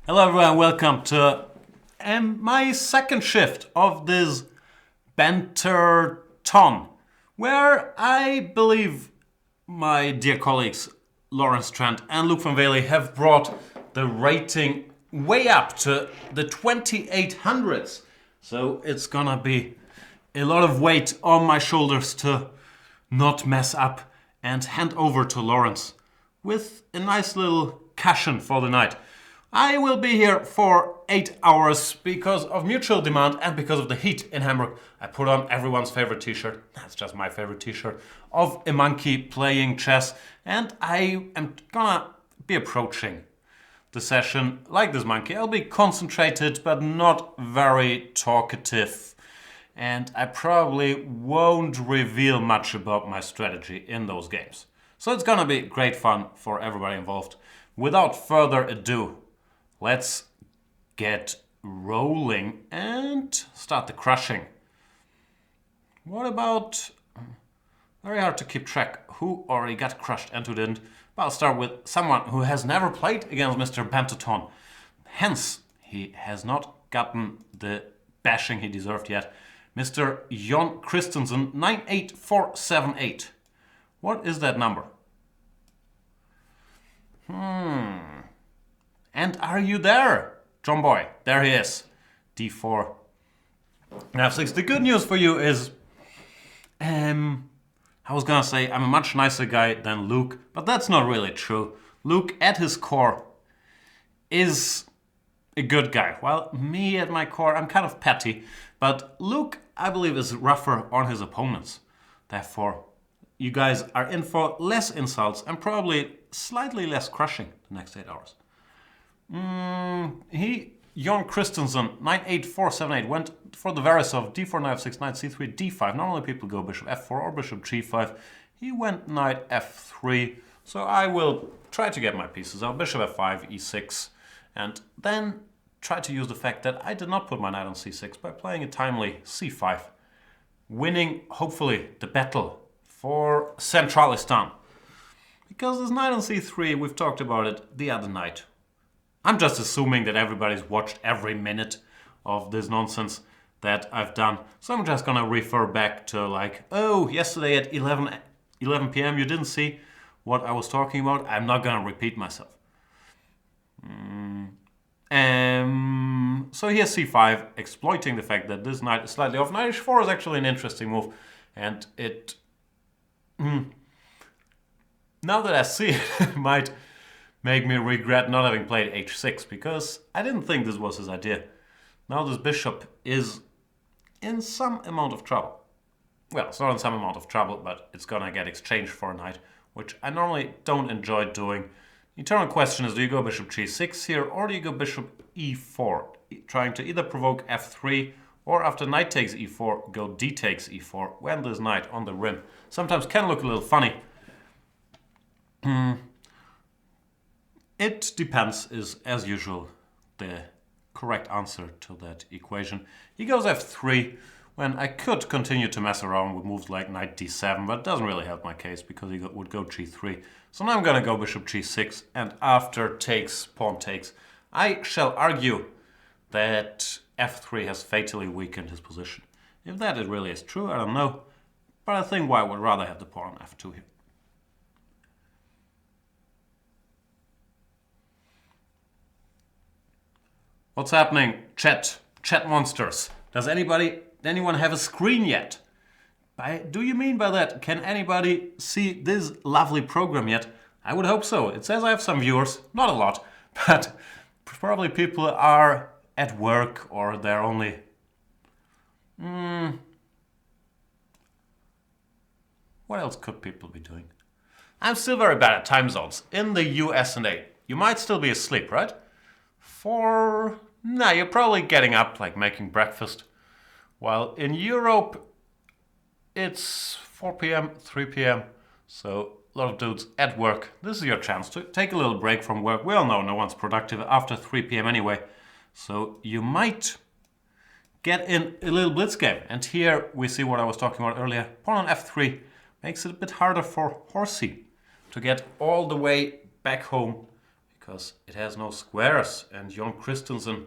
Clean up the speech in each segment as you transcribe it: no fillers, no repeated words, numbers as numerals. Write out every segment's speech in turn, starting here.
Hello everyone, welcome to my second shift of this Banterthon, where I believe my dear colleagues Lawrence Trent and Luke van Wely have brought the rating way up to the 2800s. So it's gonna be a lot of weight on my shoulders to not mess up and hand over to Lawrence with a nice little cushion for the night. I will be here for 8 hours because of mutual demand and because of the heat in Hamburg. I put on everyone's favorite t-shirt, that's just my favorite t-shirt, of a monkey playing chess, and I am gonna be approaching the session like this monkey. I'll be concentrated but not very talkative, and I probably won't reveal much about my strategy in those games. So it's gonna be great fun for everybody involved. Without further ado, let's get rolling and start the crushing. What about... Very hard to keep track who already got crushed and who didn't. But I'll start with someone who has never played against Mr. Banterthon. Hence, he has not gotten the bashing he deserved yet. Mr. Jan Gustafsson, 98478. What is that number? And are you there, John Boy? There he is. D4. Now, F6. The good news for you is, I was gonna say I'm a much nicer guy than Luke, but that's not really true. Luke, at his core, is a good guy. While me, at my core, I'm kind of petty. But Luke, I believe, is rougher on his opponents. Therefore, you guys are in for less insults and probably slightly less crushing the next 8 hours. Jan Gustafsson, 98478, went for the Verisov, d4, knight f6, knight c3, d5. Normally people go bishop f4 or bishop g5. He went knight f3, so I will try to get my pieces out. Bishop f5, e6, and then try to use the fact that I did not put my knight on c6 by playing a timely c5, winning, hopefully, the battle for Centralistan. Because this knight on c3, we've talked about it the other night. I'm just assuming that everybody's watched every minute of this nonsense that I've done. So I'm just gonna refer back to like, oh, yesterday at 11 p.m. you didn't see what I was talking about. I'm not gonna repeat myself. So here's c5, exploiting the fact that this knight is slightly off. Knight h4 is actually an interesting move, and it... now that I see it, it might make me regret not having played h6, because I didn't think this was his idea. Now this bishop is in some amount of trouble. Well, it's not in some amount of trouble, but it's gonna get exchanged for a knight, which I normally don't enjoy doing. The eternal question is, do you go bishop g6 here, or do you go bishop e4? Trying to either provoke f3, or after knight takes e4, go d takes e4, when this knight on the rim sometimes can look a little funny. It depends is, as usual, the correct answer to that equation. He goes f3 when I could continue to mess around with moves like knight d7, but it doesn't really help my case because he would go g3. So now I'm going to go bishop g6, and after takes, pawn takes, I shall argue that f3 has fatally weakened his position. If that it really is true, I don't know, but I think I would rather have the pawn on f2 here. What's happening? Chat monsters. Does anyone have a screen yet? Do you mean by that, can anybody see this lovely program yet? I would hope so. It says I have some viewers, not a lot, but probably people are at work or they're only... What else could people be doing? I'm still very bad at time zones. In the US and A, you might still be asleep, right? No, you're probably getting up, like making breakfast. While in Europe, it's 4 p.m., 3 p.m. So a lot of dudes at work. This is your chance to take a little break from work. We all know no one's productive after 3 p.m. anyway. So you might get in a little blitz game. And here we see what I was talking about earlier. Pawn on f3 makes it a bit harder for Horsey to get all the way back home, because it has no squares, and Jan Gustafsson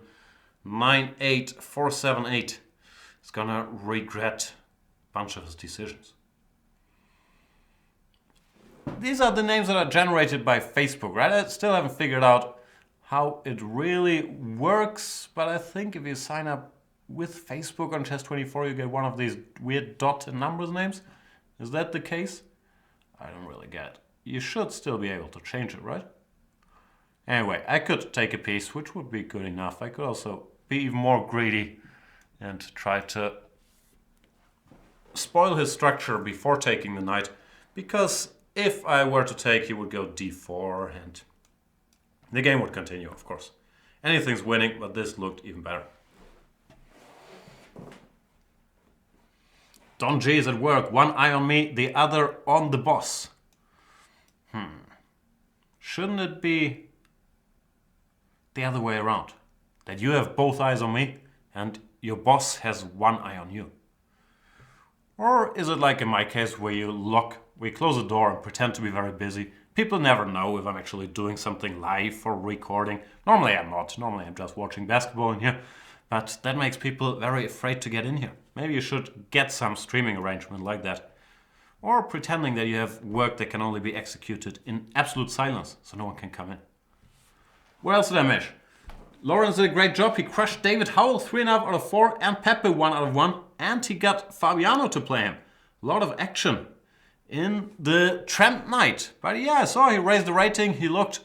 98478 is gonna regret a bunch of his decisions. These are the names that are generated by Facebook, right? I still haven't figured out how it really works, but I think if you sign up with Facebook on Chess24, you get one of these weird dot and numbers names. Is that the case? I don't really get it. You should still be able to change it, right? Anyway, I could take a piece, which would be good enough. I could also be even more greedy and try to spoil his structure before taking the knight, because if I were to take, he would go d4 and the game would continue, of course. Anything's winning, but this looked even better. Don G is at work. One eye on me, the other on the boss. Shouldn't it be the other way around? That you have both eyes on me and your boss has one eye on you? Or is it like in my case where we close the door and pretend to be very busy? People never know if I'm actually doing something live or recording. Normally I'm not. Normally I'm just watching basketball in here. But that makes people very afraid to get in here. Maybe you should get some streaming arrangement like that. Or pretending that you have work that can only be executed in absolute silence, so no one can come in. What else did I miss? Lawrence did a great job. He crushed David Howell 3.5 out of 4 and Pepe 1 out of 1. And he got Fabiano to play him. A lot of action in the Trent Knight. But yeah, I saw he raised the rating. He looked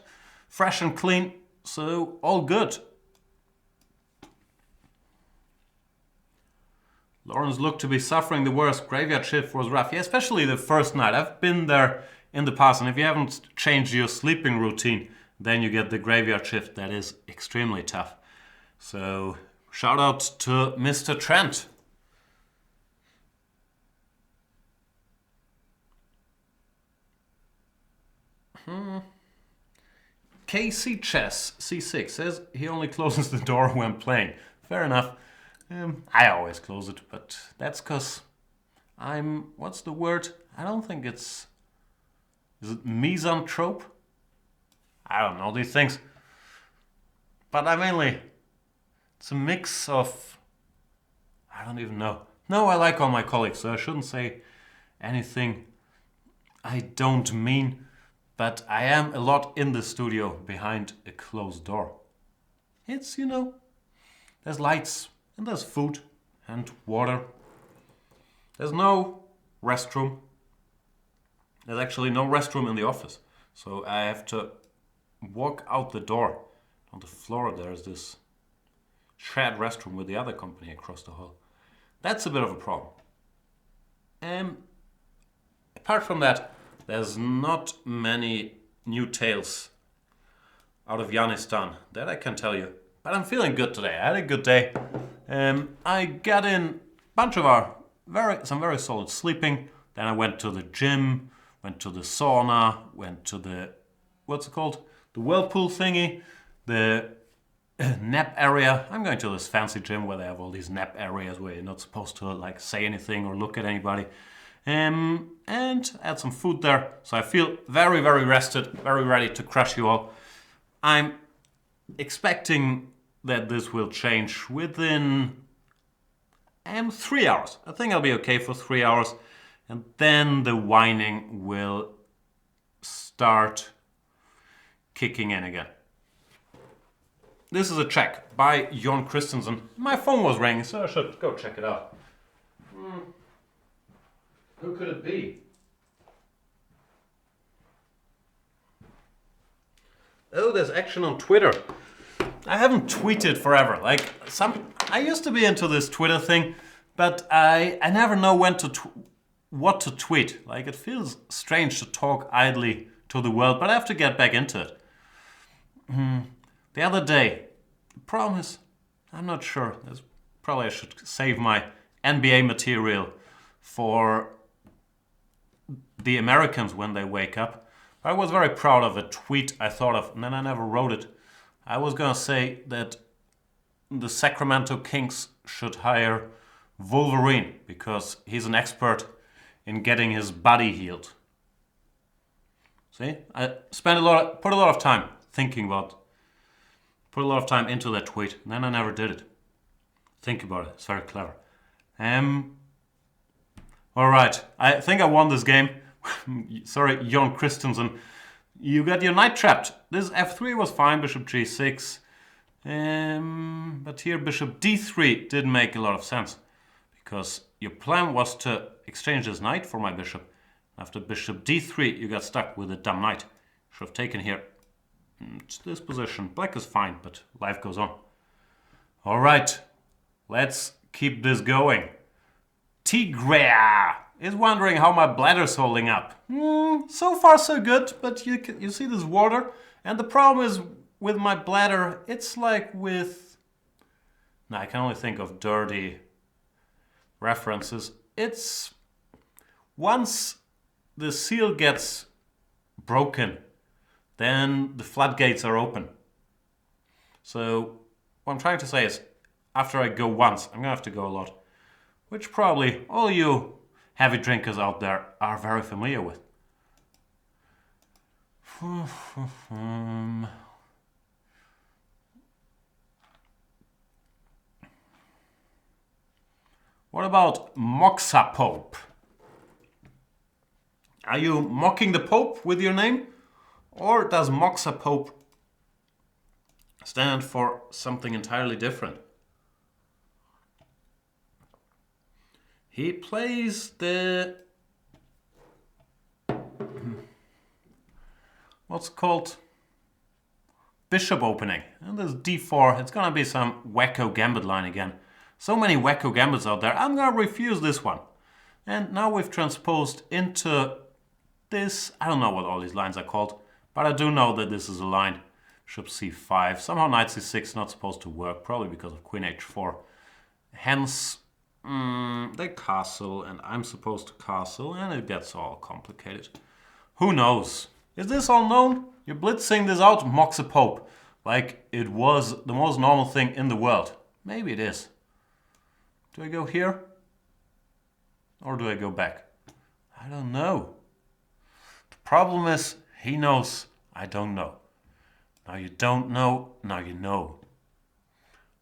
fresh and clean. So all good. Lawrence looked to be suffering the worst. Graveyard shift was rough. Yeah, especially the first night. I've been there in the past, and if you haven't changed your sleeping routine, then you get the graveyard shift. That is extremely tough. So, shout out to Mr. Trent. KC Chess C6 says he only closes the door when playing. Fair enough. I always close it, but that's because what's the word? I don't think is it misanthrope? I don't know these things. But it's a mix of, I don't even know. No, I like all my colleagues, so I shouldn't say anything I don't mean, but I am a lot in the studio behind a closed door. It's, there's lights. And there's food and water. There's no restroom. There's actually no restroom in the office. So I have to walk out the door. On the floor there's this shared restroom with the other company across the hall. That's a bit of a problem. Apart from that, there's not many new tales out of Afghanistan. That I can tell you. But I'm feeling good today. I had a good day. I got in a bunch of some very solid sleeping. Then I went to the gym, went to the sauna, went to the, what's it called? The whirlpool thingy, the nap area. I'm going to this fancy gym where they have all these nap areas where you're not supposed to say anything or look at anybody. And had some food there. So I feel very, very rested, very ready to crush you all. I'm expecting that this will change within 3 hours. I think I'll be okay for 3 hours. And then the whining will start kicking in again. This is a check by Jan Gustafsson. My phone was ringing, so I should go check it out. Who could it be? Oh, there's action on Twitter. I haven't tweeted forever. I used to be into this Twitter thing, but I never know what to tweet. It feels strange to talk idly to the world, but I have to get back into it. The other day, the problem is, I'm not sure. Probably I should save my NBA material for the Americans when they wake up. But I was very proud of a tweet I thought of, and then I never wrote it. I was going to say that the Sacramento Kings should hire Wolverine because he's an expert in getting his body healed. See? I put a lot of time thinking about, put a lot of time into that tweet, and then I never did it. Think about it, it's very clever. Alright, I think I won this game. Sorry, Jan Gustafsson. You got your knight trapped. This f3 was fine, bishop g6. But here bishop d3 didn't make a lot of sense. Because your plan was to exchange this knight for my bishop. After bishop d3, you got stuck with a dumb knight. Should have taken here. It's this position. Black is fine, but life goes on. Alright, let's keep this going. Tigrea is wondering how my bladder's holding up. So far so good, but you see this water, and the problem is with my bladder, it's like with... Now I can only think of dirty references. It's once the seal gets broken, then the floodgates are open. So what I'm trying to say is, after I go once, I'm gonna have to go a lot. Which probably all you heavy drinkers out there are very familiar with. What about Moxa Pope? Are you mocking the Pope with your name? Or does Moxa Pope stand for something entirely different? He plays the... what's called? Bishop opening. And there's d4. It's gonna be some wacko gambit line again. So many wacko gambits out there. I'm gonna refuse this one. And now we've transposed into this. I don't know what all these lines are called, but I do know that this is a line. Bishop c5. Somehow knight c6 not supposed to work, probably because of queen h4. Hence, they castle, and I'm supposed to castle, and it gets all complicated. Who knows? Is this all known? You're blitzing this out, Moxa Pope, like it was the most normal thing in the world. Maybe it is. Do I go here? Or do I go back? I don't know. The problem is, he knows, I don't know. Now you don't know, now you know.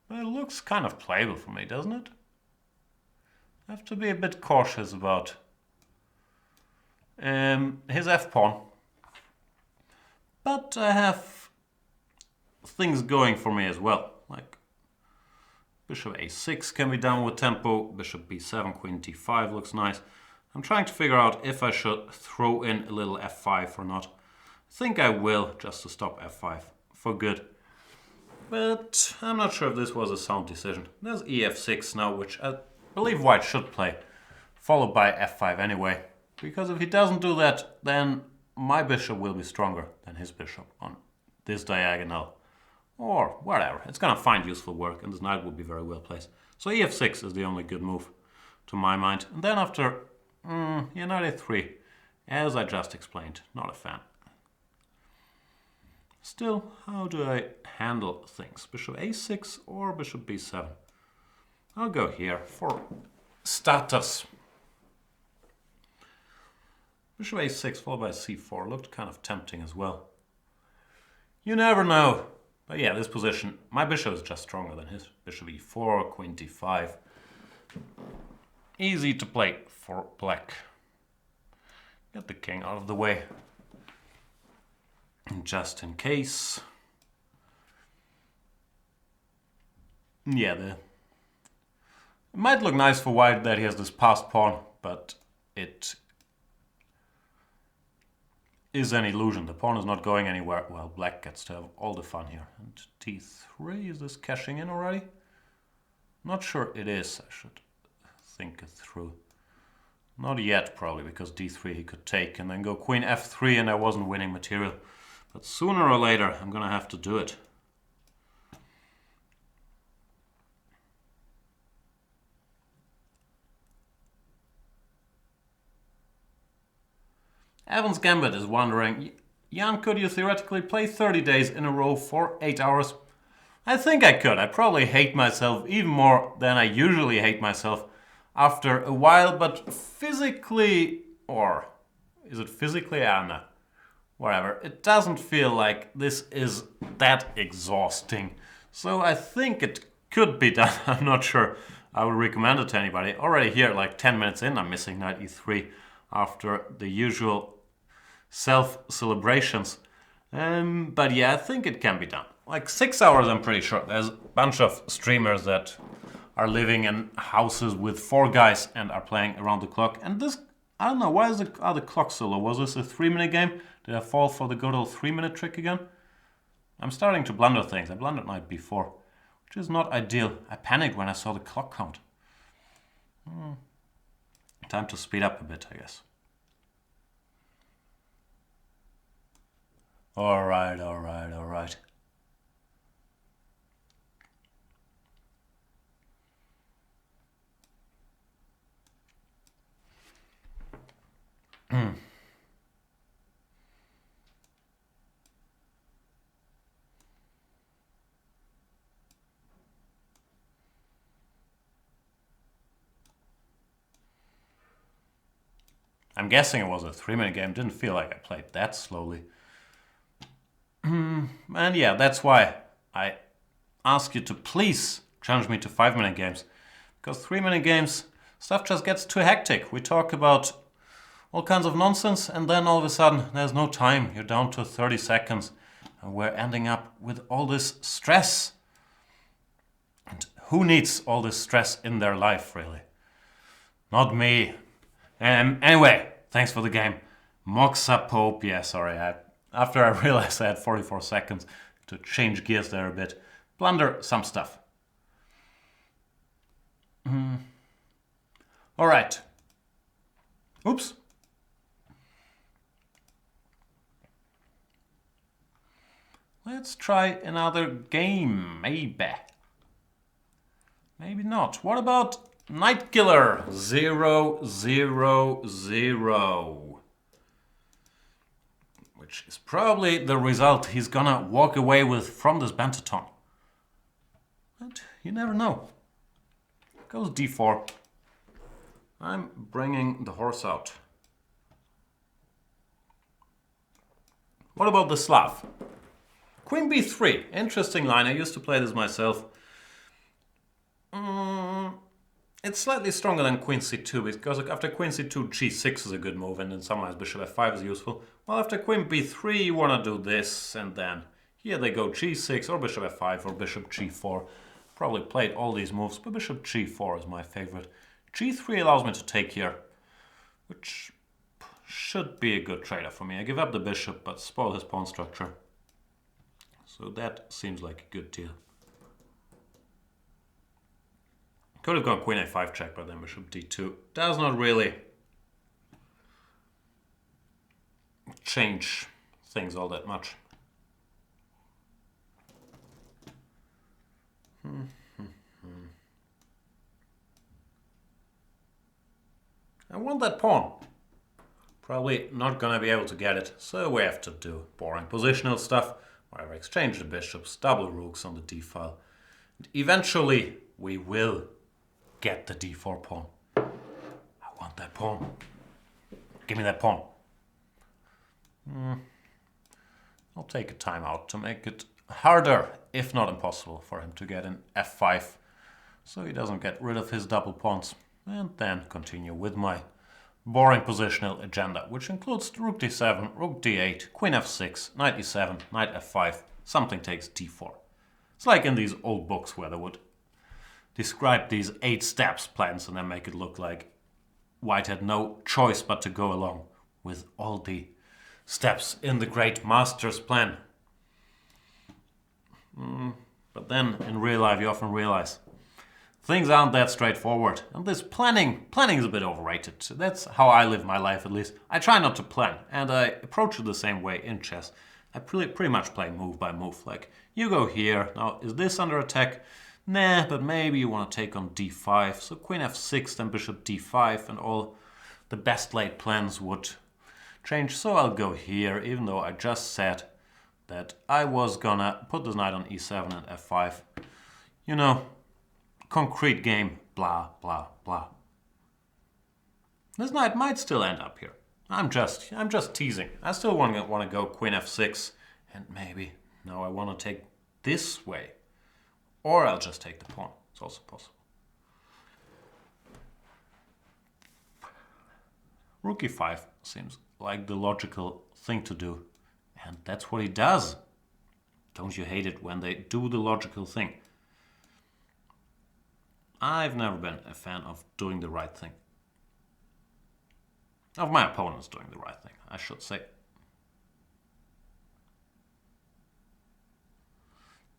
But it looks kind of playable for me, doesn't it? I have to be a bit cautious about his f-pawn. But I have things going for me as well. Like bishop a6 can be done with tempo. Bishop b7, queen d5 looks nice. I'm trying to figure out if I should throw in a little f5 or not. I think I will, just to stop f5 for good. But I'm not sure if this was a sound decision. There's ef6 now, which I believe white should play, followed by f5 anyway. Because if he doesn't do that, then my bishop will be stronger than his bishop on this diagonal. Or whatever. It's gonna find useful work, and this knight will be very well placed. So ef6 is the only good move, to my mind. And then after, knight a3, as I just explained, not a fan. Still, how do I handle things? Bishop a6 or bishop b7? I'll go here for status. Bishop a6 followed by c4 looked kind of tempting as well. You never know. But yeah, this position, my bishop is just stronger than his. Bishop e4, queen d5. Easy to play for black. Get the king out of the way. Just in case. Yeah, it might look nice for white that he has this passed pawn, but it is an illusion. The pawn is not going anywhere. Well, black gets to have all the fun here. And t3, is this cashing in already? Not sure it is. I should think it through. Not yet, probably, because d3 he could take and then go queen f3 and I wasn't winning material. But sooner or later, I'm gonna have to do it. Evans Gambit is wondering, Jan, could you theoretically play 30 days in a row for 8 hours? I think I could. I probably hate myself even more than I usually hate myself after a while, but physically, or is it physically? I don't know. whatever. It doesn't feel like this is that exhausting. So I think it could be done. I'm not sure I would recommend it to anybody. Already here, like 10 minutes in, I'm missing knight e3 after the usual self-celebrations. But yeah, I think it can be done. Like 6 hours, I'm pretty sure. There's a bunch of streamers that are living in houses with 4 guys and are playing around the clock. And this, I don't know, why is the clock so low? Was this a 3-minute game? Did I fall for the good old 3-minute trick again? I'm starting to blunder things. I blundered night before, which is not ideal. I panicked when I saw the clock count. Time to speed up a bit, I guess. Alright. I'm guessing it was a 3-minute game. Didn't feel like I played that slowly. And yeah, that's why I ask you to please challenge me to 5-minute games. Because 3-minute games, stuff just gets too hectic. We talk about all kinds of nonsense and then all of a sudden there's no time. You're down to 30 seconds and we're ending up with all this stress. And who needs all this stress in their life, really? Not me. Anyway, thanks for the game. Moxa Pope, yeah, sorry. After I realized I had 44 seconds to change gears there a bit, blunder some stuff. Alright. Oops. Let's try another game, maybe. Maybe not. What about Night Killer 0-0-0? Which is probably the result he's gonna walk away with from this Banterthon. But you never know. Goes d4. I'm bringing the horse out. What about the Slav? Queen b3. Interesting line. I used to play this myself. It's slightly stronger than queen c2 because after queen c2, g6 is a good move, and then sometimes bishop f5 is useful. Well, after queen b3, you want to do this, and then here they go g6 or bishop f5 or bishop g4. Probably played all these moves, but bishop g4 is my favorite. g3 allows me to take here, which should be a good trade for me. I give up the bishop, but spoil his pawn structure. So that seems like a good deal. Could have gone queen a5 check, but then bishop d2 does not really change things all that much. I want that pawn. Probably not gonna be able to get it, so we have to do boring positional stuff, where I exchange the bishops, double rooks on the d file. And eventually we will get the d4 pawn. I want that pawn. Give me that pawn. I'll take a timeout to make it harder, if not impossible, for him to get an f5, so he doesn't get rid of his double pawns. And then continue with my boring positional agenda, which includes rook d7, rook d8, queen f6, knight e7, knight f5, something takes d4. It's like in these old books where they would describe these 8 steps plans and then make it look like White had no choice but to go along with all the steps in the great master's plan. But then in real life you often realize things aren't that straightforward, and this planning is a bit overrated. That's how I live my life, at least. I try not to plan, and I approach it the same way in chess. I pretty much play move by move, like you go here, now is this under attack? Nah, but maybe you want to take on d5, so queen f6, then bishop d5, and all the best laid plans would change. So I'll go here, even though I just said that I was gonna put this knight on e7 and f5. You know, concrete game, blah, blah, blah. This knight might still end up here. I'm just teasing. I still want to go queen f6, and maybe now I want to take this way, or I'll just take the pawn. It's also possible. Rook e5 seems like the logical thing to do, and that's what he does. Don't you hate it when they do the logical thing? I've never been a fan of doing the right thing. Of my opponents doing the right thing, I should say.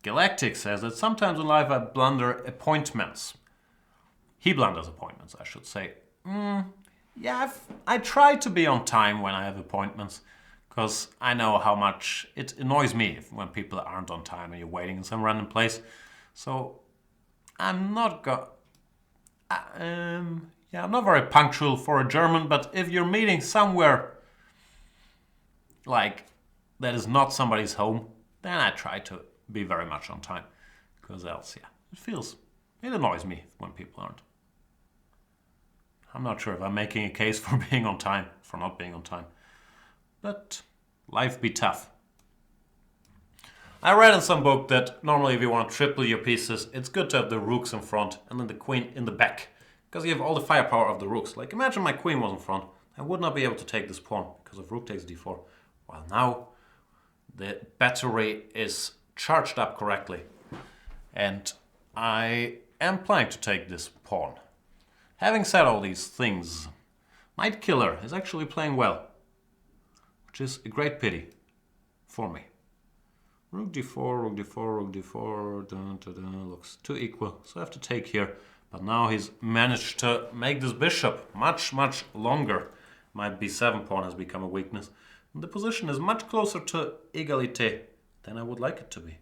Galactic says that sometimes in life I blunder appointments. He blunders appointments, I should say. Yeah, I try to be on time when I have appointments, because I know how much it annoys me when people aren't on time and you're waiting in some random place. So I'm not I'm not very punctual for a German, but if you're meeting somewhere like that is not somebody's home, then I try to be very much on time, because else, it annoys me when people aren't. I'm not sure if I'm making a case for being on time, for not being on time, but life be tough. I read in some book that normally if you want to triple your pieces, it's good to have the rooks in front and then the queen in the back, because you have all the firepower of the rooks. Like, imagine my queen was in front. I would not be able to take this pawn because of rook takes d4. While now the battery is charged up correctly, and I am planning to take this pawn. Having said all these things, Knight Killer is actually playing well, which is a great pity for me. Rook d4, rook d4, rook d4, looks too equal, so I have to take here. But now he's managed to make this bishop much, much longer. My b7 pawn has become a weakness. And the position is much closer to égalité than I would like it to be.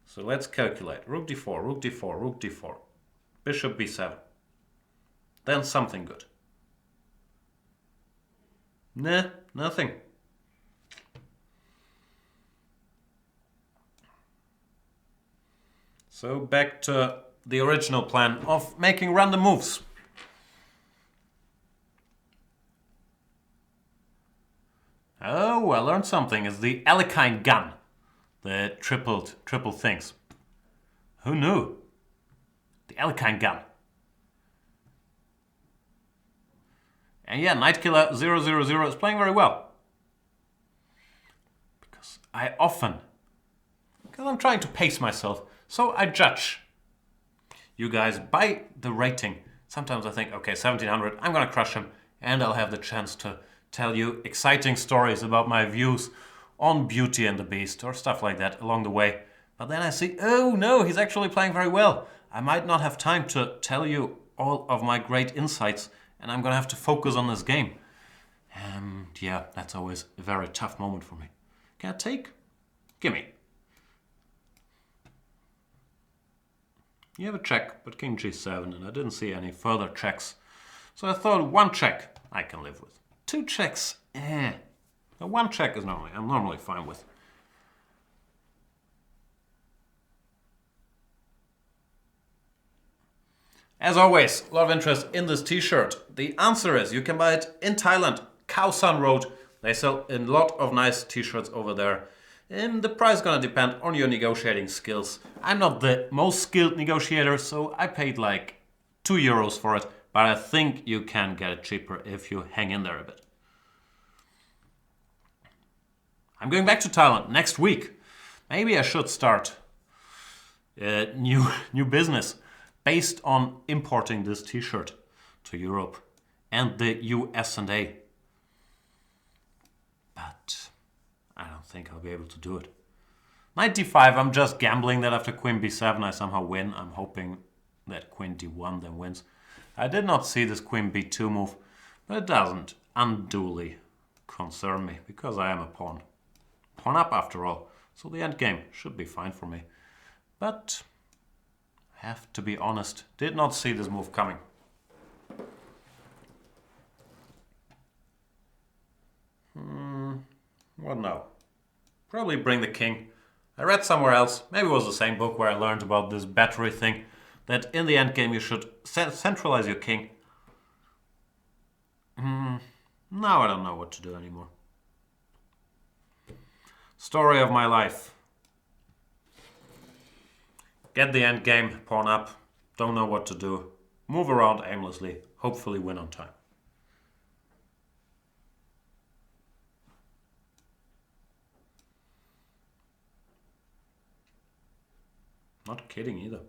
So let's calculate. Rook d4, rook d4, rook d4, bishop b7. Then something good. Nah, nothing. So back to the original plan of making random moves. Oh, I learned something. It's the Alekhine gun. The triple things. Who knew? The Alekhine gun. And yeah, Knight Killer 000 is playing very well. Because I'm trying to pace myself, so I judge you guys by the rating. Sometimes I think, okay, 1700, I'm gonna crush him, and I'll have the chance to tell you exciting stories about my views on Beauty and the Beast or stuff like that along the way. But then I see, oh no, he's actually playing very well. I might not have time to tell you all of my great insights, and I'm gonna have to focus on this game. And yeah, that's always a very tough moment for me. Can I take? Gimme. You have a check, but king g7, and I didn't see any further checks. So I thought one check I can live with. Two checks, Now, one check is I'm normally fine with. As always, a lot of interest in this t-shirt. The answer is you can buy it in Thailand, Khao San Road. They sell a lot of nice t-shirts over there. And the price is gonna depend on your negotiating skills. I'm not the most skilled negotiator, so I paid like €2 for it. But I think you can get it cheaper if you hang in there a bit. I'm going back to Thailand next week. Maybe I should start a new business based on importing this t-shirt to Europe and the USA. But I don't think I'll be able to do it. Knight d5, I'm just gambling that after queen b7 I somehow win. I'm hoping that queen d1 then wins. I did not see this queen b2 move, but it doesn't unduly concern me because I am a pawn. Pawn up after all, so the endgame should be fine for me. But I have to be honest, did not see this move coming. What now? Probably bring the king. I read somewhere else, maybe it was the same book where I learned about this battery thing, that in the endgame you should centralize your king. Now I don't know what to do anymore. Story of my life. Get the end game, pawn up, don't know what to do, move around aimlessly, hopefully win on time. Not kidding either.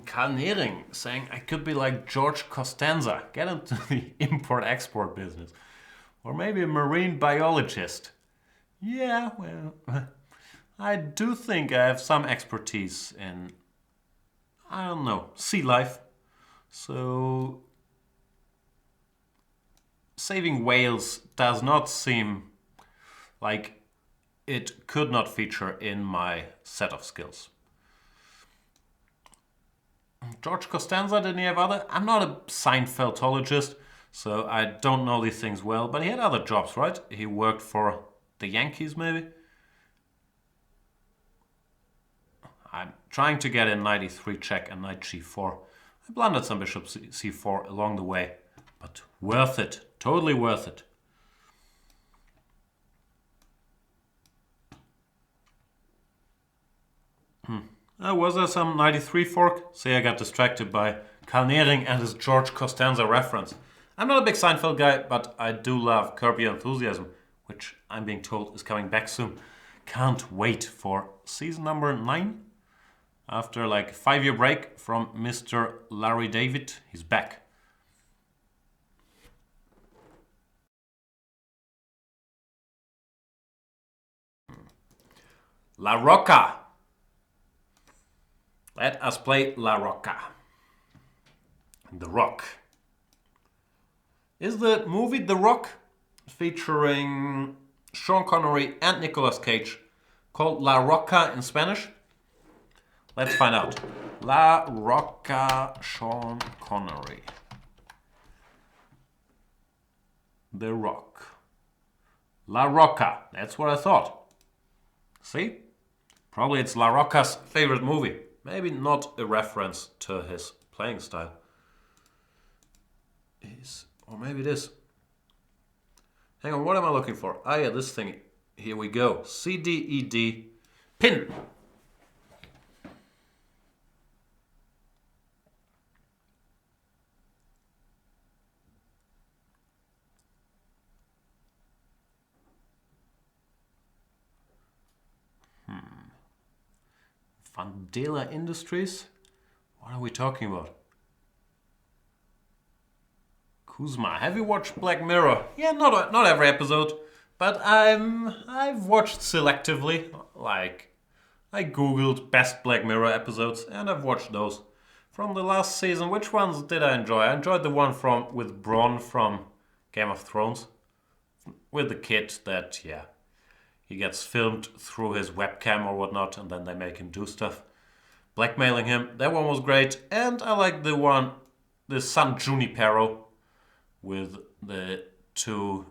Karl Nering saying I could be like George Costanza, get into the import-export business. Or maybe a marine biologist. Yeah, well, I do think I have some expertise in, I don't know, sea life. So saving whales does not seem like it could not feature in my set of skills. George Costanza, didn't he have other? I'm not a Seinfeldologist, so I don't know these things well, but he had other jobs, right? He worked for the Yankees, maybe? I'm trying to get in knight e3 check and knight g4. I blundered some bishop c4 along the way, but worth it. Totally worth it. Was there some 93 fork? See, I got distracted by Karl Nering and his George Costanza reference. I'm not a big Seinfeld guy, but I do love Curb Your Enthusiasm, which I'm being told is coming back soon. Can't wait for season number 9. After like a 5-year break from Mr. Larry David, he's back. La Rocca. Let us play La Rocca. The Rock. Is the movie The Rock, featuring Sean Connery and Nicolas Cage, called La Rocca in Spanish? Let's find out. La Rocca, Sean Connery. The Rock. La Rocca, that's what I thought. See? Probably it's La Rocca's favorite movie. Maybe not a reference to his playing style. Or maybe it is. Hang on, what am I looking for? Ah, yeah, this thing. Here we go. C, D, E, D. Pin. Vandela Industries? What are we talking about? Kuzma. Have you watched Black Mirror? Yeah, not every episode, but I've watched selectively. Like, I googled best Black Mirror episodes, and I've watched those. From the last season, which ones did I enjoy? I enjoyed the one with Bronn from Game of Thrones. With the kid that, yeah, he gets filmed through his webcam or whatnot, and then they make him do stuff, blackmailing him. That one was great. And I like the San Junipero, with the two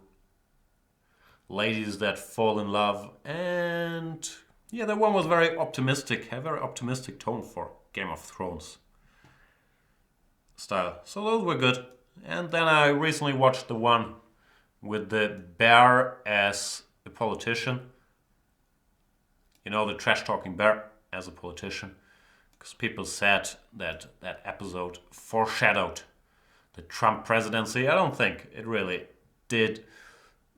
ladies that fall in love. And yeah, that one was very optimistic, a very optimistic tone for Game of Thrones style. So those were good. And then I recently watched the one with the bear as a politician. You know, the trash-talking bear as a politician. Because people said that that episode foreshadowed the Trump presidency. I don't think it really did.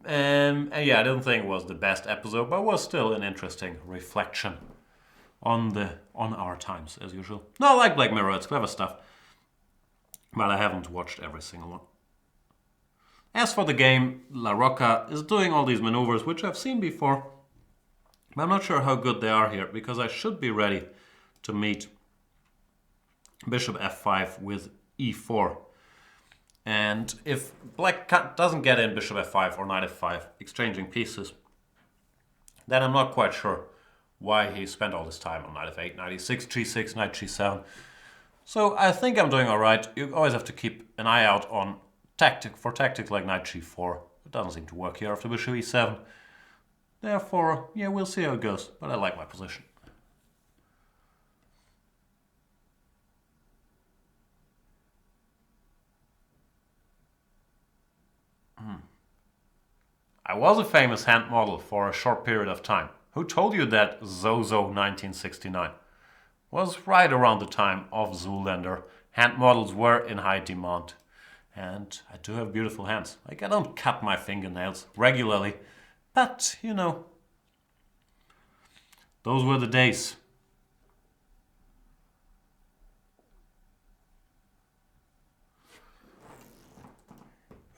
And yeah, I don't think it was the best episode, but it was still an interesting reflection on our times, as usual. No, I like Black Mirror, it's clever stuff. But I haven't watched every single one. As for the game, La Rocca is doing all these maneuvers, which I've seen before. But I'm not sure how good they are here, because I should be ready to meet Bishop f5 with e4. And if black doesn't get in Bishop f5 or Knight f5, exchanging pieces, then I'm not quite sure why he spent all this time on Knight f8, Knight e6, g6, Knight g7. So I think I'm doing alright. You always have to keep an eye out on tactics like Knight g4. It doesn't seem to work here after Bishop e7. Therefore, yeah, we'll see how it goes, but I like my position. I was a famous hand model for a short period of time. Who told you that Zozo 1969 was right around the time of Zoolander? Hand models were in high demand. And I do have beautiful hands. Like, I don't cut my fingernails regularly, but, you know, those were the days.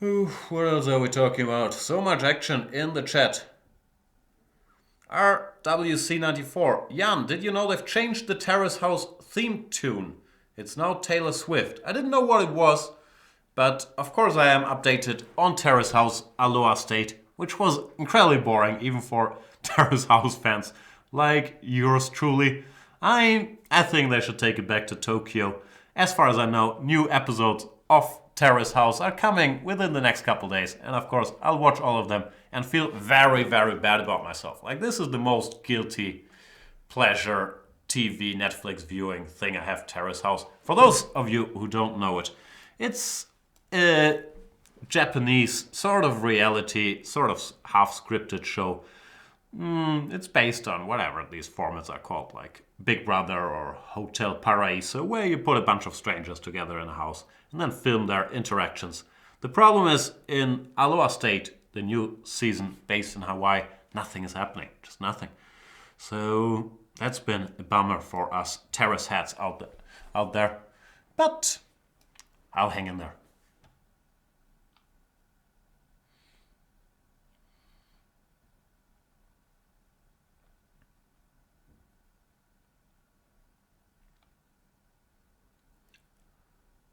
Ooh, what else are we talking about? So much action in the chat. RWC94. Jan, did you know they've changed the Terrace House theme tune? It's now Taylor Swift. I didn't know what it was, but of course I am updated on Terrace House Aloha State, which was incredibly boring even for Terrace House fans like yours truly. I think they should take it back to Tokyo. As far as I know, new episodes of Terrace House are coming within the next couple days, and of course I'll watch all of them and feel very, very bad about myself. Like, this is the most guilty pleasure TV Netflix viewing thing I have, Terrace House. For those of you who don't know it, it's a Japanese sort of reality, sort of half scripted show. It's based on whatever these formats are called, like Big Brother or Hotel Paraíso, where you put a bunch of strangers together in a house and then film their interactions. The problem is, in Aloha State, the new season based in Hawaii, nothing is happening, just nothing. So that's been a bummer for us terrace hats out there. But I'll hang in there.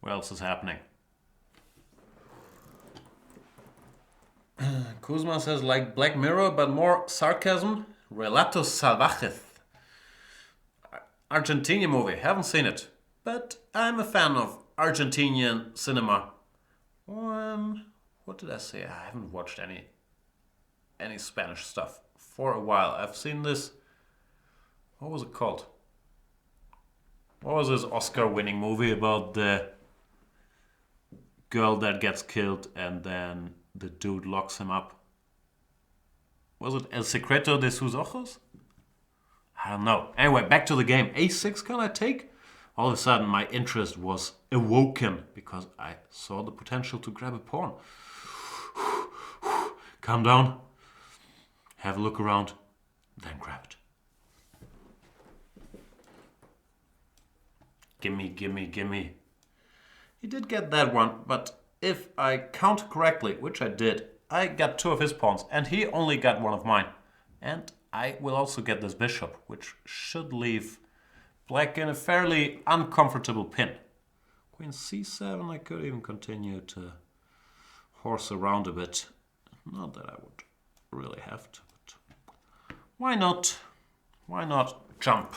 What else is happening? Kuzma says, like Black Mirror, but more sarcasm. Relatos Salvajes. Argentinian movie. Haven't seen it, but I'm a fan of Argentinian cinema. What did I say? I haven't watched any Spanish stuff for a while. I've seen this. What was it called? What was this Oscar-winning movie about the girl that gets killed and then the dude locks him up? Was it El Secreto de sus Ojos? I don't know. Anyway, back to the game. A6 can I take? All of a sudden my interest was awoken because I saw the potential to grab a pawn. Calm down. Have a look around. Then grab it. Gimme, gimme, gimme. He did get that one, but if I count correctly, which I did, I got two of his pawns, and he only got one of mine. And I will also get this bishop, which should leave black in a fairly uncomfortable pin. Queen c7, I could even continue to horse around a bit. Not that I would really have to, but why not? Why not jump?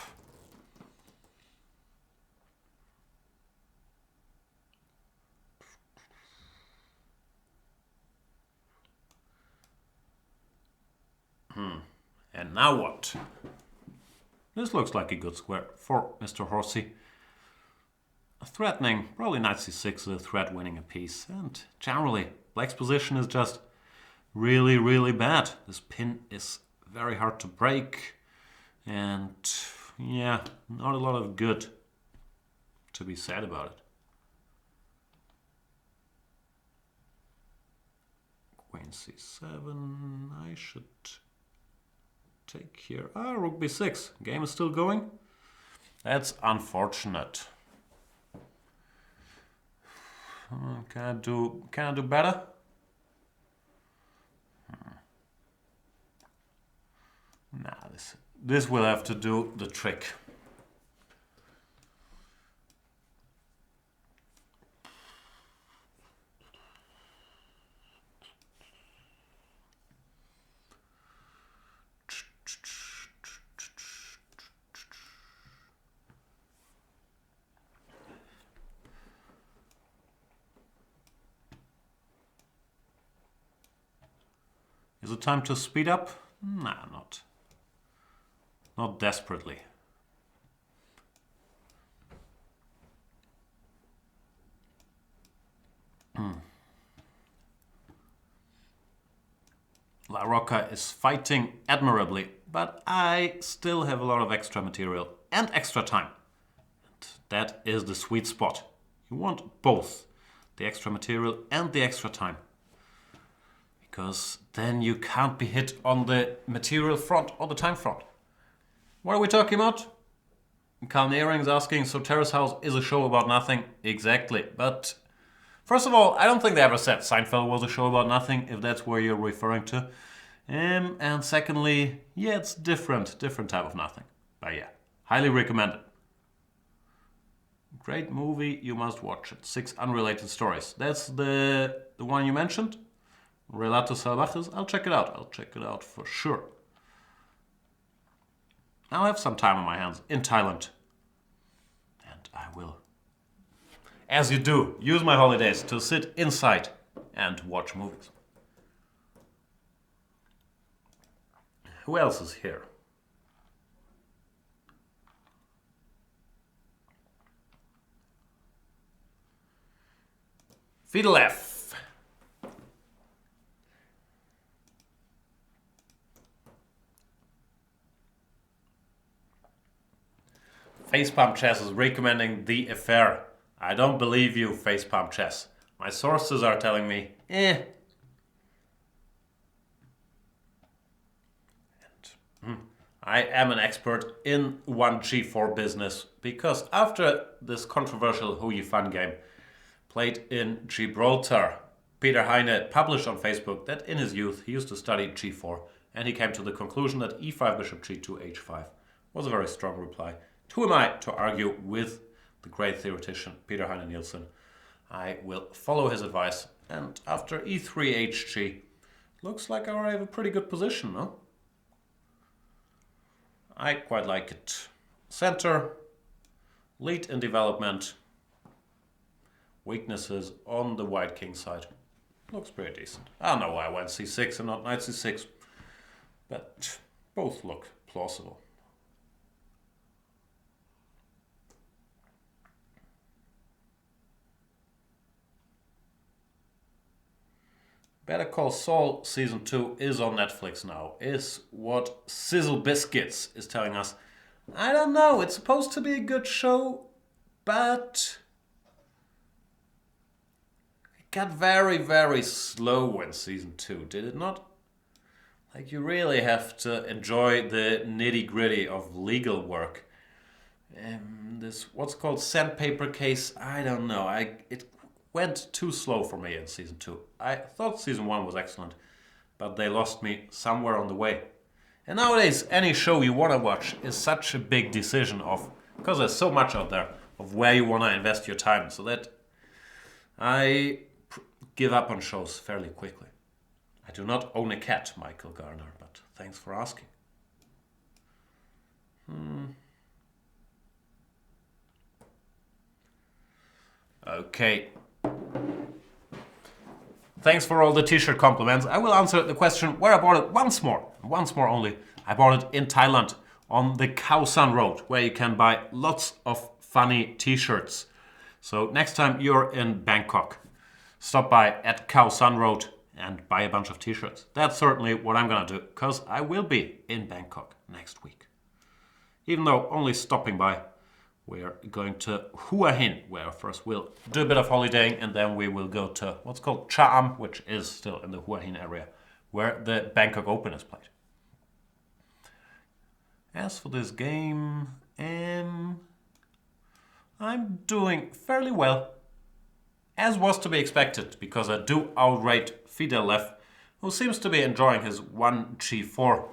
And now what? This looks like a good square for Mr. Horsey. Threatening, probably knight c6 is a threat winning a piece. And generally, black's position is just really, really bad. This pin is very hard to break. And yeah, not a lot of good to be said about it. Queen c7, I should take here. Rook b6. Game is still going. That's unfortunate. Can I do better? Nah, this will have to do the trick. Is it time to speed up? Nah, not desperately. La Rocca is fighting admirably, but I still have a lot of extra material and extra time. And that is the sweet spot. You want both the extra material and the extra time. Because then you can't be hit on the material front or the time front. What are we talking about? Carl Nearing's asking, so Terrace House is a show about nothing? Exactly. But first of all, I don't think they ever said Seinfeld was a show about nothing, if that's where you're referring to. And secondly, yeah, it's different type of nothing. But yeah, highly recommend it. Great movie, you must watch it. 6 unrelated stories. That's the one you mentioned? Relatos Salvajes. I'll check it out for sure. I'll have some time on my hands in Thailand. And I will, as you do, use my holidays to sit inside and watch movies. Who else is here? Fidelef. Facepalm Chess is recommending The Affair. I don't believe you, Facepalm Chess. My sources are telling me, I am an expert in 1g4 business because after this controversial Hu Yifan game played in Gibraltar, Peter Heine published on Facebook that in his youth he used to study g4 and he came to the conclusion that e5 bishop g2 h5 was a very strong reply. Who am I to argue with the great theoretician Peter Heine Nielsen? I will follow his advice, and after e3 hg, looks like I have a pretty good position, no? I quite like it. Center, lead in development, weaknesses on the white king side. Looks pretty decent. I don't know why I went c6 and not knight c6, but both look plausible. Better Call Saul Season 2 is on Netflix now, is what Sizzle Biscuits is telling us. I don't know, it's supposed to be a good show, but it got very, very slow in Season 2, did it not? Like, you really have to enjoy the nitty-gritty of legal work. This, what's called sandpaper case, I don't know, it went too slow for me in Season 2. I thought Season 1 was excellent, but they lost me somewhere on the way. And nowadays, any show you want to watch is such a big decision because there's so much out there, of where you want to invest your time, so that I give up on shows fairly quickly. I do not own a cat, Michael Garner, but thanks for asking. Okay. Thanks for all the t-shirt compliments. I will answer the question where I bought it once more only. I bought it in Thailand on the Khao San Road, where you can buy lots of funny t-shirts. So next time you're in Bangkok, stop by at Khao San Road and buy a bunch of t-shirts. That's certainly what I'm gonna do, because I will be in Bangkok next week. Even though only stopping by, we're going to Hua Hin, where first we'll do a bit of holidaying and then we will go to what's called Cha Am, which is still in the Hua Hin area, where the Bangkok Open is played. As for this game, I'm doing fairly well, as was to be expected, because I do outrate Fidelef, who seems to be enjoying his 1g4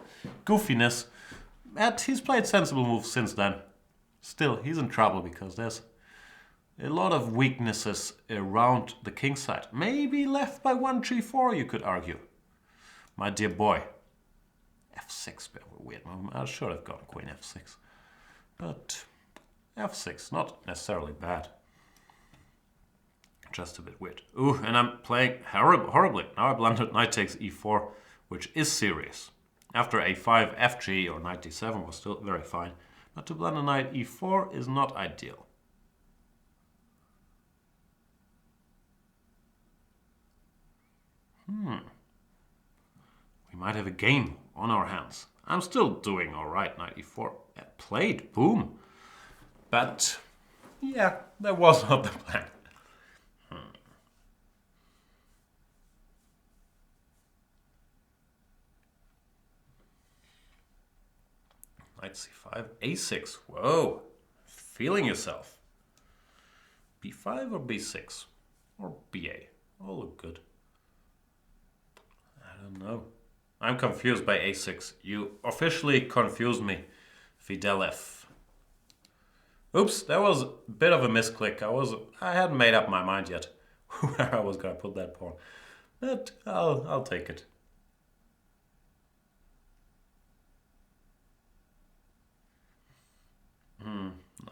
goofiness, and he's played sensible moves since then. Still, he's in trouble because there's a lot of weaknesses around the king side. Maybe left by 1g4, you could argue. My dear boy. f6, bit of a weird move. I should have gone queen f6. But f6, not necessarily bad. Just a bit weird. Ooh, and I'm playing horribly. Now I blundered knight takes e4, which is serious. After a5, fg or knight d7 was still very fine. But to blunder knight e4 is not ideal. We might have a game on our hands. I'm still doing alright, knight e4. Played, boom. But, yeah, that was not the plan. Knight c5, a6, whoa. Feeling yourself. b5 or b6? Or ba? All look good. I don't know. I'm confused by a6. You officially confused me, Fidelev. Oops, that was a bit of a misclick. I hadn't made up my mind yet where I was gonna put that pawn, but I'll take it.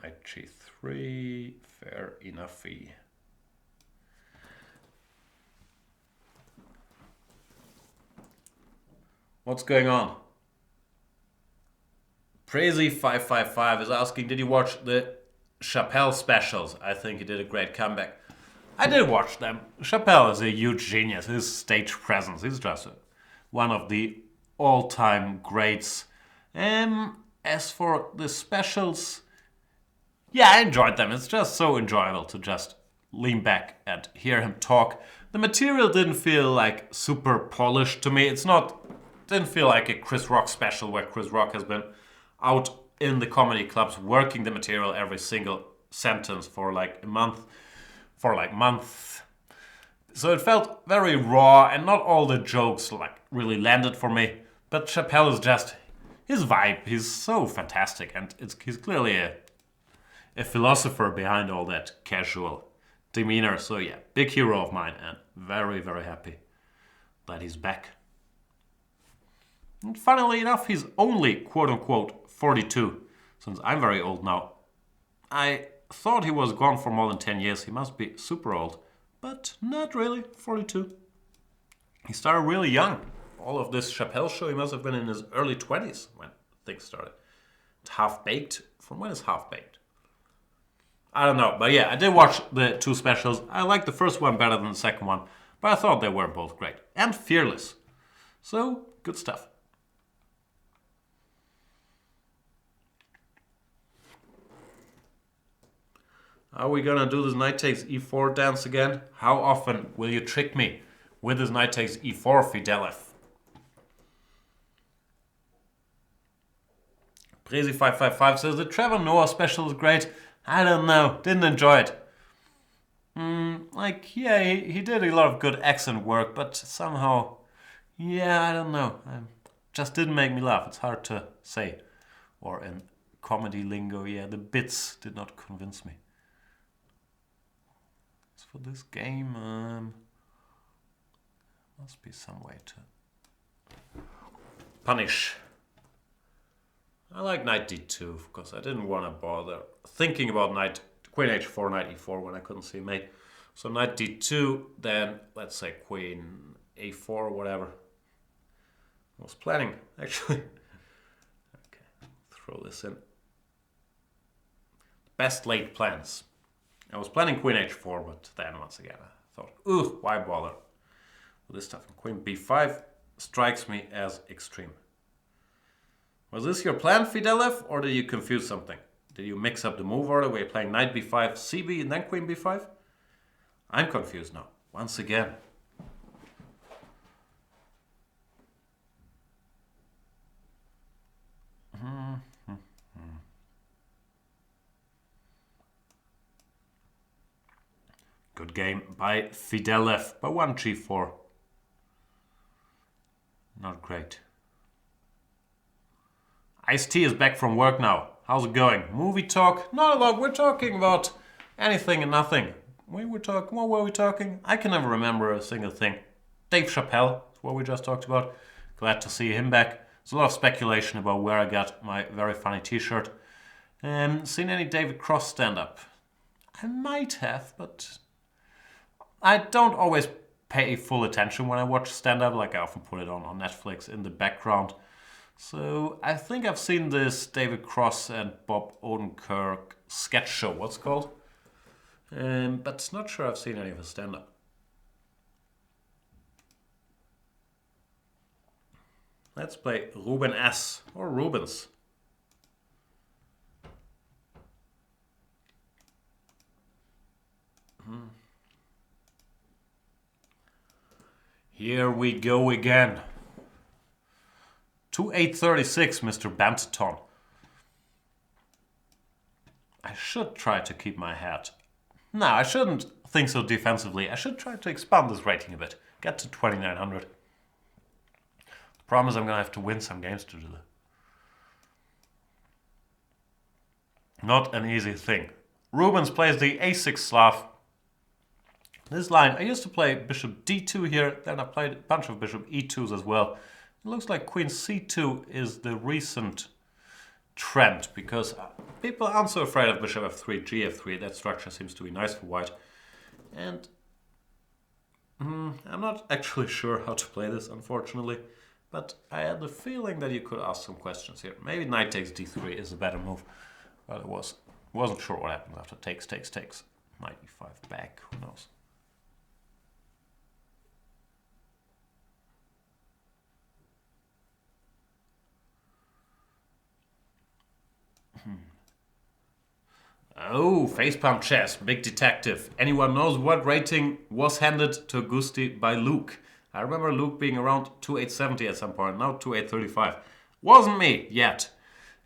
Knight g3, fair enough. What's going on? Crazy555 is asking, did you watch the Chappelle specials? I think he did a great comeback. I did watch them. Chappelle is a huge genius. His stage presence, he's just one of the all-time greats. As for the specials, yeah, I enjoyed them. It's just so enjoyable to just lean back and hear him talk. The material didn't feel like super polished to me. Didn't feel like a Chris Rock special where Chris Rock has been out in the comedy clubs working the material every single sentence for like a month. So it felt very raw and not all the jokes like really landed for me. But Chappelle is just his vibe. He's so fantastic, and he's clearly a philosopher behind all that casual demeanor. So yeah, big hero of mine, and very, very happy that he's back. And funnily enough, he's only quote-unquote 42, since I'm very old now. I thought he was gone for more than 10 years. He must be super old, but not really, 42. He started really young. All of this Chappelle show, he must have been in his early 20s when things started. Half-Baked? From when is Half-Baked? I don't know, but yeah, I did watch the two specials. I liked the first one better than the second one, but I thought they were both great. And fearless. So, good stuff. Are we gonna do this knight takes e4 dance again? How often will you trick me with this knight takes e4, Fidelev? Crazy555 says the Trevor Noah special is great. I don't know, didn't enjoy it. Yeah, he did a lot of good accent work, but somehow, yeah, I don't know. Just didn't make me laugh. It's hard to say. Or in comedy lingo, yeah, the bits did not convince me. As for this game, must be some way to punish. I like knight d2 because I didn't want to bother thinking about queen h4, knight e4 when I couldn't see mate. So knight d2, then let's say queen a4, whatever. I was planning, actually. Okay, throw this in. Best laid plans. I was planning queen h4, but then once again I thought, why bother with this stuff? Queen b5 strikes me as extreme. Was this your plan, Fidelev, or did you confuse something? Did you mix up the move order where you're playing knight b5, cb, and then queen b5? I'm confused now, once again. Good game by Fidelev, by 1 g4. Not great. Ice-T is back from work now. How's it going? Movie talk? Not a lot. We're talking about anything and nothing. What were we talking? I can never remember a single thing. Dave Chappelle is what we just talked about. Glad to see him back. There's a lot of speculation about where I got my very funny t-shirt. Seen any David Cross stand-up? I might have, but I don't always pay full attention when I watch stand-up. Like I often put it on Netflix in the background. So I think I've seen this David Cross and Bob Odenkirk sketch show, what's it called? But not sure I've seen any of his stand-up. Let's play Ruben S. or Rubens. Here we go again. 2836, Mr. Banterthon. I should try to keep my head. No, I shouldn't think so defensively. I should try to expand this rating a bit. Get to 2900. The problem is I'm going to have to win some games to do that. Not an easy thing. Rubens plays the a6 Slav. This line, I used to play bishop d2 here, then I played a bunch of bishop e2s as well. It looks like queen c2 is the recent trend, because people aren't so afraid of bishop f3, gf3. That structure seems to be nice for white. And I'm not actually sure how to play this, unfortunately. But I had the feeling that you could ask some questions here. Maybe knight takes d3 is a better move. But I wasn't sure what happens after takes. Knight e5 back, who knows. Oh, facepalm chess, big detective. Anyone knows what rating was handed to Gusti by Luke? I remember Luke being around 2870 at some point, now 2835. Wasn't me yet.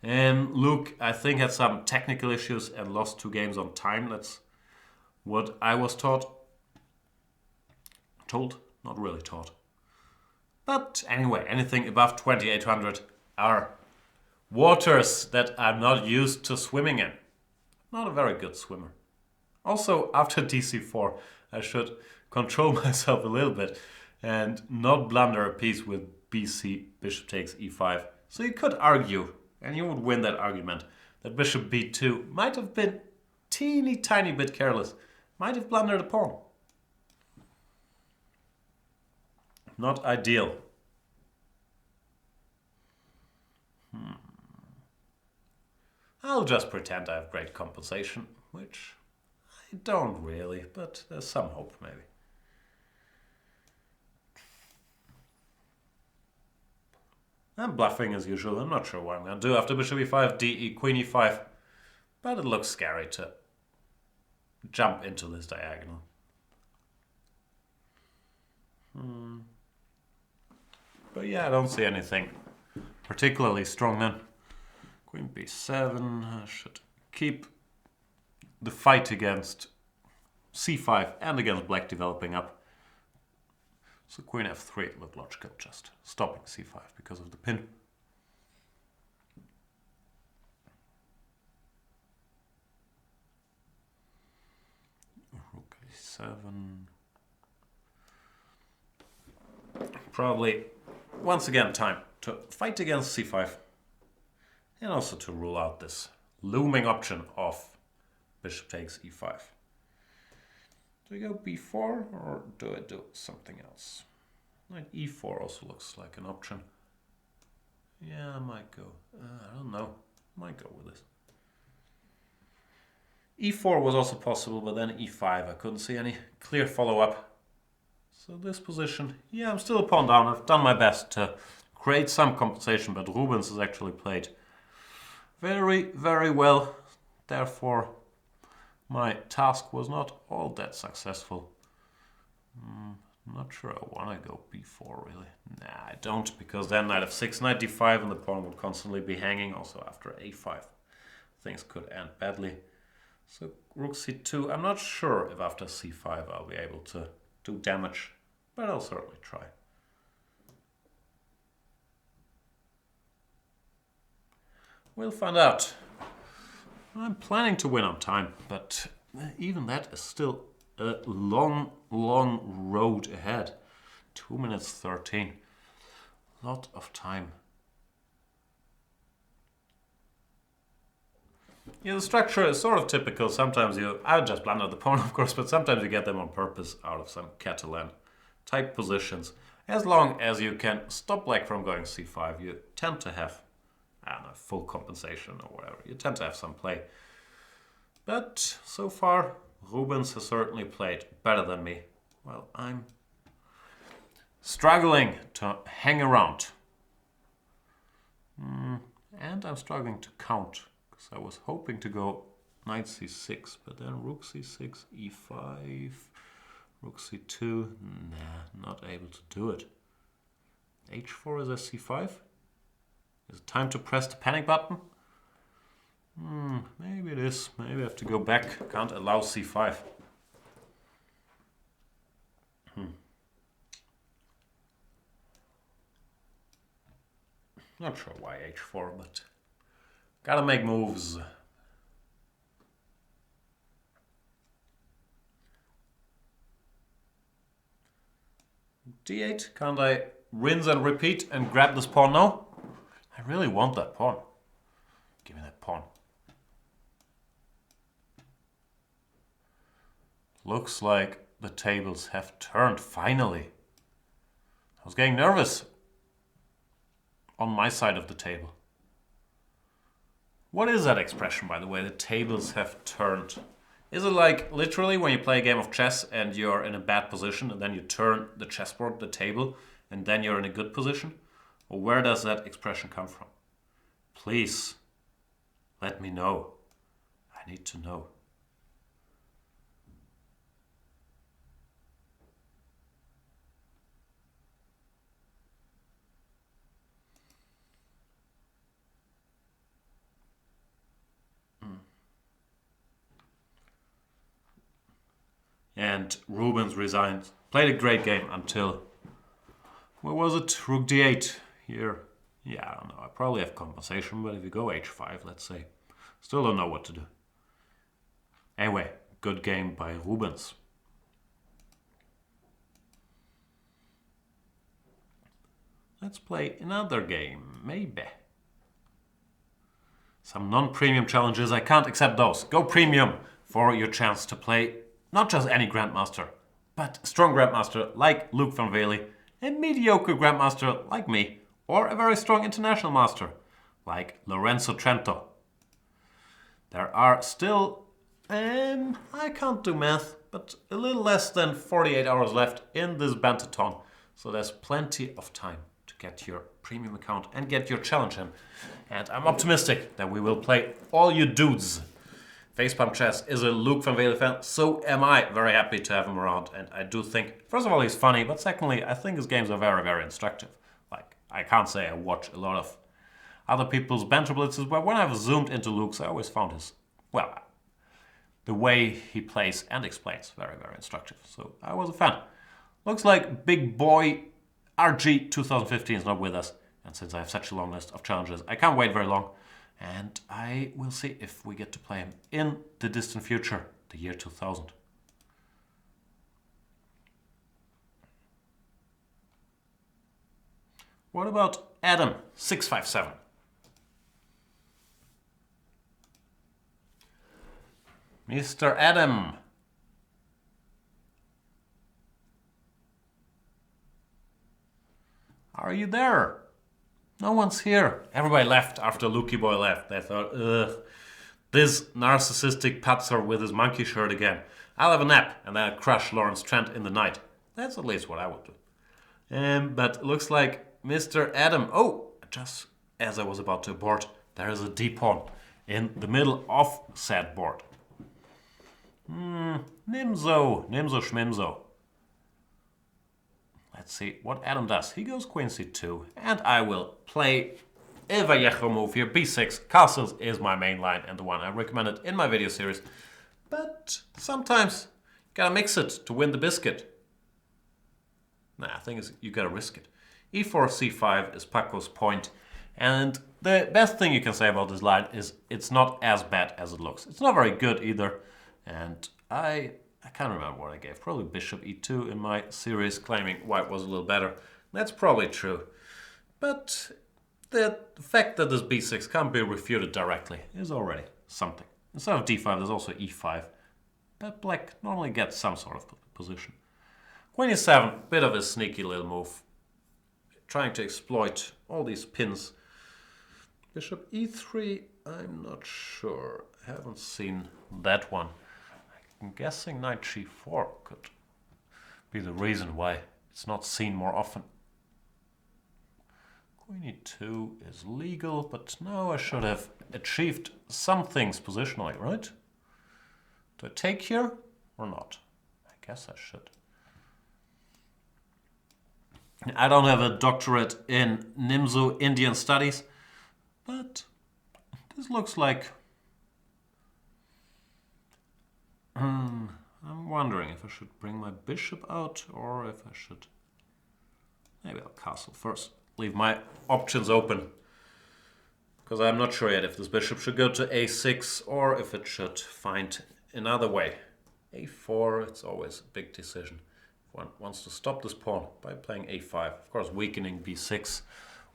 And Luke, I think, had some technical issues and lost 2 games on time. That's what I was taught. Told? Not really taught. But anyway, anything above 2800 are waters that I'm not used to swimming in. Not a very good swimmer. Also, after dc4, I should control myself a little bit and not blunder a piece with bc, bishop takes e5. So you could argue, and you would win that argument, that bishop b2 might have been teeny tiny bit careless, might have blundered a pawn. Not ideal. I'll just pretend I have great compensation, which I don't really, but there's some hope maybe. I'm bluffing as usual. I'm not sure what I'm going to do after bishop e5, de, queen e5, but it looks scary to jump into this diagonal. But yeah, I don't see anything particularly strong then. Queen b7, I should keep the fight against c5 and against black developing up. So queen f3 looked logical, just stopping c5 because of the pin. Rook a7. Probably once again time to fight against c5. And also to rule out this looming option of bishop takes e5. Do I go b4 or do I do something else? Knight e4 also looks like an option. Yeah, I might go. I don't know. Might go with this. e4 was also possible, but then e5. I couldn't see any clear follow-up. So this position, yeah, I'm still a pawn down. I've done my best to create some compensation, but Rubens has actually played very, very well. Therefore, my task was not all that successful. Not sure I want to go b4 really. Nah, I don't, because then knight f6, knight d5, and the pawn would constantly be hanging. Also after a5, things could end badly. So rook c2. I'm not sure if after c5 I'll be able to do damage, but I'll certainly try. We'll find out. I'm planning to win on time, but even that is still a long, long road ahead. 2 minutes 13. Lot of time. Yeah, the structure is sort of typical. Sometimes I just blunder the pawn, of course, but sometimes you get them on purpose out of some Catalan type positions. As long as you can stop black from going c5, you tend to have, I don't know, full compensation or whatever. You tend to have some play. But so far, Rubens has certainly played better than me. Well, I'm struggling to hang around. And I'm struggling to count, because I was hoping to go knight c6, but then rook c6, e5, rook c2, nah, not able to do it. h4 is a c5? Is it time to press the panic button? Maybe it is. Maybe I have to go back. Can't allow c5. Not sure why h4, but gotta make moves. d8. Can't I rinse and repeat and grab this pawn now? I really want that pawn. Give me that pawn. Looks like the tables have turned finally. I was getting nervous on my side of the table. What is that expression, by the way? The tables have turned. Is it like literally when you play a game of chess and you're in a bad position and then you turn the chessboard, the table, and then you're in a good position? Or where does that expression come from? Please, let me know. I need to know. And Rubens resigned. Played a great game until, where was it? Rook d8 here. Yeah, I don't know. I probably have compensation, but if you go h5, let's say, still don't know what to do. Anyway, good game by Rubens. Let's play another game, maybe. Some non-premium challenges, I can't accept those. Go premium for your chance to play not just any Grandmaster, but a strong Grandmaster like Luke van Vele, a mediocre Grandmaster like me, or a very strong international master like Lorenzo Trento. There are still, I can't do math, but a little less than 48 hours left in this Banterthon, so there's plenty of time to get your premium account and get your challenge in. And I'm optimistic that we will play all you dudes. Facepalm Chess is a Luke van Vele fan, so am I. Very happy to have him around, and I do think, first of all, he's funny, but secondly, I think his games are very, very instructive. Like, I can't say I watch a lot of other people's banter blitzes, but when I've zoomed into Luke's, I always found his, well, the way he plays and explains very, very instructive. So I was a fan. Looks like Big Boy RG 2015 is not with us, and since I have such a long list of challenges, I can't wait very long. And I will see if we get to play him in the distant future, the year 2000. What about Adam 657? Mr. Adam. Are you there? No one's here. Everybody left after Lukey Boy left. They thought, ugh, this narcissistic patzer with his monkey shirt again. I'll have a nap and then I'll crush Lawrence Trent in the night. That's at least what I would do. But looks like Mr. Adam. Oh, just as I was about to abort, there is a d-pawn in the middle of said board. Nimzo Schmimzo. Let's see what Adam does. He goes queen c2, and I will play a Vallejo move here. b6. Castles is my main line and the one I recommended in my video series. But sometimes you gotta mix it to win the biscuit. Nah, I think you gotta risk it. e4, c5 is Paco's point. And the best thing you can say about this line is it's not as bad as it looks. It's not very good either. And I can't remember what I gave. Probably bishop e2 in my series, claiming white was a little better. That's probably true. But the fact that this b6 can't be refuted directly is already something. Instead of d5, there's also e5. But black normally gets some sort of position. Queen e7, bit of a sneaky little move. trying to exploit all these pins. Bishop e3, I'm not sure. I haven't seen that one. I'm guessing knight g4 could be the reason why it's not seen more often. Queen e2 is legal, but now I should have achieved some things positionally, right? Do I take here or not? I guess I should. I don't have a doctorate in Nimzo Indian studies, but this looks like... I'm wondering if I should bring my bishop out or if I should... Maybe I'll castle first. Leave my options open. Because I'm not sure yet if this bishop should go to a6 or if it should find another way. a4, it's always a big decision. One wants to stop this pawn by playing a5, of course weakening b6,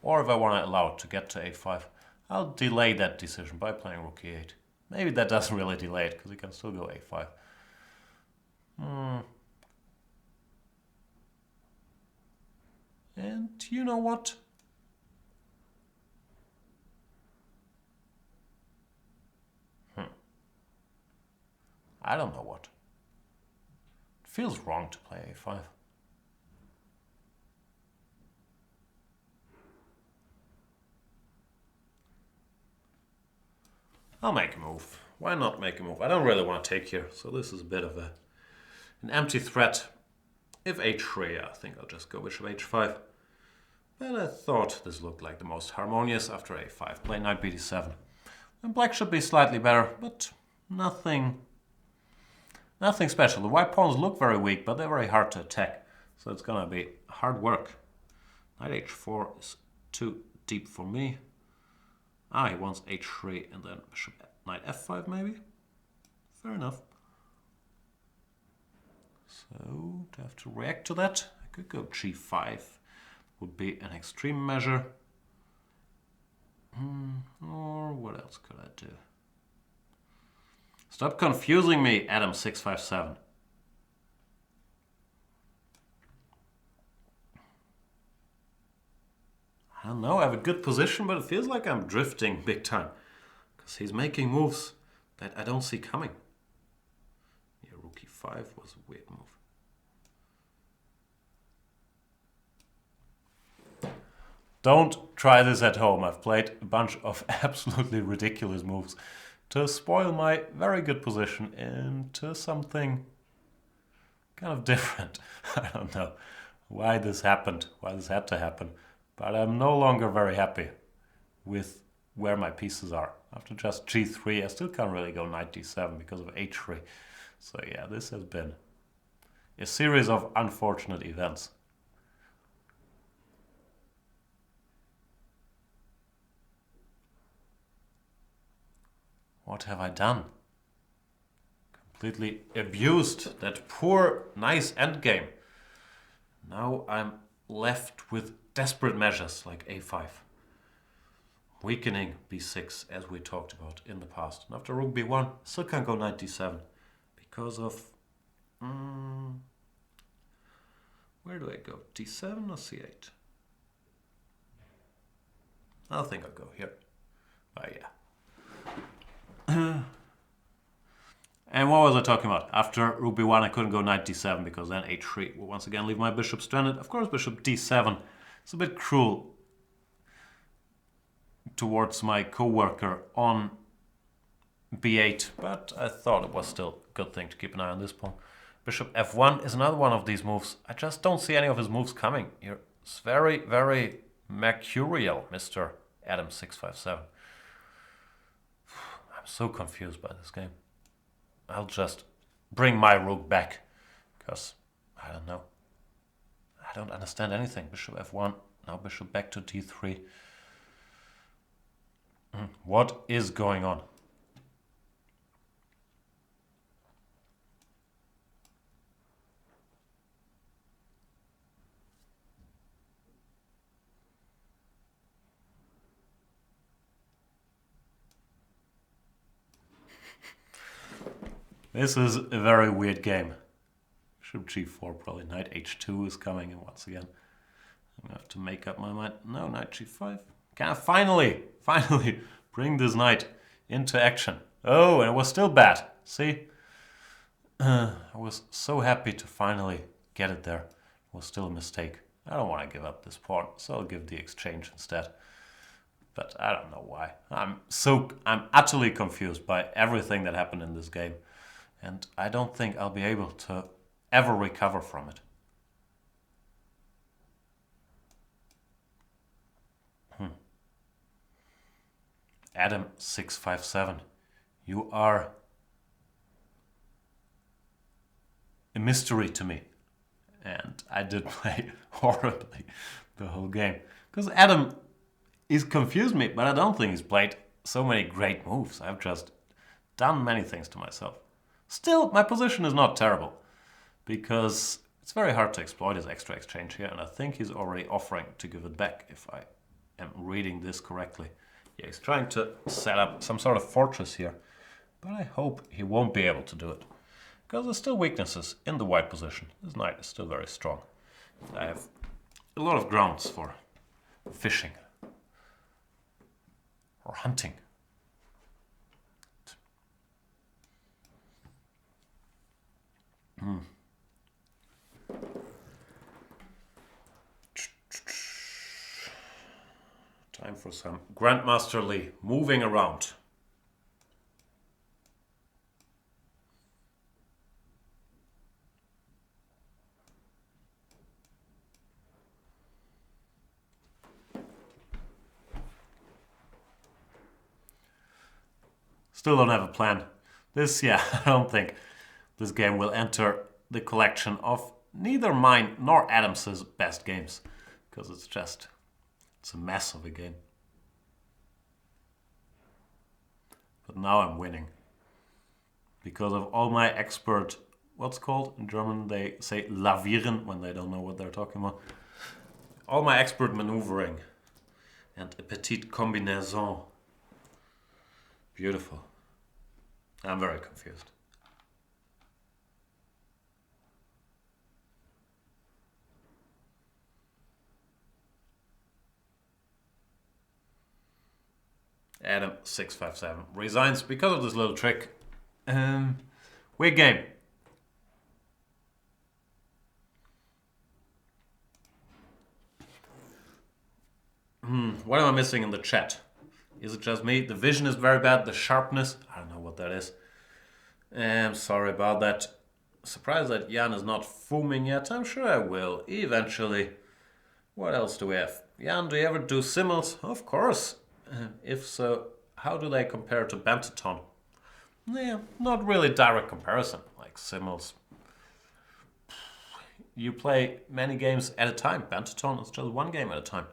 or if I want to allow it to get to a5, I'll delay that decision by playing rook e8. Maybe that doesn't really delay it, because he can still go a5. And you know what? I don't know what. It feels wrong to play a5. I'll make a move. Why not make a move? I don't really want to take here, so this is a bit of an empty threat. If h3, I think I'll just go bishop h5. But I thought this looked like the most harmonious after a5. Play knight bd7. And black should be slightly better, but nothing special. The white pawns look very weak, but they're very hard to attack. So it's gonna be hard work. Knight h4 is too deep for me. He wants h3 and then bishop knight f5 maybe. Fair enough. So to have to react to that, I could go g5. Would be an extreme measure. Or what else could I do? Stop confusing me, Adam657. I don't know, I have a good position, but it feels like I'm drifting big time. Because he's making moves that I don't see coming. Yeah, rook e5 was a weird move. Don't try this at home. I've played a bunch of absolutely ridiculous moves to spoil my very good position into something kind of different. I don't know why this happened, why this had to happen, but I'm no longer very happy with where my pieces are. After just g3, I still can't really go knight d7 because of h3. So yeah, this has been a series of unfortunate events. What have I done? Completely abused that poor, nice endgame. Now I'm left with desperate measures like a5. Weakening b6, as we talked about in the past. And after rook b1, still can't go knight d7. Because of... where do I go? d7 or c8? I think I'll go here. Oh yeah. And what was I talking about? After rook b1 I couldn't go knight d7 because then h3 will once again leave my bishop stranded. Of course bishop d7 is a bit cruel towards my co-worker on b8, but I thought it was still a good thing to keep an eye on this pawn. Bishop f1 is another one of these moves. I just don't see any of his moves coming here. It's very, very mercurial, Mr. Adam657. I'm so confused by this game. I'll just bring my rook back, because, I don't know. I don't understand anything. Bishop f1, now bishop back to d3. What is going on? This is a very weird game. Bishop g4 probably. Knight h2 is coming in once again. I'm gonna have to make up my mind. No, knight g5. Can I finally bring this knight into action? Oh, and it was still bad. See? I was so happy to finally get it there. It was still a mistake. I don't want to give up this pawn, so I'll give the exchange instead. But I don't know why. I'm utterly confused by everything that happened in this game. And I don't think I'll be able to ever recover from it. Adam 657. You are a mystery to me. And I did play horribly the whole game. Because Adam, he's confused me, but I don't think he's played so many great moves. I've just done many things to myself. Still, my position is not terrible, because it's very hard to exploit his extra exchange here, and I think he's already offering to give it back, if I am reading this correctly. Yeah, he's trying to set up some sort of fortress here, but I hope he won't be able to do it, because there's still weaknesses in the white position. This knight is still very strong. I have a lot of grounds for fishing or hunting. Time for some grandmasterly moving around. Still don't have a plan. I don't think this game will enter the collection of neither mine nor Adams's best games, because it's a mess of a game. But now I'm winning because of all my expert, what's called in German, they say lavieren when they don't know what they're talking about. All my expert maneuvering and a petite combinaison. Beautiful. I'm very confused. Adam 657 resigns because of this little trick. Weird game. What am I missing in the chat? Is it just me? The vision is very bad. The sharpness, I don't know what that is. I'm sorry about that. Surprised that Jan is not foaming yet. I'm sure I will eventually. What else do we have? Jan, do you ever do simmels? Of course. If so, how do they compare to Banterthon? Yeah, not really direct comparison, like simmels. You play many games at a time. Banterthon is just one game at a time.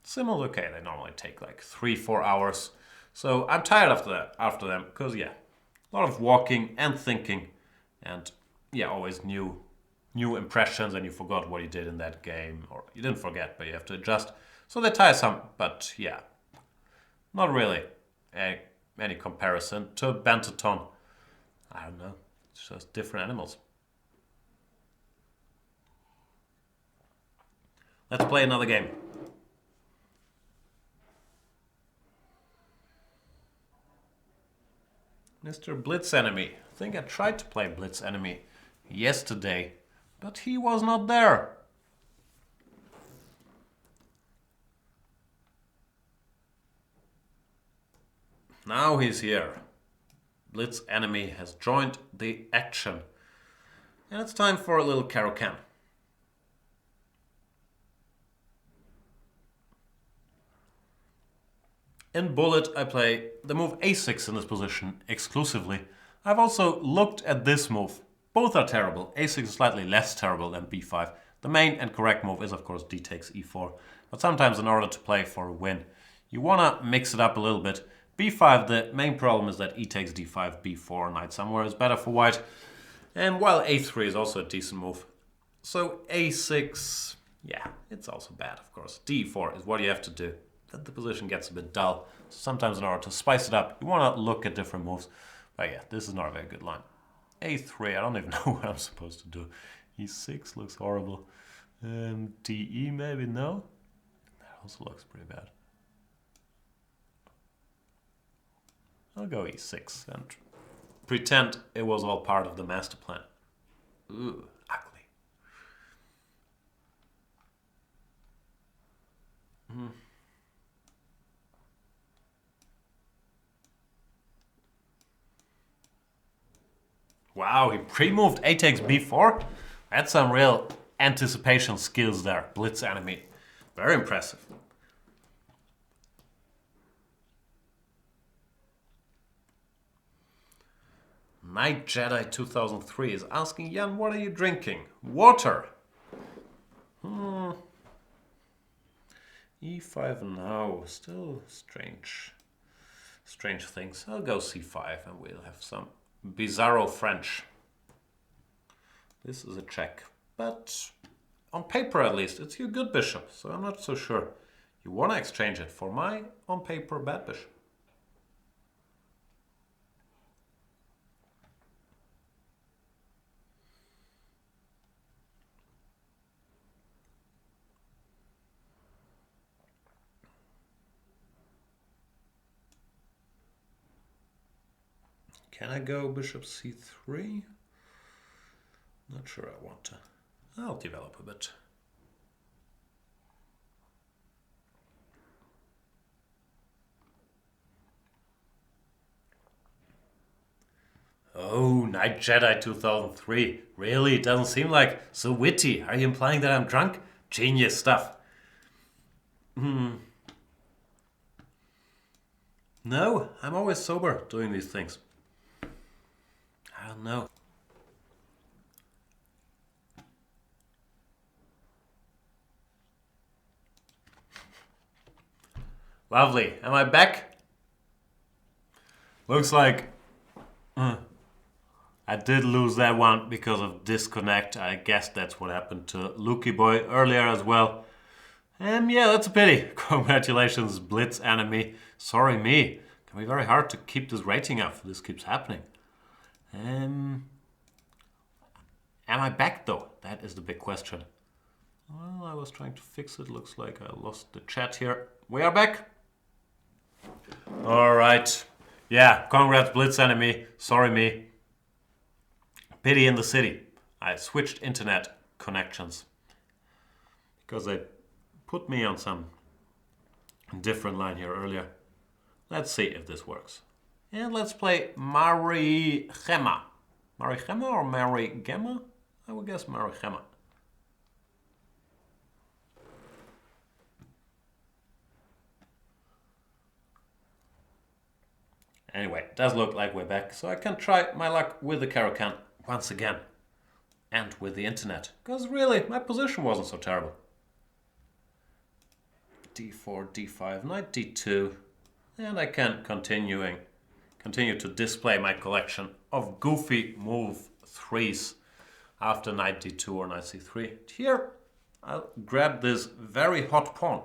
Simmels, okay, they normally take like 3-4 hours. So I'm tired after them, because yeah, a lot of walking and thinking, and yeah, always new impressions, and you forgot what you did in that game, or you didn't forget, but you have to adjust. So they tire some, but yeah, not really any comparison to Banterthon. I don't know, it's just different animals. Let's play another game. Mr. Blitz Enemy. I think I tried to play Blitz Enemy yesterday, but he was not there. Now he's here. Blitz Enemy has joined the action. And it's time for a little Caro-Kann. In Bullet, I play the move a6 in this position exclusively. I've also looked at this move. Both are terrible. a6 is slightly less terrible than b5. The main and correct move is, of course, d takes e4. But sometimes in order to play for a win, you want to mix it up a little bit. b5, the main problem is that e takes d5, b4, knight somewhere is better for white. And while a3 is also a decent move. So a6, yeah, it's also bad, of course. d4 is what you have to do. Then the position gets a bit dull. Sometimes in order to spice it up, you want to look at different moves. But yeah, this is not a very good line. a3, I don't even know what I'm supposed to do. e6 looks horrible. DE maybe, no? That also looks pretty bad. I'll go E6 and pretend it was all part of the master plan. Ooh, ugly. Wow, he pre-moved A takes B4? That's some real anticipation skills there, blitz enemy. Very impressive. Night Jedi 2003 is asking, Jan, what are you drinking? Water. E5 now, still strange things. I'll go C5 and we'll have some bizarro French. This is a check, but on paper at least, it's your good bishop, so I'm not so sure you want to exchange it for my, on paper, bad bishop. Can I go bishop c3? Not sure I want to. I'll develop a bit. Oh, Night Jedi 2003. Really? It doesn't seem like so witty. Are you implying that I'm drunk? Genius stuff. No, I'm always sober doing these things. I don't know. Lovely. Am I back? Looks like I did lose that one because of disconnect. I guess that's what happened to Lukey Boy earlier as well. Yeah, that's a pity. Congratulations, Blitz enemy. Sorry me. It can be very hard to keep this rating up if this keeps happening. Am I back though? That is the big question. Well, I was trying to fix it. Looks like I lost the chat here. We are back. All right. Yeah, congrats, Blitz enemy. Sorry me. Pity in the city. I switched internet connections because they put me on some different line here earlier. Let's see if this works. And let's play Mari Gemma. Mari Gemma or Mari Gemma? I would guess Mari Gemma. Anyway, it does look like we're back, so I can try my luck with the Caro-Kann once again. And with the internet. Because really, my position wasn't so terrible. D4, D5, knight D2. And I can continue to display my collection of goofy move 3s after knight D2 or knight C3. Here, I'll grab this very hot pawn,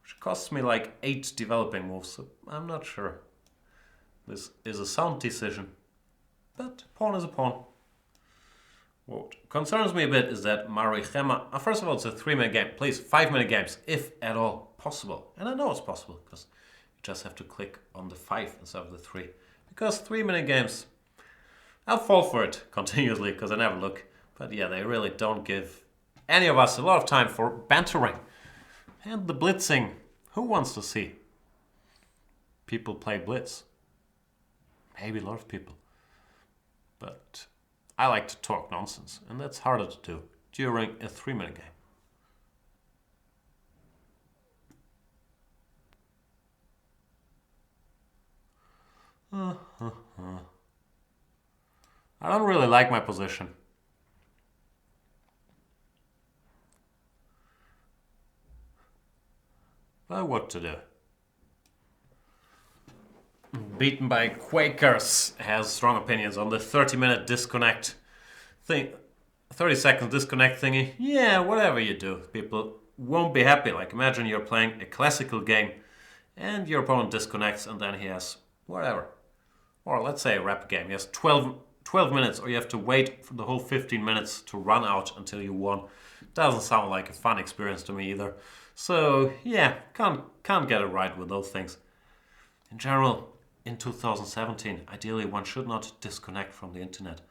which costs me like 8 developing moves, so I'm not sure this is a sound decision. But pawn is a pawn. What concerns me a bit is that Mari Gemma, first of all, it's a 3-minute game. Please, 5-minute games, if at all possible. And I know it's possible, because you just have to click on the 5 instead of the 3. Because 3-minute games, I'll fall for it continuously, because I never look. But yeah, they really don't give any of us a lot of time for bantering. And the blitzing, who wants to see people play blitz? Maybe a lot of people. But I like to talk nonsense, and that's harder to do during a 3-minute game. I don't really like my position. But what to do? Beaten by Quakers has strong opinions on the 30-minute disconnect thing. 30 seconds disconnect thingy. Yeah, whatever you do, people won't be happy. Like, imagine you're playing a classical game and your opponent disconnects and then he has whatever. Or let's say a rap game. He has 12 minutes, or you have to wait for the whole 15 minutes to run out until you won. doesn't sound like a fun experience to me either. So yeah, can't get it right with those things. In general, in 2017, ideally one should not disconnect from the internet.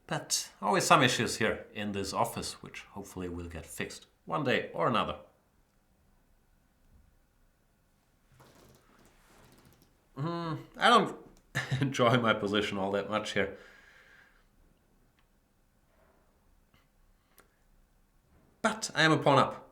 But always some issues here in this office, which hopefully will get fixed one day or another. I don't enjoy my position all that much here. But I am a pawn up.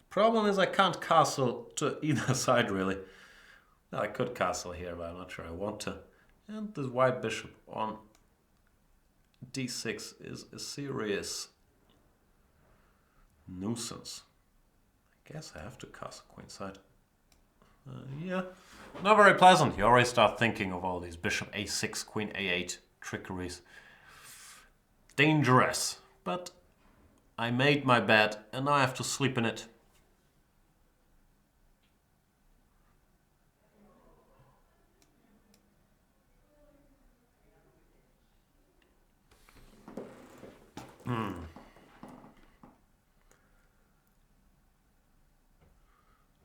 Problem is I can't castle to either side really. No, I could castle here, but I'm not sure I want to. And this white bishop on d6 is a serious nuisance. I guess I have to castle queenside. Yeah, not very pleasant. You already start thinking of all these bishop a6, queen a8 trickeries. Dangerous, but I made my bed and now I have to sleep in it.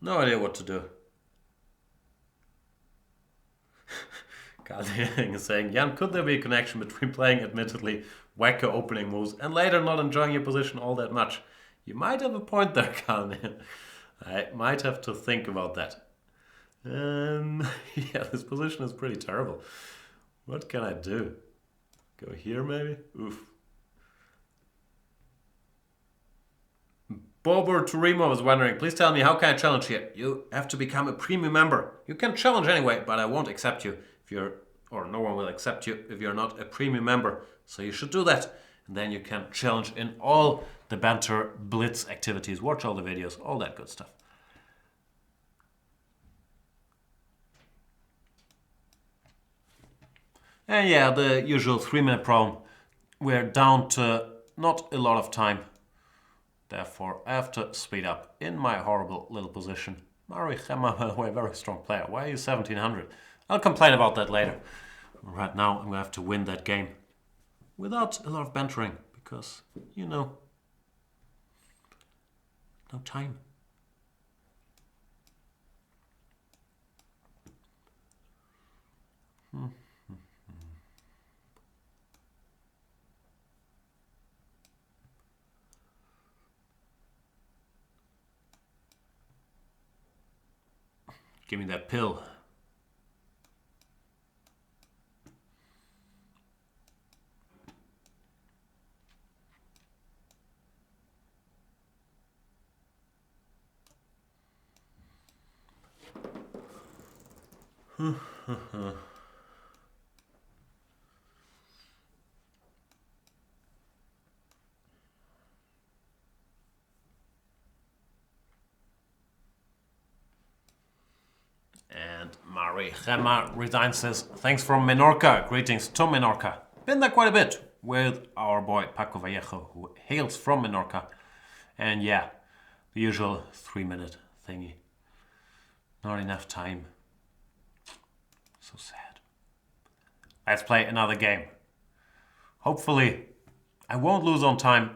No idea what to do. Carl is saying, Jan, could there be a connection between playing admittedly wacker opening moves and later not enjoying your position all that much? You might have a point there, Carl. I might have to think about that. Yeah, this position is pretty terrible. What can I do? Go here maybe? Oof. Bober Turimo was wondering, please tell me, how can I challenge here? You have to become a premium member. You can challenge anyway, but I won't accept you if you're, or no one will accept you if you're not a premium member. So you should do that. And then you can challenge in all the banter blitz activities. Watch all the videos, all that good stuff. And yeah, the usual 3-minute problem. We're down to not a lot of time. Therefore, I have to speed up in my horrible little position. Mari Chema, by the way, very strong player. Why are you 1700? I'll complain about that later. Right now, I'm going to have to win that game without a lot of bantering because, you know, no time. Give me that pill. And Mari Gemma resigns says, thanks from Menorca. Greetings to Menorca. Been there quite a bit with our boy Paco Vallejo, who hails from Menorca. And yeah, the usual 3-minute thingy. Not enough time. So sad. Let's play another game. Hopefully, I won't lose on time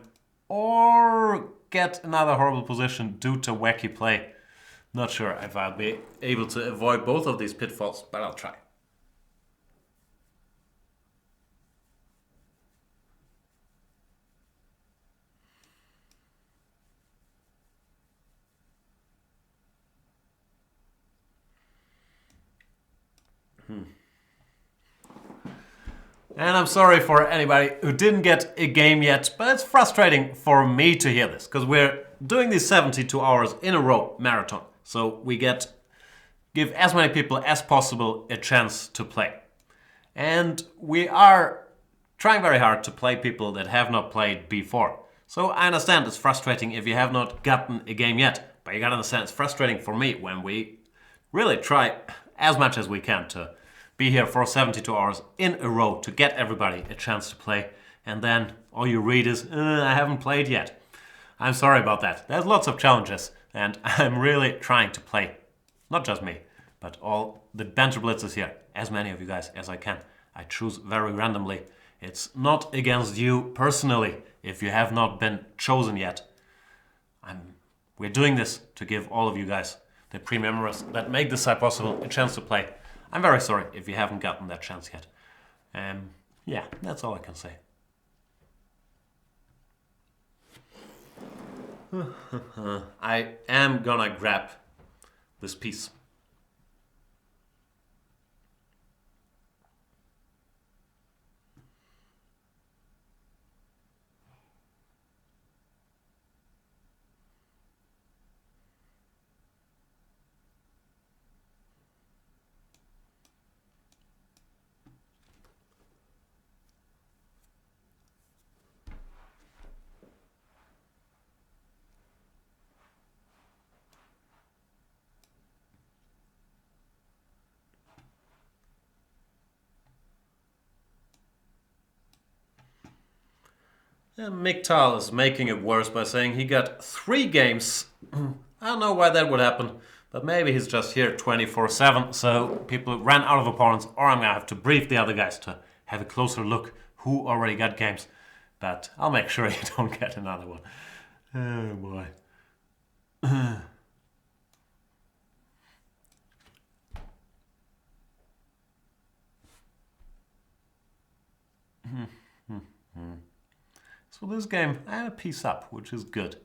or get another horrible position due to wacky play. Not sure if I'll be able to avoid both of these pitfalls, but I'll try. And I'm sorry for anybody who didn't get a game yet, but it's frustrating for me to hear this, because we're doing these 72 hours in a row marathon. So we give as many people as possible a chance to play. And we are trying very hard to play people that have not played before. So I understand it's frustrating if you have not gotten a game yet, but you gotta understand it's frustrating for me when we really try as much as we can to be here for 72 hours in a row to get everybody a chance to play. And then all you read is, I haven't played yet. I'm sorry about that. There's lots of challenges, and I'm really trying to play. Not just me, but all the banter blitzes here, as many of you guys as I can. I choose very randomly. It's not against you personally if you have not been chosen yet. We're doing this to give all of you guys, the premium members that make this site possible, a chance to play. I'm very sorry if you haven't gotten that chance yet. Yeah, that's all I can say. I am gonna grab this piece. Miktal is making it worse by saying he got 3 games. I don't know why that would happen, but maybe he's just here 24/7, so people ran out of opponents, or I'm gonna have to brief the other guys to have a closer look who already got games. But I'll make sure you don't get another one. Oh boy. So this game, I had a piece up, which is good.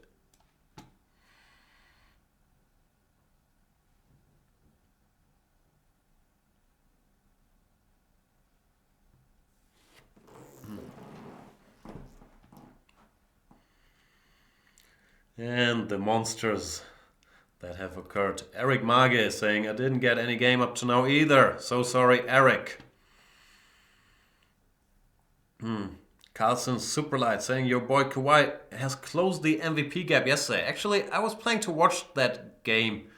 And the monsters that have occurred. Eric Mage is saying, I didn't get any game up to now either. So sorry, Eric. Carlson Superlight saying your boy Kawhi has closed the MVP gap yesterday. Actually, I was planning to watch that game,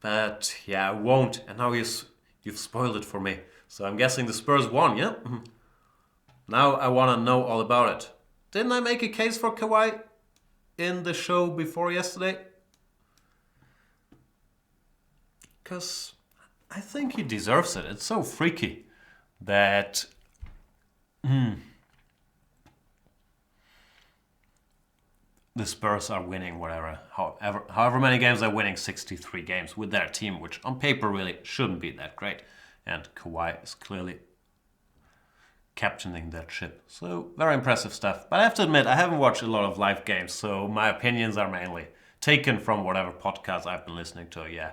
but yeah, I won't. And now you've spoiled it for me. So I'm guessing the Spurs won, yeah? Now I want to know all about it. Didn't I make a case for Kawhi in the show before yesterday? Because I think he deserves it. It's so freaky that... the Spurs are winning however many games they're winning, 63 games with their team, which on paper really shouldn't be that great. And Kawhi is clearly captaining that ship. So very impressive stuff. But I have to admit, I haven't watched a lot of live games, so my opinions are mainly taken from whatever podcasts I've been listening to. Yeah,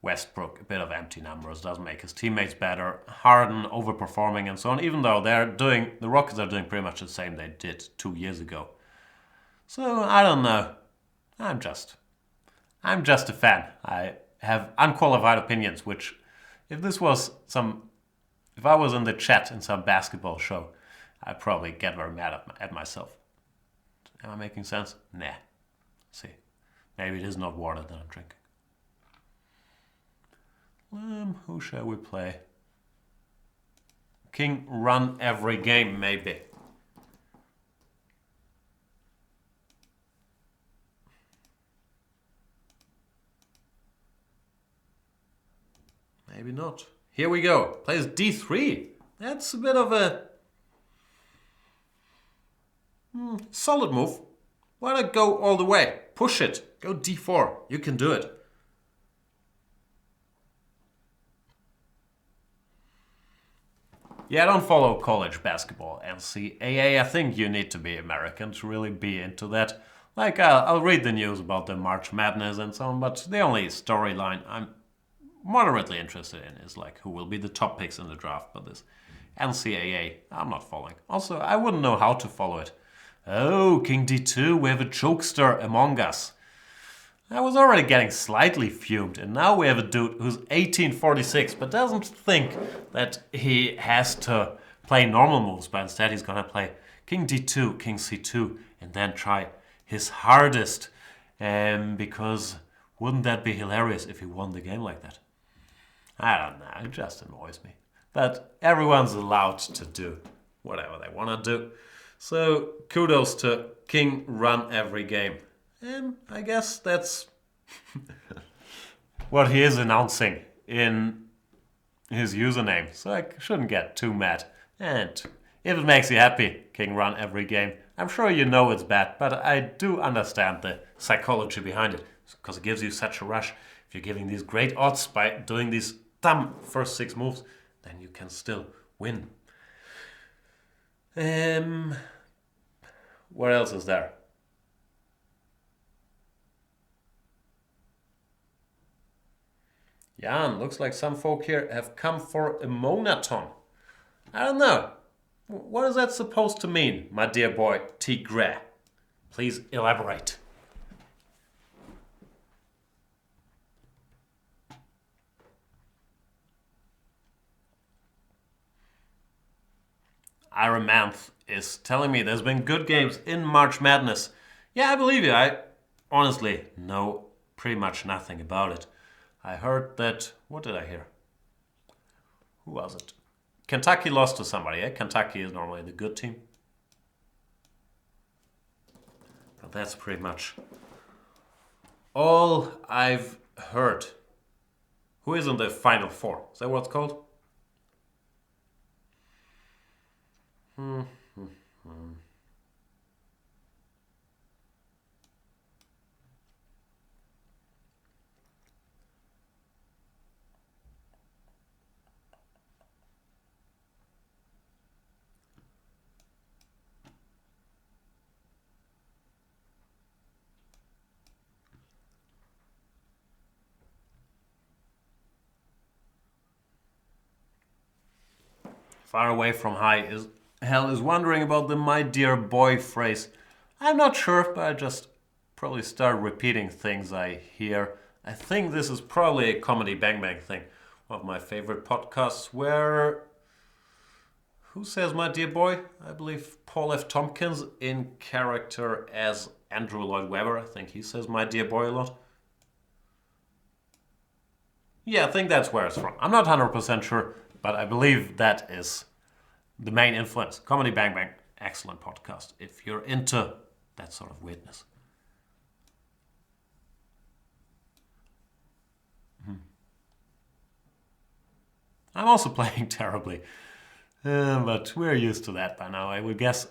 Westbrook, a bit of empty numbers, doesn't make his teammates better. Harden overperforming and so on, even though the Rockets are doing pretty much the same they did 2 years ago. So I don't know. I'm just a fan. I have unqualified opinions, which if I was in the chat in some basketball show, I'd probably get very mad at myself. Am I making sense? Nah. See, maybe it is not water that I'm drinking. Who shall we play? King run every game, maybe. Maybe not. Here we go. Plays D3. That's a bit of a solid move. Why not go all the way? Push it. Go D4. You can do it. Yeah, I don't follow college basketball. NCAA, I think you need to be American to really be into that. Like, I'll read the news about the March Madness and so on, but the only storyline I'm moderately interested in is like who will be the top picks in the draft. But this NCAA, I'm not following. Also, I wouldn't know how to follow it. Oh, King D2, we have a jokester among us. I was already getting slightly fumed, and now we have a dude who's 1846, but doesn't think that he has to play normal moves, but instead he's gonna play King D2, King C2, and then try his hardest. Because wouldn't that be hilarious if he won the game like that? I don't know, it just annoys me. But everyone's allowed to do whatever they want to do. So kudos to King Run Every Game. And I guess that's what he is announcing in his username. So I shouldn't get too mad. And if it makes you happy, King Run Every Game, I'm sure you know it's bad, but I do understand the psychology behind it. Because it gives you such a rush. If you're giving these great odds by doing these dumb first 6 moves, then you can still win. What else is there? Jan, looks like some folk here have come for a monaton. I don't know. What is that supposed to mean, my dear boy Tigre? Please elaborate. Ironmanth is telling me there's been good games in March Madness. Yeah, I believe you. I honestly know pretty much nothing about it. I heard that... What did I hear? Who was it? Kentucky lost to somebody, eh? Kentucky is normally the good team. But that's pretty much all I've heard. Who is in the Final Four? Is that what it's called? Far away from high is hell is wondering about the my dear boy phrase. I'm not sure, but I just probably start repeating things I hear. I think this is probably a Comedy Bang Bang thing. One of my favorite podcasts where... Who says my dear boy? I believe Paul F. Tompkins in character as Andrew Lloyd Webber. I think he says my dear boy a lot. Yeah, I think that's where it's from. I'm not 100% sure, but I believe that is the main influence. Comedy Bang Bang, excellent podcast if you're into that sort of weirdness. I'm also playing terribly, but we're used to that by now, I would guess.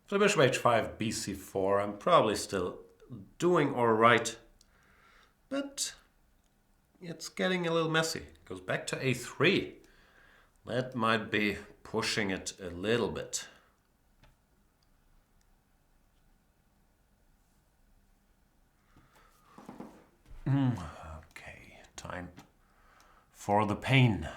So bishop h5, bc4, I'm probably still doing alright, but it's getting a little messy. It goes back to a3. That might be pushing it a little bit. Okay, time for the pain.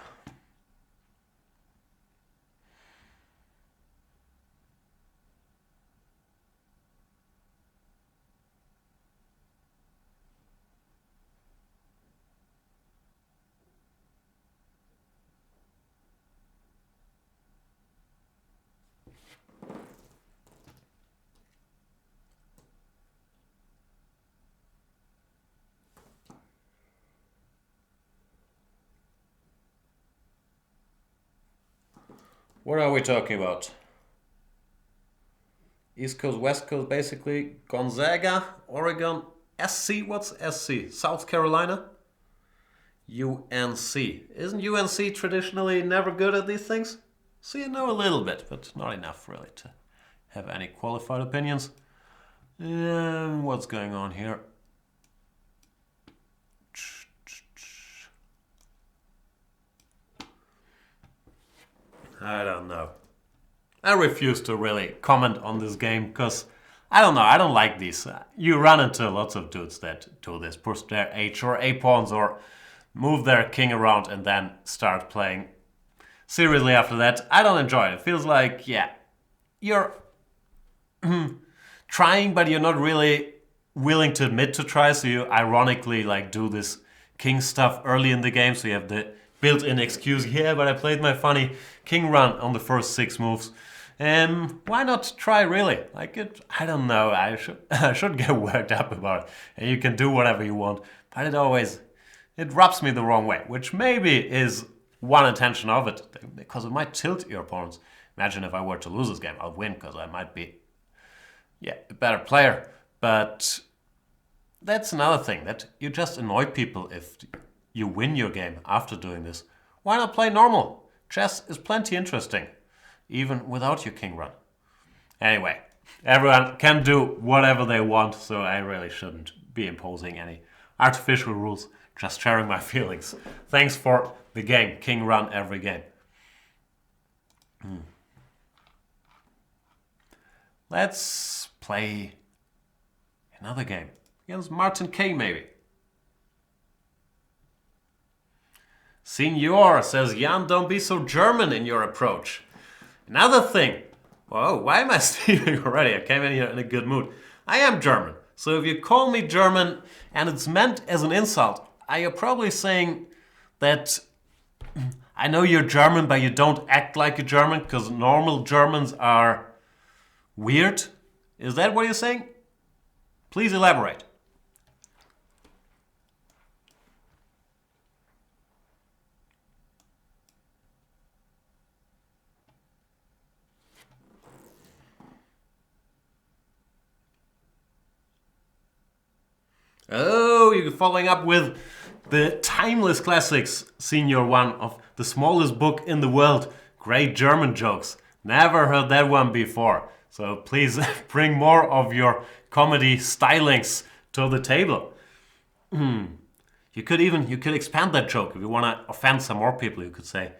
What are we talking about? East Coast, West Coast, basically. Gonzaga, Oregon, SC. What's SC? South Carolina? UNC. Isn't UNC traditionally never good at these things? So you know a little bit, but not enough really to have any qualified opinions. What's going on here? I don't know. I refuse to really comment on this game because I don't know. I don't like these. You run into lots of dudes that do this, push their H or A pawns or move their king around and then start playing seriously after that. I don't enjoy it. It feels like, yeah, you're trying, but you're not really willing to admit to try. So you ironically like do this king stuff early in the game, so you have the built-in excuse, yeah, but I played my funny king run on the first 6 moves. Why not try really? I don't know, I should get worked up about it. And you can do whatever you want, but it rubs me the wrong way, which maybe is one intention of it, because it might tilt your opponents. Imagine if I were to lose this game, I'll win because I might be, a better player. But that's another thing, that you just annoy people if you win your game after doing this. Why not play normal? Chess is plenty interesting, even without your king run. Anyway, everyone can do whatever they want, so I really shouldn't be imposing any artificial rules, just sharing my feelings. Thanks for the game, king run every game. Let's play another game against Martin K, maybe. Signor says, Jan, don't be so German in your approach. Another thing. Whoa, why am I stealing already? I came in here in a good mood. I am German. So if you call me German and it's meant as an insult, you're probably saying that I know you're German, but you don't act like a German because normal Germans are weird. Is that what you're saying? Please elaborate. Oh, you're following up with the timeless classics, Senior One, of the smallest book in the world. Great German jokes. Never heard that one before. So please bring more of your comedy stylings to the table. You could expand that joke if you want to offend some more people. You could say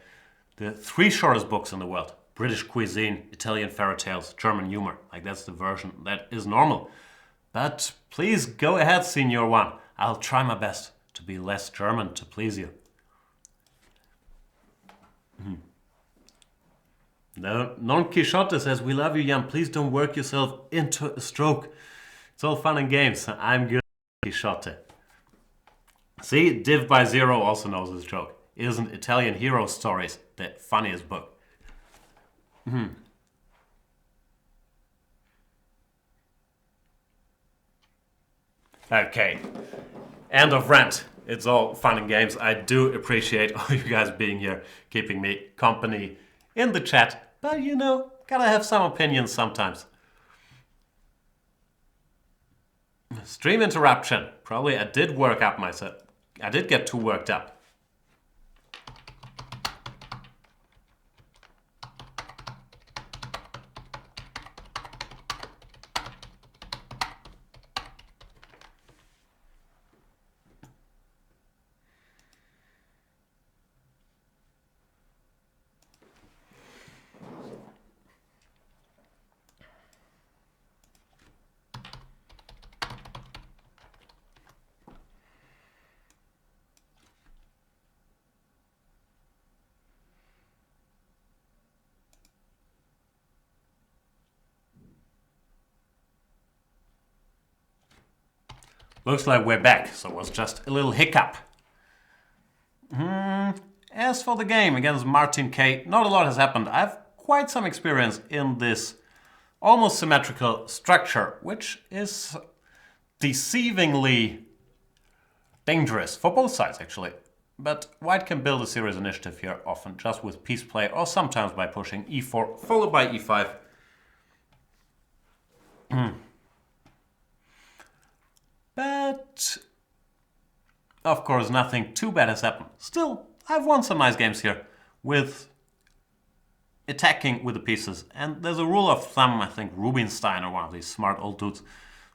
the 3 shortest books in the world: British cuisine, Italian fairy tales, German humor. Like, that's the version that is normal. But please go ahead, Senior One. I'll try my best to be less German to please you. Non Quixote says, we love you, Jan. Please don't work yourself into a stroke. It's all fun and games. I'm good, Quixote. See, Div by Zero also knows this joke. Isn't Italian Hero Stories the funniest book? Okay, end of rant. It's all fun and games. I do appreciate all you guys being here, keeping me company in the chat. But gotta have some opinions sometimes. Stream interruption. Probably I did work up myself. I did get too worked up. Looks like we're back, so it was just a little hiccup. As for the game against Martin K, not a lot has happened. I have quite some experience in this almost symmetrical structure, which is deceivingly dangerous for both sides, actually. But white can build a serious initiative here, often just with piece play, or sometimes by pushing e4 followed by e5. But, of course, nothing too bad has happened. Still, I've won some nice games here with attacking with the pieces. And there's a rule of thumb, I think Rubinstein, or one of these smart old dudes,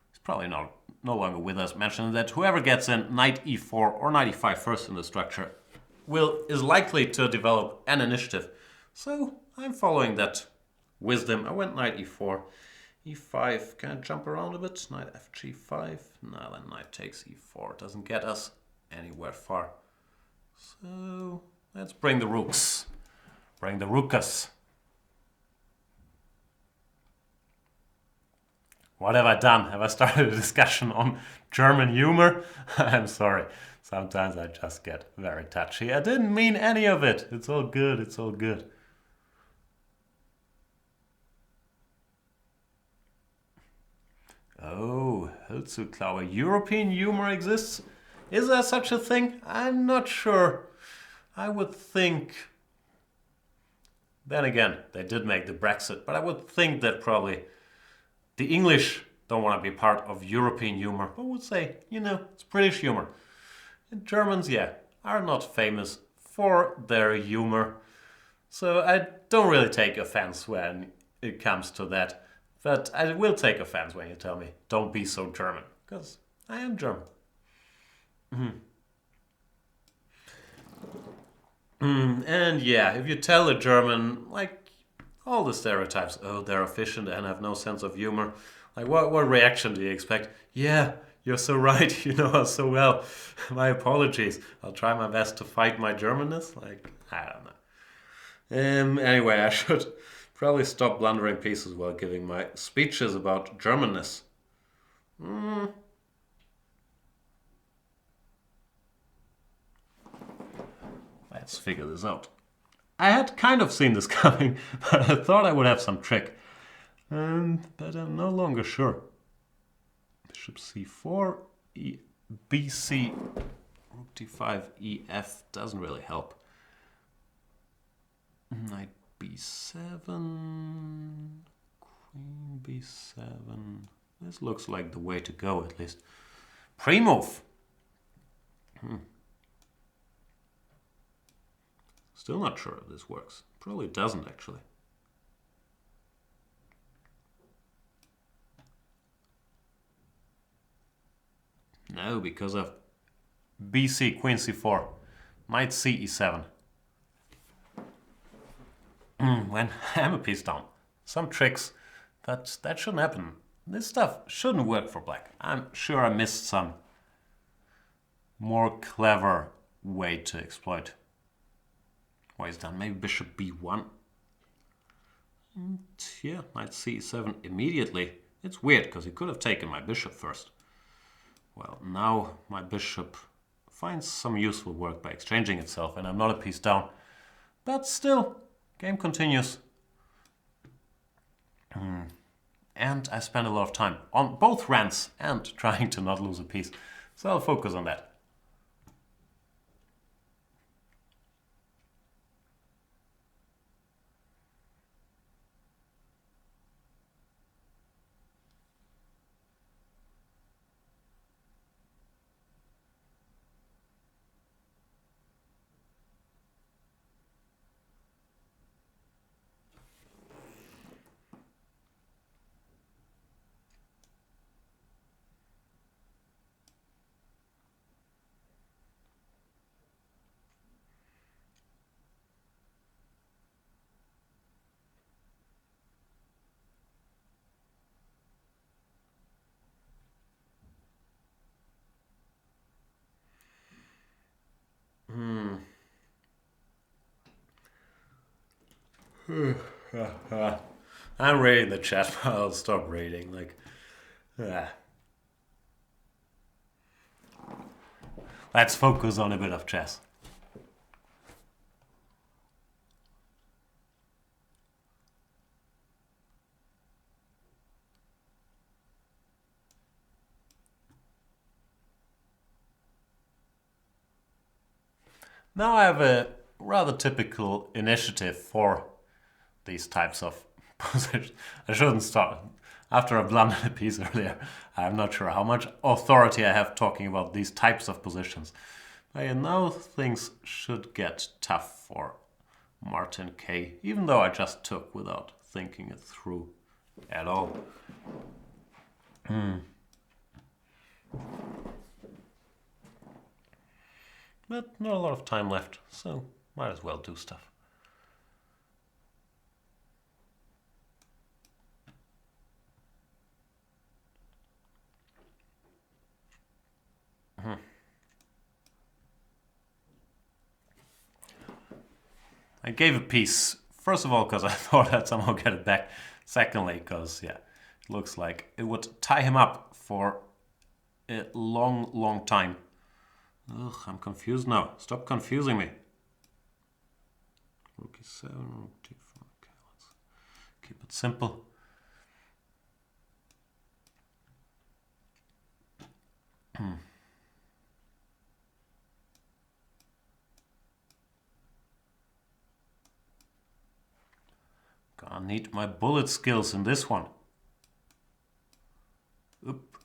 he's probably no longer with us, mentioned that whoever gets in knight e4 or knight e5 first in the structure is likely to develop an initiative. So I'm following that wisdom. I went knight e4. e5, can I jump around a bit? Knight fg5. No, then knight takes e4. Doesn't get us anywhere far. So let's bring the rooks. Bring the rookas. What have I done? Have I started a discussion on German humor? I'm sorry. Sometimes I just get very touchy. I didn't mean any of it. It's all good. It's all good. Oh, Hölzüklaue. European humor exists? Is there such a thing? I'm not sure. I would think... Then again, they did make the Brexit, but I would think that probably the English don't want to be part of European humor, but would say, it's British humor. And Germans, are not famous for their humor. So I don't really take offense when it comes to that. But I will take offense when you tell me, don't be so German, because I am German. And if you tell a German, like all the stereotypes, oh, they're efficient and have no sense of humor, like what reaction do you expect? Yeah, you're so right, you know us so well. My apologies. I'll try my best to fight my Germanness. Like, I don't know. Anyway, I should probably stop blundering pieces while giving my speeches about Germanness. Let's figure this out. I had kind of seen this coming, but I thought I would have some trick. But I'm no longer sure. Bishop c4, bc, rook d5, ef doesn't really help. Knight b7, queen b7. This looks like the way to go, at least. Pre-move. Still not sure if this works. Probably doesn't, actually. No, because of bc, queen c4, knight c e7. When I am a piece down. Some tricks, but that shouldn't happen. This stuff shouldn't work for black. I'm sure I missed some more clever way to exploit. Why is done? Maybe bishop b1. And knight c7 immediately. It's weird because he could have taken my bishop first. Well, now my bishop finds some useful work by exchanging itself, and I'm not a piece down. But still, game continues. And I spend a lot of time on both rants and trying to not lose a piece. So I'll focus on that. I'm reading the chat, but I'll stop reading. Let's focus on a bit of chess. Now I have a rather typical initiative for these types of positions. I shouldn't start. After I blundered a piece earlier, I'm not sure how much authority I have talking about these types of positions. But now things should get tough for Martin K, even though I just took without thinking it through at all. But not a lot of time left, so might as well do stuff. I gave a piece, first of all, because I thought I'd somehow get it back. Secondly, because, It looks like it would tie him up for a long, long time. Ugh, I'm confused now. Stop confusing me. Rook e7, rook d4. Okay, let's keep it simple. Gonna need my bullet skills in this one. Oop.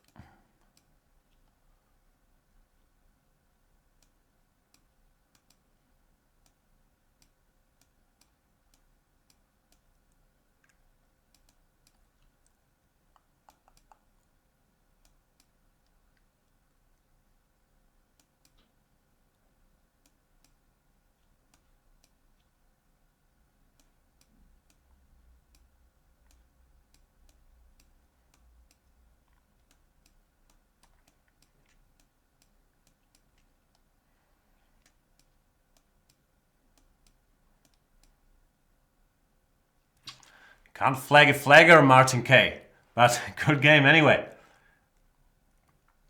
Can't flag a flagger, Martin K. But good game anyway.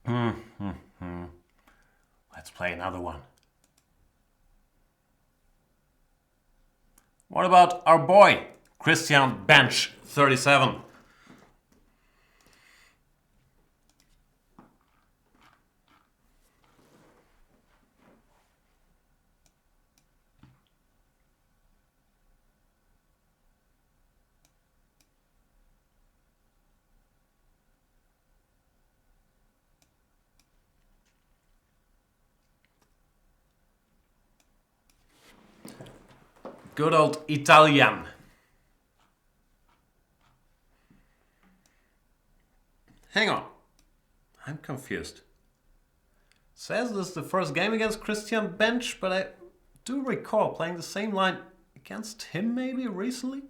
Let's play another one. What about our boy, Christian Bench 37? Good old Italian. Hang on. I'm confused. Says this is the first game against Christian Bench, but I do recall playing the same line against him maybe recently?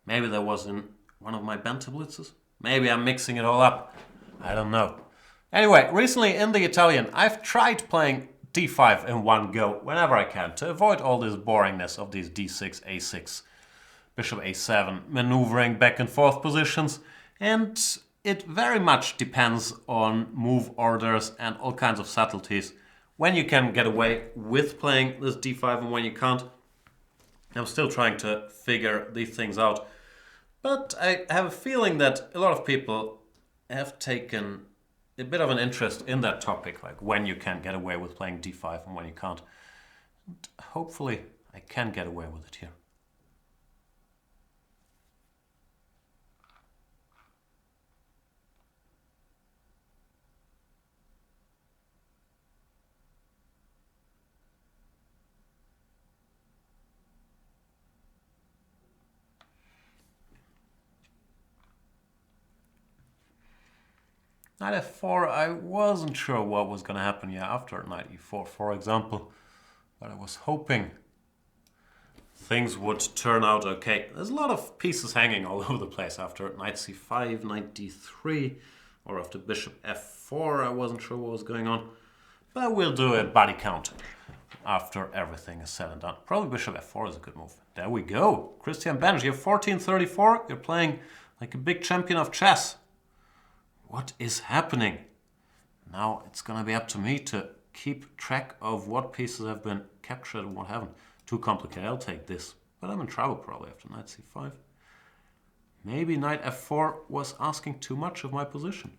Maybe that was in one of my banter blitzes? Maybe I'm mixing it all up. I don't know. Anyway, recently in the Italian, I've tried playing d5 in one go whenever I can to avoid all this boringness of these d6, a6, bishop a7 maneuvering back and forth positions, and it very much depends on move orders and all kinds of subtleties when you can get away with playing this d5 and when you can't. I'm still trying to figure these things out, but I have a feeling that a lot of people have taken a bit of an interest in that topic, like when you can get away with playing d5 and when you can't. And hopefully I can get away with it here. Knight f4, I wasn't sure what was going to happen here after knight e4, for example, but I was hoping things would turn out okay. There's a lot of pieces hanging all over the place after knight c5, knight d3, or after bishop f4. I wasn't sure what was going on, but we'll do a body count after everything is said and done. Probably bishop f4 is a good move. There we go. Christian Bench, you're 1434. You're playing like a big champion of chess. What is happening? Now it's going to be up to me to keep track of what pieces have been captured and what haven't. Too complicated, I'll take this. But I'm in trouble probably after knight c5. Maybe knight f4 was asking too much of my position.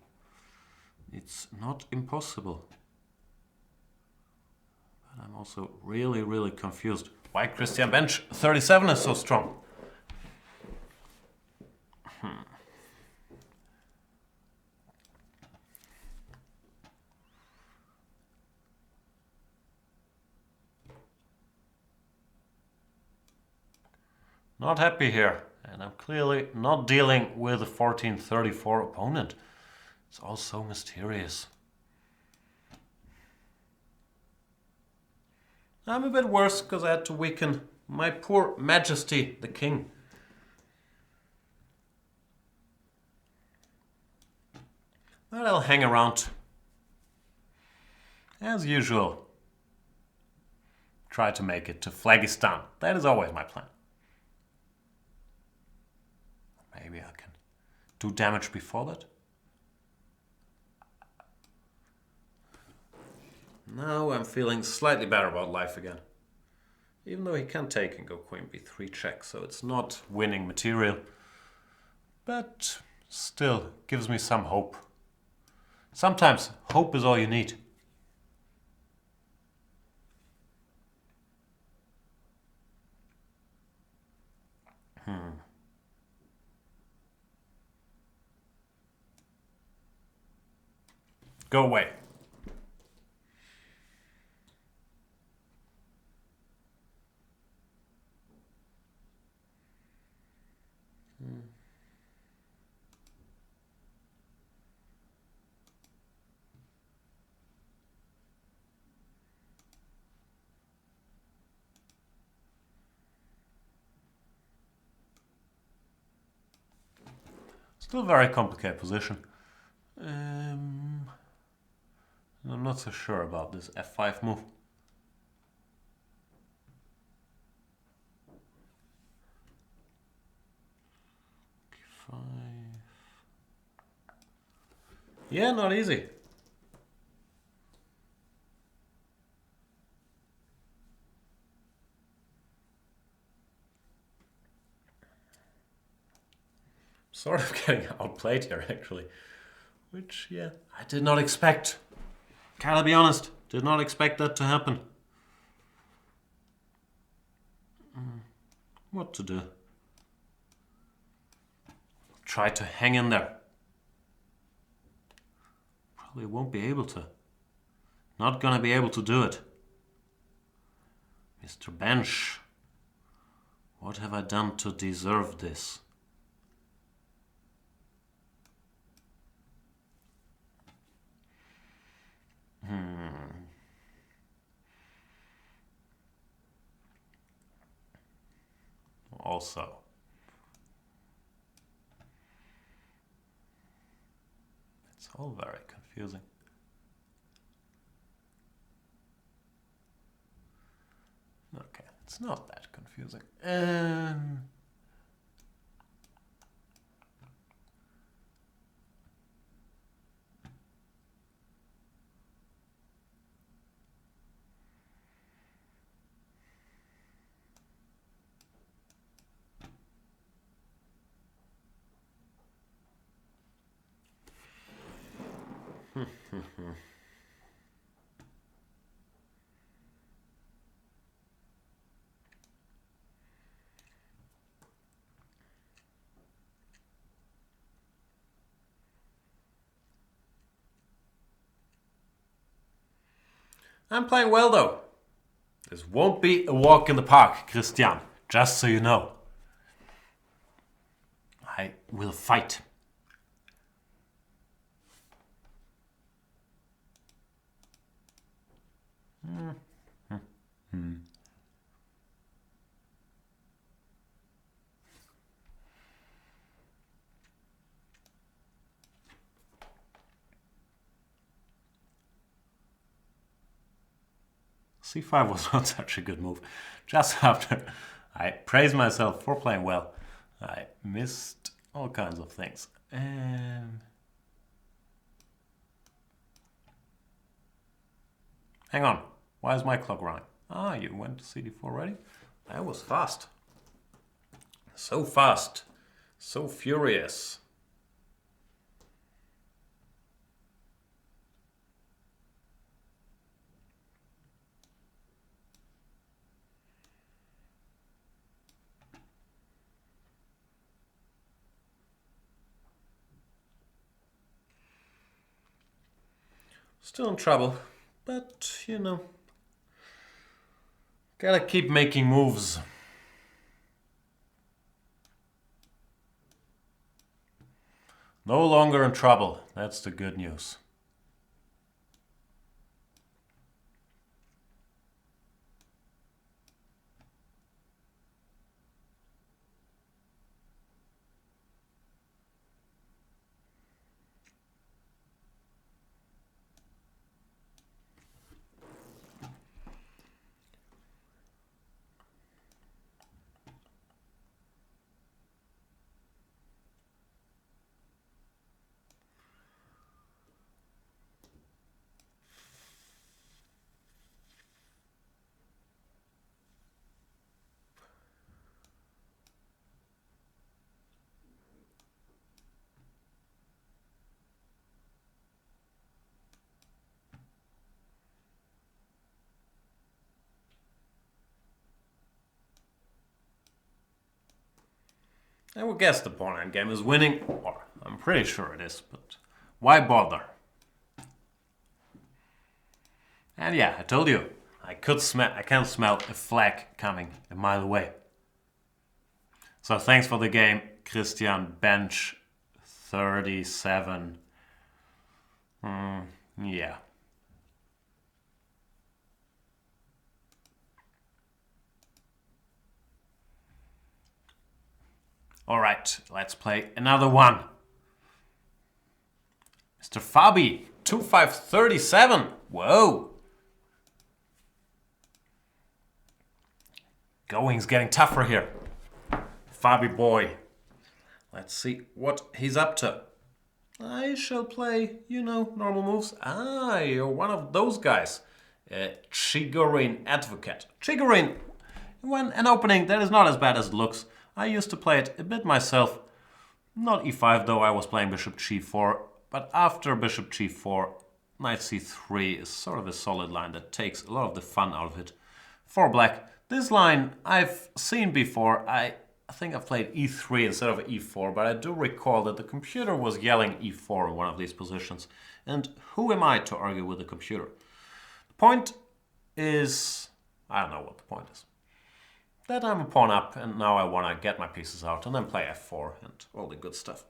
It's not impossible. But I'm also really, really confused why Christian Bench 37 is so strong. Not happy here, and I'm clearly not dealing with a 1434 opponent. It's all so mysterious. I'm a bit worse because I had to weaken my poor majesty, the king. But I'll hang around. As usual. Try to make it to Phlegistan. That is always my plan. Maybe I can do damage before that. Now I'm feeling slightly better about life again. Even though he can take and go queen b3 check, so it's not winning material. But still gives me some hope. Sometimes hope is all you need. Go away. Still a very complicated position. I'm not so sure about this f5 move. F5. Yeah, not easy. Sort of getting outplayed here, actually. Which, yeah, I did not expect. Gotta be honest, did not expect that to happen. What to do? Try to hang in there. Probably won't be able to. Not gonna be able to do it. Mr. Bench, what have I done to deserve this? Also, it's all very confusing. Okay, it's not that confusing. I'm playing well though. This won't be a walk in the park, Christian, just so you know. I will fight. C5 was not such a good move. Just after I praised myself for playing well, I missed all kinds of things. Hang on, why is my clock running? Ah, you went to CD4 already? That was fast. So fast. So furious. Still in trouble, but you know, gotta keep making moves. No longer in trouble, that's the good news. I would guess the pawn endgame is winning, or I'm pretty sure it is, but why bother? And yeah, I told you, I can smell a flag coming a mile away. So thanks for the game, Christian Bench 37. Yeah. All right, let's play another one. Mr. Fabi, 2537. Whoa. Going's getting tougher here. Fabi boy. Let's see what he's up to. I shall play, normal moves. Ah, you're one of those guys. Chigorin Advocate. Chigorin, when an opening that is not as bad as it looks. I used to play it a bit myself. Not e5 though, I was playing bishop g4. But after bishop g4, knight c3 is sort of a solid line that takes a lot of the fun out of it. For black, this line I've seen before. I think I've played e3 instead of e4, but I do recall that the computer was yelling e4 in one of these positions. And who am I to argue with the computer? The point is, I don't know what the point is. That I'm a pawn up, and now I want to get my pieces out and then play f4 and all the good stuff.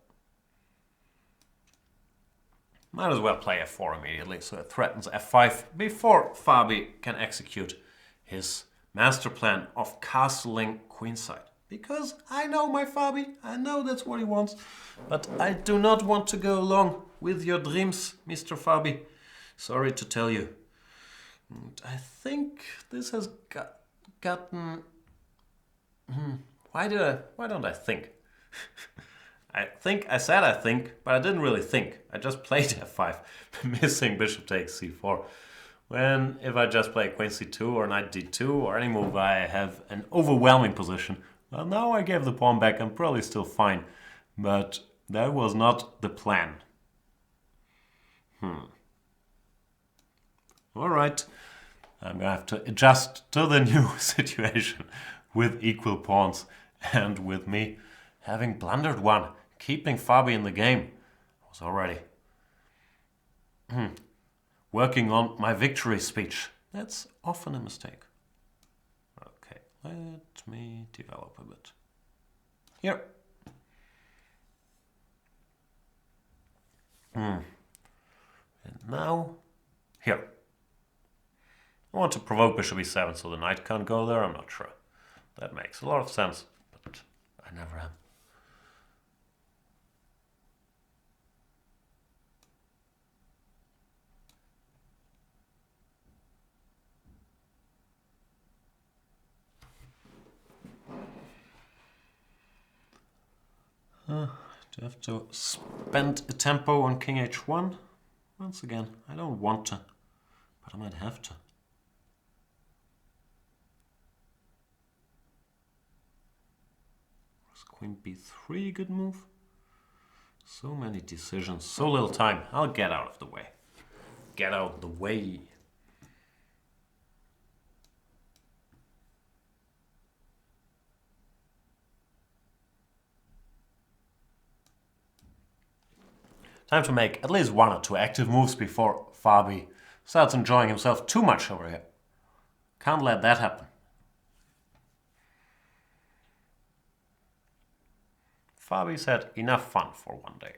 Might as well play f4 immediately, so it threatens f5 before Fabi can execute his master plan of castling queenside. Because I know my Fabi, I know that's what he wants, but I do not want to go along with your dreams, Mr. Fabi. Sorry to tell you. And I think this has gotten... Why don't I think? I said I think, but I didn't really think. I just played f5, missing bishop takes c4. When if I just play queen c2 or knight d2 or any move, I have an overwhelming position. Well, now I gave the pawn back, I'm probably still fine, but that was not the plan. All right, I'm gonna have to adjust to the new situation with equal pawns and with me having blundered one, keeping Fabi in the game. I was already working on my victory speech. That's often a mistake. Okay, let me develop a bit. Here. And now, here. I want to provoke bishop e7 so the knight can't go there, I'm not sure. That makes a lot of sense, but I never am. Do I have to spend a tempo on king h1? Once again, I don't want to, but I might have to. Is queen b3 a good move? So many decisions, so little time. I'll get out of the way. Get out of the way. Time to make at least one or two active moves before Fabi starts enjoying himself too much over here. Can't let that happen. Fabi's had enough fun for one day.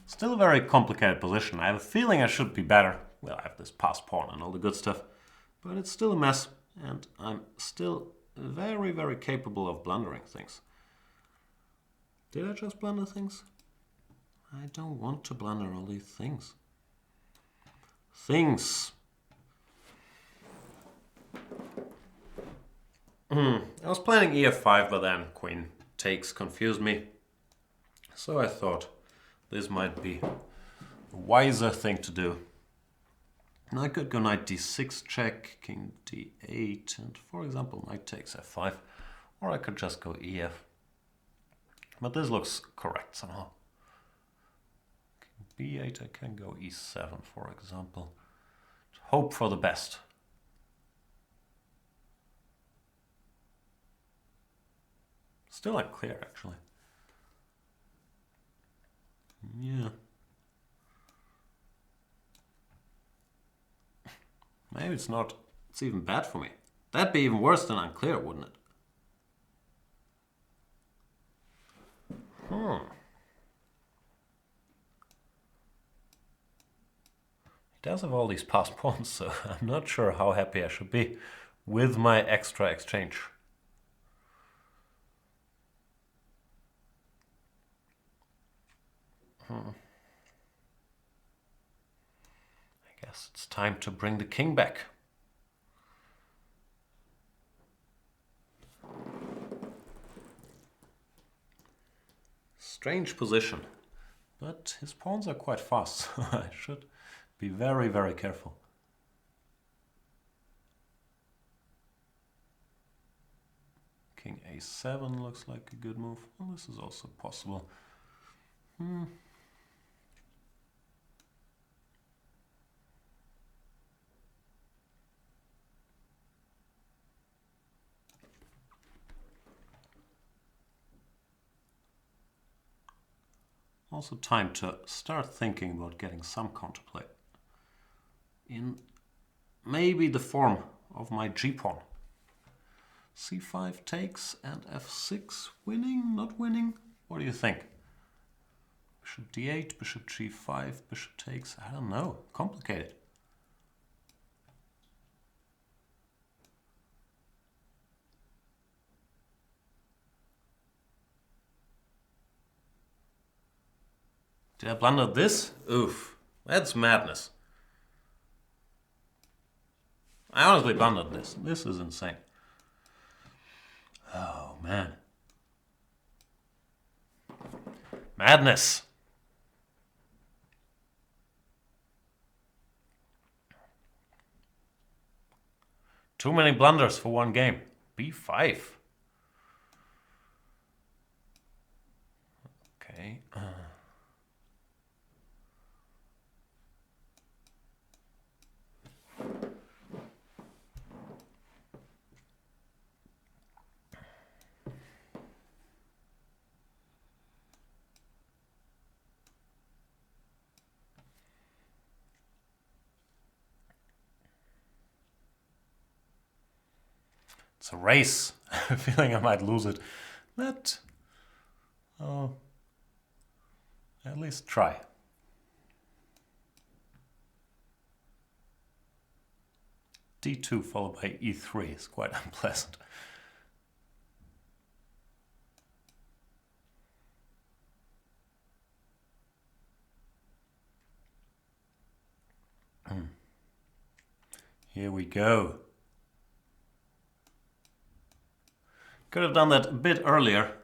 Still a very complicated position. I have a feeling I should be better. Well, I have this passed pawn and all the good stuff. But it's still a mess, and I'm still very, very capable of blundering things. Did I just blunder things? I don't want to blunder all these things. I was planning ef5, but then queen takes confused me. So I thought, this might be a wiser thing to do. And I could go knight d6 check, king d8, and for example knight takes f5, or I could just go ef. But this looks correct somehow. King b8, I can go e7 for example. Hope for the best. Still unclear actually. Yeah. Maybe it's not. It's even bad for me. That'd be even worse than unclear, wouldn't it? He does have all these passed pawns, so I'm not sure how happy I should be with my extra exchange. I guess it's time to bring the king back. Strange position, but his pawns are quite fast, so I should be very, very careful. King a7 looks like a good move. Well, this is also possible. Also time to start thinking about getting some counterplay in maybe the form of my g-pawn. c5 takes and f6, winning, not winning? What do you think? Bishop d8, bishop g5, bishop takes, I don't know, complicated. Did I blunder this? Oof, that's madness. I honestly blundered this. This is insane. Oh, man. Madness. Too many blunders for one game. b5. Okay. It's a race. I have a feeling I might lose it. But I'll at least try. d2 followed by e3 is quite unpleasant. Here we go. Could have done that a bit earlier.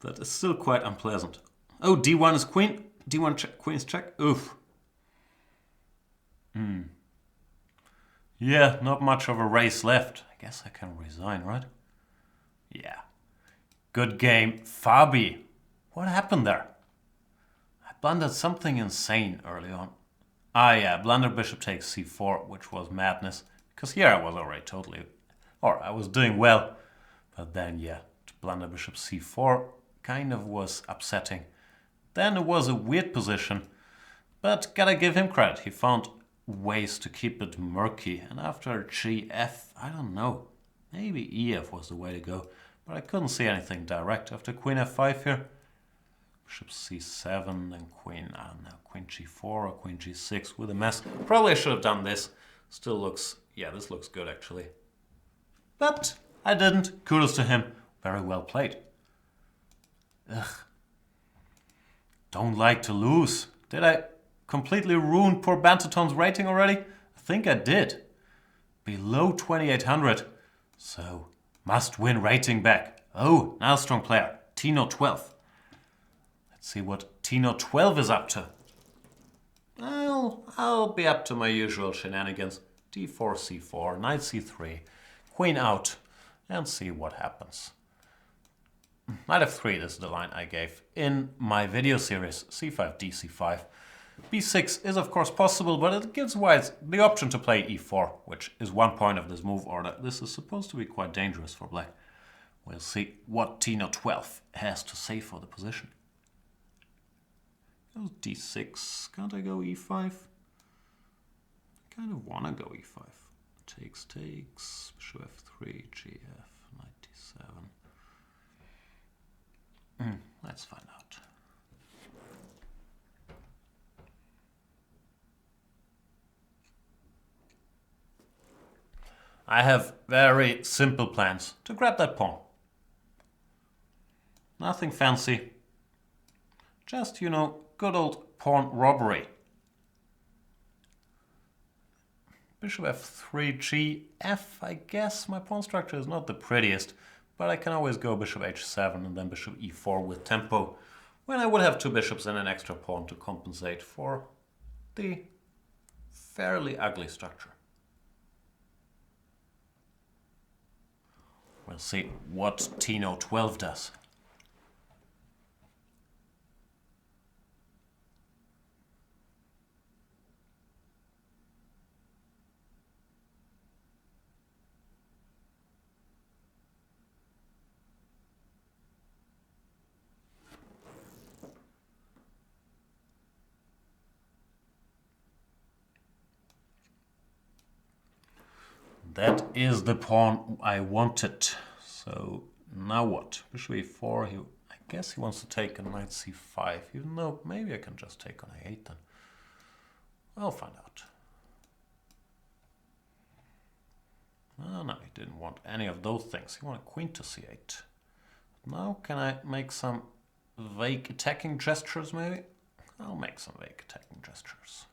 That is still quite unpleasant. Oh, d1 is queen. d1 check, queen is check. Oof. Yeah, not much of a race left. I guess I can resign, right? Yeah. Good game, Fabi. What happened there? I blundered something insane early on. Ah yeah, blunder bishop takes c4, which was madness. Because here I was already totally... Or I was doing well. But then, yeah, to blunder bishop c4 kind of was upsetting. Then it was a weird position. But gotta give him credit. He found ways to keep it murky. And after gf, I don't know. Maybe ef was the way to go. But I couldn't see anything direct. After queen f5 here. Bishop c7, then queen, I don't know, queen g4 or queen g6 with a mess. Probably I should have done this. Still looks, yeah, this looks good actually. But I didn't. Kudos to him. Very well played. Ugh. Don't like to lose. Did I completely ruin poor Banterthon's rating already? I think I did. Below 2800. So, must win rating back. Oh, now strong player. Tino 12. Let's See what Tino 12 is up to. I'll be up to my usual shenanigans. d4, c4, knight c3, queen out, and see what happens. Knight f3, this is the line I gave in my video series, c5, dc5. b6 is of course possible, but it gives white the option to play e4, which is one point of this move order. This is supposed to be quite dangerous for black. We'll see what Tino 12 has to say for the position. Goes d6. Can't I go e5? I kind of want to go e5. Takes, bishop f3, gf, knight d7. Let's find out. I have very simple plans to grab that pawn. Nothing fancy. Just, you know, good old pawn robbery. Bishop f3, gf, I guess my pawn structure is not the prettiest, but I can always go bishop h7 and then bishop e4 with tempo, when I would have two bishops and an extra pawn to compensate for the fairly ugly structure. We'll see what Tino 12 does. That is the pawn I wanted. So now what? Bishop e4. I guess he wants to take on knight c5, even though maybe I can just take on a8 then. I'll find out. Oh, no, he didn't want any of those things. He wanted queen to c8. Now can I make some vague attacking gestures maybe? I'll make some vague attacking gestures.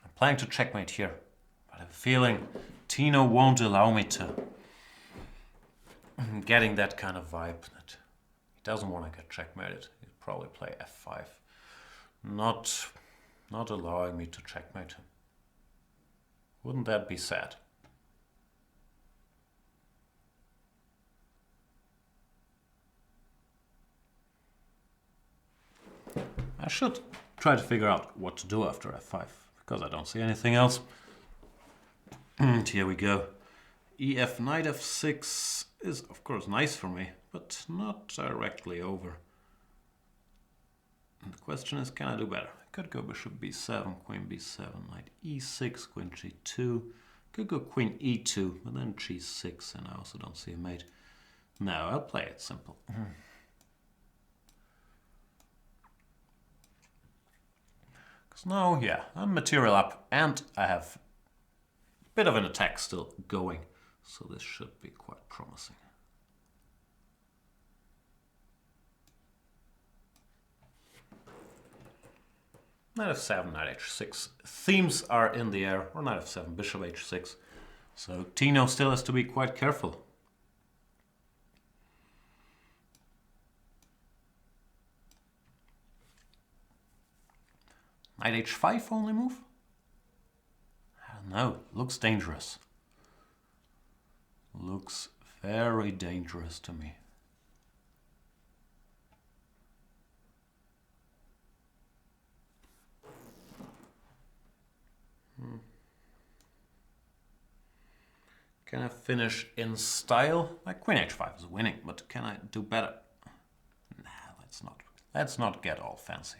I'm planning to checkmate here. I have a feeling Tino won't allow me to. I'm getting that kind of vibe that he doesn't want to get checkmated. He'll probably play f5. Not allowing me to checkmate him. Wouldn't that be sad? I should try to figure out what to do after f5, because I don't see anything else. And here we go. Ef, knight f6 is of course nice for me, but not directly over. And the question is, can I do better? I could go bishop b7, queen b7, knight e6, queen g2. Could go queen e2, but then g6, and I also don't see a mate. No, I'll play it simple. Because now, yeah, I'm material up, and I have bit of an attack still going, so this should be quite promising. Knight f7, knight h6. Themes are in the air, or knight f7, bishop h6. So Tino still has to be quite careful. Knight h5 only move? No, looks dangerous. Looks very dangerous to me. Can I finish in style? Like queen h5 is winning, but can I do better? Nah, let's not get all fancy.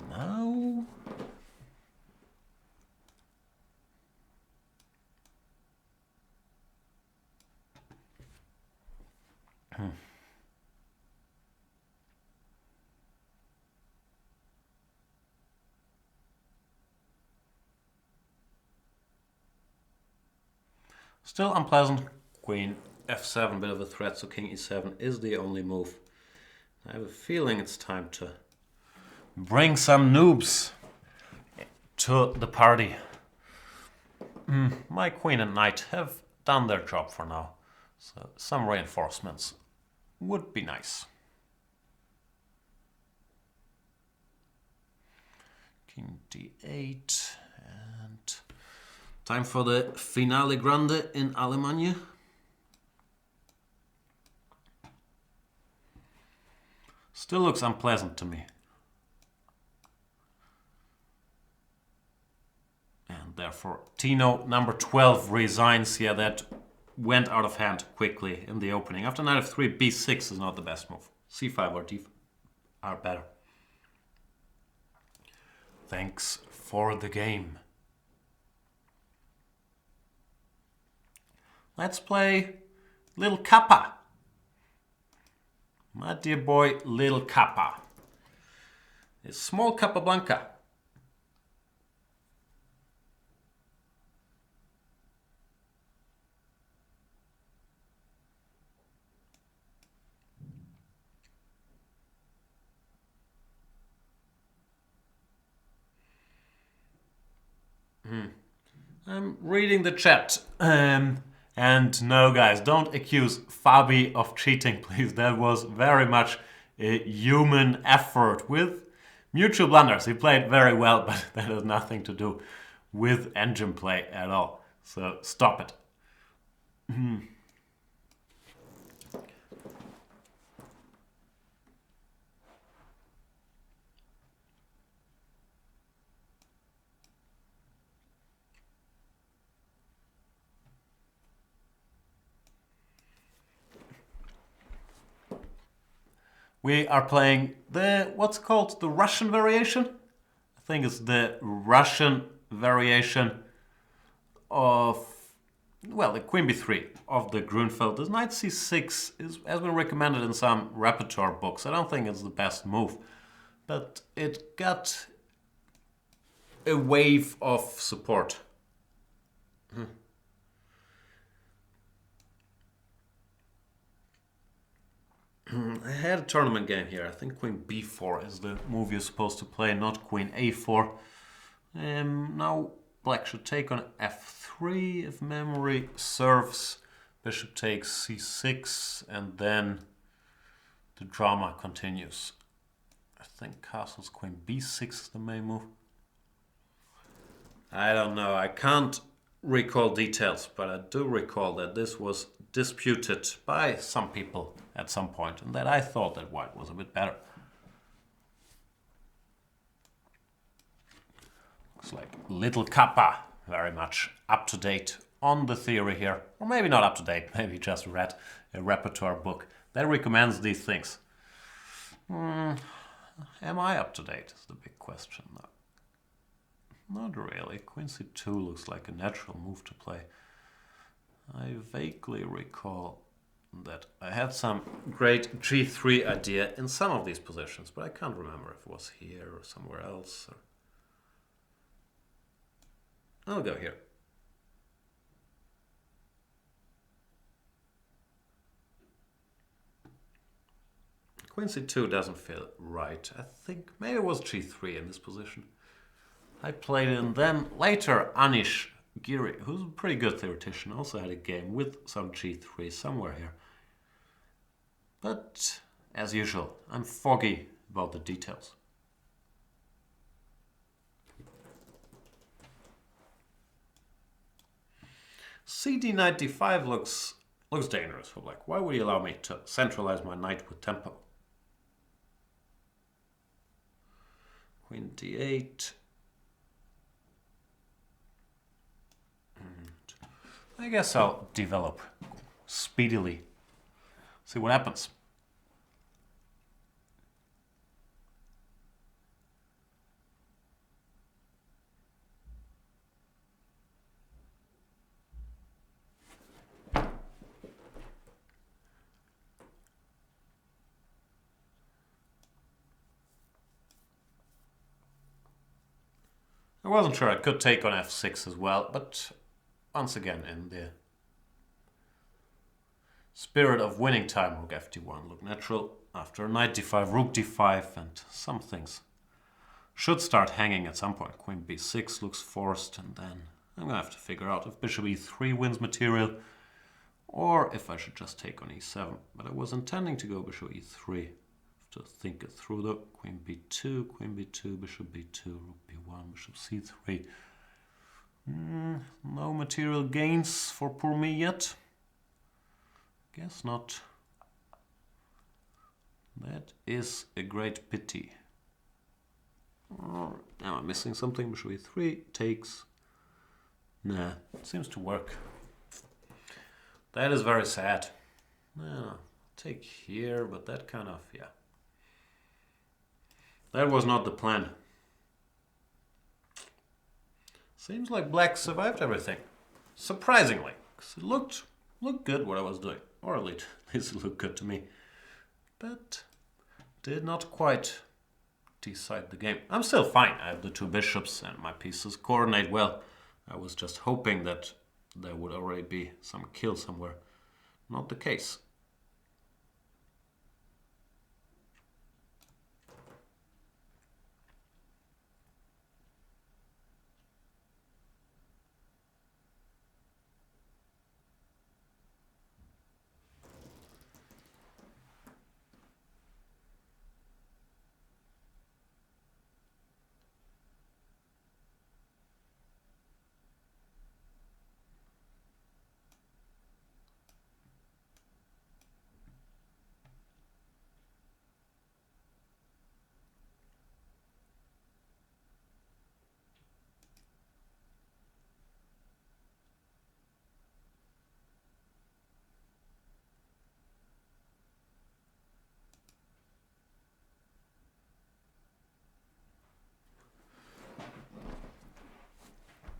Now, still unpleasant. Queen f7, bit of a threat, so king e7 is the only move. I have a feeling it's time to bring some noobs to the party. My queen and knight have done their job for now. So some reinforcements would be nice. King d8, and time for the finale grande in Alemania. Still looks unpleasant to me. And therefore Tino, number 12, resigns. Yeah, that went out of hand quickly in the opening. After knight f3, b6 is not the best move. c5 or d5 are better. Thanks for the game. Let's play Little Kappa. My dear boy, Little Kappa. It's small Capablanca. I'm reading the chat. And no, guys, don't accuse Fabi of cheating, please. That was very much a human effort with mutual blunders. He played very well, but that has nothing to do with engine play at all. So stop it. We are playing what's called the Russian variation. I think it's the Russian variation of, well, the Queen b3 of the Grunfeld. This knight c6 has been recommended in some repertoire books. I don't think it's the best move, but it got a wave of support. I had a tournament game here. I think Queen b4 is the move you're supposed to play, not Queen a4. Now Black should take on f3 if memory serves. Bishop takes c6, and then the drama continues. I think castles Queen b6 is the main move. I don't know. I can't recall details, but I do recall that this was disputed by some people at some point, and that I thought that white was a bit better. Looks like Little Kappa, very much up to date on the theory here. Or maybe not up to date, maybe just read a repertoire book that recommends these things. Am I up to date is the big question. No, not really. Queen c2 looks like a natural move to play. I vaguely recall that I had some great g3 idea in some of these positions, but I can't remember if it was here or somewhere else. I'll go here. Queen c2 doesn't feel right. I think maybe it was g3 in this position. I played it, and then later Anish Giri, who's a pretty good theoretician, also had a game with some g3 somewhere here. But, as usual, I'm foggy about the details. CD knight d5 looks dangerous for black. Why would he allow me to centralize my knight with tempo? Queen d8. I guess I'll develop speedily. See what happens. I wasn't sure I could take on f6 as well, but once again, in the spirit of winning time, rook f d1 looked natural. After knight d5, rook d5, and some things should start hanging at some point. Queen b6 looks forced, and then I'm going to have to figure out if bishop e3 wins material. or if I should just take on e7. But I was intending to go bishop e3. To think it through though. Queen b2, bishop b2, rook b1, bishop c3. No material gains for poor me yet. Guess not. That is a great pity. Am I missing something? Bishop e3 takes. Nah, seems to work. That is very sad. No, take here, but that kind of, yeah. That was not the plan. Seems like black survived everything. Surprisingly. Because it looked good what I was doing. Or at least it looked good to me. But did not quite decide the game. I'm still fine. I have the two bishops and my pieces coordinate well. I was just hoping that there would already be some kill somewhere. Not the case.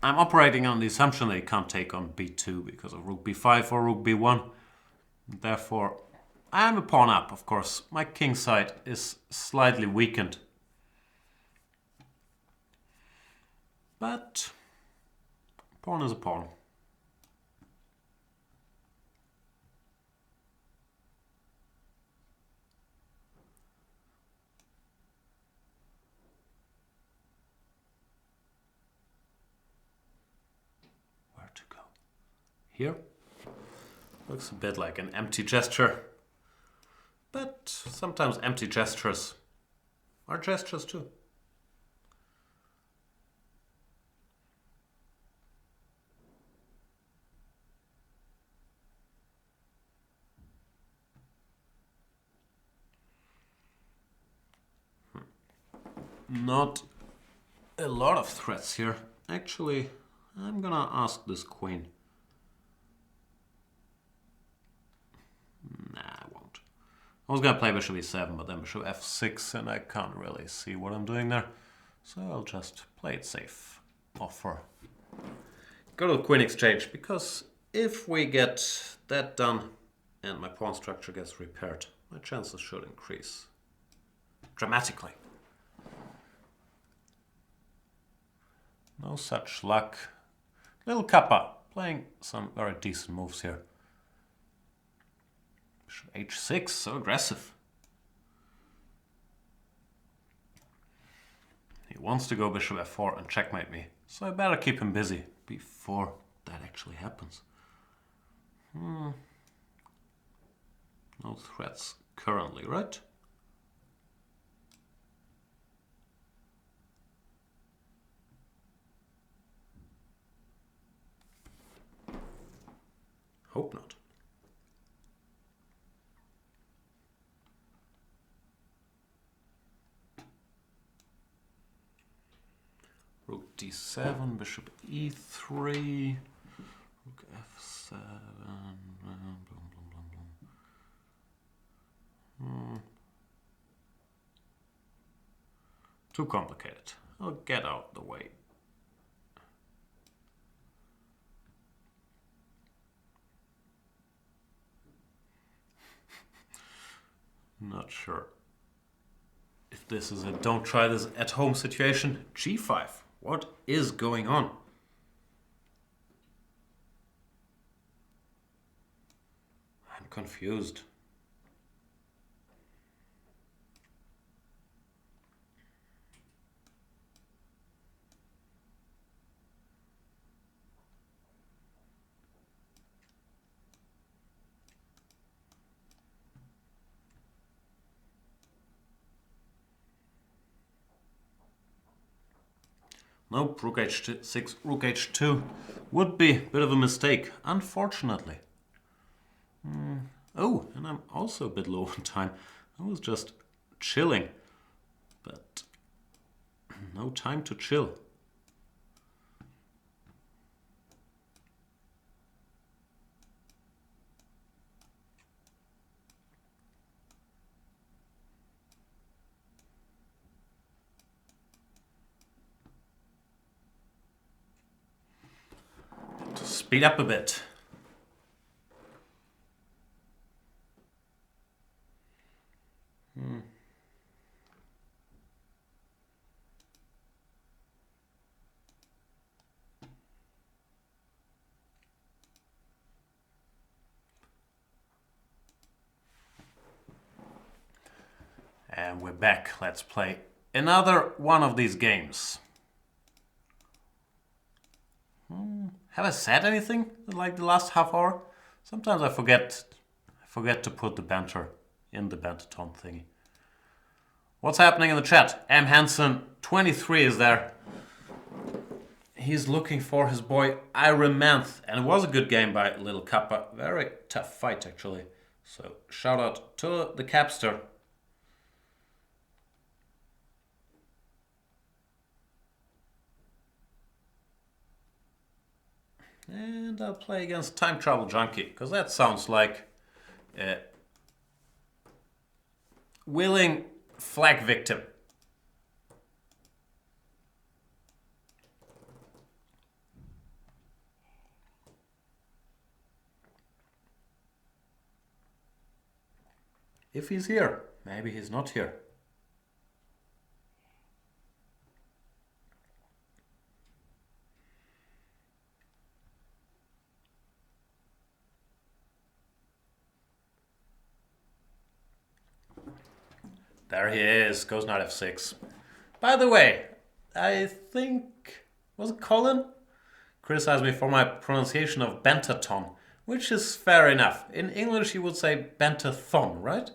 I'm operating on the assumption that he can't take on b2 because of rook b5 or rook b1. Therefore, I am a pawn up, of course. My king side is slightly weakened. But pawn is a pawn. Where to go? Here? Looks a bit like an empty gesture. But sometimes empty gestures are gestures too. Not a lot of threats here. Actually, I'm gonna ask this queen. Nah, I won't. I was gonna play bishop e7, but then bishop f6, and I can't really see what I'm doing there. So I'll just play it safe. Offer. Go to the queen exchange, because if we get that done and my pawn structure gets repaired, my chances should increase dramatically. No such luck. Little Kappa playing some very decent moves here. Bishop h6, so aggressive. He wants to go bishop f4 and checkmate me, so I better keep him busy before that actually happens. No threats currently, right? Hope not. Rook d7, bishop e3, rook f7, blah, blah, blah. Too complicated. I'll get out the way. Not sure if this is a don't try this at home situation. g5. What is going on? I'm confused. Nope, rook h6, rook h2 would be a bit of a mistake, unfortunately. Oh, and I'm also a bit low on time. I was just chilling, but no time to chill. To speed up a bit. And we're back. Let's play another one of these games. Have I said anything like the last half hour? Sometimes I forget to put the banter in the Banterthon thingy. What's happening in the chat? M. Hansen 23 is there. He's looking for his boy Iremanth, and it was a good game by Little Kappa. Very tough fight actually. So shout out to the Capster. And I'll play against Time Travel Junkie, because that sounds like a willing flag victim. If he's here, maybe he's not here. There he is, goes knight f6. By the way, I think, was it Colin? Criticized me for my pronunciation of Banterthon, which is fair enough. In English you would say Banterthon, right?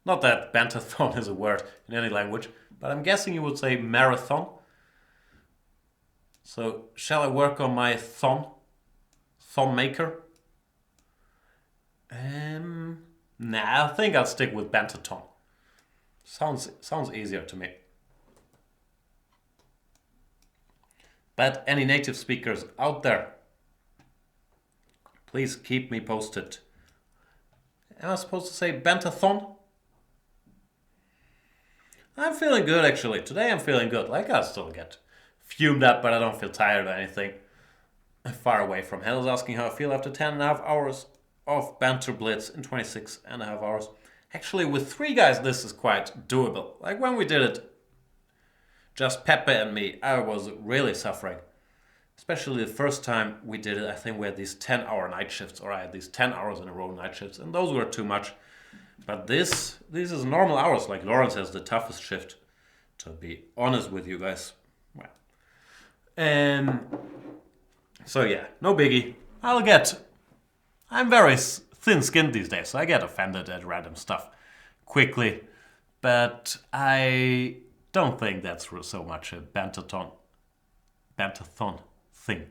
Not that Banterthon is a word in any language, but I'm guessing you would say marathon. So, shall I work on my thon maker? Nah, I think I'll stick with Banterthon. Sounds easier to me. But any native speakers out there, please keep me posted. Am I supposed to say Banterthon? I'm feeling good actually. Today I'm feeling good. Like I still get fumed up, but I don't feel tired or anything. Far away from hell is asking how I feel after 10.5 hours of banter blitz in 26.5 hours. Actually, with 3 guys, this is quite doable. Like when we did it, just Pepe and me, I was really suffering. Especially the first time we did it, I think we had these 10-hour night shifts, or I had these 10 hours in a row night shifts, and those were too much. But this is normal hours, like Lawrence has the toughest shift, to be honest with you guys. Well, so yeah, no biggie. I'm very thin-skinned these days, so I get offended at random stuff quickly. But I don't think that's so much a Banterthon thing.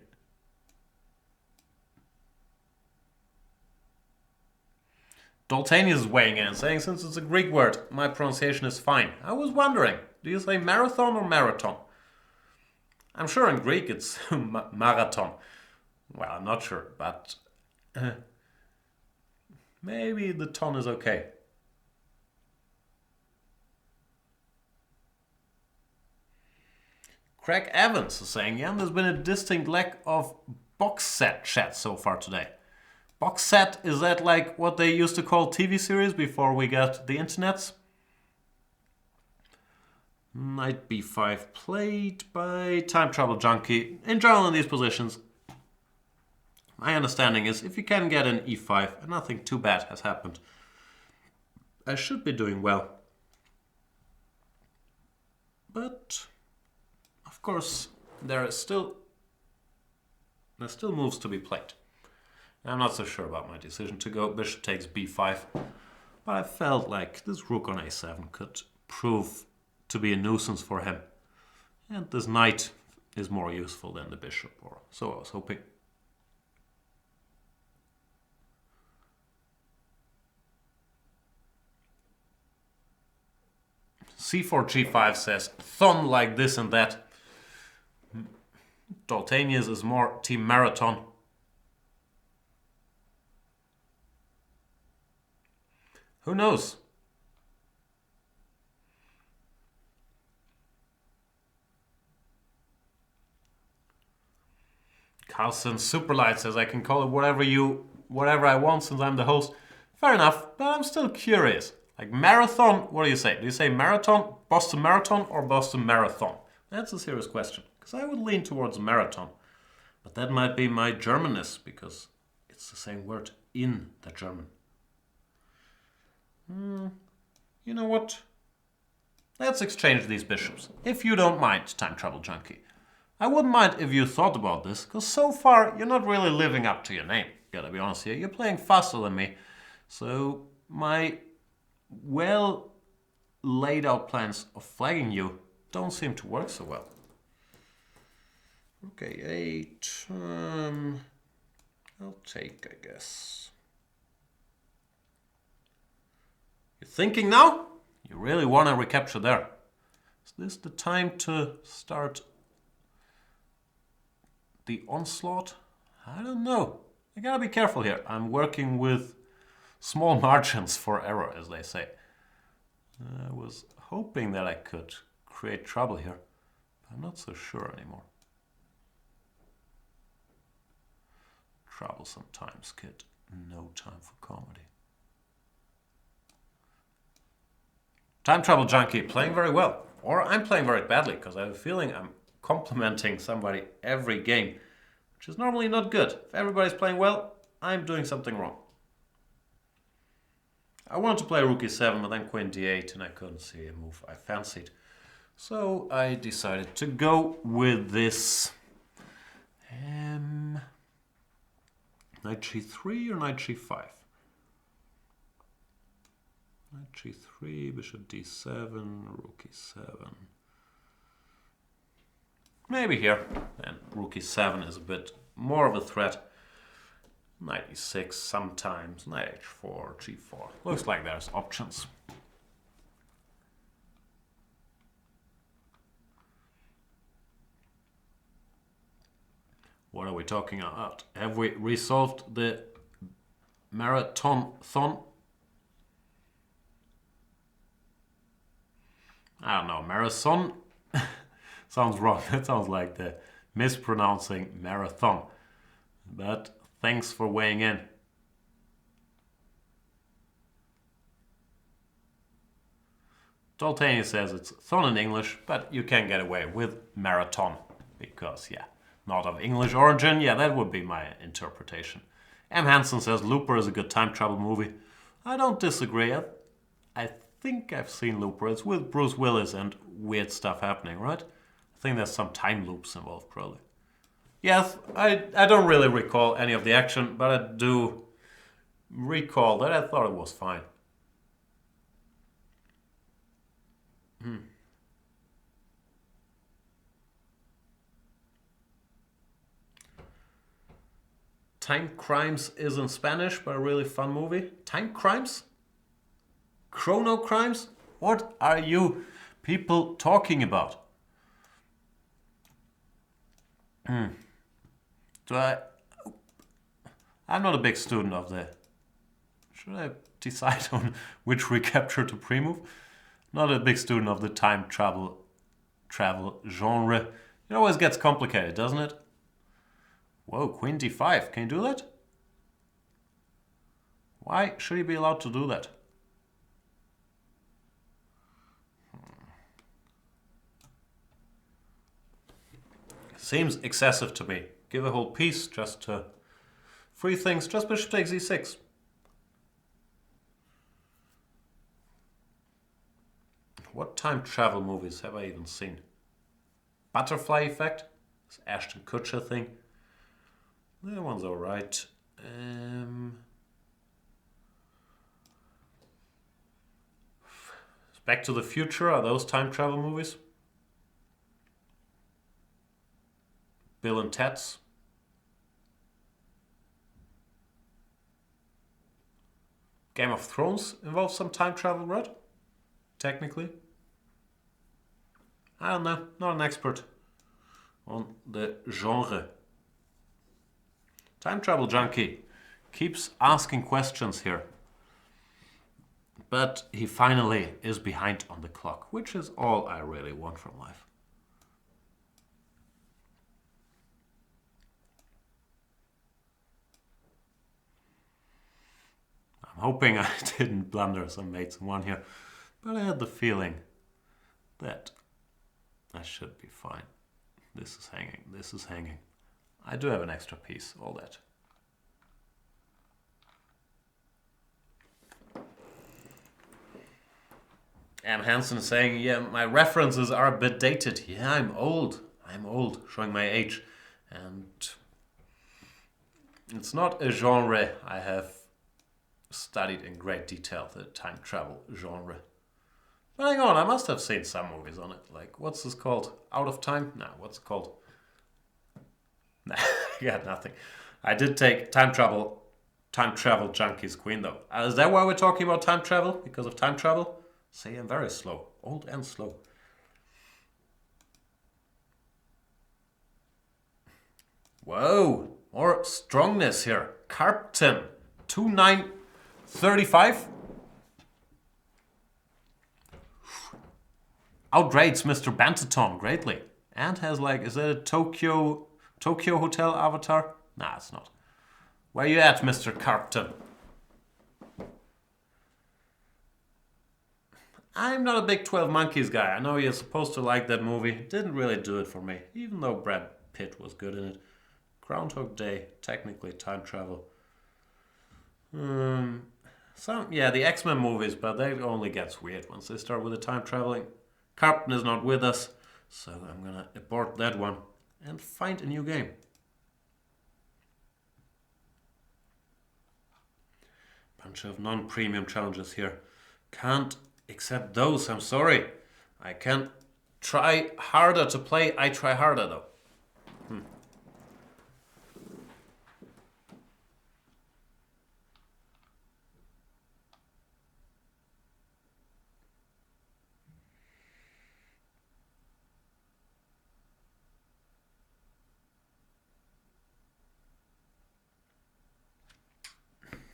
Doltanius is weighing in, saying since it's a Greek word, my pronunciation is fine. I was wondering, do you say marathon or marathon? I'm sure in Greek it's marathon. Well, I'm not sure, but maybe the ton is okay. Craig Evans is saying, yeah, there's been a distinct lack of box set chat so far today. Box set, is that like what they used to call TV series before we got the internets? Knight b5 played by Time Travel Junkie. In general in these positions, my understanding is if you can get an e5 and nothing too bad has happened, I should be doing well. But of course, there's still moves to be played. I'm not so sure about my decision to go bishop takes b5, but I felt like this rook on a7 could prove to be a nuisance for him. And this knight is more useful than the bishop, or so I was hoping. C4 G5 says thon like this and that. Daltanius is more team marathon. Who knows? Carlson Superlight says I can call it whatever I want since I'm the host. Fair enough, but I'm still curious. Like marathon, what do you say? Do you say marathon, Boston Marathon, or Boston Marathon? That's a serious question, because I would lean towards marathon. But that might be my Germanness, because it's the same word in the German. You know what? Let's exchange these bishops, if you don't mind, Time Travel Junkie. I wouldn't mind if you thought about this, because so far you're not really living up to your name. Gotta be honest here, you're playing faster than me. So my well laid out plans of flagging you don't seem to work so well. Okay, 8. I'll take, I guess. You're thinking now? You really want to recapture there. Is this the time to start the onslaught? I don't know. I gotta be careful here. I'm working with small margins for error, as they say. I was hoping that I could create trouble here, but I'm not so sure anymore. Trouble sometimes, kid. No time for comedy. Time Travel Junkie playing very well. Or I'm playing very badly, because I have a feeling I'm complimenting somebody every game, which is normally not good. If everybody's playing well, I'm doing something wrong. I wanted to play rook e7, but then queen d8, and I couldn't see a move I fancied. So I decided to go with this knight g3 or knight g5? Knight g3, bishop d7, rook e7. Maybe here. Then rook e7 is a bit more of a threat. Knight e6 sometimes, knight h4, g4. Looks like there's options. What are we talking about? Have we resolved the marathon? I don't know, marathon? Sounds wrong. That sounds like the mispronouncing marathon. But thanks for weighing in. Daltanius says it's thon in English, but you can get away with marathon. Because, yeah, not of English origin. Yeah, that would be my interpretation. M. Hansen says Looper is a good time travel movie. I don't disagree. I think I've seen Looper. It's with Bruce Willis and weird stuff happening, right? I think there's some time loops involved, probably. Yes, I don't really recall any of the action, but I do recall that I thought it was fine. Time Crimes is in Spanish, but a really fun movie. Time Crimes? Chrono Crimes? What are you people talking about? I'm not a big student of the... Should I decide on which recapture to pre-move? Not a big student of the time travel genre. It always gets complicated, doesn't it? Whoa, queen d5. Can you do that? Why should he be allowed to do that? Seems excessive to me. Give a whole piece just to free things. Just bishop takes e6. What time travel movies have I even seen? Butterfly Effect? This Ashton Kutcher thing. That one's alright. Back to the Future, are those time travel movies? Bill and Ted's. Game of Thrones involves some time travel, right? Technically. I don't know, not an expert on the genre. Time Travel Junkie keeps asking questions here. But he finally is behind on the clock, which is all I really want from life. I'm hoping I didn't blunder some mates in one here, but I had the feeling that I should be fine. This is hanging, this is hanging. I do have an extra piece, all that. M. Hansen is saying, yeah, my references are a bit dated. Yeah, I'm old, showing my age. And it's not a genre I have studied in great detail, the time travel genre. But hang on, I must have seen some movies on it. Like, what's this called? Out of Time? No, what's it called? Nah, I got nothing. I did take Time Travel Junkie's Queen, though. Is that why we're talking about time travel? Because of time travel? Say I'm very slow. Old and slow. Whoa, more strongness here. Carpton, 2935. Outrates Mr. Banterthon greatly. And has like, is that a Tokyo Hotel avatar? Nah, it's not. Where you at, Mr. Carpton? I'm not a big 12 Monkeys guy. I know you're supposed to like that movie. Didn't really do it for me, even though Brad Pitt was good in it. Groundhog Day, technically time travel. The X-Men movies, but that only gets weird once they start with the time traveling. Carpton is not with us, so I'm gonna abort that one and find a new game. Bunch of non-premium challenges here. Can't accept those, I'm sorry. I can try harder to play. I try harder though.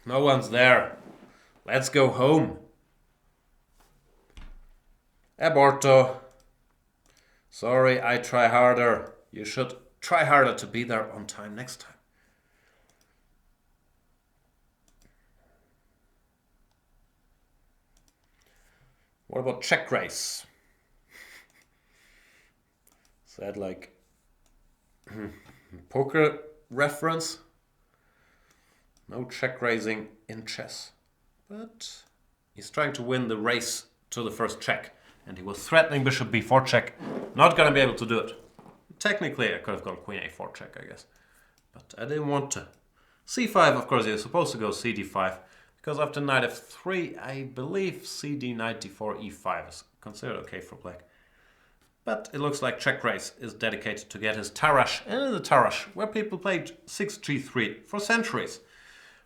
No one's there. Let's go home. Aborto. Sorry, I try harder. You should try harder to be there on time next time. What about check race? Is that like poker reference? No check raising in chess. But he's trying to win the race to the first check. And he was threatening bishop b4 check. Not going to be able to do it. Technically, I could have gone queen a4 check, I guess. But I didn't want to. c5, of course, you're supposed to go cd5. Because after knight f3, I believe cd knight d4 e5 is considered okay for black. But it looks like check race is dedicated to get his Tarrasch. And in the Tarrasch, where people played 6g3 for centuries.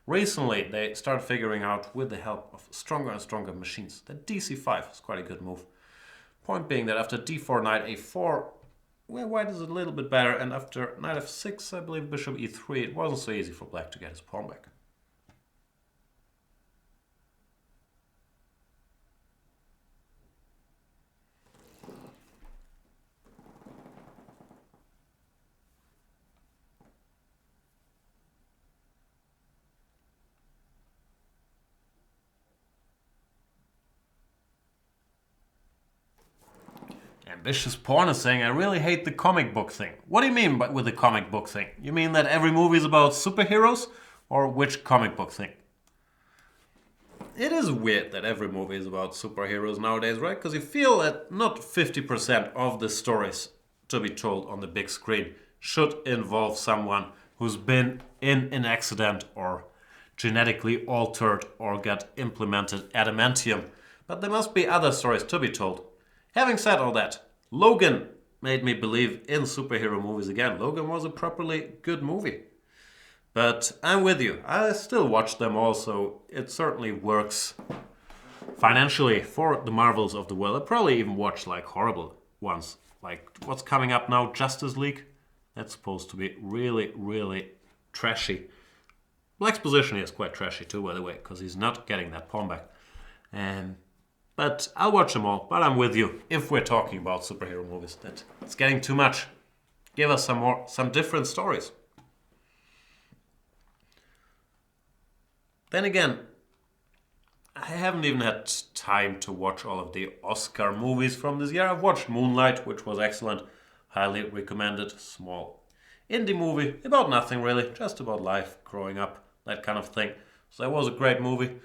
Recently, they started figuring out, with the help of stronger and stronger machines, that dc5 is quite a good move. Point being that after d4, knight a4, well, white is a little bit better, and after knight f6, I believe bishop e3, it wasn't so easy for black to get his pawn back. Ambitious Porn is saying, I really hate the comic book thing. What do you mean with the comic book thing? You mean that every movie is about superheroes? Or which comic book thing? It is weird that every movie is about superheroes nowadays, right? Because you feel that not 50% of the stories to be told on the big screen should involve someone who's been in an accident or genetically altered or got implemented adamantium. But there must be other stories to be told. Having said all that, Logan made me believe in superhero movies again. Logan was a properly good movie. But I'm with you. I still watch them all, so it certainly works financially for the Marvels of the world. I probably even watch like horrible ones. Like what's coming up now, Justice League. That's supposed to be really, really trashy. Black's position is quite trashy too, by the way, because he's not getting that pawn back. But I'll watch them all. But I'm with you. If we're talking about superhero movies, that it's getting too much. Give us some different stories. Then again, I haven't even had time to watch all of the Oscar movies from this year. I've watched Moonlight, which was excellent. Highly recommended. Small indie movie. About nothing really. Just about life, growing up, that kind of thing. So that was a great movie.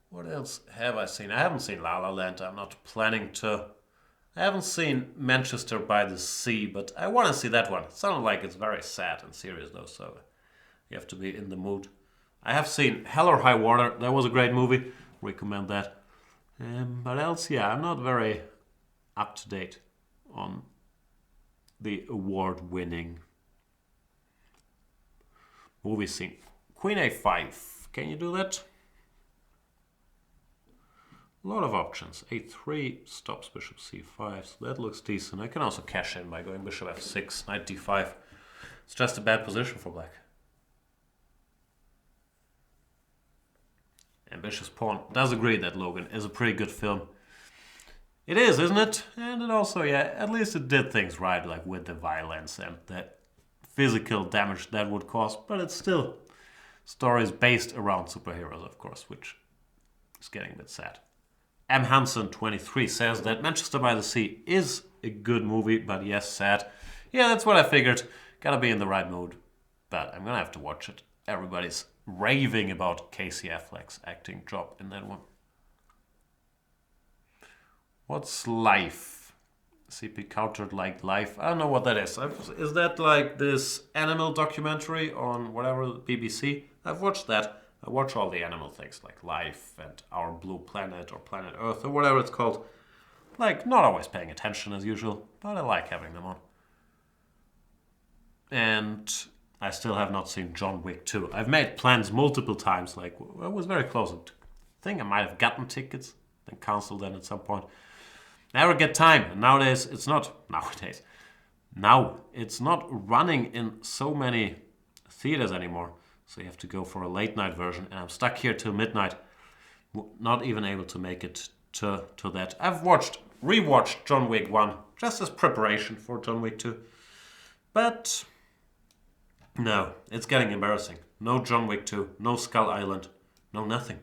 What else have I seen? I haven't seen La La Land. I'm not planning to. I haven't seen Manchester by the Sea, but I want to see that one. It sounded like it's very sad and serious though, so you have to be in the mood. I have seen Hell or High Water. That was a great movie. Recommend that. But else, yeah, I'm not very up to date on the award-winning movie scene. Queen A5. Can you do that? A lot of options. A3 stops bishop C5. So that looks decent. I can also cash in by going bishop F6, knight D5. It's just a bad position for black. Ambitious Pawn does agree that Logan is a pretty good film. It is, isn't it? And it also, yeah, at least it did things right, like with the violence and the physical damage that would cause. But it's still stories based around superheroes, of course, which is getting a bit sad. M. Hansen 23 says that Manchester by the Sea is a good movie, but yes, sad. Yeah, that's what I figured. Gotta be in the right mood. But I'm gonna have to watch it. Everybody's raving about Casey Affleck's acting job in that one. What's Life? CP countered like Life. I don't know what that is. Is that like this animal documentary on whatever, BBC? I've watched that. I watch all the animal things like Life and Our Blue Planet or Planet Earth or whatever it's called. Like, not always paying attention as usual, but I like having them on. And I still have not seen John Wick 2. I've made plans multiple times. Like, I was very close. I think I might have gotten tickets, then cancelled them at some point. Never get time. And nowadays, it's not running in so many theaters anymore. So you have to go for a late night version. And I'm stuck here till midnight. Not even able to make it to that. I've rewatched John Wick 1 just as preparation for John Wick 2. But no, it's getting embarrassing. No John Wick 2, no Skull Island, no nothing.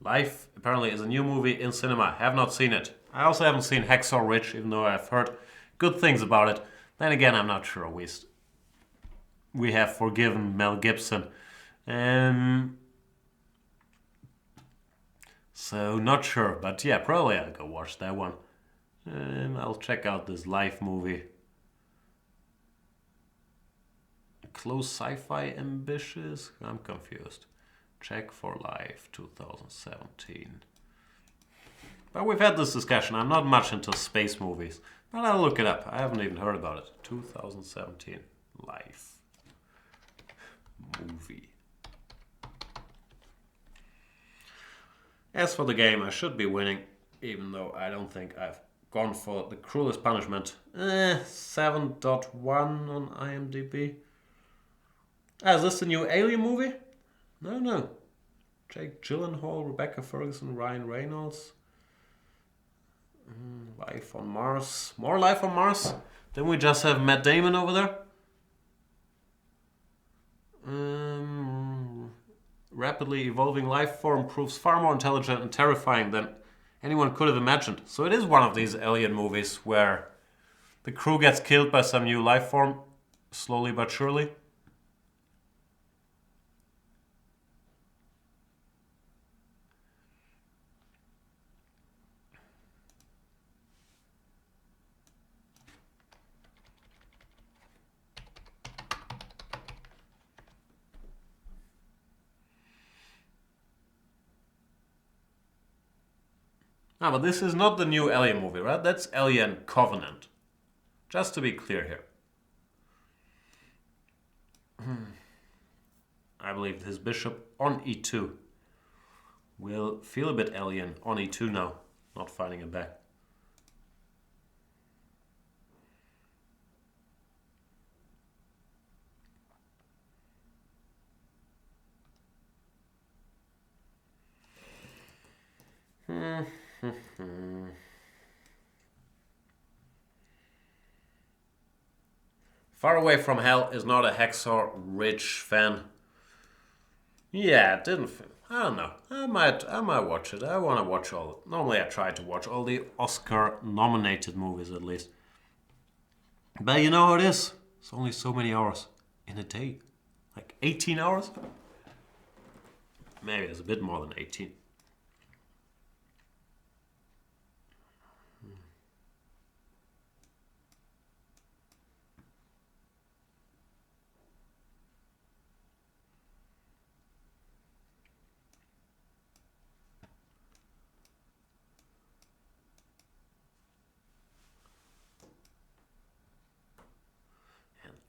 Life apparently is a new movie in cinema. Have not seen it. I also haven't seen Hacksaw Ridge, even though I've heard good things about it. Then again, I'm not sure. We have forgiven Mel Gibson. So not sure, but yeah, probably I'll go watch that one. I'll check out this Life movie. Close sci-fi ambitious? I'm confused. Check for Life 2017. But we've had this discussion. I'm not much into space movies, but I'll look it up. I haven't even heard about it. 2017 Life movie. As for the game, I should be winning, even though I don't think I've gone for the cruelest punishment. 7.1 on IMDb. Is this the new Alien movie? No. Jake Gyllenhaal, Rebecca Ferguson, Ryan Reynolds. Life on Mars. More Life on Mars? Didn't we just have Matt Damon over there? Rapidly evolving life form proves far more intelligent and terrifying than anyone could have imagined. So it is one of these alien movies where the crew gets killed by some new life form, slowly but surely. Ah, but this is not the new Alien movie, right? That's Alien Covenant. Just to be clear here. I believe his bishop on e2 will feel a bit alien on e2 now, not fighting it back. Far Away from Hell is not a Hacksaw Ridge fan. Yeah, it didn't feel. I don't know. I might watch it. I want to watch all. Normally, I try to watch all the Oscar-nominated movies at least. But you know how it is. It's only so many hours in a day, like 18 hours. Maybe it's a bit more than 18.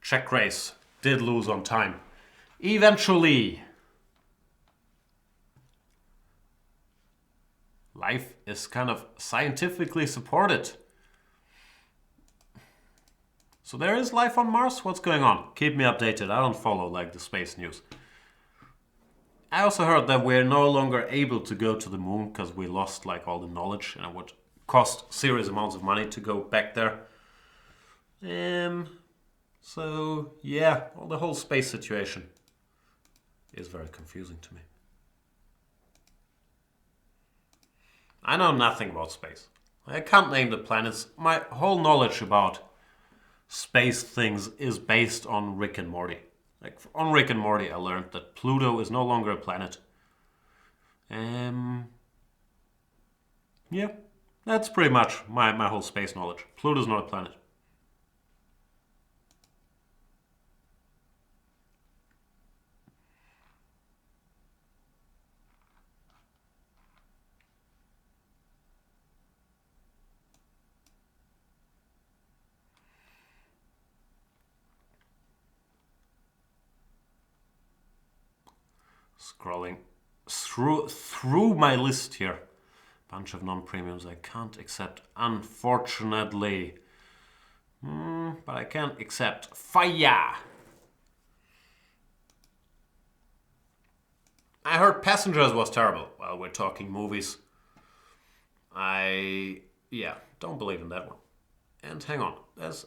Check race did lose on time. Eventually. Life is kind of scientifically supported. So there is life on Mars? What's going on? Keep me updated. I don't follow like the space news. I also heard that we're no longer able to go to the moon because we lost like all the knowledge and it would cost serious amounts of money to go back there. So yeah, well, the whole space situation is very confusing to me. I know nothing about space. I can't name the planets. My whole knowledge about space things is based on Rick and Morty. Like on Rick and Morty, I learned that Pluto is no longer a planet. Yeah, that's pretty much my whole space knowledge. Pluto's not a planet. Scrolling through my list here. Bunch of non-premiums I can't accept, unfortunately. But I can accept Fire. I heard Passengers was terrible. Well, we're talking movies. Don't believe in that one. And hang on, there's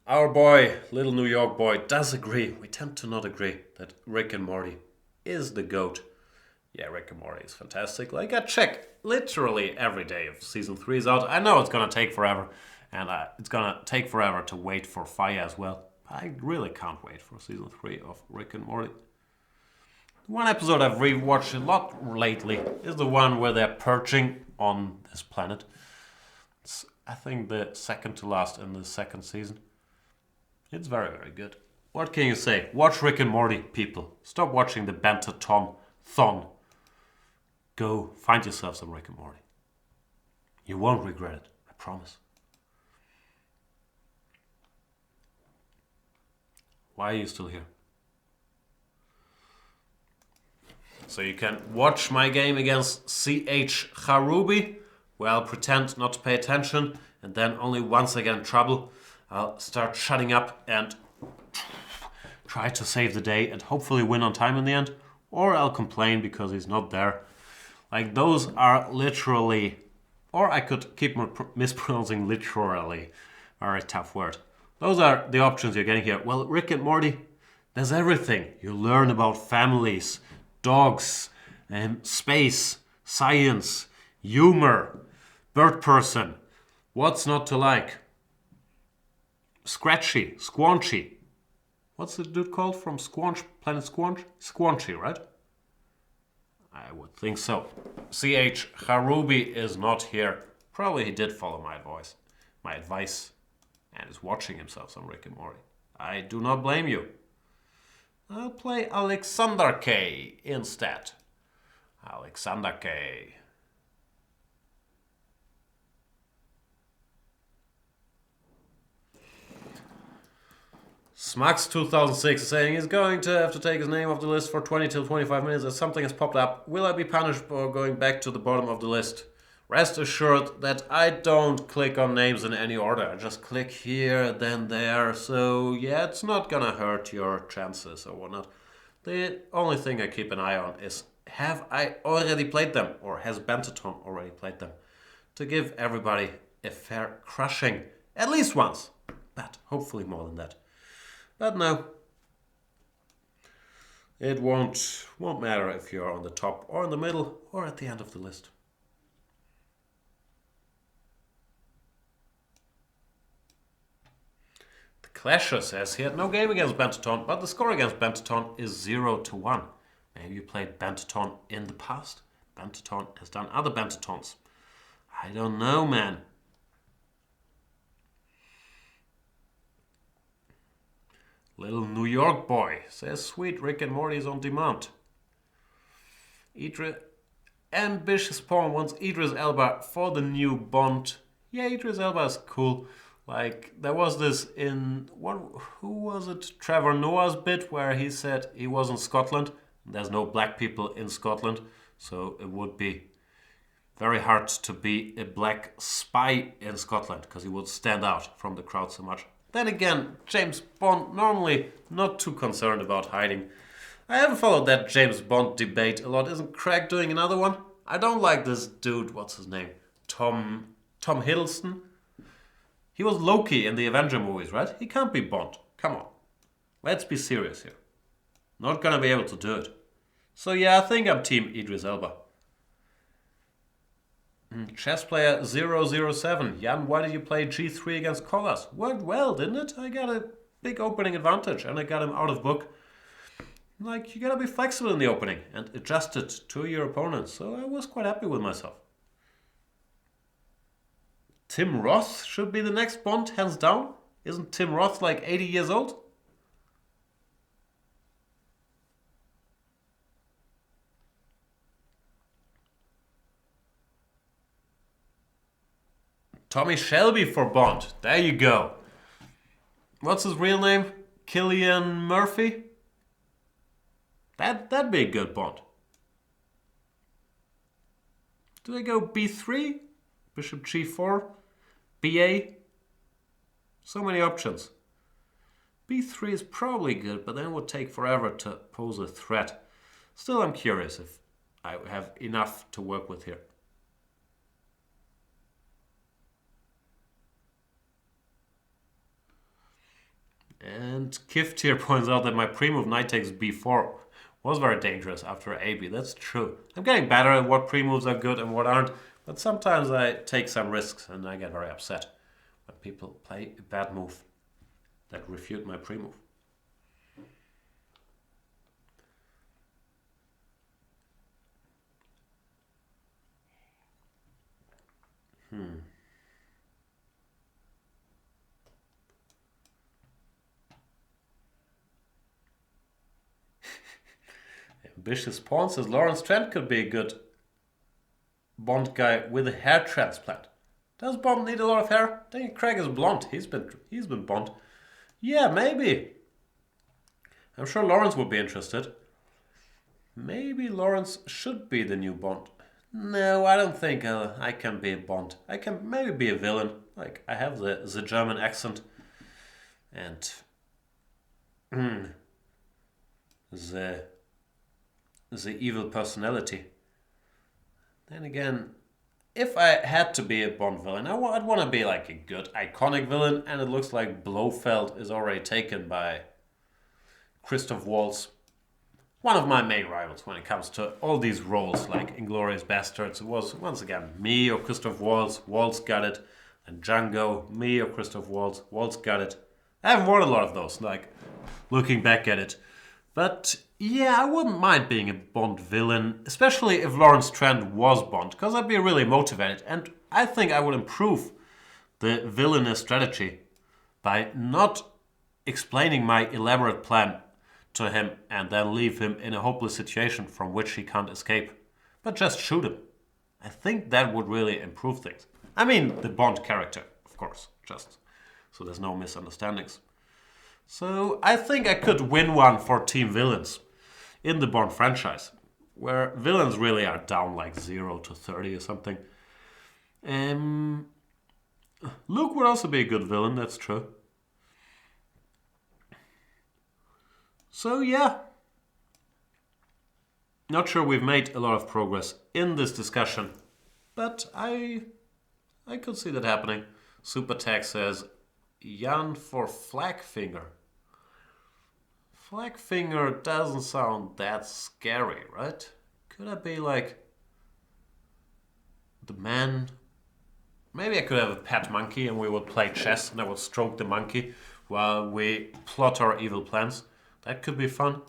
our boy, little New York boy, does agree. We tend to not agree that Rick and Morty is the GOAT. Yeah, Rick and Morty is fantastic. Like, I check literally every day if season 3 is out. I know it's gonna take forever, and it's gonna take forever to wait for Fire as well. I really can't wait for season 3 of Rick and Morty. One episode I've rewatched a lot lately is the one where they're perching on this planet. It's, I think, the second to last in the second season. It's very, very good. What can you say? Watch Rick and Morty, people. Stop watching the Banterthon. Go find yourself some Rick and Morty. You won't regret it, I promise. Why are you still here? So you can watch my game against CH Harubi, where I'll pretend not to pay attention, and then only once I get in trouble, I'll start shutting up and try to save the day and hopefully win on time in the end. Or I'll complain because he's not there. Like, those are literally... Or I could keep mispronouncing literally. Very tough word. Those are the options you're getting here. Well, Rick and Morty, there's everything. You learn about families, dogs, space, science, humor, bird person. What's not to like? Scratchy, Squanchy. What's the dude called from Squanch, Planet Squanch? Squanchy, right? I would think so. CH Harubi is not here. Probably he did follow my advice, and is watching himself some Rick and Morty. I do not blame you. I'll play Alexander K instead. Alexander K. Smax 2006 is saying he's going to have to take his name off the list for 20 till 25 minutes as something has popped up. Will I be punished for going back to the bottom of the list? Rest assured that I don't click on names in any order. I just click here, then there. So yeah, it's not gonna hurt your chances or whatnot. The only thing I keep an eye on is, have I already played them? Or has Banterthon already played them? To give everybody a fair crushing, at least once. But hopefully more than that. But no, it won't matter if you're on the top or in the middle or at the end of the list. The Clasher says he had no game against Banterthon, but the score against Banterthon is 0-1. Maybe you played Banterthon in the past. Banterthon has done other Banterthons. I don't know, man. Little New York boy says, sweet, Rick and Morty is on demand. Ambitious Pawn wants Idris Elba for the new Bond. Yeah, Idris Elba is cool. Like, there was this in, who was it? Trevor Noah's bit where he said he was in Scotland. There's no black people in Scotland, so it would be very hard to be a black spy in Scotland because he would stand out from the crowd so much. Then again, James Bond normally not too concerned about hiding. I haven't followed that James Bond debate a lot. Isn't Craig doing another one? I don't like this dude, what's his name? Tom Hiddleston? He was Loki in the Avenger movies, right? He can't be Bond. Come on. Let's be serious here. Not gonna be able to do it. So yeah, I think I'm Team Idris Elba. Chess player 007. Jan, why did you play G3 against Collas? Worked well, didn't it? I got a big opening advantage and I got him out of book. Like, you gotta be flexible in the opening and adjust it to your opponent. So I was quite happy with myself. Tim Roth should be the next Bond, hands down. Isn't Tim Roth like 80 years old? Tommy Shelby for Bond. There you go. What's his real name? Cillian Murphy? That'd be a good Bond. Do I go B3? Bishop G4? BA? So many options. B3 is probably good, but then it would take forever to pose a threat. Still, I'm curious if I have enough to work with here. And Kift here points out that my pre-move knight takes b4 was very dangerous after AB. That's true. I'm getting better at what pre-moves are good and what aren't, but sometimes I take some risks and I get very upset when people play a bad move that refute my pre-move. Ambitious Pawn says Lawrence Trent could be a good Bond guy with a hair transplant. Does Bond need a lot of hair? I think Craig is blonde. He's been Bond. Yeah, maybe. I'm sure Lawrence would be interested. Maybe Lawrence should be the new Bond. No, I don't think I can be a Bond. I can maybe be a villain. Like, I have the German accent and the evil personality. Then again, if I had to be a Bond villain, I'd want to be like a good iconic villain, and it looks like Blofeld is already taken by Christoph Waltz. One of my main rivals when it comes to all these roles, like Inglourious Bastards. It was, once again, me or Christoph Waltz. Waltz got it. And Django, me or Christoph Waltz. Waltz got it. I haven't won a lot of those, like, looking back at it. But Yeah, I wouldn't mind being a Bond villain, especially if Lawrence Trent was Bond, because I'd be really motivated, and I think I would improve the villainous strategy by not explaining my elaborate plan to him and then leave him in a hopeless situation from which he can't escape, but just shoot him. I think that would really improve things. I mean, the Bond character, of course, just so there's no misunderstandings. So I think I could win one for Team Villains in the Bond franchise, where villains really are down like 0 to 30 or something. Luke would also be a good villain, that's true. So yeah, not sure we've made a lot of progress in this discussion, but I could see that happening. Super Tech says Jan for Flagfinger. Flagfinger doesn't sound that scary, right? Could I be like the man? Maybe I could have a pet monkey and we would play chess and I would stroke the monkey while we plot our evil plans. That could be fun.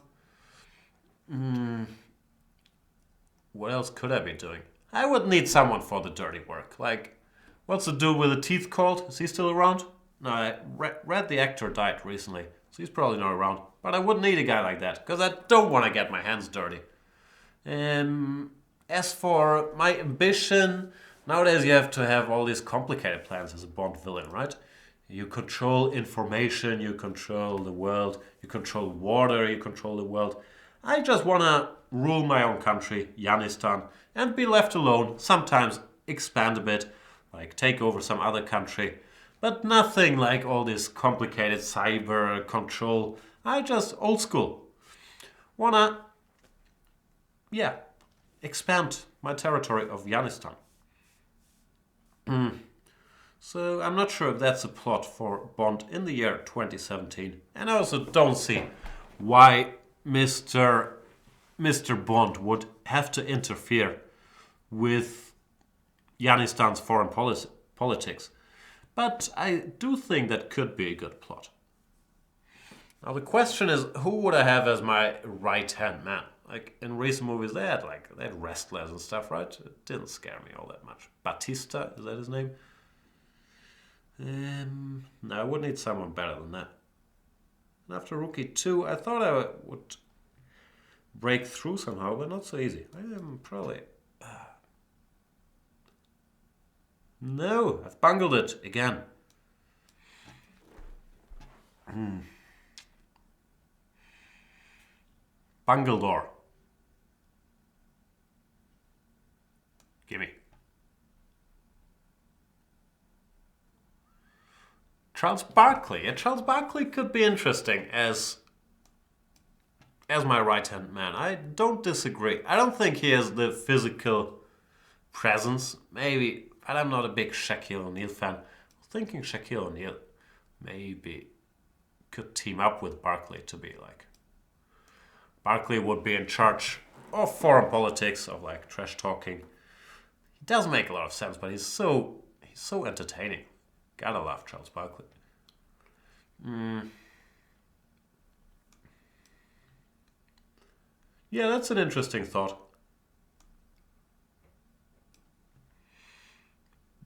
What else could I be doing? I would need someone for the dirty work. Like, what's the dude with the teeth called? Is he still around? No, I read the actor died recently, so he's probably not around. But I wouldn't need a guy like that, because I don't want to get my hands dirty. As for my ambition, nowadays you have to have all these complicated plans as a Bond villain, right? You control information, you control the world, you control water, you control the world. I just want to rule my own country, Yanistan, and be left alone, sometimes expand a bit, like take over some other country. But nothing like all this complicated cyber control. I just old school. Wanna, expand my territory of Yanistan. So I'm not sure if that's a plot for Bond in the year 2017. And I also don't see why Mr. Bond would have to interfere with Yanistan's foreign politics. But I do think that could be a good plot. Now the question is, who would I have as my right-hand man? Like in recent movies they had wrestlers and stuff, right? It didn't scare me all that much. Batista, is that his name? No, I would need someone better than that. And after Rookie 2, I thought I would break through somehow, but not so easy. I am probably... No, I've bungled it again. Bungledore. Gimme. Charles Barkley. Yeah, Charles Barkley could be interesting as my right-hand man. I don't disagree. I don't think he has the physical presence. Maybe, but I'm not a big Shaquille O'Neal fan. I was thinking Shaquille O'Neal maybe could team up with Barkley to be like... Barkley would be in charge of foreign politics, of like trash talking. He doesn't make a lot of sense, but he's so entertaining. Gotta love Charles Barkley. Yeah, that's an interesting thought.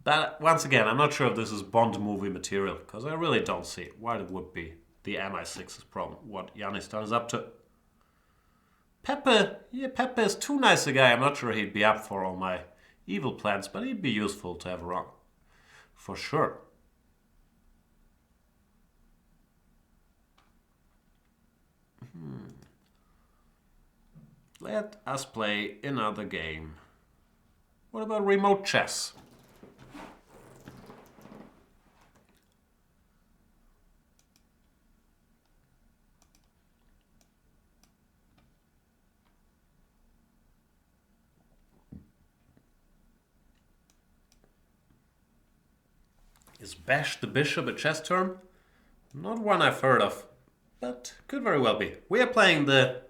But once again, I'm not sure if this is Bond movie material, because I really don't see why it would be the MI6's problem, what Yanistan is up to. Pepe is too nice a guy. I'm not sure he'd be up for all my evil plans, but he'd be useful to have around. For sure. Let us play another game. What about remote chess? Is Bash the Bishop a chess term? Not one I've heard of, but could very well be. We are playing the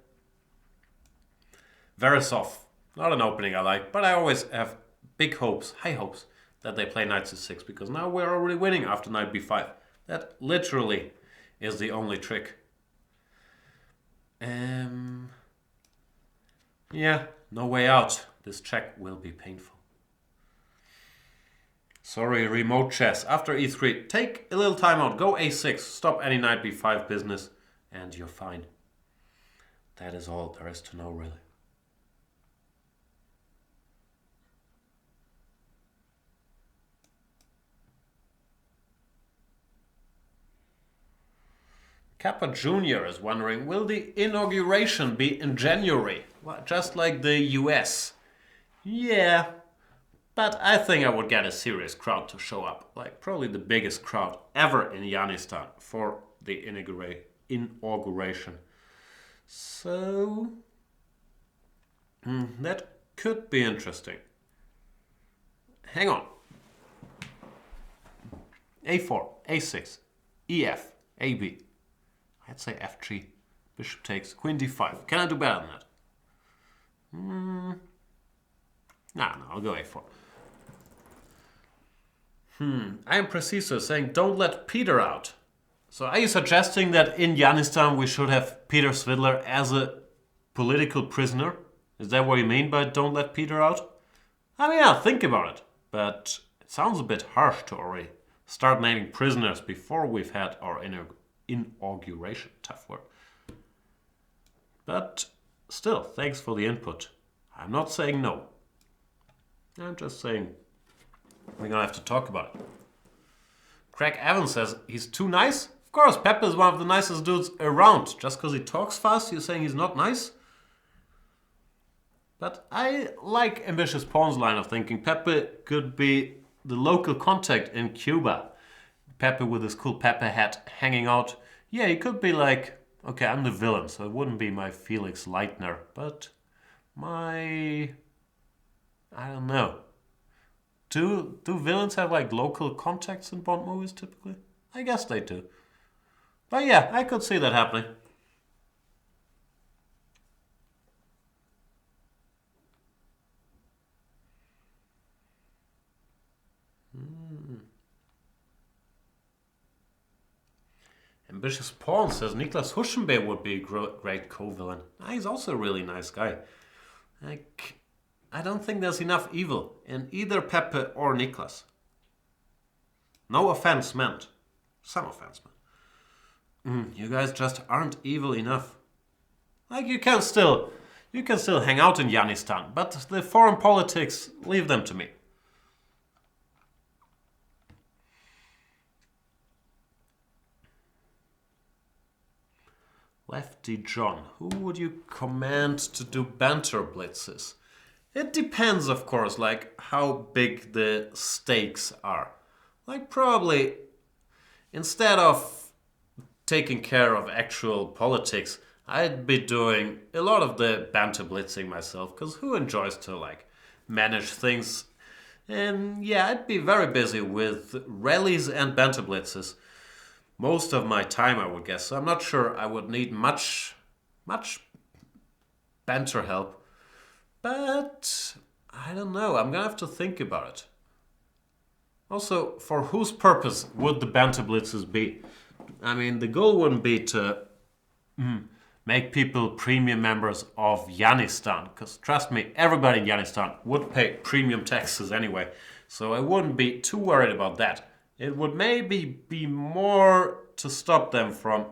Verisov. Not an opening I like, but I always have big hopes, high hopes, that they play knight c6, because now we're already winning after knight b5. That literally is the only trick. Yeah, no way out. This check will be painful. Sorry, remote chess. After e3, take a little time out. Go a6. Stop any knight b5 business. And you're fine. That is all there is to know, really. Kappa Jr. is wondering, will the inauguration be in January? Well, just like the US. Yeah, but I think I would get a serious crowd to show up. Like probably the biggest crowd ever in Yanistan for the inauguration. So, that could be interesting. Hang on. A4, A6, EF, AB. I'd say F3. Bishop takes, Queen D5. Can I do better than that? No, I'll go A4. I am Preciso saying don't let Peter out. So are you suggesting that in Yanistan we should have Peter Svidler as a political prisoner? Is that what you mean by don't let Peter out? I mean, yeah, think about it. But it sounds a bit harsh to already start naming prisoners before we've had our inauguration. Tough word. But still, thanks for the input. I'm not saying no. I'm just saying we're gonna have to talk about it. Craig Evans says he's too nice. Of course, Pepe is one of the nicest dudes around. Just because he talks fast, you're saying he's not nice? But I like Ambitious Pawn's line of thinking. Pepe could be the local contact in Cuba. Pepe with his cool Pepe hat hanging out. Yeah, he could be like, okay, I'm the villain, so it wouldn't be my Felix Leitner, but my... I don't know. Do villains have like local contacts in Bond movies typically? I guess they do. But yeah, I could see that happening. Ambitious Pawn says Niklas Huschenbeck would be a great co-villain. He's also a really nice guy. Like, I don't think there's enough evil in either Pepe or Niklas. No offense meant. Some offense meant. You guys just aren't evil enough. Like, you can still hang out in Yanistan, but the foreign politics, leave them to me. Lefty John, who would you command to do banter blitzes? It depends, of course, like how big the stakes are. Like probably instead of taking care of actual politics, I'd be doing a lot of the banter blitzing myself, because who enjoys to like manage things? And yeah, I'd be very busy with rallies and banter blitzes. Most of my time, I would guess. So I'm not sure I would need much banter help. But I don't know. I'm gonna have to think about it. Also, for whose purpose would the banter blitzes be? I mean, the goal wouldn't be to make people premium members of Yanistan, because trust me, everybody in Yanistan would pay premium taxes anyway. So I wouldn't be too worried about that. It would maybe be more to stop them from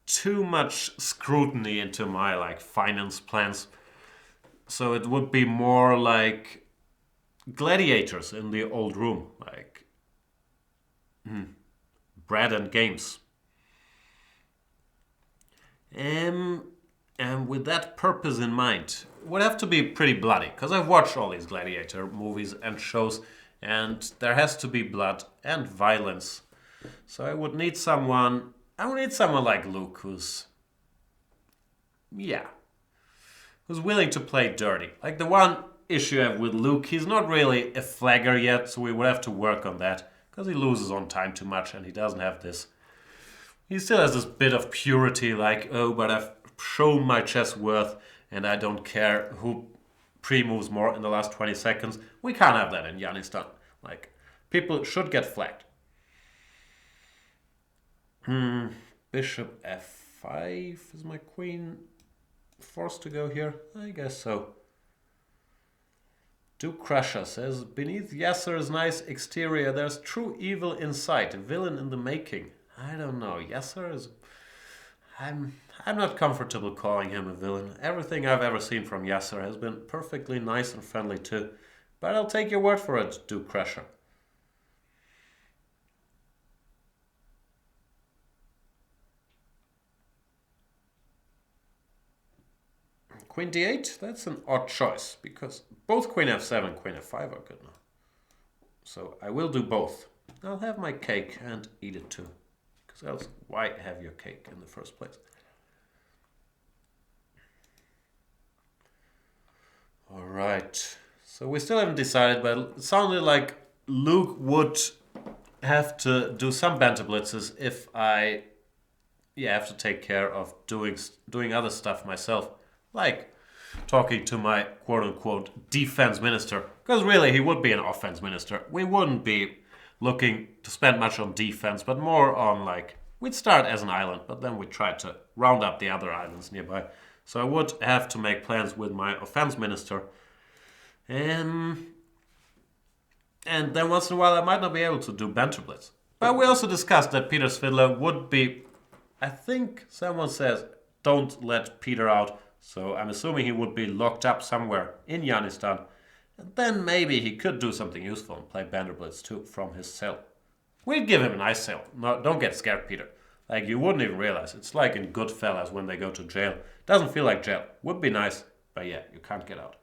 too much scrutiny into my like finance plans. So it would be more like gladiators in the old room, like bread and games. And with that purpose in mind, it would have to be pretty bloody, because I've watched all these gladiator movies and shows, and there has to be blood and violence. So I would need someone like Luke who's willing to play dirty. Like the one issue I have with Luke, he's not really a flagger yet, so we would have to work on that, because he loses on time too much and he doesn't have this. He still has this bit of purity, like, oh, but I've shown my chess worth and I don't care who pre-moves more in the last 20 seconds. We can't have that in Yanistan. Like, people should get flagged. Bishop f5 is my queen. forced to go here? I guess so. Duke Crusher says, beneath Yasser's nice exterior, there's true evil inside, a villain in the making. I don't know. Yasser is... I'm not comfortable calling him a villain. Everything I've ever seen from Yasser has been perfectly nice and friendly too. But I'll take your word for it, Duke Crusher. Queen d8, that's an odd choice, because both Queen f7 and Queen f5 are good now. So I will do both. I'll have my cake and eat it too. Because else, why have your cake in the first place? Alright, so we still haven't decided, but it sounded like Luke would have to do some banter blitzes if I have to take care of doing other stuff myself. Like talking to my quote-unquote defense minister. Because really, he would be an offense minister. We wouldn't be looking to spend much on defense, but more on like... We'd start as an island, but then we'd try to round up the other islands nearby. So I would have to make plans with my offense minister. And then once in a while I might not be able to do banter blitz. But we also discussed that Peter's fiddler would be... I think someone says, don't let Peter out. So I'm assuming he would be locked up somewhere in Yanistan. And then maybe he could do something useful and play banter blitz too from his cell. We'd give him a nice cell. No, don't get scared, Peter. Like, you wouldn't even realize. It's like in Goodfellas when they go to jail. Doesn't feel like jail. Would be nice, but yeah, you can't get out.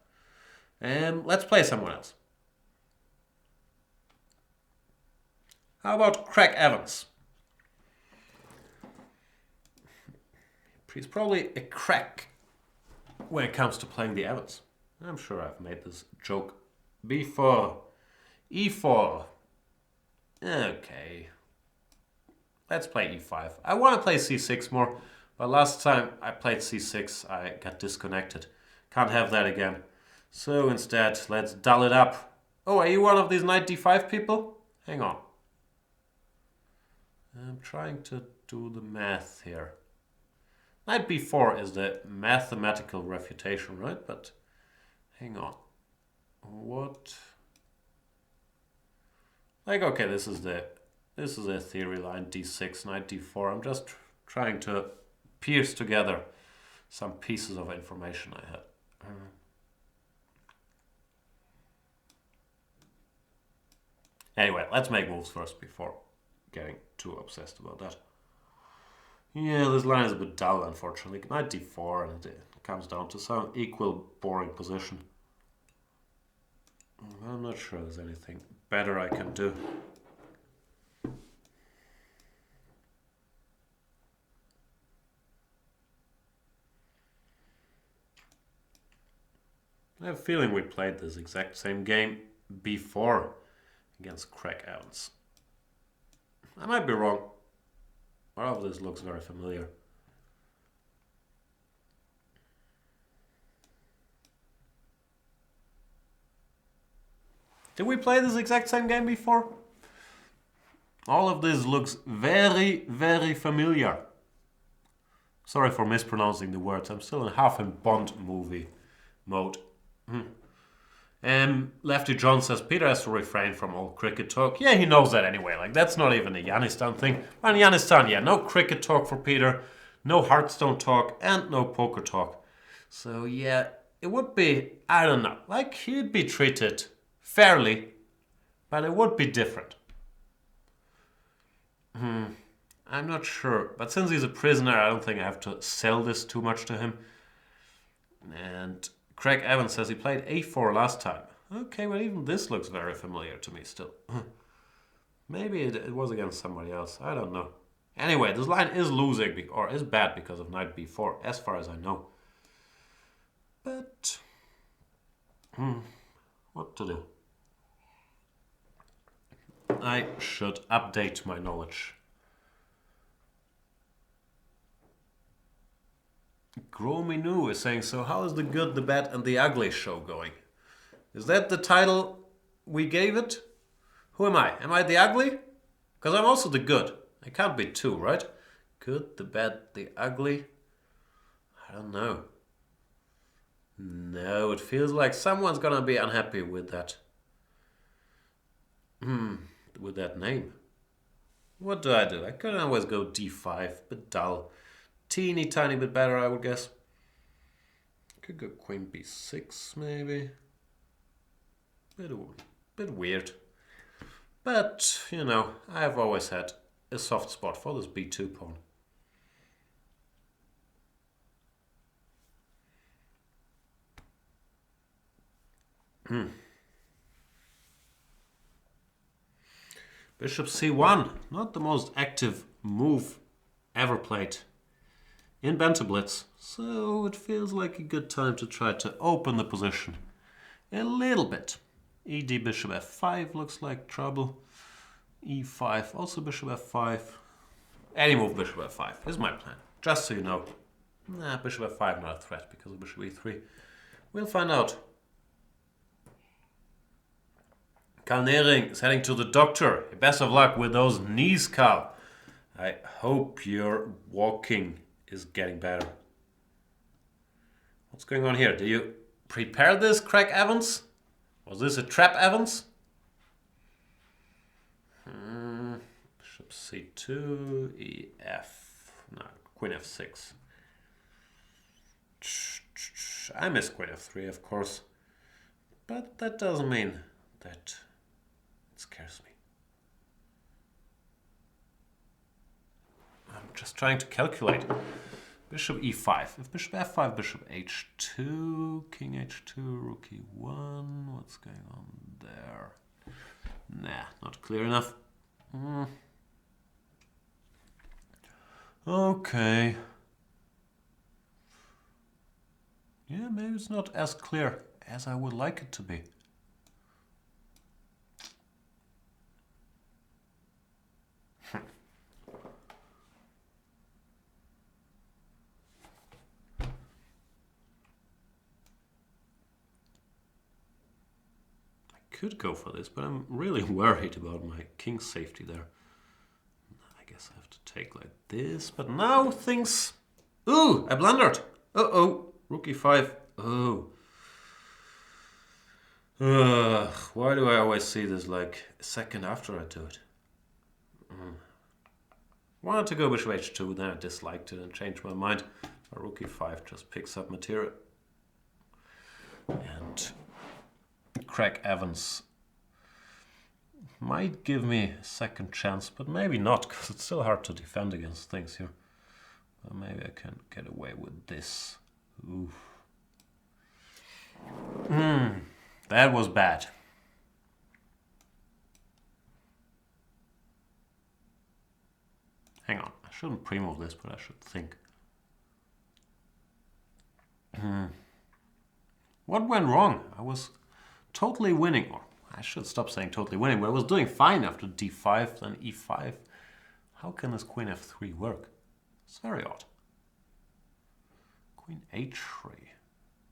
Let's play someone else. How about Craig Evans? He's probably a crack when it comes to playing the Evans. I'm sure I've made this joke before. E4. Okay. Let's play e5. I want to play c6 more, but last time I played c6, I got disconnected. Can't have that again. So instead, let's dull it up. Oh, are you one of these knight d5 people? Hang on. I'm trying to do the math here. Knight b4 is the mathematical refutation, right? But hang on. What? Like, okay, this is a theory line, d6, knight d4. I'm just trying to piece together some pieces of information I had. Anyway, let's make moves first before getting too obsessed about that. Yeah, this line is a bit dull, unfortunately. Knight d4, and it comes down to some equal boring position. I'm not sure there's anything better I can do. I have a feeling we played this exact same game before against Craig Evans. I might be wrong. All of this looks very familiar. Did we play this exact same game before? All of this looks very, very familiar. Sorry for mispronouncing the words. I'm still in half in Bond movie mode. Lefty John says Peter has to refrain from all cricket talk. Yeah, he knows that anyway. Like, that's not even a Yanistan thing. But in Yanistan, yeah, no cricket talk for Peter, no Hearthstone talk, and no poker talk. So yeah, it would be, I don't know, like he'd be treated fairly, but it would be different. I'm not sure, but since he's a prisoner, I don't think I have to sell this too much to him. And Craig Evans says he played a4 last time. Okay, well, even this looks very familiar to me still. Maybe it was against somebody else. I don't know. Anyway, this line is losing, or is bad because of knight b4, as far as I know. But, what to do? I should update my knowledge. Grominu is saying, so how is the good, the bad, and the ugly show going? Is that the title we gave it? Who am I? Am I the ugly? Because I'm also the good. I can't be two, right? Good, the bad, the ugly. I don't know. No, it feels like someone's gonna be unhappy with that. With that name. What do? I could always go d5, bit dull. Teeny tiny bit better, I would guess. Could go queen b6, maybe. Bit weird. But, you know, I've always had a soft spot for this b2 pawn. Bishop c1, not the most active move ever played in Banter Blitz, so it feels like a good time to try to open the position a little bit. Ed bishop f5 looks like trouble. e5, also bishop f5. Any move bishop f5 is my plan, just so you know. Nah, bishop f5 not a threat because of bishop e3. We'll find out. Carl Nering is heading to the doctor. Best of luck with those knees, Carl. I hope your walking is getting better. What's going on here? Do you prepare this, Craig Evans? Was this a trap, Evans? Bishop c2, ef. No, queen f6. I miss queen f3, of course. But that doesn't mean that it scares me. I'm just trying to calculate. Bishop e5. If bishop f5, bishop h2, king h2, rook e1. What's going on there? Nah, not clear enough. Okay. Yeah, maybe it's not as clear as I would like it to be. Could go for this, but I'm really worried about my king's safety there. I guess I have to take like this, but now things... Ooh, I blundered. Uh-oh, rook e5. Oh. Why do I always see this like a second after I do it? Wanted to go bishop h2, then I disliked it and changed my mind. But rook e5 just picks up material. And Craig Evans might give me a second chance, but maybe not, because it's still hard to defend against things here. But maybe I can get away with this. Oof. That was bad. Hang on, I shouldn't pre-move this, but I should think. What went wrong? I was totally winning, or I should stop saying totally winning, but I was doing fine after d5, then e5. How can this queen f3 work? It's very odd. Queen h3.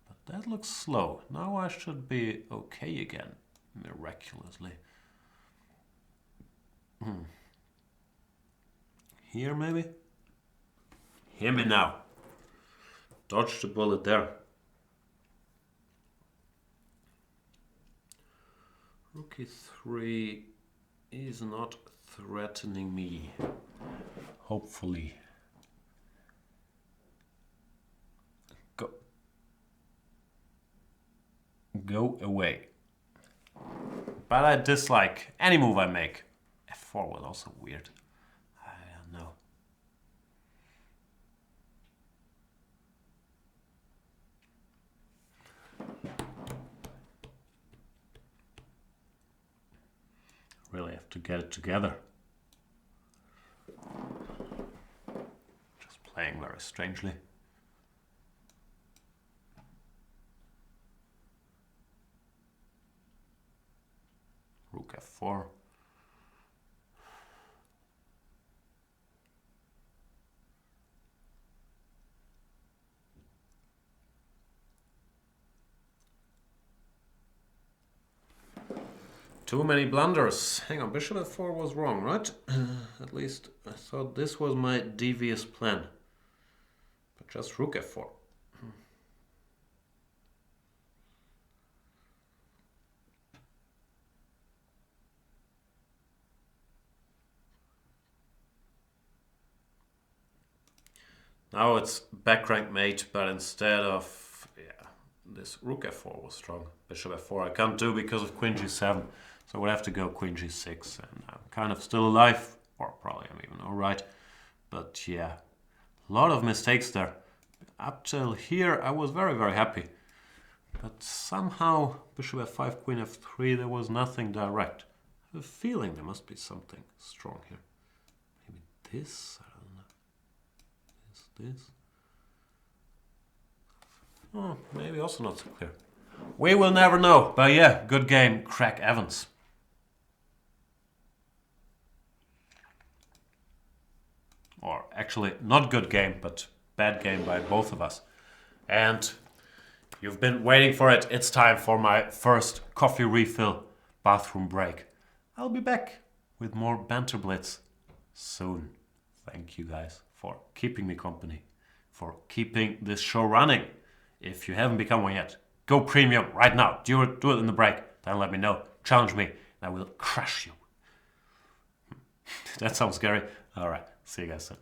But that looks slow. Now I should be okay again, miraculously. Here maybe? Hear me now. Dodge the bullet there. Rook e3 is not threatening me, hopefully. Go away. But I dislike any move I make. f4 was also weird. I don't know. Really have to get it together. Just playing very strangely. Rook f4. Too many blunders. Hang on, bishop f4 was wrong, right? At least I thought this was my devious plan. But just rook f4. Now it's back rank mate, but instead of, yeah, this rook f4 was strong. Bishop f4 I can't do because of queen g7. So we'll have to go queen g6, and I'm kind of still alive, or probably I'm even alright. But yeah, a lot of mistakes there. Up till here I was very, very happy. But somehow bishop f5, queen f3, there was nothing direct. I have a feeling there must be something strong here. Maybe this? I don't know. This? Oh, maybe also not so clear. We will never know. But yeah, good game, Craig Evans. Or actually, not good game, but bad game by both of us. And you've been waiting for it. It's time for my first coffee refill bathroom break. I'll be back with more Banter Blitz soon. Thank you guys for keeping me company, for keeping this show running. If you haven't become one yet, go premium right now. Do it in the break. Then let me know. Challenge me, and I will crush you. That sounds scary. All right. See you guys soon.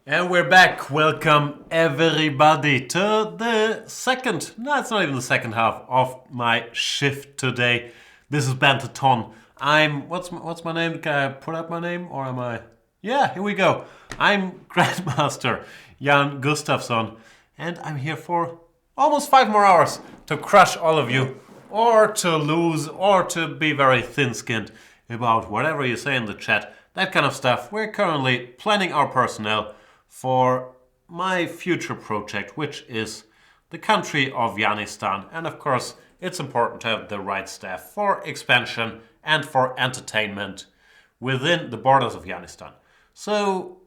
And we're back. Welcome everybody to the second, no, it's not even the second half of my shift today. This is Banterthon. What's my name? Can I put up my name or am I? Yeah, here we go. I'm Grandmaster Jan Gustafsson and I'm here for almost 5 more hours to crush all of you or to lose or to be very thin-skinned about whatever you say in the chat. That kind of stuff. We're currently planning our personnel for my future project, which is the country of Yanistan. And of course, it's important to have the right staff for expansion and for entertainment within the borders of Yanistan. So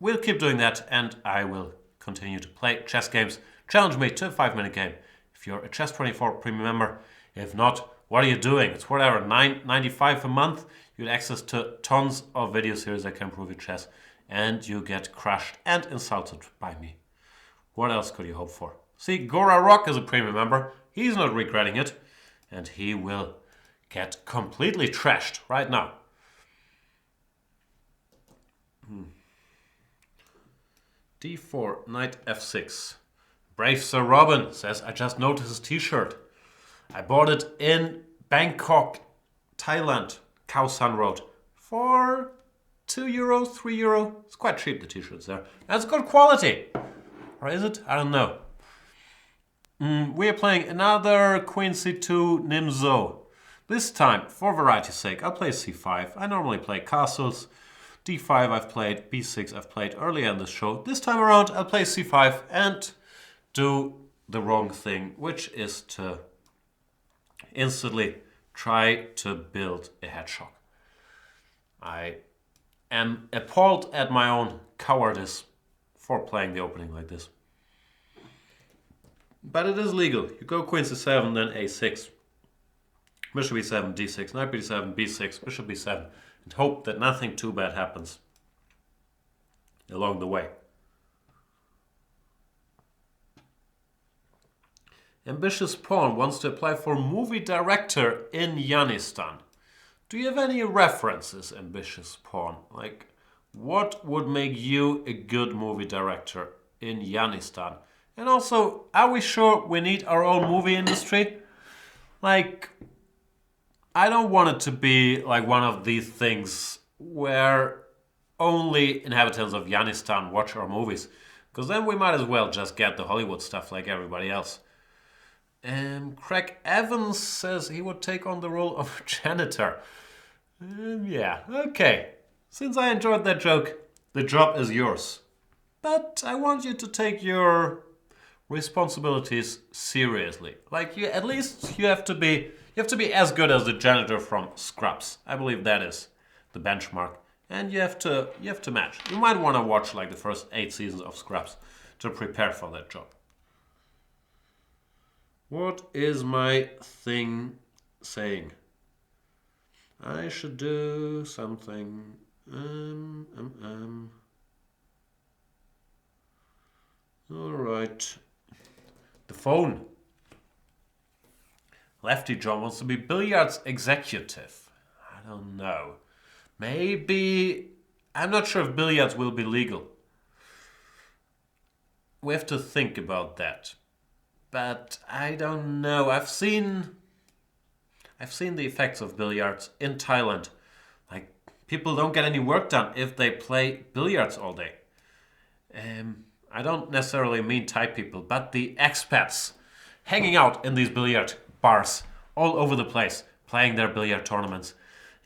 we'll keep doing that, and I will continue to play chess games. Challenge me to a 5-minute game if you're a Chess24 premium member. If not, what are you doing? It's whatever, $9.95 a month. You get access to tons of video series that can improve your chess, and you get crushed and insulted by me. What else could you hope for? See, Gora Rock is a premium member. He's not regretting it, and he will get completely trashed right now. D4, knight f6. Brave Sir Robin says, I just noticed his t-shirt. I bought it in Bangkok, Thailand, Khao San Road, for €2, €3. It's quite cheap, the t-shirts there. That's good quality. Or is it? I don't know. We are playing another Queen c2 Nimzo. This time, for variety's sake, I'll play c5. I normally play castles. d5 I've played, b6 I've played earlier in the show. This time around, I'll play c5 and do the wrong thing, which is to instantly try to build a hedgehog. I am appalled at my own cowardice for playing the opening like this. But it is legal. You go queen c7, then a6. Bishop e7, d6, knight b7, b6, bishop b7, and hope that nothing too bad happens along the way. Ambitious Pawn wants to apply for movie director in Yanistan. Do you have any references, Ambitious Pawn? Like, what would make you a good movie director in Yanistan? And also, are we sure we need our own movie industry? Like, I don't want it to be like one of these things where only inhabitants of Yanistan watch our movies. Because then we might as well just get the Hollywood stuff like everybody else. Craig Evans says he would take on the role of janitor. Yeah, okay. Since I enjoyed that joke, the job is yours. But I want you to take your responsibilities seriously. Like, you have to be as good as the janitor from Scrubs. I believe that is the benchmark. And you have to match. You might want to watch like the first 8 seasons of Scrubs to prepare for that job. What is my thing saying? I should do something. All right. The phone. Lefty John wants to be billiards executive. I don't know. Maybe. I'm not sure if billiards will be legal. We have to think about that. But I don't know. I've seen the effects of billiards in Thailand. Like, people don't get any work done if they play billiards all day. I don't necessarily mean Thai people, but the expats hanging out in these billiard bars all over the place, playing their billiard tournaments.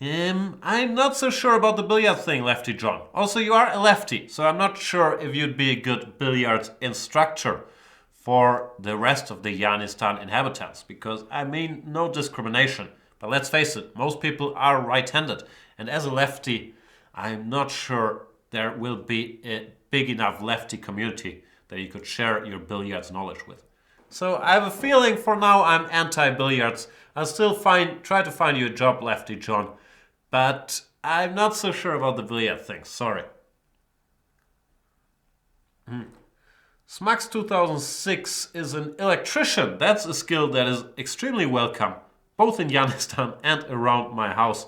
I'm not so sure about the billiard thing, Lefty John. Also, you are a lefty, so I'm not sure if you'd be a good billiard instructor for the rest of the Yanistan inhabitants, because I mean no discrimination, but let's face it, most people are right-handed, and as a lefty, I'm not sure there will be a big enough lefty community that you could share your billiards knowledge with. So I have a feeling for now I'm anti-billiards. I'll still try to find you a job, Lefty John, but I'm not so sure about the billiard thing, sorry. Smax 2006 is an electrician. That's a skill that is extremely welcome, both in Yanistan and around my house.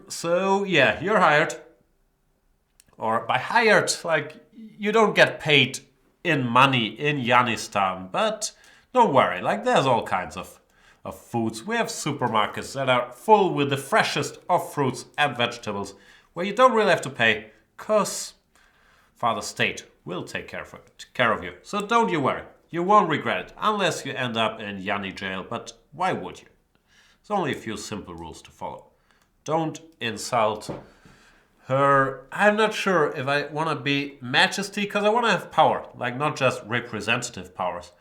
So yeah, you're hired. or by hired, like you don't get paid in money in Yanistan, but don't worry, like there's all kinds of foods. We have supermarkets that are full with the freshest of fruits and vegetables where you don't really have to pay because Father State will take care of you. So don't you worry. You won't regret it unless you end up in Yanni jail, but why would you? There's only a few simple rules to follow. Don't insult her. I'm not sure if I want to be Majesty because I want to have power, like not just representative powers,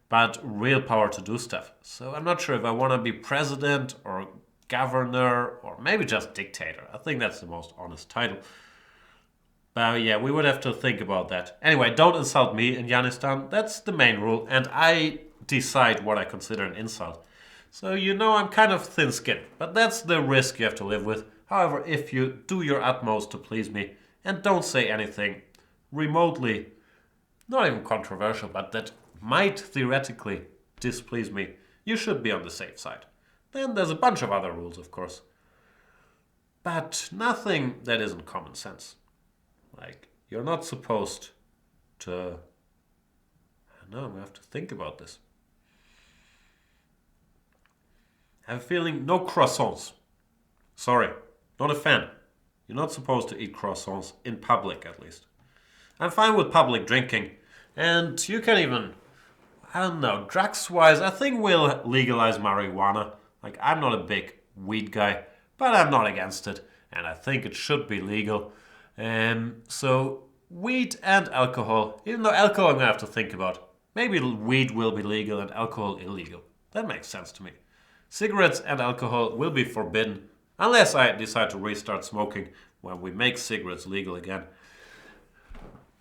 but real power to do stuff. So I'm not sure if I want to be president or governor or maybe just dictator. I think that's the most honest title. But yeah, we would have to think about that. Anyway, don't insult me in Yanistan. That's the main rule, and I decide what I consider an insult. So you know I'm kind of thin-skinned, but that's the risk you have to live with. However, if you do your utmost to please me and don't say anything remotely, not even controversial, but that might theoretically displease me, you should be on the safe side. Then there's a bunch of other rules, of course. But nothing that isn't common sense. Like, you're not supposed to... I know, I'm going to have to think about this. I have a feeling no croissants. Sorry, not a fan. You're not supposed to eat croissants, in public at least. I'm fine with public drinking. And you can even, I don't know, drugs-wise, I think we'll legalize marijuana. Like, I'm not a big weed guy, but I'm not against it. And I think it should be legal. So, weed and alcohol, even though alcohol I'm going to have to think about. Maybe weed will be legal and alcohol illegal. That makes sense to me. Cigarettes and alcohol will be forbidden unless I decide to restart smoking when we make cigarettes legal again.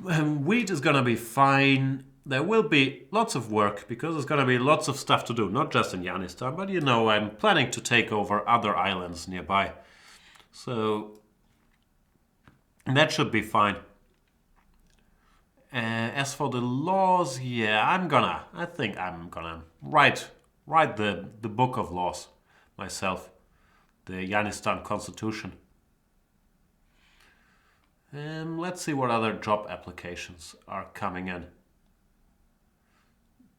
Weed is going to be fine. There will be lots of work because there's going to be lots of stuff to do, not just in Yanistan, but you know I'm planning to take over other islands nearby. So that should be fine. As for the laws, yeah, I think I'm gonna write the book of laws myself, the Yanistan Constitution. Let's see what other job applications are coming in.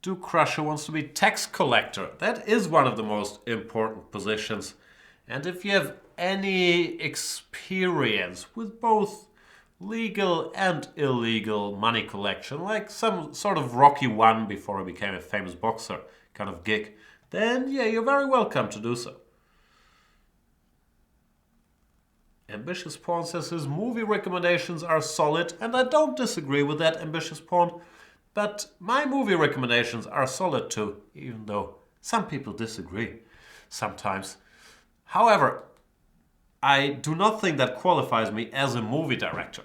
Do Crusher wants to be tax collector. That is one of the most important positions. And if you have any experience with both legal and illegal money collection, like some sort of Rocky 1 before he became a famous boxer kind of gig, then yeah, you're very welcome to do so. Ambitious Pawn says his movie recommendations are solid, and I don't disagree with that, Ambitious Pawn. But my movie recommendations are solid too, even though some people disagree sometimes. However, I do not think that qualifies me as a movie director.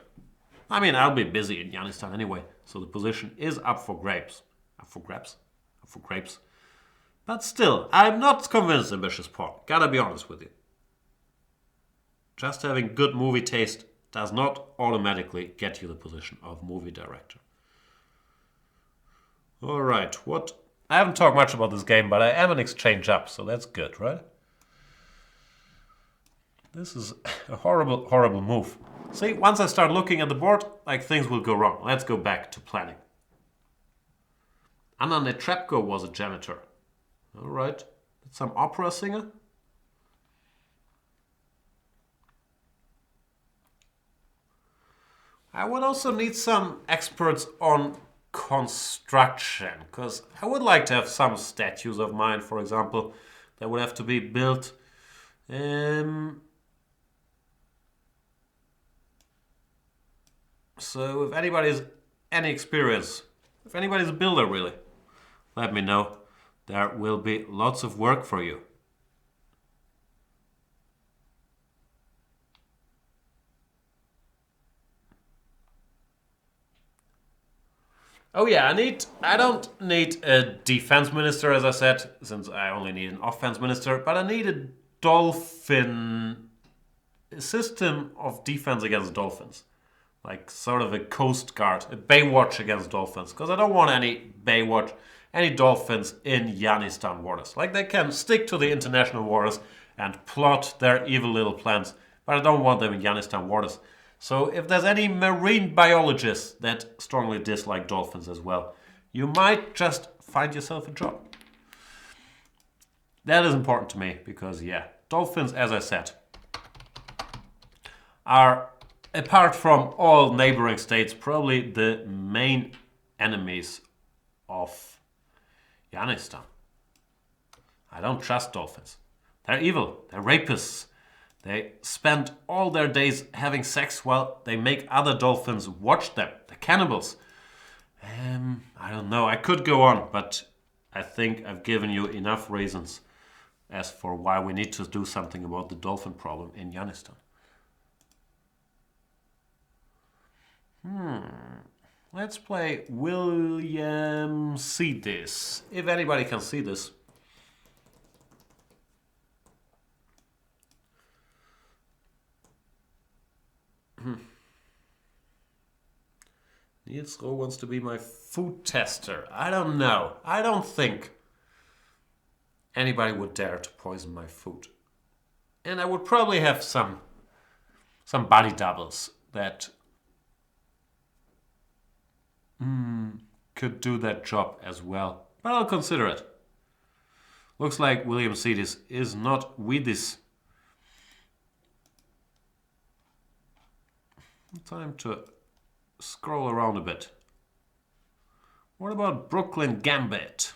I mean, I'll be busy in Yanistan anyway, so the position is up for grabs. Up for grapes. But still, I'm not convinced, Ambitious Pawn. Gotta be honest with you. Just having good movie taste does not automatically get you the position of movie director. Alright, I haven't talked much about this game, but I am an exchange up, so that's good, right? This is a horrible, horrible move. See, once I start looking at the board, like things will go wrong. Let's go back to planning. Anna Netrebko was a janitor. Alright, that's some opera singer. I would also need some experts on construction, because I would like to have some statues of mine, for example, that would have to be built. So if anybody's any experience, if anybody's a builder really, let me know. There will be lots of work for you. Oh yeah, I don't need a defense minister, as I said, since I only need an offense minister, but I need a system of defense against dolphins. Like sort of a coast guard, a Baywatch against dolphins. Because I don't want any dolphins in Yanistan waters. Like they can stick to the international waters and plot their evil little plans, but I don't want them in Yanistan waters. So if there's any marine biologists that strongly dislike dolphins as well, you might just find yourself a job. That is important to me because, yeah, dolphins, as I said, are, apart from all neighboring states, probably the main enemies of Afghanistan. I don't trust dolphins. They're evil. They're rapists. They spend all their days having sex while they make other dolphins watch them. They're cannibals. I don't know. I could go on, but I think I've given you enough reasons as for why we need to do something about the dolphin problem in Afghanistan. Let's play William see this. If anybody can see this. Niels Rowe wants to be my food tester. I don't know. I don't think anybody would dare to poison my food. And I would probably have some body doubles that could do that job as well. But I'll consider it. Looks like William Cedes is not with this. Time to scroll around a bit. What about Brooklyn Gambit?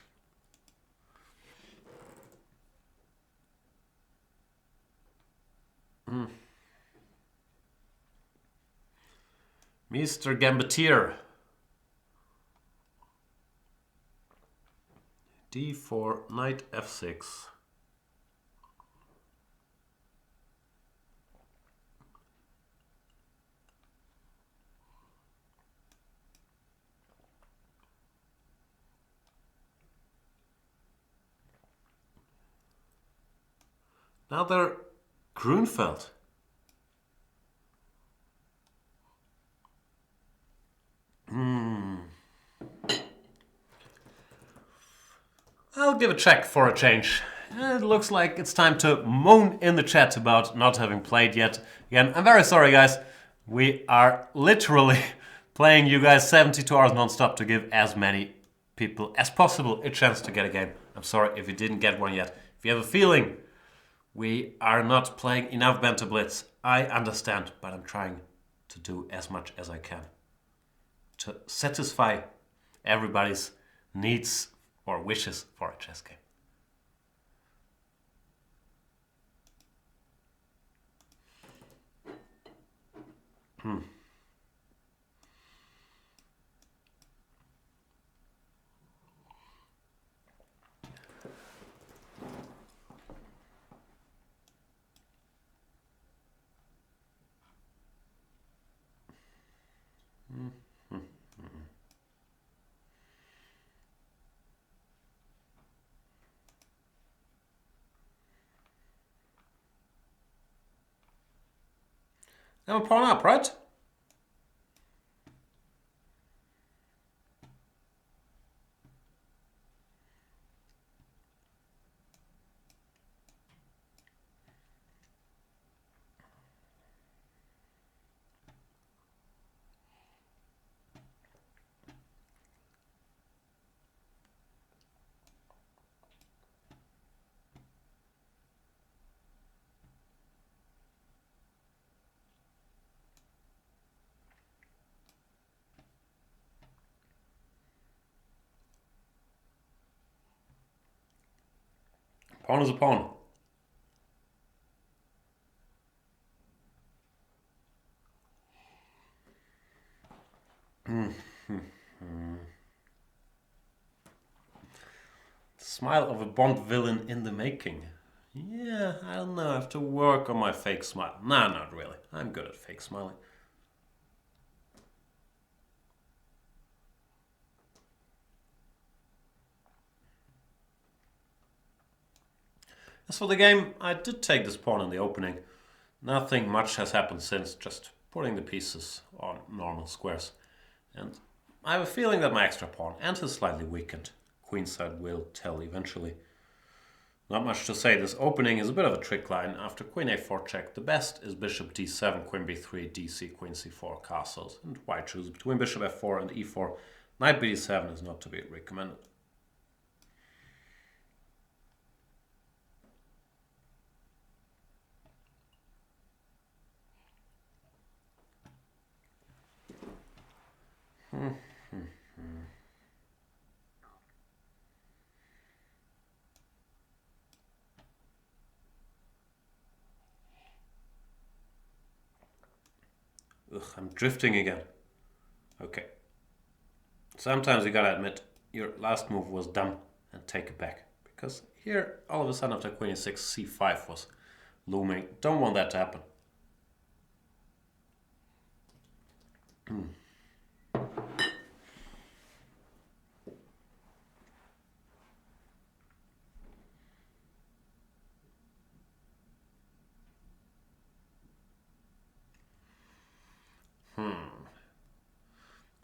Mr. Gambitier. D4, knight f6. Another Grunfeld. I'll give a check for a change. It looks like it's time to moan in the chat about not having played yet. Again, I'm very sorry, guys. We are literally playing you guys 72 hours non-stop to give as many people as possible a chance to get a game. I'm sorry if you didn't get one yet. If you have a feeling we are not playing enough Banter Blitz, I understand, but I'm trying to do as much as I can to satisfy everybody's needs or wishes for a chess game. I'm a pawn up, right? Pawn is a pawn. Smile of a Bond villain in the making. Yeah, I don't know. I have to work on my fake smile. Nah, not really. I'm good at fake smiling. As for the game, I did take this pawn in the opening. Nothing much has happened since, just putting the pieces on normal squares. And I have a feeling that my extra pawn and his slightly weakened queenside will tell eventually. Not much to say. This opening is a bit of a trick line. After queen a4 check, the best is bishop d7, queen b3, dc, queen c4, castles. And white chooses between bishop f4 and e4. Knight bd7 is not to be recommended. Ugh, I'm drifting again. Okay. Sometimes you gotta admit your last move was dumb and take it back. Because here, all of a sudden after queen e6, c5 was looming. Don't want that to happen.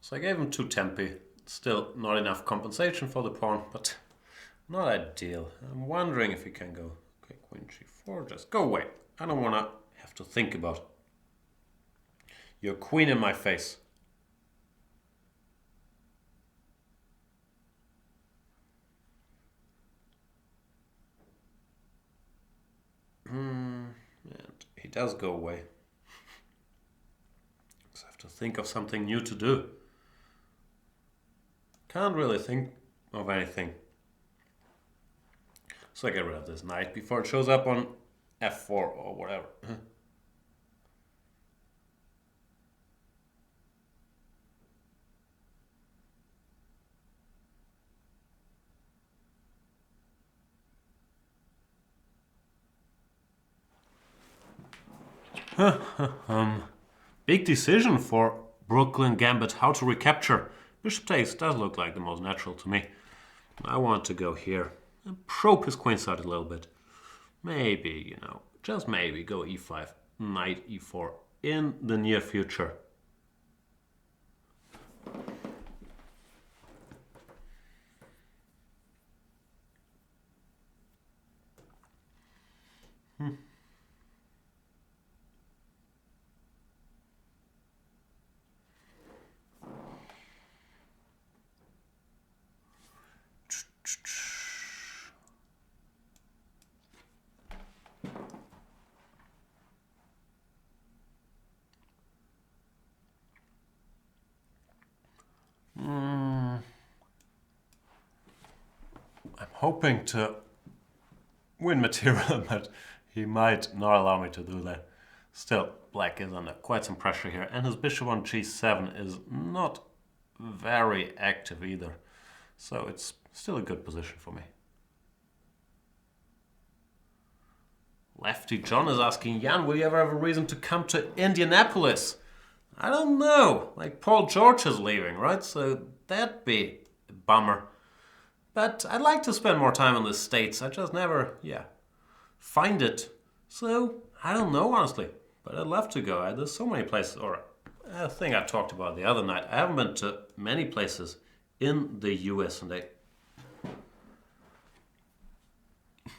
So I gave him 2 tempi. Still not enough compensation for the pawn, but not ideal. I'm wondering if he can go. Okay, queen g4, just go away. I don't want to have to think about your queen in my face. And he does go away. So I have to think of something new to do. Can't really think of anything. So I get rid of this knight before it shows up on f4 or whatever. Big decision for Brooklyn Gambit, how to recapture. Bishop takes does look like the most natural to me. I want to go here and probe his queenside a little bit. Maybe, just maybe go e5, knight e4 in the near future. I'm hoping to win material, but he might not allow me to do that. Still, black is under quite some pressure here, and his bishop on g7 is not very active either. So it's still a good position for me. Lefty John is asking, Jan, will you ever have a reason to come to Indianapolis? I don't know. Like Paul George is leaving, right? So that'd be a bummer. But I'd like to spend more time in the States. I just never, find it. So I don't know, honestly. But I'd love to go. There's so many places, or a thing I talked about the other night. I haven't been to many places in the US, and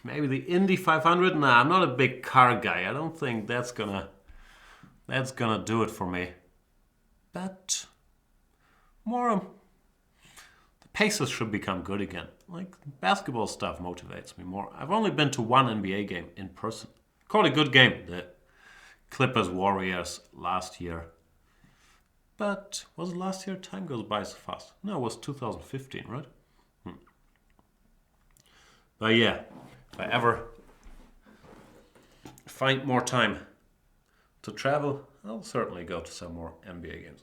maybe the Indy 500. Nah, I'm not a big car guy. I don't think that's gonna do it for me. But more, the paces should become good again. Like basketball stuff motivates me more. I've only been to one NBA game in person. Called a good game, the Clippers Warriors last year. But was it last year? Time goes by so fast. No, it was 2015, right? But yeah, if I ever find more time to travel, I'll certainly go to some more NBA games.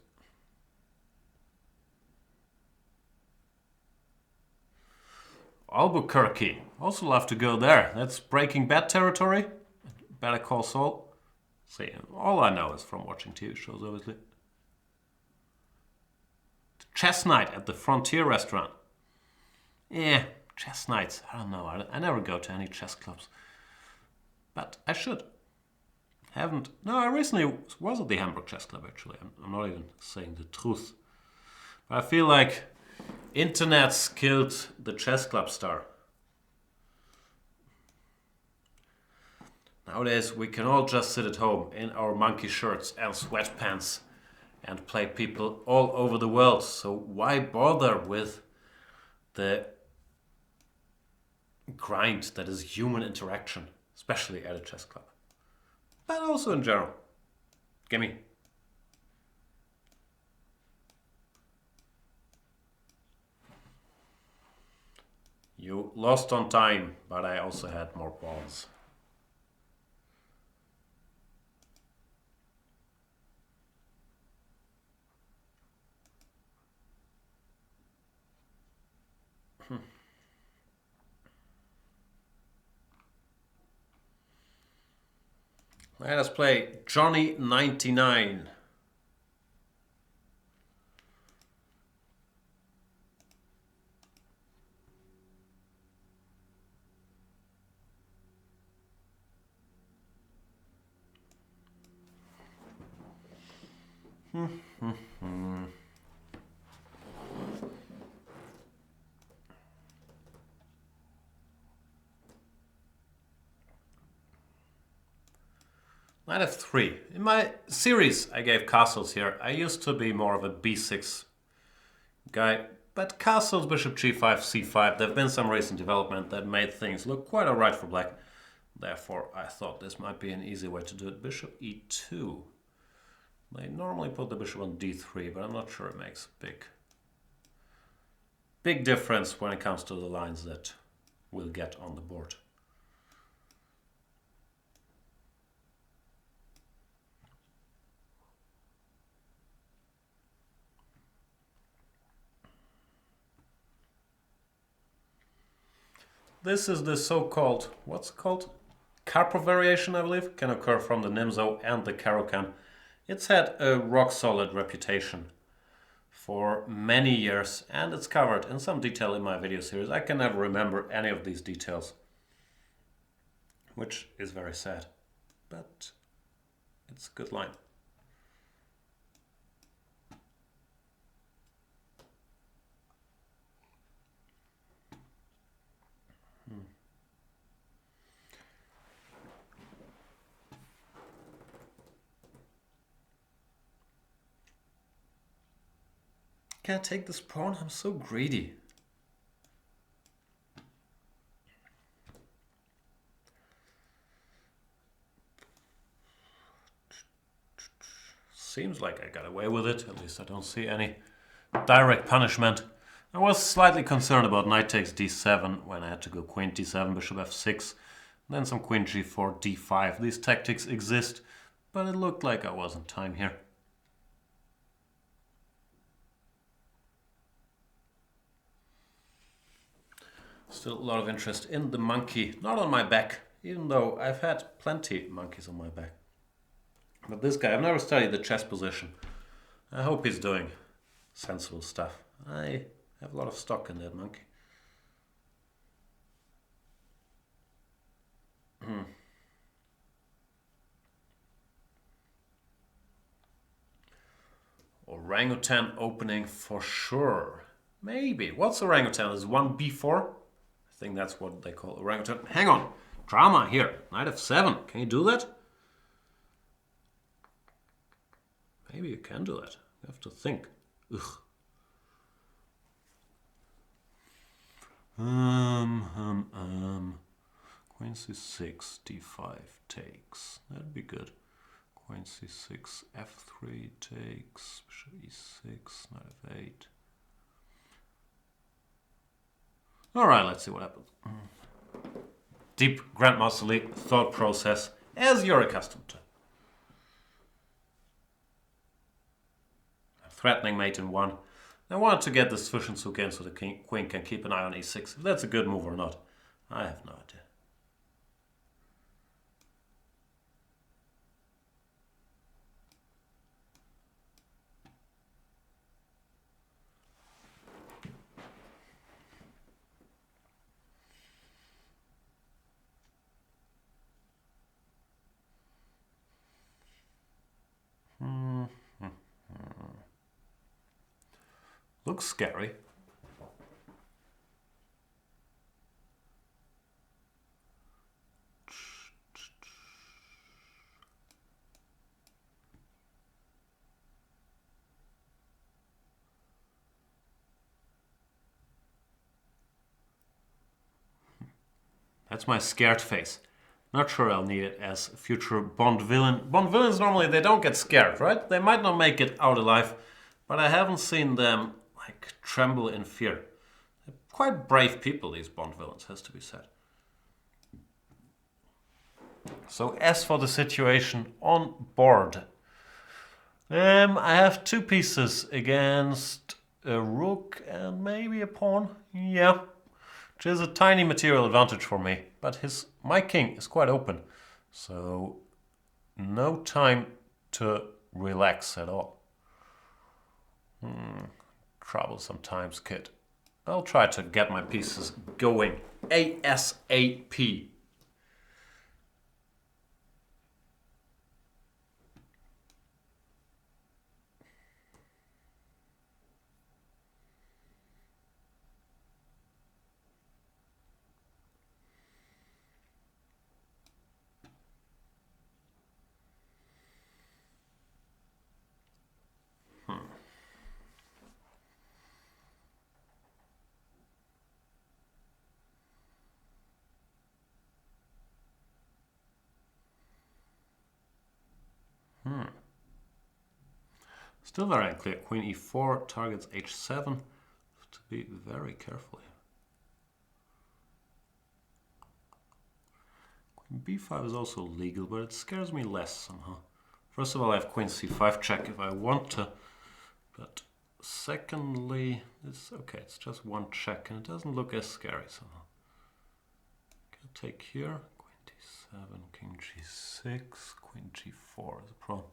Albuquerque. Also love to go there. That's Breaking Bad territory. Better Call Saul. See, all I know is from watching TV shows, obviously. The chess night at the Frontier restaurant. Yeah, chess nights. I don't know. I never go to any chess clubs. But I should. Haven't. No, I recently was at the Hamburg Chess Club, actually. I'm not even saying the truth. But I feel like internet's killed the chess club star. Nowadays, we can all just sit at home in our monkey shirts and sweatpants and play people all over the world. So why bother with the grind that is human interaction, especially at a chess club, but also in general? Gimme. You lost on time, but I also had more balls. Let us play Johnny 99. Knight f3. In my series I gave castles here. I used to be more of a b6 guy, but castles, bishop g5, c5, there have been some recent development that made things look quite alright for black. Therefore I thought this might be an easy way to do it. Bishop e2. They normally put the bishop on d3, but I'm not sure it makes a big difference when it comes to the lines that we'll get on the board. This is the so-called, what's it called? Karpov variation, I believe. Can occur from the Nimzo and the Caro-Kann. It's had a rock-solid reputation for many years, and it's covered in some detail in my video series. I can never remember any of these details, which is very sad, but it's a good line. Can I take this pawn? I'm so greedy. Seems like I got away with it. At least I don't see any direct punishment. I was slightly concerned about knight takes d7 when I had to go queen d7, bishop f6, then some queen g4, d5. These tactics exist, but it looked like I was in time here. Still a lot of interest in the monkey, not on my back, even though I've had plenty monkeys on my back. But this guy, I've never studied the chess position. I hope he's doing sensible stuff. I have a lot of stock in that monkey. Orangutan opening for sure. Maybe. What's orangutan? Is 1b4? I think that's what they call orangutan. Hang on. Drama here. Knight f7. Can you do that? Maybe you can do that. You have to think. Ugh. Queen c6, d5 takes. That'd be good. Queen c6, f3 takes. Bishop e6, knight f8. Alright, let's see what happens. Deep grandmasterly thought process, as you're accustomed to. Threatening mate in 1. I wanted to get this Zwischenzug in so the queen can keep an eye on e6. If that's a good move or not, I have no idea. Looks scary. That's my scared face. Not sure I'll need it as a future Bond villain. Bond villains normally they don't get scared, right? They might not make it out alive, but I haven't seen them like tremble in fear. They're quite brave people, these Bond villains, has to be said. So as for the situation on board, I have 2 pieces against a rook and maybe a pawn. Yeah, which is a tiny material advantage for me. But my king is quite open, so no time to relax at all. Troublesome times, kid. I'll try to get my pieces going ASAP. Still very unclear. Queen e4 targets h7. Have to be very careful here. Queen b5 is also legal, but it scares me less somehow. First of all, I have queen c5 check if I want to, but secondly, it's okay. It's just one check, and it doesn't look as scary somehow. Can I take here? Queen d7, king g6, queen g4 is a problem.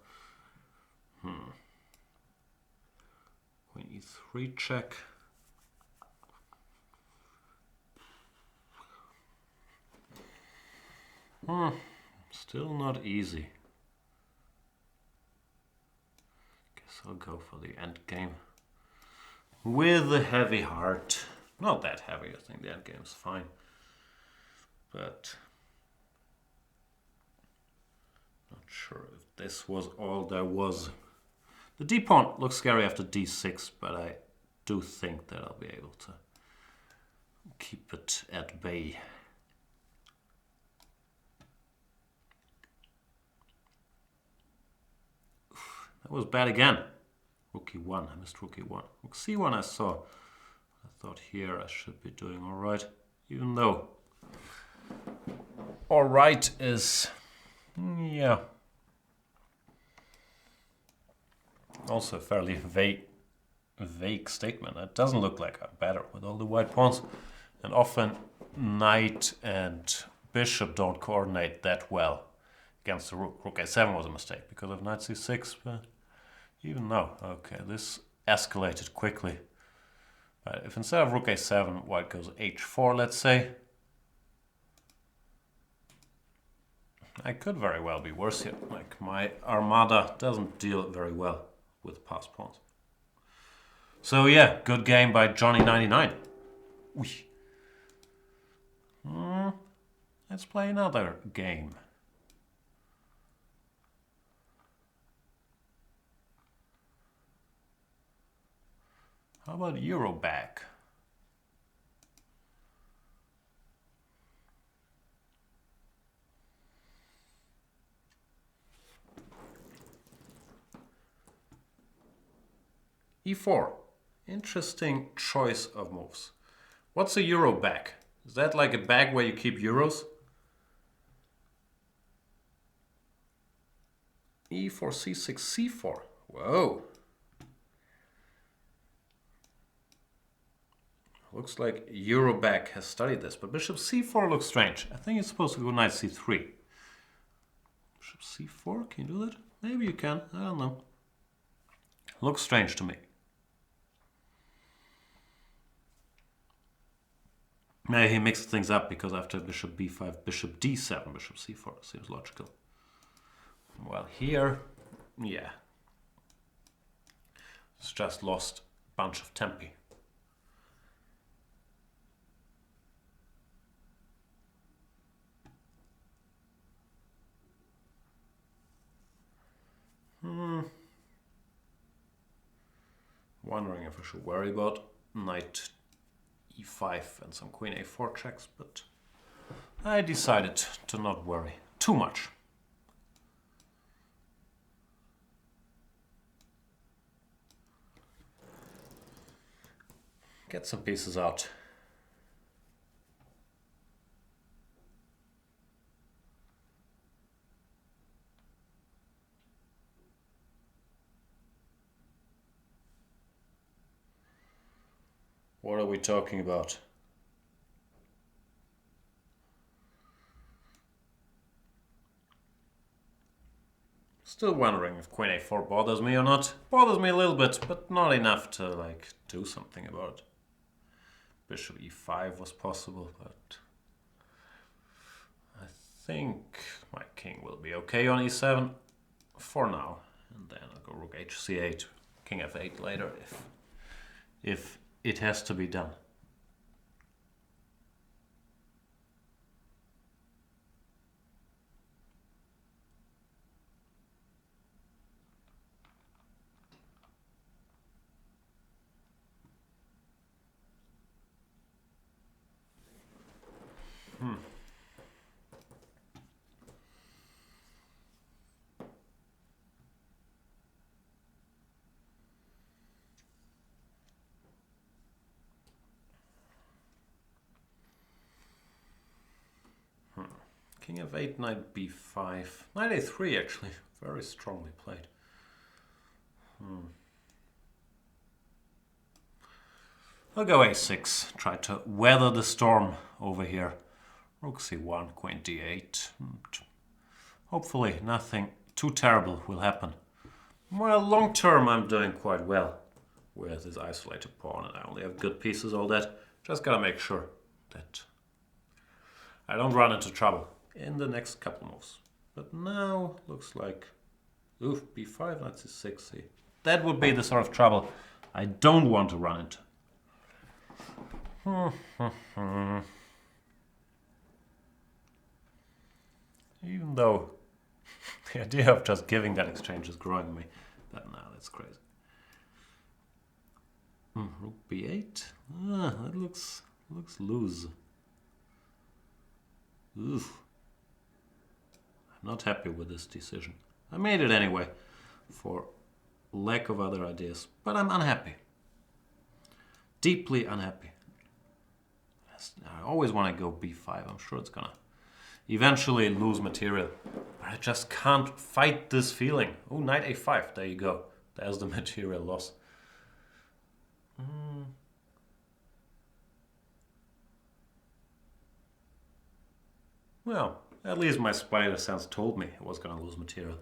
Queen e3 check. Still not easy. Guess I'll go for the end game with a heavy heart. Not that heavy, I think the end game is fine. But not sure if this was all there was. The d pawn looks scary after d6, but I do think that I'll be able to keep it at bay. That was bad again. Rook e1, I missed rook e1. Rook c1 I saw. I thought here I should be doing alright, even though alright is, yeah, also a fairly vague statement. It doesn't look like I'm better with all the white pawns, and often knight and bishop don't coordinate that well against the rook. Rook a7 was a mistake because of knight c6, but even now, okay, this escalated quickly. But if instead of rook a7, white goes h4, let's say, I could very well be worse here. Like, my armada doesn't deal very well with passed pawns. So yeah, good game by Johnny99. Let's play another game. How about Eurobag? e4. Interesting choice of moves. What's a Euro bag? Is that like a bag where you keep euros? e4, c6, c4. Whoa. Looks like Eurobag has studied this, but bishop c4 looks strange. I think it's supposed to go knight c3. Bishop c4, can you do that? Maybe you can, I don't know. Looks strange to me. Maybe he mixed things up because after bishop b5, bishop d7, bishop c4 seems logical. Well, here, yeah. It's just lost a bunch of tempi. Wondering if I should worry about knight e5 and some queen a4 checks, but I decided to not worry too much. Get some pieces out. What are we talking about? Still wondering if Queen A4 bothers me or not. Bothers me a little bit, but not enough to like do something about it. Bishop E5 was possible, but I think my king will be okay on E7 for now. And then I'll go Rook HC8, King F8 later if it has to be done. King F8, Knight B5, Knight A3 actually, very strongly played. I'll go A6, try to weather the storm over here. Rook C1, Queen D8. Hopefully nothing too terrible will happen. Well, long term I'm doing quite well with this isolated pawn, and I only have good pieces, all that. Just gotta make sure that I don't run into trouble in the next couple moves. But now looks like, oof, B5, Knight C6. See, that would be the sort of trouble I don't want to run into. Even though the idea of just giving that exchange is growing me, but now that's crazy. Rook B8. That looks loose. Oof. I'm not happy with this decision. I made it anyway, for lack of other ideas, but I'm unhappy. Deeply unhappy. I always want to go B5. I'm sure it's gonna eventually lose material. But I just can't fight this feeling. Oh, Knight A5. There you go. There's the material loss. Well, at least my spider sense told me I was gonna lose material.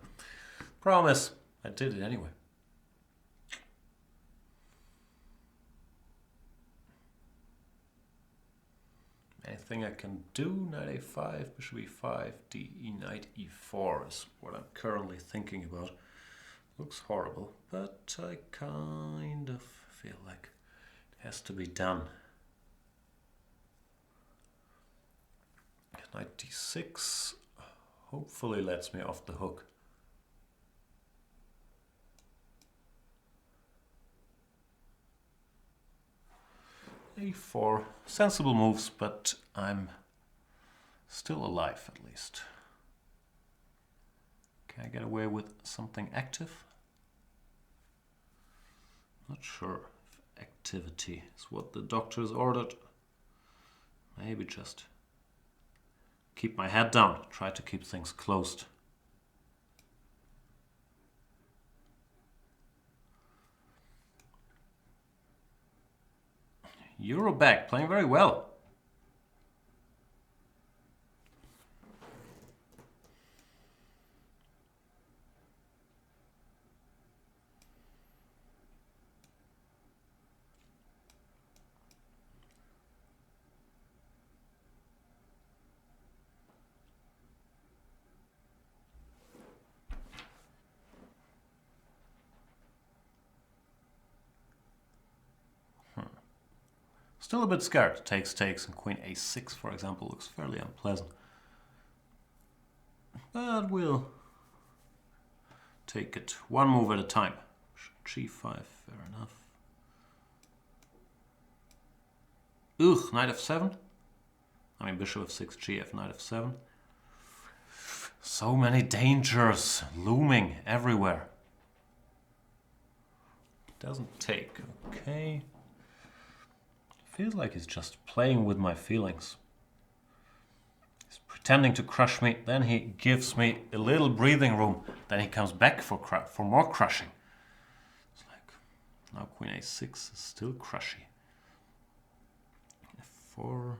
Promise, I did it anyway. Anything I can do? Knight A5, Bishop E5, DE, Knight E4 is what I'm currently thinking about. Looks horrible, but I kind of feel like it has to be done. Knight D6 hopefully lets me off the hook. A4, sensible moves, but I'm still alive at least. Can I get away with something active? Not sure if activity is what the doctors ordered. Maybe just keep my head down, try to keep things closed. Euro back, playing very well. Still a bit scared. Takes, and Queen A6, for example, looks fairly unpleasant. But we'll take it one move at a time. G5, fair enough. Ugh, Knight F7. I mean, bishop f6, gf, knight f7. So many dangers looming everywhere. Doesn't take. Okay. Feels like he's just playing with my feelings. He's pretending to crush me, then he gives me a little breathing room, then he comes back for more crushing. It's like, now queen a6 is still crushy. f4.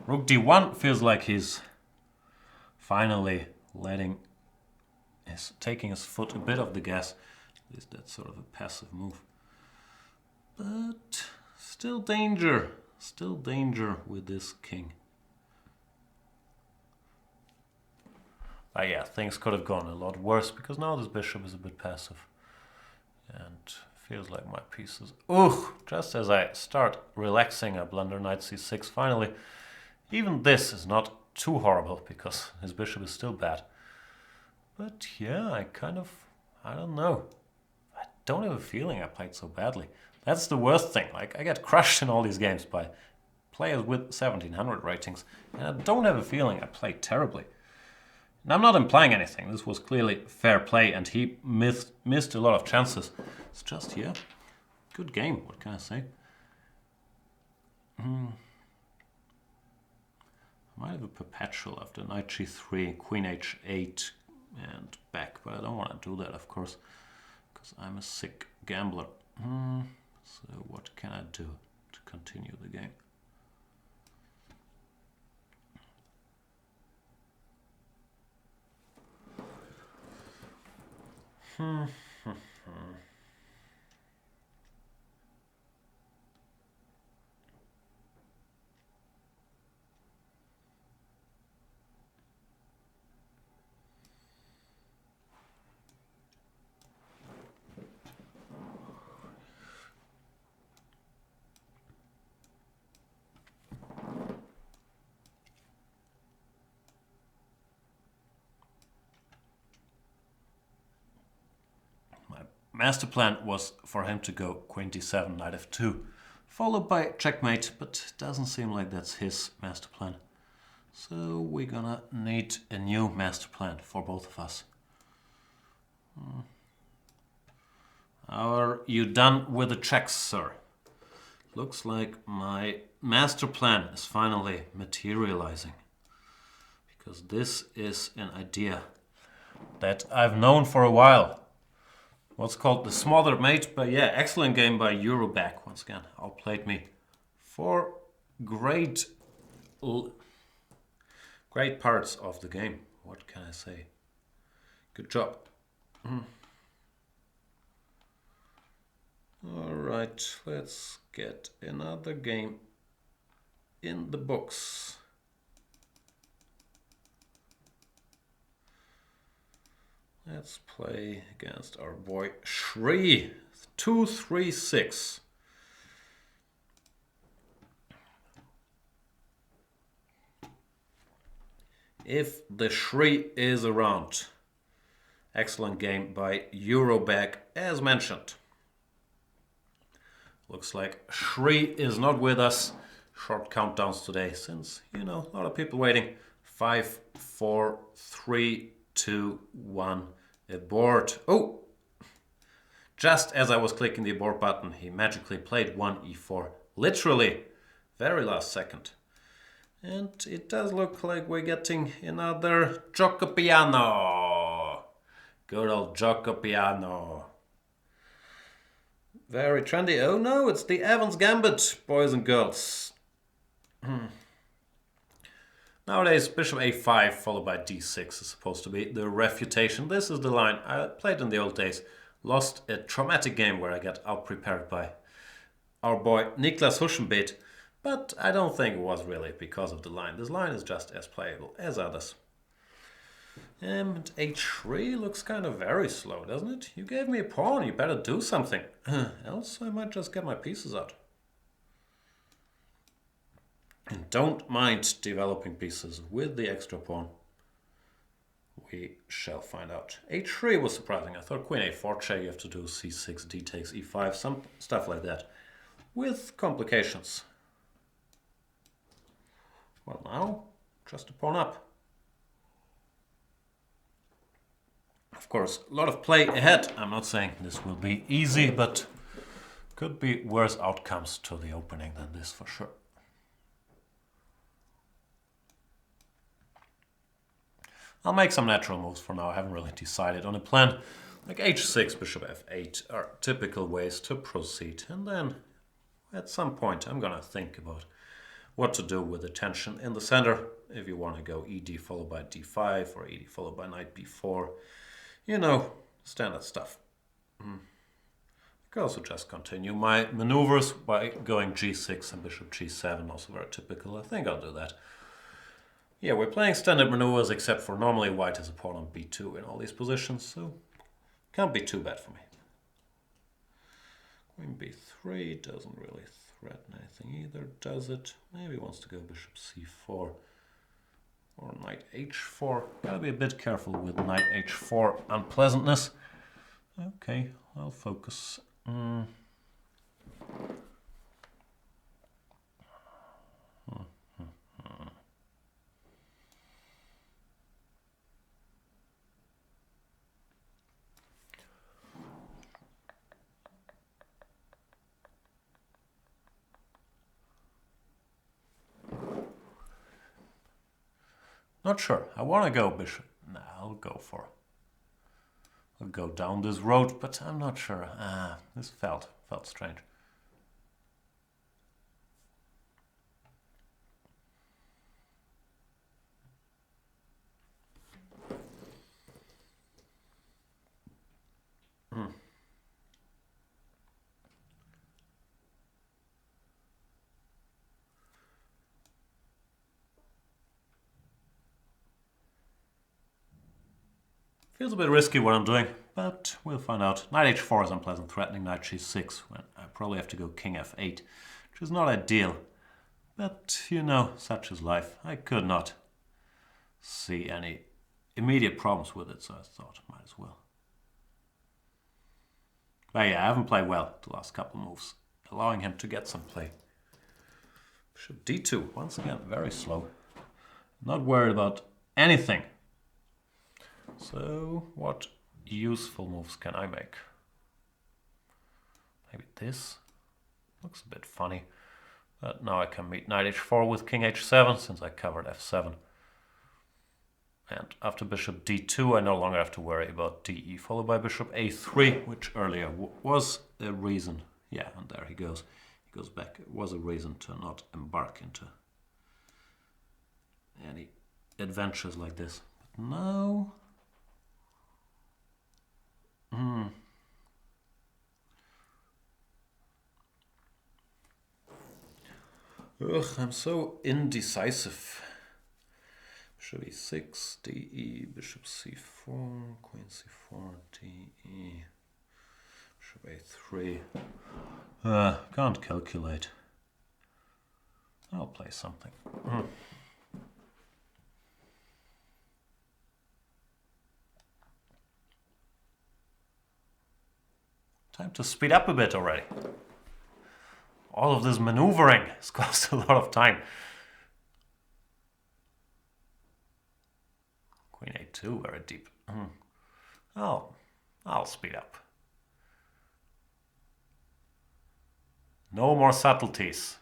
Rook d1 feels like he's finally taking his foot a bit off the gas. At least that's sort of a passive move. But still danger with this king. But yeah, things could have gone a lot worse because now this bishop is a bit passive. And feels like my pieces. Just as I start relaxing, I blunder knight c6 finally. Even this is not too horrible because his bishop is still bad. But yeah, I don't know. I don't have a feeling I played so badly. That's the worst thing. Like, I get crushed in all these games by players with 1700 ratings. And I don't have a feeling I played terribly. And I'm not implying anything. This was clearly fair play and he missed a lot of chances. It's just, yeah, good game. What can I say? I might have a perpetual after knight g3, queen h8 and back, but I don't want to do that, of course, because I'm a sick gambler. So what can I do to continue the game? Master plan was for him to go queen d7, knight f2, followed by checkmate, but it doesn't seem like that's his master plan. So we're gonna need a new master plan for both of us. Are you done with the checks, sir? Looks like my master plan is finally materializing. Because this is an idea that I've known for a while. What's called the smothered mate, but yeah, excellent game by Euroback. Once again, outplayed me for great parts of the game. What can I say? Good job. All right, let's get another game in the books. Let's play against our boy Shri. 2-3-6. If the Shri is around. Excellent game by Euroback, as mentioned. Looks like Shri is not with us. Short countdowns today, since, you know, a lot of people waiting. 5, 4, 3, 2, 1. Abort. Oh! Just as I was clicking the abort button, he magically played 1e4. Literally. Very last second. And it does look like we're getting another Gioco Piano. Good old Gioco Piano. Very trendy. Oh no, it's the Evans Gambit, boys and girls. Nowadays, bishop a5 followed by d6 is supposed to be the refutation. This is the line I played in the old days. Lost a traumatic game where I got out-prepared by our boy Niklas Huschenbeet. But I don't think it was really because of the line. This line is just as playable as others. And h3 looks kind of very slow, doesn't it? You gave me a pawn, you better do something. Else I might just get my pieces out. And don't mind developing pieces with the extra pawn. We shall find out. h3 was surprising. I thought queen a4 check, you have to do c6, d takes e5, some stuff like that. With complications. Well, now, just a pawn up. Of course, a lot of play ahead. I'm not saying this will be easy, but could be worse outcomes to the opening than this for sure. I'll make some natural moves for now. I haven't really decided on a plan. Like h6, bishop f8 are typical ways to proceed. And then at some point I'm gonna think about what to do with the tension in the center. If you want to go ed followed by d5 or ed followed by knight b4. You know, standard stuff. I could also just continue my maneuvers by going g6 and bishop g7, also very typical. I think I'll do that. Yeah, we're playing standard maneuvers, except for normally white has a pawn on b2 in all these positions, so can't be too bad for me. Queen b3 doesn't really threaten anything either, does it? Maybe wants to go bishop c4 or knight h4. Gotta be a bit careful with knight h4 unpleasantness. Okay, I'll focus. Not sure. I want to go bishop. Nah, I'll go down this road, but I'm not sure. This felt strange. Feels a bit risky what I'm doing, but we'll find out. Knight h4 is unpleasant, threatening knight g6, when I probably have to go king f8, which is not ideal. But, you know, such is life. I could not see any immediate problems with it, so I thought might as well. But yeah, I haven't played well the last couple moves, allowing him to get some play. Bishop d2, once again, very slow. Not worried about anything. So, what useful moves can I make? Maybe this? Looks a bit funny. But now I can meet knight h4 with king h7 since I covered f7. And after bishop d2 I no longer have to worry about de followed by bishop a3, which earlier was a reason. Yeah, and there he goes. He goes back. It was a reason to not embark into any adventures like this. But now... Ugh, I'm so indecisive. Bishop e6, de, bishop c4, queen c4, de, bishop a3. Can't calculate. I'll play something. Time to speed up a bit already. All of this maneuvering has cost a lot of time. Queen a2, very deep. I'll speed up. No more subtleties.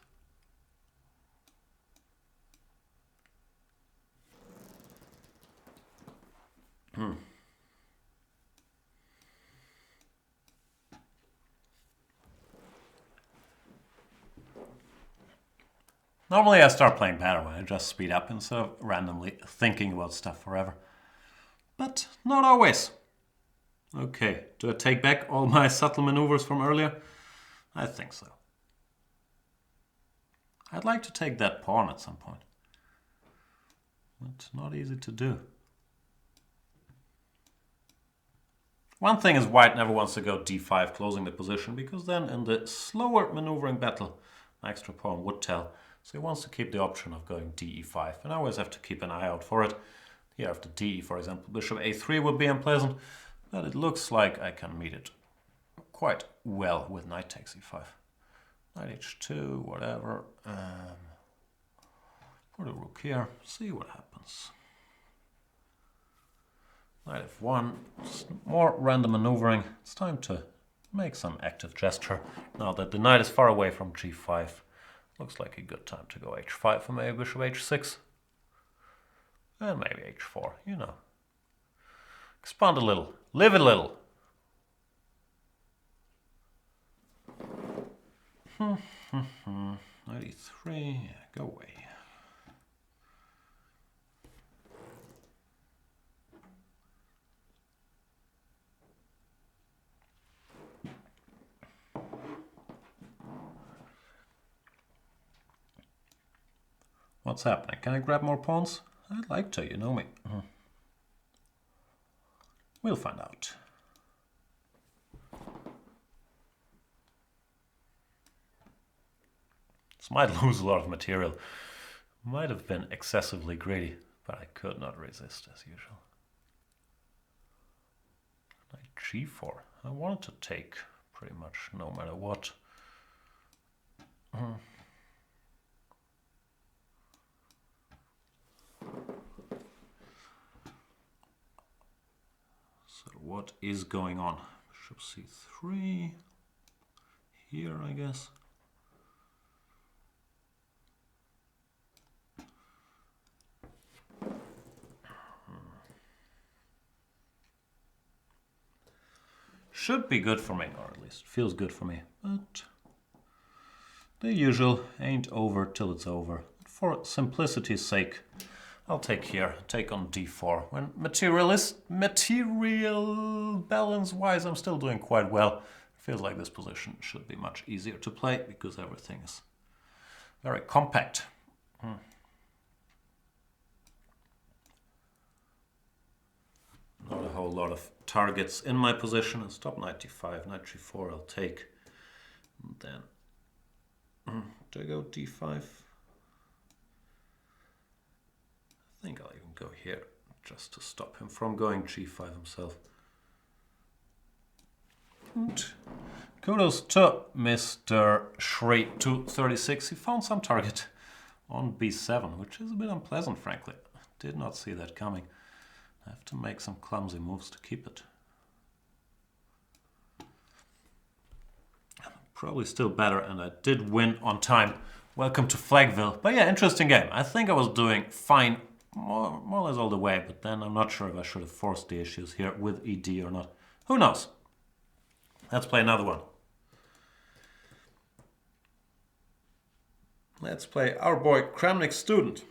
Normally I start playing better when I just speed up instead of randomly thinking about stuff forever. But not always. Okay, do I take back all my subtle maneuvers from earlier? I think so. I'd like to take that pawn at some point. But not easy to do. One thing is white never wants to go d5, closing the position, because then in the slower maneuvering battle, an extra pawn would tell. So he wants to keep the option of going d e5, and I always have to keep an eye out for it. Here after d, for example, bishop a3 would be unpleasant, but it looks like I can meet it quite well with knight takes e5. Knight h2, whatever. Put a rook here, see what happens. Knight f1, more random maneuvering. It's time to make some active gesture. Now that the knight is far away from g5, looks like a good time to go h5 for maybe bishop h6. And maybe h4, you know. Expand a little, live a little. Knight e3, go away. What's happening? Can I grab more pawns? I'd like to, you know me. We'll find out. This might lose a lot of material. Might have been excessively greedy, but I could not resist as usual. Knight g4. I wanted to take pretty much no matter what. So what is going on? Bishop c3. Here, I guess. Should be good for me, or at least feels good for me. But the usual, ain't over till it's over. For simplicity's sake, I'll take here, take on d4. When material balance-wise, I'm still doing quite well. Feels like this position should be much easier to play because everything is very compact. Not a whole lot of targets in my position. And stop knight d5, knight g4 I'll take. And then, do I go d5? I think I'll even go here, just to stop him from going g5 himself. And kudos to Mr. Shri236. He found some target on b7, which is a bit unpleasant, frankly. Did not see that coming. I have to make some clumsy moves to keep it. Probably still better, and I did win on time. Welcome to Flagville. But yeah, interesting game. I think I was doing fine more or less all the way, but then I'm not sure if I should have forced the issues here with ED or not. Who knows? Let's play another one. Let's play our boy Kramnik Student.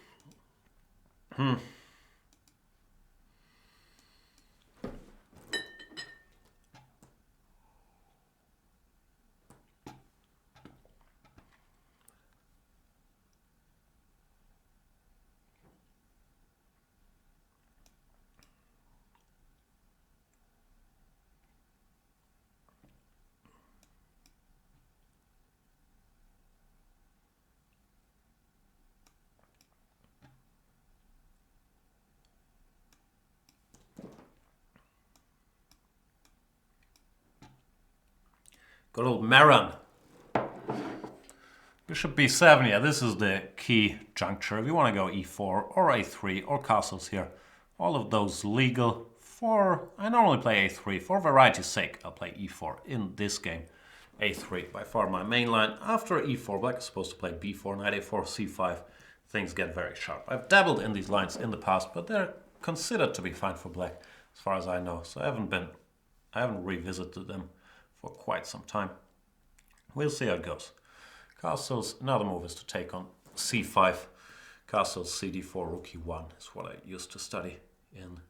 Good old Maran. Bishop b7, yeah, this is the key juncture. If you want to go e4 or a3 or castles here, all of those legal. I normally play a3. For variety's sake, I'll play e4 in this game. a3, by far my main line. After e4, black is supposed to play b4, knight a4, c5. Things get very sharp. I've dabbled in these lines in the past, but they're considered to be fine for black, as far as I know. So I haven't revisited them for quite some time. We'll see how it goes. Castles, another move is to take on c5. Castles cd4, rook e1 is what I used to study in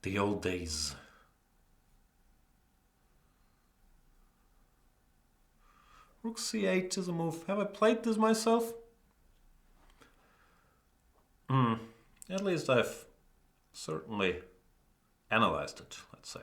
the old days. Rook c8 is a move. Have I played this myself? At least I've certainly analyzed it, let's say.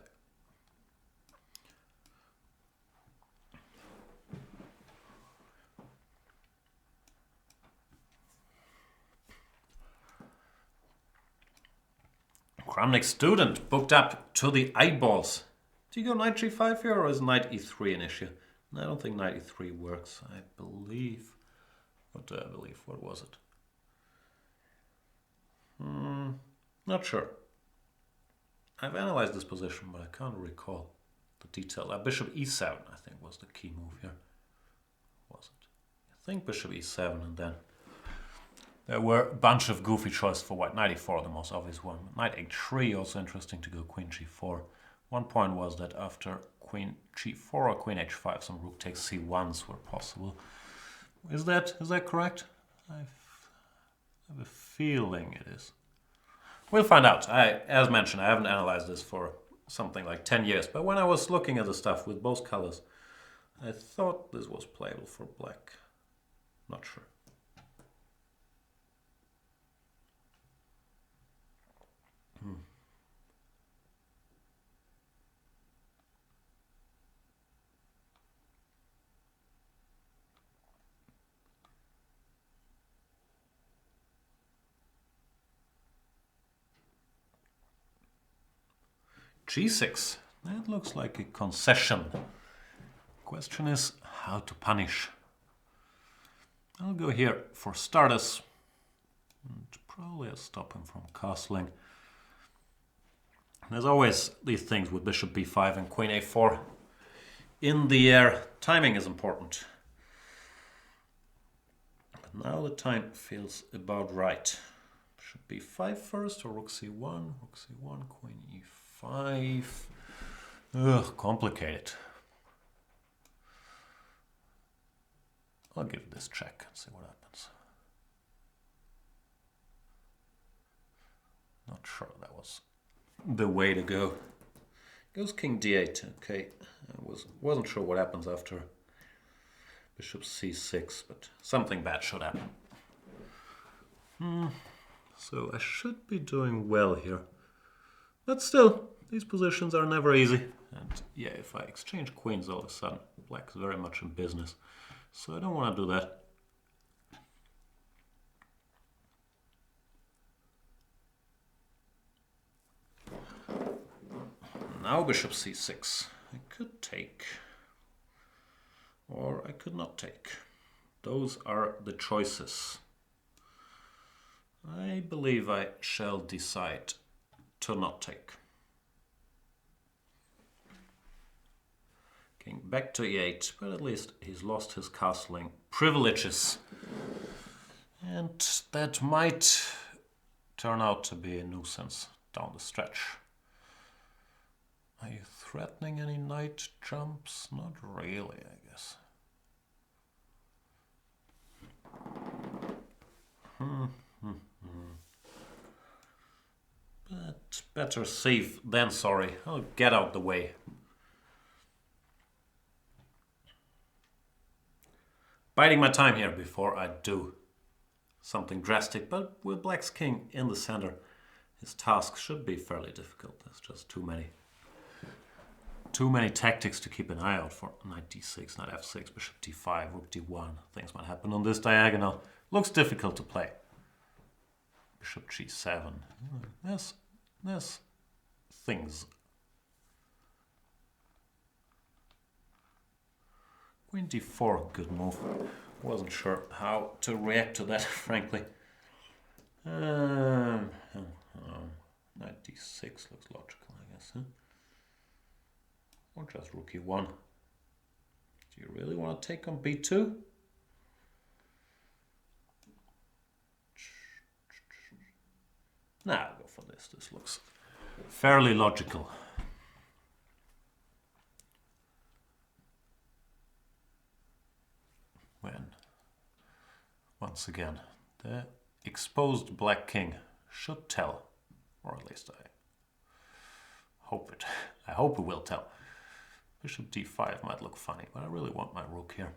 Kramnik's student booked up to the eyeballs. Do you go knight g5 here, or is knight e3 an issue? No, I don't think knight e3 works. I believe... What do I believe? What was it? Not sure. I've analyzed this position, but I can't recall the detail. Bishop e7, I think, was the key move here. Was it? I think bishop e7, and then there were a bunch of goofy choices for white. Knight e4, the most obvious one. Knight h3, also interesting to go queen g4. One point was that after queen g4 or queen h5, some rook takes c1s were possible. Is that correct? I have a feeling it is. We'll find out. As mentioned, I haven't analyzed this for something like 10 years, but when I was looking at the stuff with both colors, I thought this was playable for black. Not sure. G6. That looks like a concession. Question is how to punish. I'll go here for starters. And probably I'll stop him from castling. There's always these things with bishop b5 and queen a4 in the air. Timing is important. But now the time feels about right. Bishop b5 first, or rook c1, queen e5. Ugh, complicated. I'll give this check and see what happens. Not sure that was the way to go. Goes king d8. Okay, I wasn't sure what happens after bishop c6, but something bad should happen. So I should be doing well here. But still, these positions are never easy. And yeah, if I exchange queens all of a sudden, black is very much in business. So I don't want to do that. Now bishop c6. I could take, or I could not take. Those are the choices. I believe I shall decide to not take. King back to e8, but at least he's lost his castling privileges. And that might turn out to be a nuisance down the stretch. Are you threatening any knight jumps? Not really, I guess. But better safe than sorry. I'll get out the way. Biding my time here before I do something drastic, but with black's king in the center, his task should be fairly difficult. There's just too many tactics to keep an eye out for. Knight d6, knight f6, bishop d5, rook d1. Things might happen on this diagonal. Looks difficult to play. Bishop g7. There's things. Queen d4, good move. Wasn't sure how to react to that, frankly. Knight d6 looks logical, I guess. Huh? Or just rook e1. Do you really want to take on b2? Nah, I'll go for this. This looks fairly logical. When, once again, the exposed black king should tell, or at least I hope it will tell. Bishop d5 might look funny, but I really want my rook here.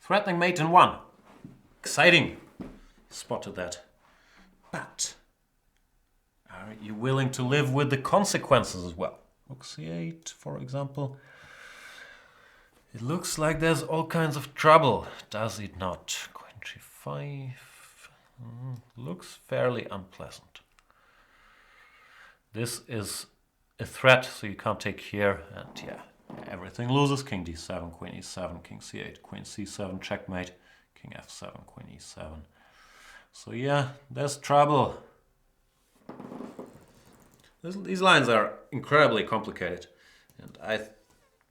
Threatening mate in 1. Exciting. Spotted that. But are you willing to live with the consequences as well? Rook c8, for example. It looks like there's all kinds of trouble, does it not? Queen g5 looks fairly unpleasant. This is a threat, so you can't take here, and yeah, everything loses. King d7, queen e7, king c8, queen c7, checkmate, king f7, queen e7. So yeah, there's trouble. These lines are incredibly complicated, and I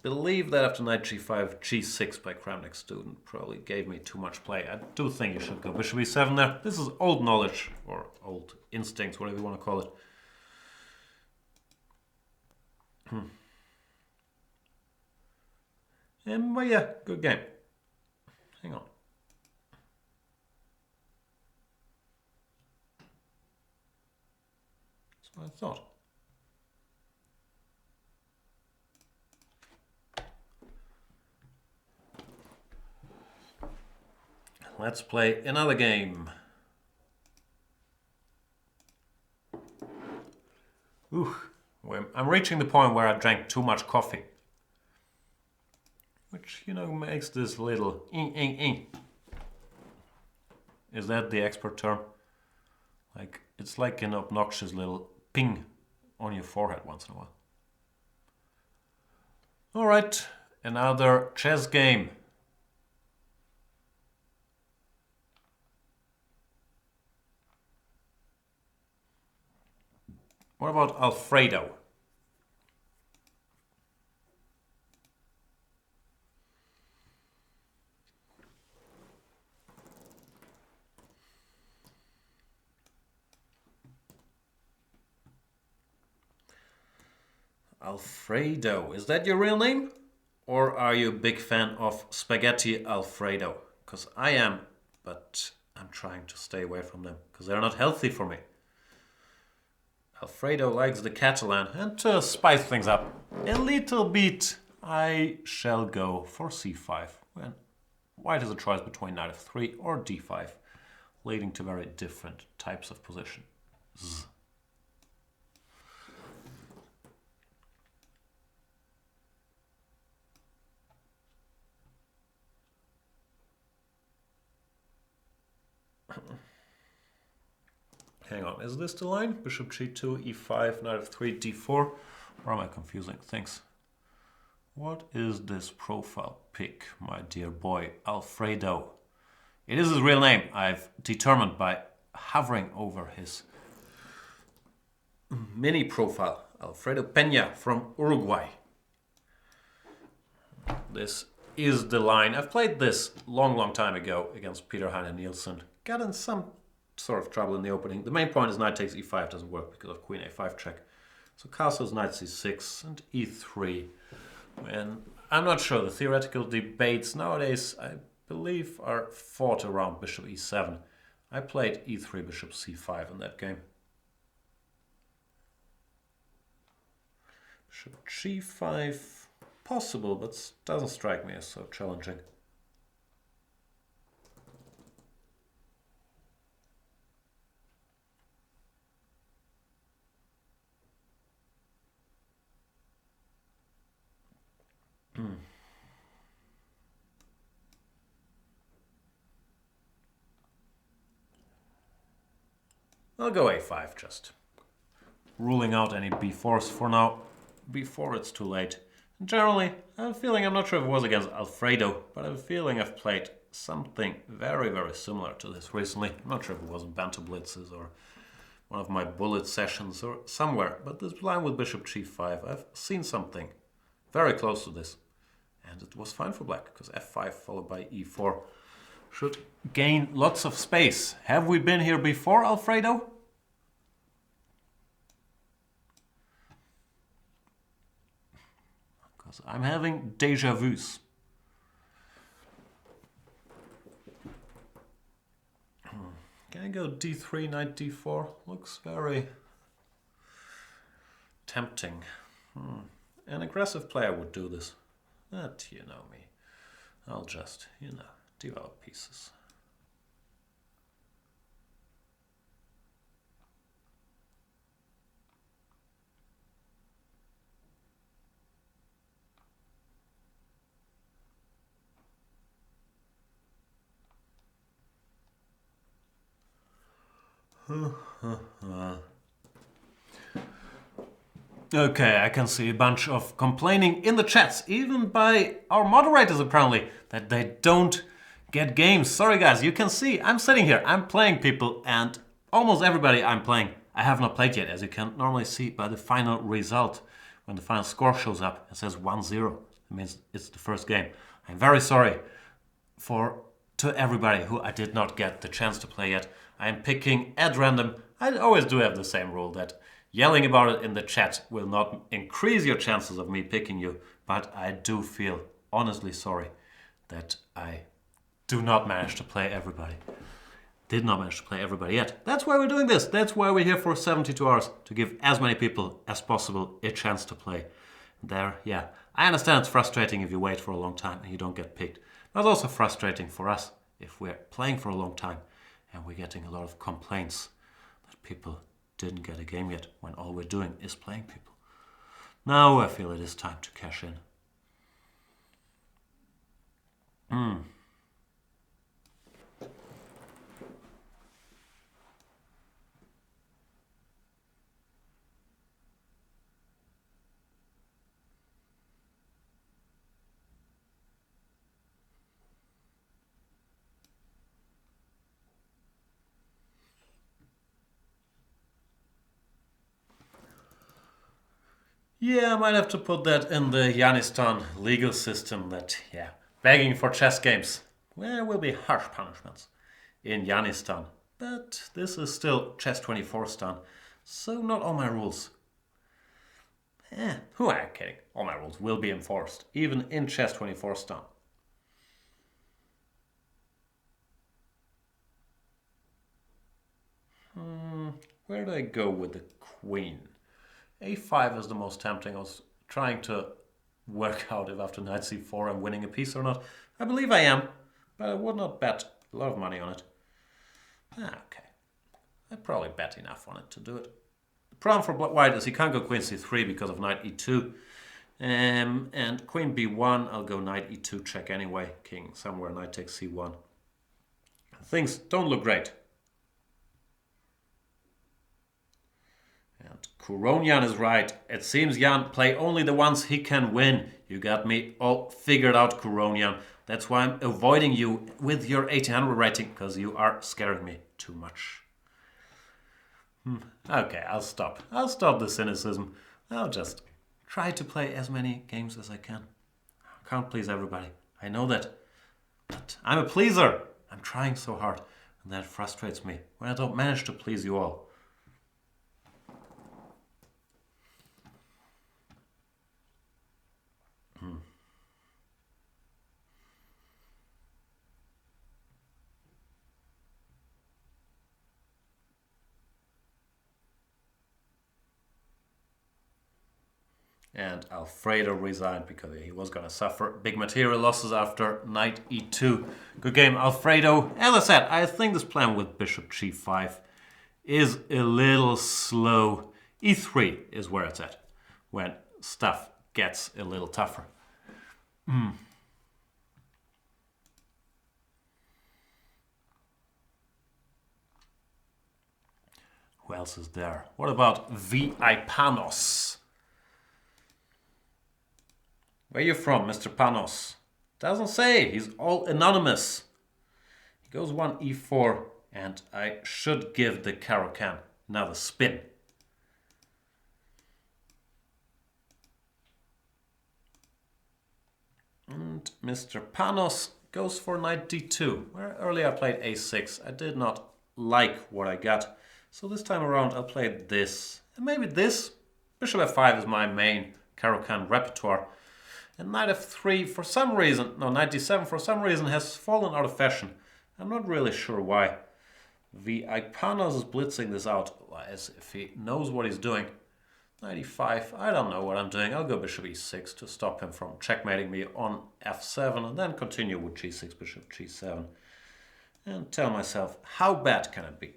believe that after knight g5, g6 by Kramnik's student probably gave me too much play. I do think you should go bishop e7 there. This is old knowledge, or old instincts, whatever you want to call it. But yeah, good game. Hang on. That's what I thought. Let's play another game. Ooh, I'm reaching the point where I drank too much coffee. Which, you know, makes this little ing. Is that the expert term? Like, it's like an obnoxious little ping on your forehead once in a while. Alright, another chess game. What about Alfredo? Alfredo, is that your real name? Or are you a big fan of spaghetti Alfredo? Because I am, but I'm trying to stay away from them because they're not healthy for me. Alfredo likes the Catalan, and to spice things up a little bit, I shall go for c5. When white has a choice between knight f3 or d5, leading to very different types of position. Hang on, is this the line? Bishop g2, e5, knight f3, d4? Or am I confusing things? What is this profile pic, my dear boy, Alfredo? It is his real name. I've determined by hovering over his mini profile. Alfredo Peña from Uruguay. This is the line. I've played this long time ago against Peter Heine Nielsen. Got in some sort of trouble in the opening. The main point is knight takes e5 doesn't work because of queen a5 check. So castles knight c6 and e3. And I'm not sure. The theoretical debates nowadays, I believe, are fought around bishop e7. I played e3, bishop c5 in that game. Bishop g5, possible, but doesn't strike me as so challenging. I'll go a5, just ruling out any b4s for now, before it's too late. And generally, I have a feeling, I'm not sure if it was against Alfredo, but I have a feeling I've played something very similar to this recently. I'm not sure if it was in Banter Blitzes or one of my bullet sessions or somewhere, but this line with bishop g5, I've seen something very close to this. And it was fine for black, because f5 followed by e4 should gain lots of space. Have we been here before, Alfredo? Because I'm having deja vus. Can I go d3, knight d4? Looks very tempting. An aggressive player would do this. But you know me. I'll just, develop pieces. Okay, I can see a bunch of complaining in the chats, even by our moderators apparently, that they don't get games. Sorry guys, you can see I'm sitting here, I'm playing people, and almost everybody I'm playing I have not played yet, as you can normally see by the final result. When the final score shows up, it says 1-0. It means it's the first game. I'm very sorry to everybody who I did not get the chance to play yet. I am picking at random. I always do have the same rule that yelling about it in the chat will not increase your chances of me picking you, but I do feel honestly sorry that I do not manage to play everybody. Did not manage to play everybody yet. That's why we're doing this. That's why we're here for 72 hours, to give as many people as possible a chance to play. There, yeah. I understand it's frustrating if you wait for a long time and you don't get picked. But it's also frustrating for us if we're playing for a long time and we're getting a lot of complaints that people didn't get a game yet when all we're doing is playing people. Now I feel it is time to cash in. Yeah, I might have to put that in the Yanistan legal system that, yeah, begging for chess games. There will be harsh punishments in Yanistan. But this is still Chess 24 Stan, so not all my rules. Who am I kidding? All my rules will be enforced, even in Chess 24 Stan. Where do I go with the queen? A5 is the most tempting. I was trying to work out if after knight c4 I'm winning a piece or not. I believe I am, but I would not bet a lot of money on it. Okay. I probably bet enough on it to do it. The problem for white is he can't go queen c3 because of knight e2. And queen b1, I'll go knight e2 check anyway. King somewhere, knight takes c1. Things don't look great. And Kuronian is right. It seems Jan play only the ones he can win. You got me all figured out, Kuronian. That's why I'm avoiding you with your 1800 rating, because you are scaring me too much. Okay, I'll stop. I'll stop the cynicism. I'll just try to play as many games as I can. I can't please everybody. I know that. But I'm a pleaser. I'm trying so hard. And that frustrates me when I don't manage to please you all. And Alfredo resigned because he was going to suffer big material losses after knight e2. Good game, Alfredo. As I said, I think this plan with bishop g5 is a little slow. e3 is where it's at when stuff gets a little tougher. Who else is there? What about V.I. Panos? Where are you from, Mr. Panos? Doesn't say. He's all anonymous. He goes 1 e4, and I should give the Caro-Can another spin. And Mr. Panos goes for knight d2, where earlier I played a6. I did not like what I got. So this time around I'll play this. And maybe this. Bishop f5 is my main Caro-Can repertoire. And knight f3 for some reason, no, knight d7 for some reason has fallen out of fashion. I'm not really sure why. V.I. Panos is blitzing this out as if he knows what he's doing. Knight e5, I don't know what I'm doing. I'll go bishop e6 to stop him from checkmating me on f7 and then continue with g6, bishop g7. And tell myself, how bad can it be?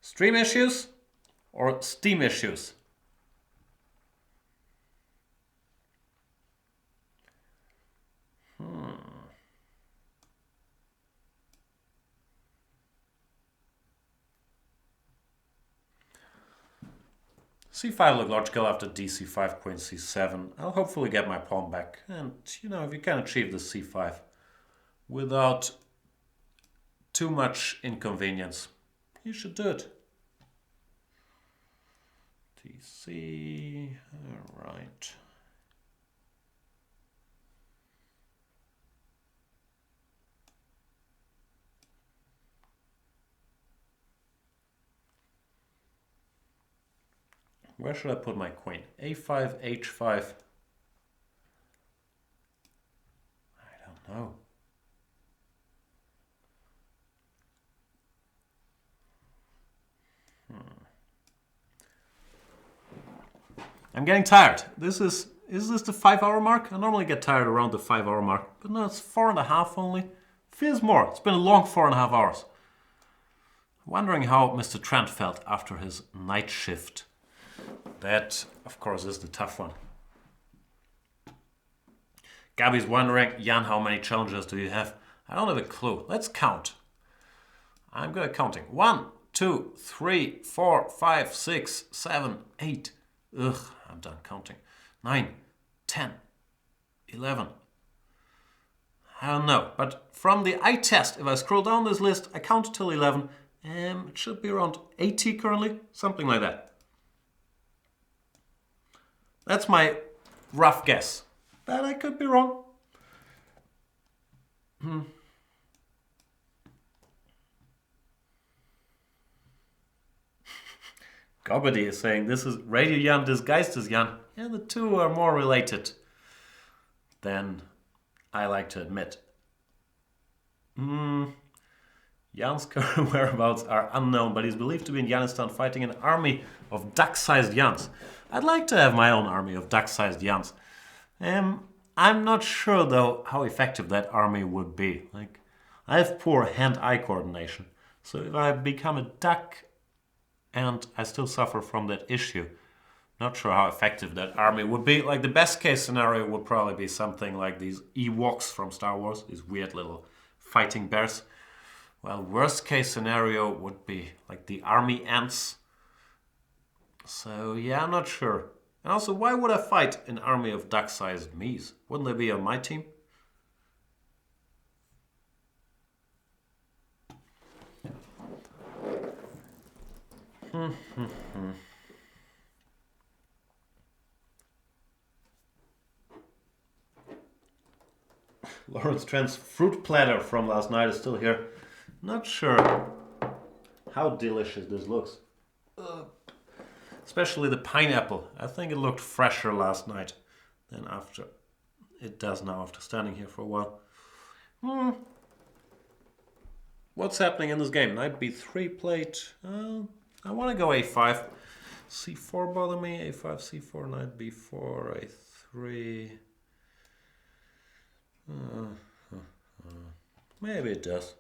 Stream issues or Steam issues? c5 looked logical after dc5, queen c7. I'll hopefully get my pawn back. And, you know, if you can achieve the c5 without too much inconvenience, you should do it. dc, all right. Where should I put my queen? a5, h5. I don't know. I'm getting tired. Is this the 5-hour mark? I normally get tired around the 5-hour mark, but no, it's 4.5 only. Feels more. It's been a long 4.5 hours. Wondering how Mr. Trent felt after his night shift. That, of course, is the tough one. Gabby's wondering, Jan, how many challenges do you have? I don't have a clue. Let's count. I'm good at counting. 1, 2, 3, 4, 5, 6, 7, 8. Ugh, I'm done counting. 9, 10, 11. I don't know, but from the eye test, if I scroll down this list, I count till 11. It should be around 80 currently, something like that. That's my rough guess, but I could be wrong. Gobody is saying this is Radio Jan disguised as Jan. Yeah, the two are more related than I like to admit. Jan's current whereabouts are unknown, but he's believed to be in Afghanistan fighting an army of duck-sized Jans. I'd like to have my own army of duck-sized Jans. I'm not sure, though, how effective that army would be. Like, I have poor hand-eye coordination, so if I become a duck and I still suffer from that issue, not sure how effective that army would be. Like, the best-case scenario would probably be something like these Ewoks from Star Wars, these weird little fighting bears. Well, worst-case scenario would be like the army ants. So, yeah, I'm not sure. And also, why would I fight an army of duck-sized me's? Wouldn't they be on my team? Lawrence Trent's fruit platter from last night is still here. Not sure how delicious this looks. Especially the pineapple. I think it looked fresher last night than after it does now after standing here for a while. What's happening in this game? Knight b3 played. I want to go a5. c4 bother me. a5, c4, knight b4, a3. Maybe it does.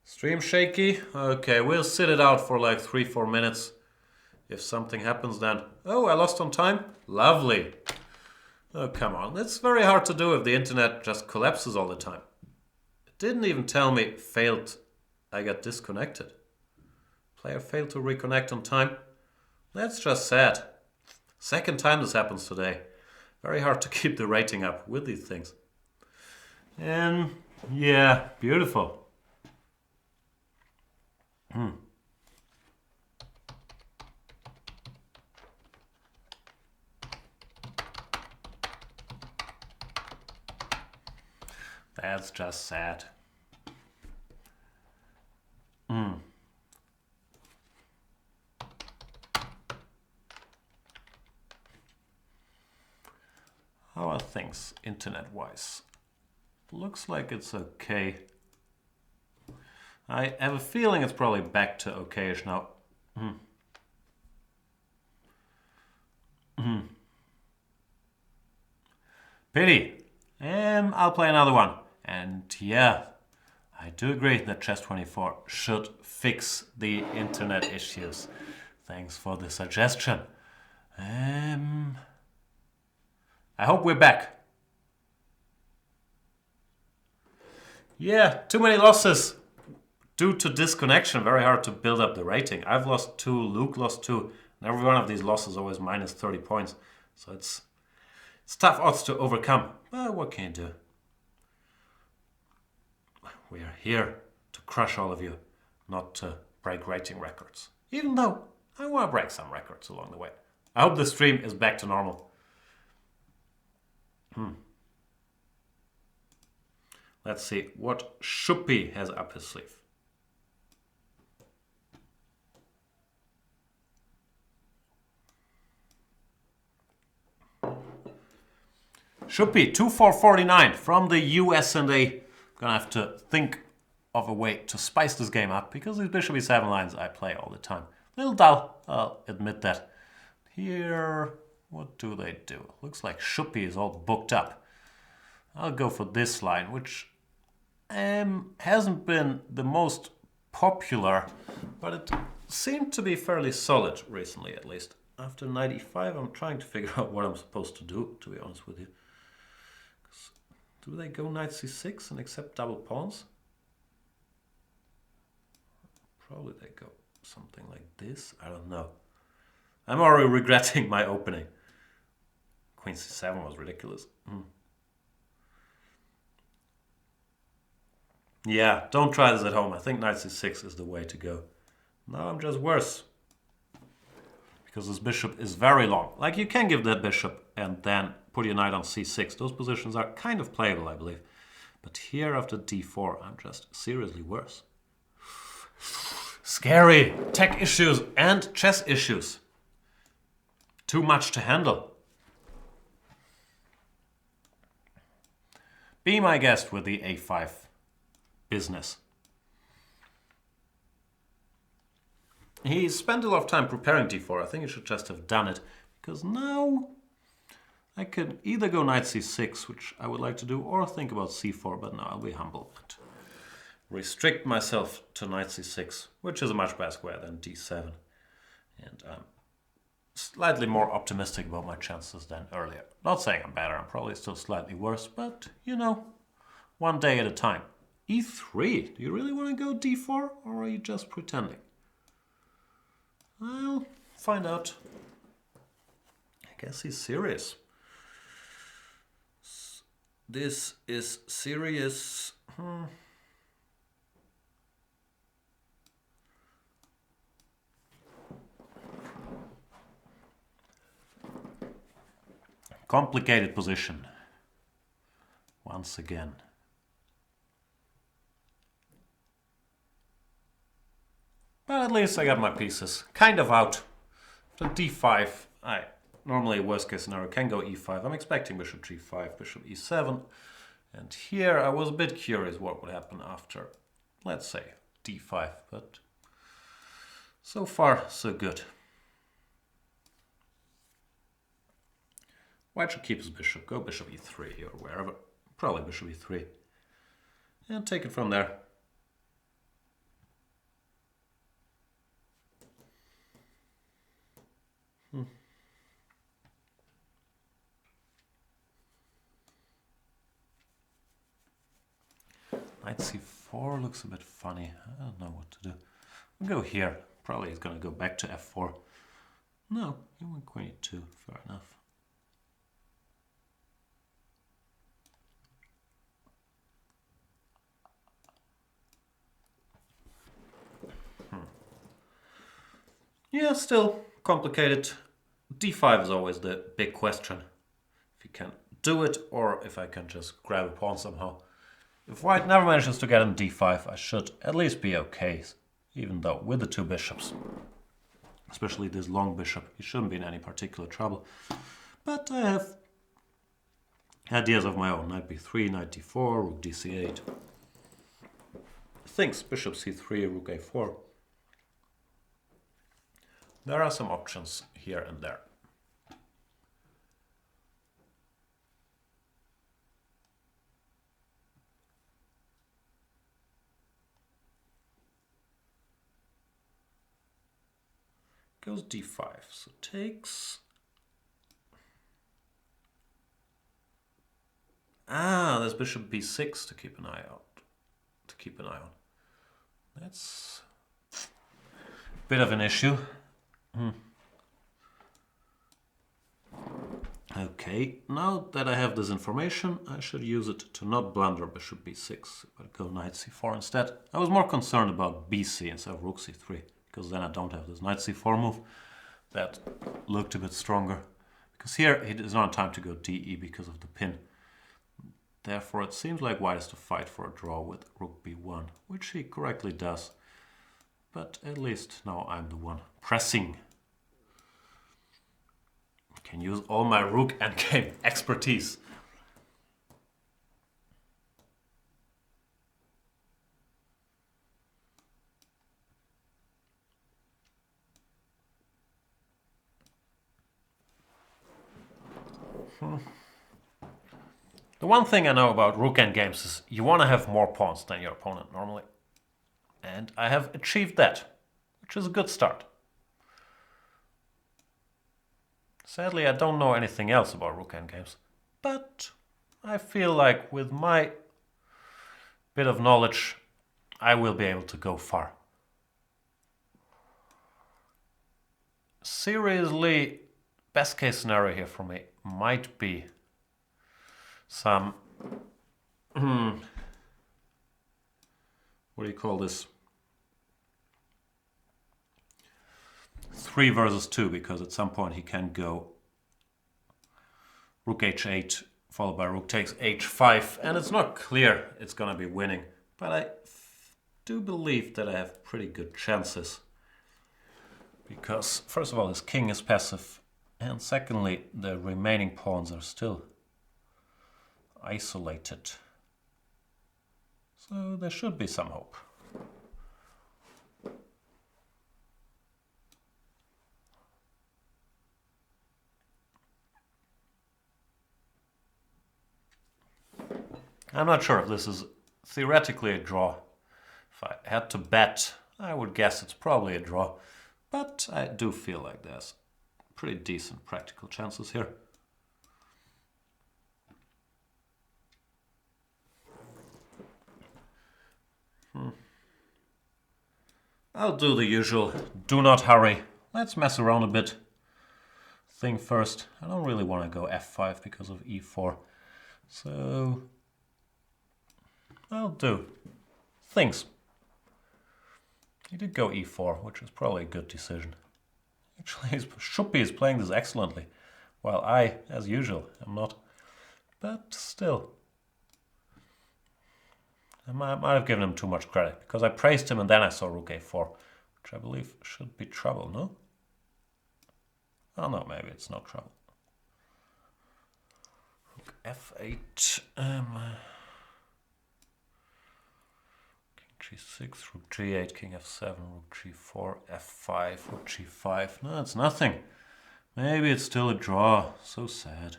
Stream shaky? Okay, we'll sit it out for like 3-4 minutes. If something happens then... Oh, I lost on time? Lovely. Oh, come on. It's very hard to do if the internet just collapses all the time. It didn't even tell me failed. I got disconnected. Player failed to reconnect on time. That's just sad. Second time this happens today. Very hard to keep the rating up with these things. And yeah, beautiful. That's just sad. How are things internet-wise? Looks like it's okay. I have a feeling it's probably back to okay-ish now. Pity. I'll play another one. And yeah, I do agree that Chess24 should fix the internet issues. Thanks for the suggestion. I hope we're back. Yeah, too many losses due to disconnection. Very hard to build up the rating. I've lost 2, Luke lost 2, and every one of these losses always minus 30 points. So it's tough odds to overcome. But what can you do? We are here to crush all of you, not to break rating records. Even though I want to break some records along the way. I hope the stream is back to normal. Let's see what Shuppi has up his sleeve. Shuppi, 2449 from the US&A. Gonna have to think of a way to spice this game up because these bishop e7 lines I play all the time. Little dull, I'll admit that. Here, what do they do? Looks like Shuppi is all booked up. I'll go for this line, which hasn't been the most popular, but it seemed to be fairly solid recently, at least. After 95, I'm trying to figure out what I'm supposed to do, to be honest with you. Do they go knight c6 and accept double pawns? Probably they go something like this. I don't know. I'm already regretting my opening. Queen c7 was ridiculous. Yeah, don't try this at home. I think knight c6 is the way to go. Now I'm just worse. Because this bishop is very long. Like, you can give that bishop and then put your knight on c6. Those positions are kind of playable, I believe. But here after d4, I'm just seriously worse. Scary. Tech issues and chess issues. Too much to handle. Be my guest with the a5 business. He spent a lot of time preparing d4. I think he should just have done it. Because now I could either go knight c6, which I would like to do, or think about c4, but no, I'll be humble and restrict myself to knight c6, which is a much better square than d7. And I'm slightly more optimistic about my chances than earlier. Not saying I'm better, I'm probably still slightly worse, but, you know, one day at a time. e3, do you really want to go d4, or are you just pretending? I'll find out. I guess he's serious. This is serious. Complicated position. Once again. But at least I got my pieces kind of out. To d5, I normally worst case scenario can go e5. I'm expecting bishop g5, bishop e7. And here I was a bit curious what would happen after, let's say, d5. But so far, so good. White should keep his bishop. Go bishop e3 or wherever. Probably bishop e3. And take it from there. Knight c4 looks a bit funny. I don't know what to do. We'll go here. Probably he's going to go back to f4. No, he went queen e2. Fair enough. Yeah, still complicated. d5 is always the big question. If you can do it, or if I can just grab a pawn somehow. If white never manages to get on d5, I should at least be okay. Even though with the two bishops, especially this long bishop, he shouldn't be in any particular trouble. But I have ideas of my own. Knight b3, knight d4, rook dc8. Thinks bishop c3, rook a4. There are some options here and there. Goes d5, so takes. There's bishop b6 to keep an eye out keep an eye on. That's a bit of an issue. Okay, now that I have this information, I should use it to not blunder bishop b6, but go knight c4 instead. I was more concerned about bc instead of rook c3, because then I don't have this knight c4 move. That looked a bit stronger. Because here it is not time to go de because of the pin. Therefore it seems like white is to fight for a draw with rook b1, which he correctly does. But at least now I'm the one pressing. Can use all my rook endgame expertise. The one thing I know about rook endgames is you want to have more pawns than your opponent normally. And I have achieved that, which is a good start. Sadly, I don't know anything else about rook endgames, but I feel like with my bit of knowledge, I will be able to go far. Seriously, best case scenario here for me might be some, what do you call this? 3 versus 2, because at some point he can go rook h8 followed by rook takes h5, and it's not clear it's gonna be winning, but I do believe that I have pretty good chances, because first of all his king is passive, and secondly the remaining pawns are still isolated, so there should be some hope. I'm not sure if this is theoretically a draw. If I had to bet, I would guess it's probably a draw. But I do feel like there's pretty decent practical chances here. I'll do the usual, do not hurry. Let's mess around a bit. Thing first, I don't really want to go f5 because of e4. So I'll do things. He did go e4, which is probably a good decision. Actually, Shuppy is playing this excellently, while I, as usual, am not. But still, I might have given him too much credit, because I praised him and then I saw rook a4, which I believe should be trouble, no? Oh no, maybe it's not trouble. Rook f8, king g6, rook g8, king f7, rook g4, f5, rook g5. No, it's nothing. Maybe it's still a draw. So sad.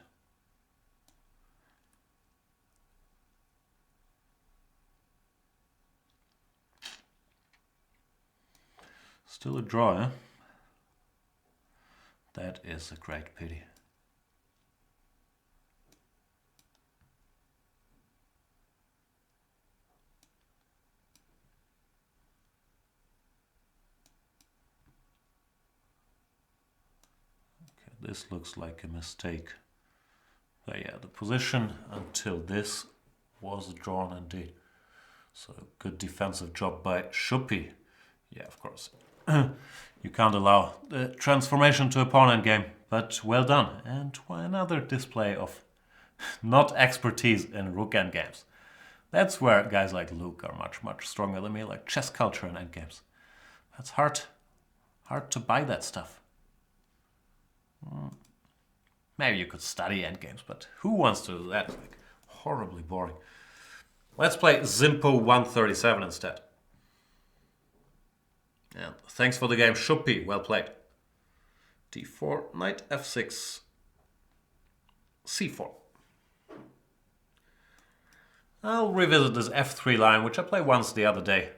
Still a draw, eh? That is a great pity. This looks like a mistake. But yeah, the position until this was drawn indeed. So good defensive job by Shuppy. Yeah, of course. You can't allow the transformation to a pawn endgame, but well done. And another display of not expertise in rook endgames. That's where guys like Luke are much, much stronger than me, like chess culture and endgames. That's hard to buy that stuff. Maybe you could study endgames, but who wants to do that? Like, horribly boring. Let's play Zimpo 137 instead. And thanks for the game, Shuppy. Well played. d4, knight f6, c4. I'll revisit this f3 line, which I played once the other day.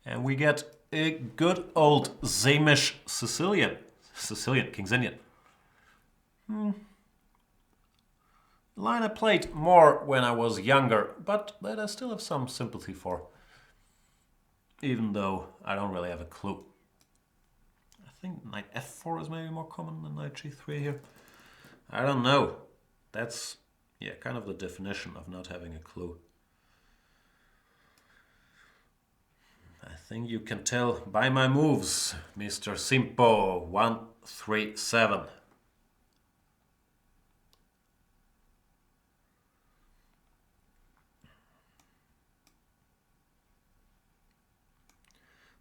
And we get a good old Zamish Sicilian, King's Indian. Line I played more when I was younger, but that I still have some sympathy for. Even though I don't really have a clue. I think knight f4 is maybe more common than knight g3 here. I don't know. That's, yeah, kind of the definition of not having a clue. I think you can tell by my moves, Mr. Simpo. 1, 3, 7.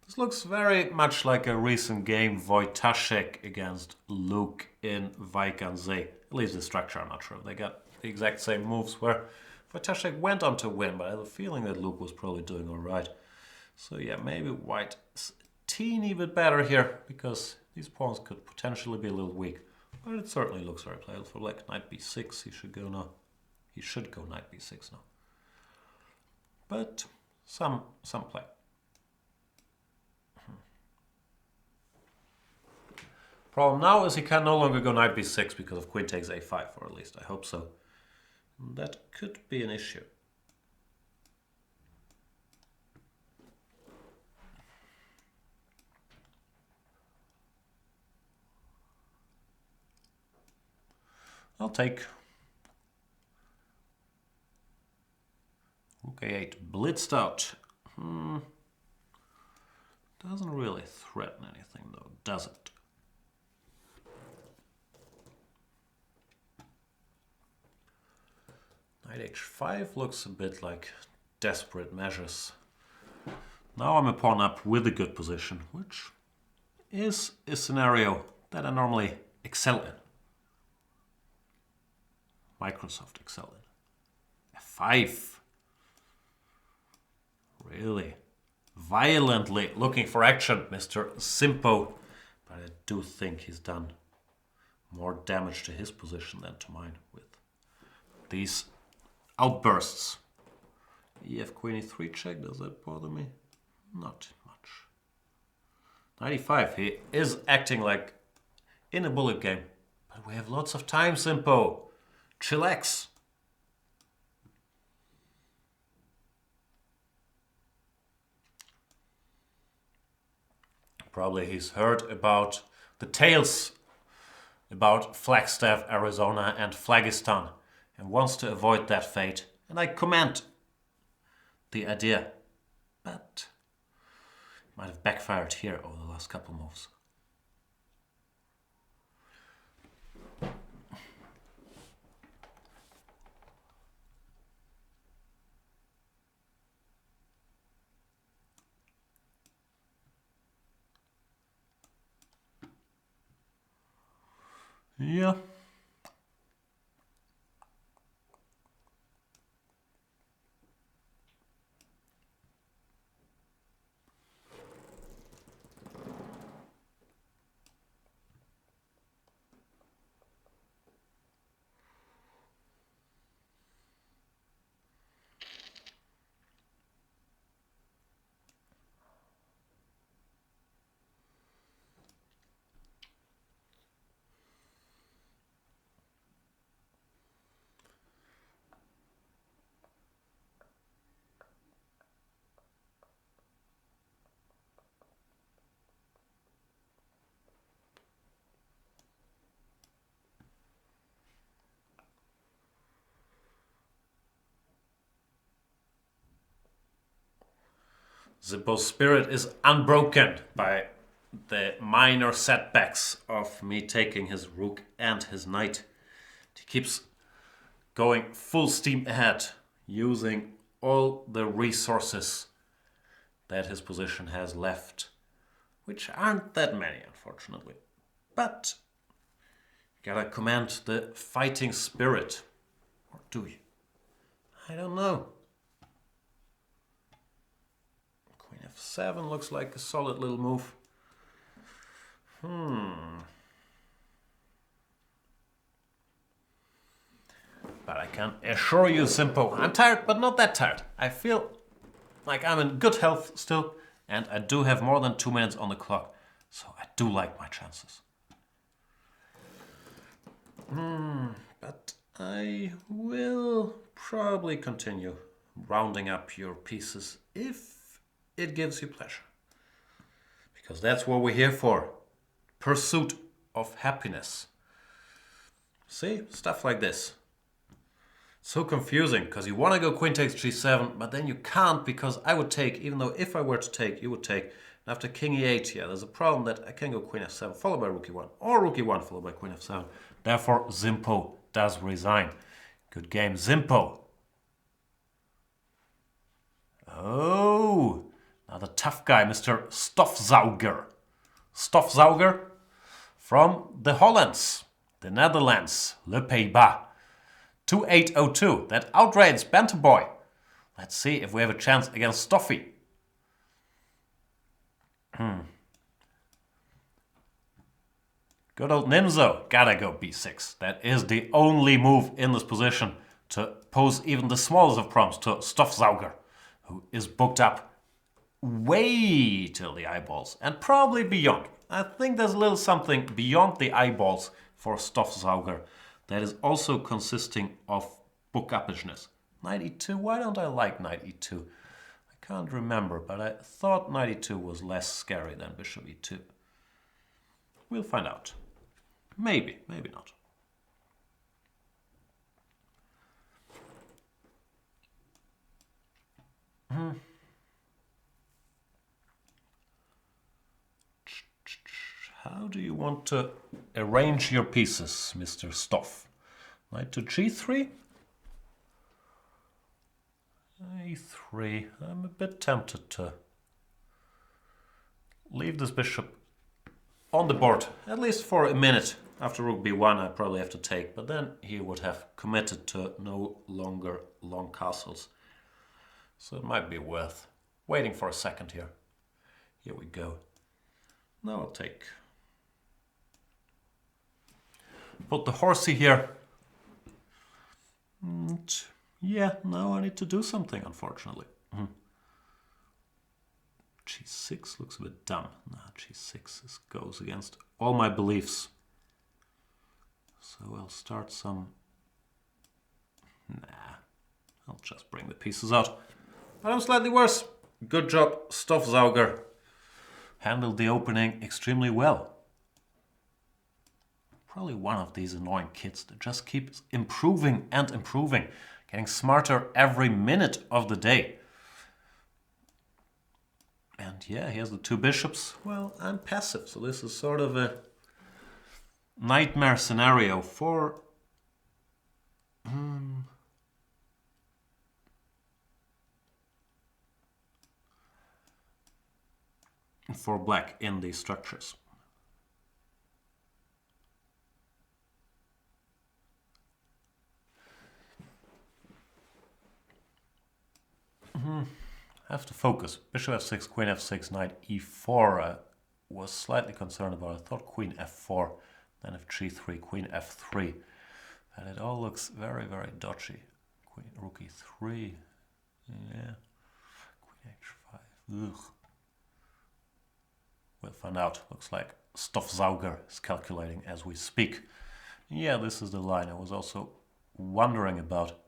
This looks very much like a recent game Wojtaszek against Luke in Wijk-aan-Zee. At least the structure, I'm not sure. They got the exact same moves where Wojtaszek went on to win, but I have a feeling that Luke was probably doing alright. So yeah, maybe White is a teeny bit better here, because these pawns could potentially be a little weak. But it certainly looks very playable for Black. Knight b6, he should go now. He should go knight b6 now. But some play. Problem now is he can no longer go knight b6 because of queen takes a5, or at least I hope so. That could be an issue. I'll take rook a8 blitzed out. Doesn't really threaten anything though, does it? Knight h5 looks a bit like desperate measures. Now I'm a pawn up with a good position, which is a scenario that I normally excel in. Microsoft excel in. f5. Really? Violently looking for action, Mr. Simpo. But I do think he's done more damage to his position than to mine with these outbursts. EF queen e3 check, does that bother me? Not much. 95, he is acting like in a bullet game. But we have lots of time, Simpo. Chillax. Probably he's heard about the tales about Flagstaff, Arizona and Phlegiston and wants to avoid that fate. And I commend the idea. But it might have backfired here over the last couple moves. Yeah. Simpo's spirit is unbroken by the minor setbacks of me taking his rook and his knight. He keeps going full steam ahead, using all the resources that his position has left, which aren't that many, unfortunately. But you gotta command the fighting spirit. Or do you? I don't know. Queen f7 looks like a solid little move. But I can assure you, Simpo, I'm tired, but not that tired. I feel like I'm in good health still, and I do have more than 2 minutes on the clock, so I do like my chances. But I will probably continue rounding up your pieces if it gives you pleasure. Because that's what we're here for. Pursuit of happiness. See? Stuff like this. So confusing, because you want to go queen takes g7, but then you can't because I would take, even though if I were to take, you would take. And after king e8, yeah, there's a problem that I can go queen f7 followed by rook e1, or rook e1 followed by queen f7. Therefore, Zimpo does resign. Good game, Zimpo. Oh, another tough guy, Mr. Stofzauger. Stofzauger from the Hollands, the Netherlands, Le Pays-Bas. 2802. That outrages Banter Boy. Let's see if we have a chance against Stoffy. Good old Nimzo. Gotta go b6. That is the only move in this position to pose even the smallest of problems to Stofzauger, who is booked up way till the eyeballs and probably beyond. I think there's a little something beyond the eyeballs for Stofzauger that is also consisting of book uppishness. Knight e2, why don't I like knight e2? I can't remember, but I thought knight e2 was less scary than bishop e2. We'll find out. Maybe, maybe not. How do you want to arrange your pieces, Mr. Stoff? Knight to g3? a3. I'm a bit tempted to leave this bishop on the board, at least for a minute. After rook b1 I probably have to take, but then he would have committed to no longer long castles. So it might be worth waiting for a second here. Here we go. Now I'll take. Put the horsey here. And yeah, now I need to do something, unfortunately. g6 looks a bit dumb. Nah, g6 goes against all my beliefs. So I'll start some. Nah, I'll just bring the pieces out. But I'm slightly worse. Good job, Stofzauger. Handled the opening extremely well. Probably one of these annoying kids that just keeps improving and improving, getting smarter every minute of the day. And yeah, here's the two bishops. Well, I'm passive, so this is sort of a nightmare scenario for black in these structures. I have to focus. Bishop f6, queen f6, knight e4. I was slightly concerned about. I thought queen f4, then if g3, queen f3. And it all looks very, very dodgy. Queen, rook e3. Yeah. Queen h5. Ugh. We'll find out. Looks like Stofzauger is calculating as we speak. Yeah, this is the line I was also wondering about.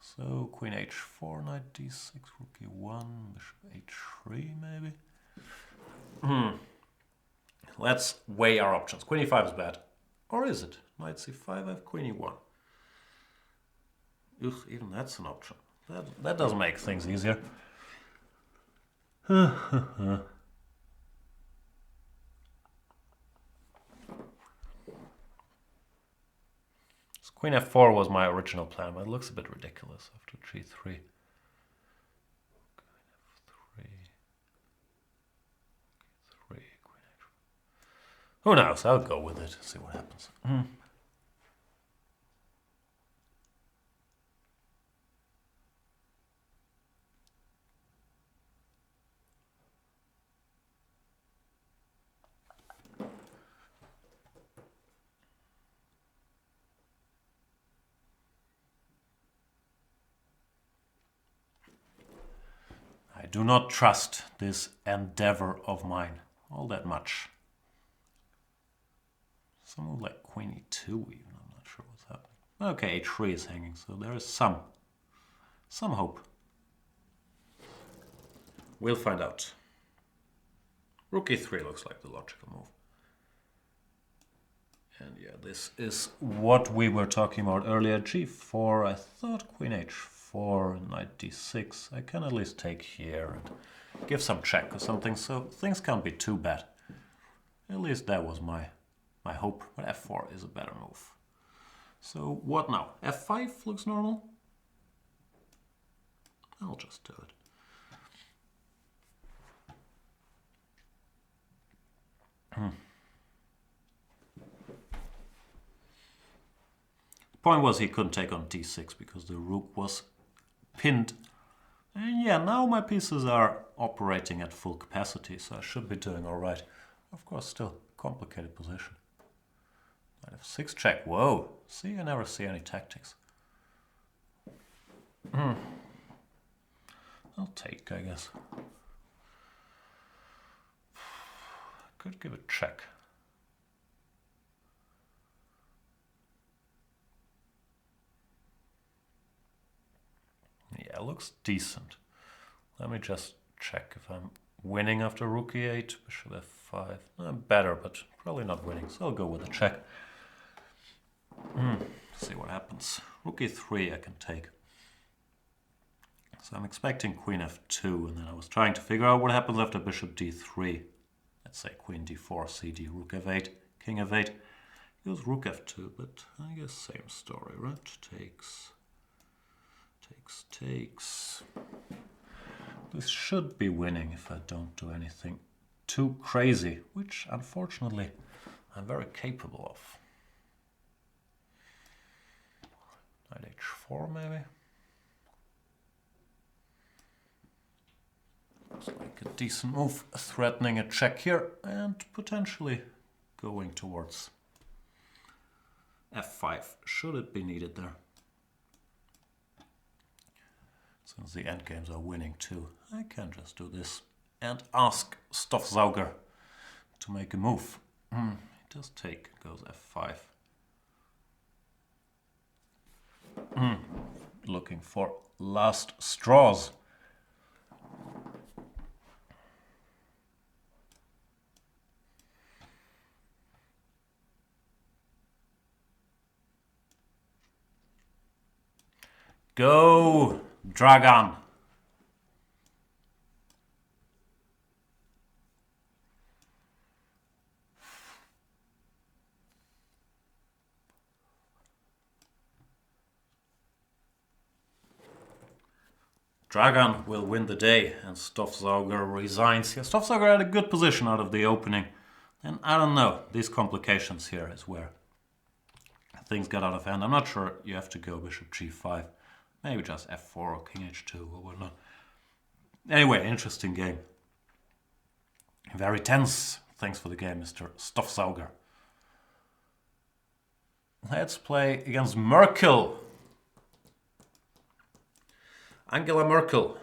So queen h4, knight d6, rook e1, bishop h3 maybe? Let's weigh our options. Queen e5 is bad. Or is it? Knight c5, I have queen e1. Ugh, even that's an option. That doesn't make things easier. Queen f4 was my original plan, but it looks a bit ridiculous after g3. Queen f3. Queen h4. Who knows? I'll go with it, see what happens. I do not trust this endeavor of mine all that much. Some move like queen e2 even, I'm not sure. Okay, h3 is hanging, so there is some hope. We'll find out. Rook e3 looks like the logical move. And yeah, this is what we were talking about earlier. g4, I thought queen h4, knight d6. I can at least take here and give some check or something, so things can't be too bad. At least that was my hope, but f4 is a better move. So what now? f5 looks normal? I'll just do it. The point was he couldn't take on d6 because the rook was pinned. And yeah, now my pieces are operating at full capacity, so I should be doing all right. Of course, still complicated position. Knight f6 check. Whoa! See, I never see any tactics. I'll take, I guess. Could give a check. Yeah, looks decent. Let me just check if I'm winning after rook e8, bishop f5. Better, but probably not winning, so I'll go with a check. See what happens. Rook e3 I can take. So I'm expecting queen f2, and then I was trying to figure out what happens after bishop d3. Let's say queen d4, cd, rook f8, king f8. Goes rook f2, but I guess same story, right? Takes. This should be winning if I don't do anything too crazy, which unfortunately I'm very capable of. Knight h4 maybe. Looks like a decent move, threatening a check here and potentially going towards f5, should it be needed there. Since the endgames are winning too, I can just do this and ask Stoffsauger to make a move. He does take, goes f5. Looking for last straws. Go, Dragan! Dragan will win the day and Stoffsauger resigns. Yeah, Stoffsauger had a good position out of the opening. And I don't know, these complications here is where things got out of hand. I'm not sure you have to go bishop g5. Maybe just f4 or king h2 or whatnot. Anyway, interesting game. Very tense. Thanks for the game, Mr. Stoffsauger. Let's play against Merkel. Angela Merkel.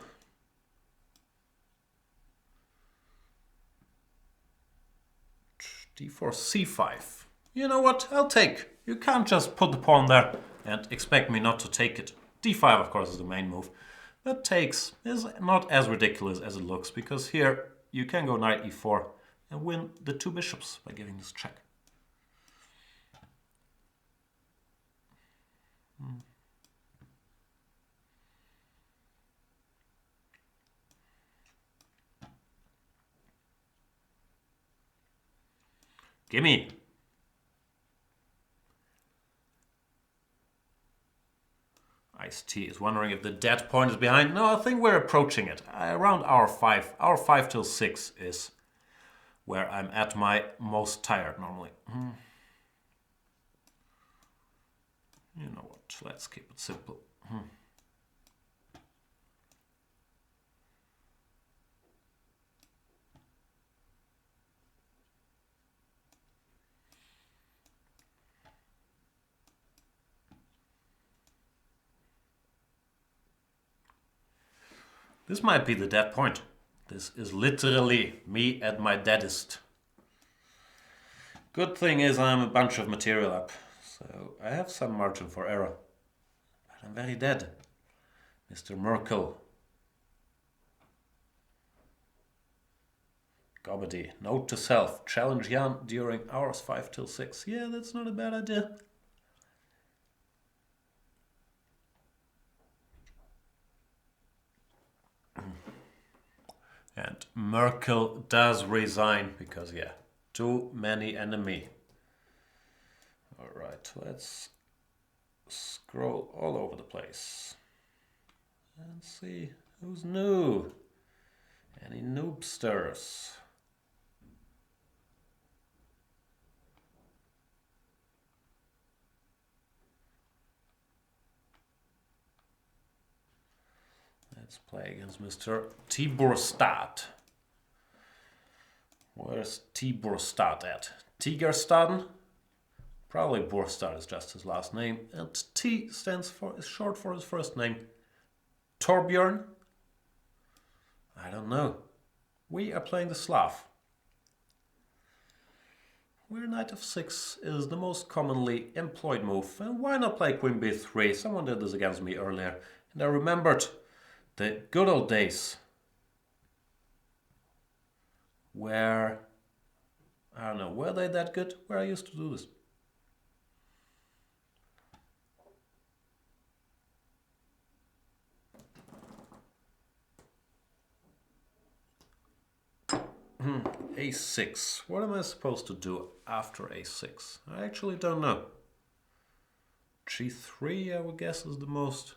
d4, c5. You know what? I'll take. You can't just put the pawn there and expect me not to take it. d5, of course, is the main move. But takes is not as ridiculous as it looks, because here you can go knight e4 and win the two bishops by giving this check. Gimme! Ice-T is wondering if the dead point is behind. No, I think we're approaching it. Around hour 5. Hour 5 till 6 is where I'm at my most tired normally. You know what, let's keep it simple. This might be the dead point. This is literally me at my deadest. Good thing is I'm a bunch of material up, so So I have some margin for error. But I'm very dead. Mr. Merkel. Gobbedy. Note to self. Challenge Jan during hours 5 till 6. Yeah, that's not a bad idea. And Merkel does resign because, yeah, too many enemy. Alright, let's scroll all over the place and see who's new. Any noobsters? Let's play against Mr. Tiborstad. Where's Tiborstad at? Tigerstaden? Probably Borstad is just his last name. And T stands for, is short for his first name. Torbjörn? I don't know. We are playing the Slav. Where knight f6 is the most commonly employed move. And why not play queen b3? Someone did this against me earlier. And I remembered the good old days where, I don't know, were they that good? Where I used to do this. A6. What am I supposed to do after a6? I actually don't know. G3, I would guess, is the most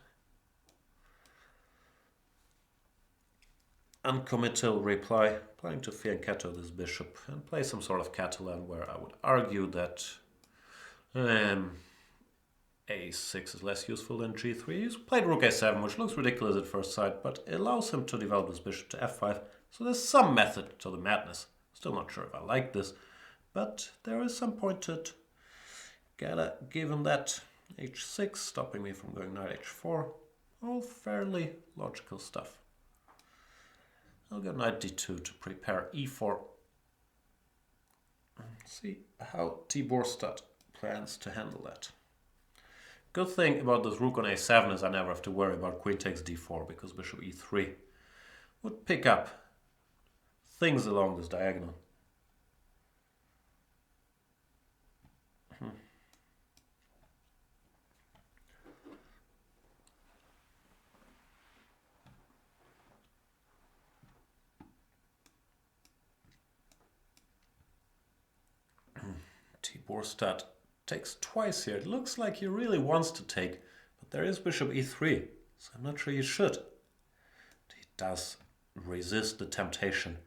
uncommittal reply. Planning to fianchetto this bishop and play some sort of Catalan where I would argue that a6 is less useful than g3. He's played rook a7, which looks ridiculous at first sight, but it allows him to develop his bishop to f5. So there's some method to the madness. Still not sure if I like this, but there is some point to it. Gotta give him that h6, stopping me from going knight h4. All fairly logical stuff. I'll go knight d2 to prepare e4. See how Tiborstad plans to handle that. Good thing about this rook on a7 is I never have to worry about queen takes d4 because bishop e3 would pick up things along this diagonal. Tiborstad takes twice here. It looks like he really wants to take, but there is bishop e3, so I'm not sure he should. He does resist the temptation.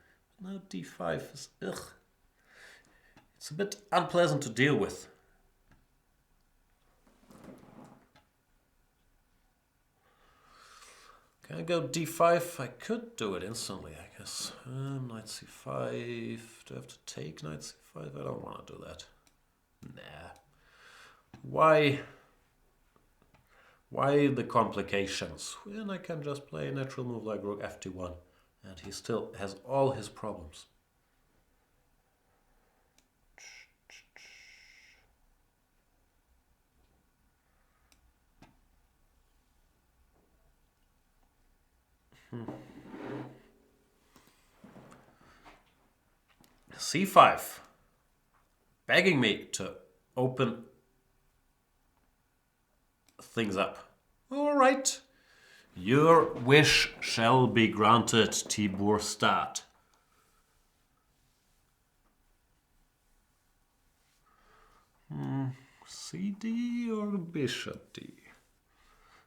Now d5 is, ugh. It's a bit unpleasant to deal with. Can I go d5? I could do it instantly, I guess. Knight c5. Do I have to take knight c5? I don't want to do that. Nah. Why the complications? When I can just play a natural move like rook f1, and he still has all his problems. c5. Begging me to open things up. All right. Your wish shall be granted, Tiborstad. CD or bishop d?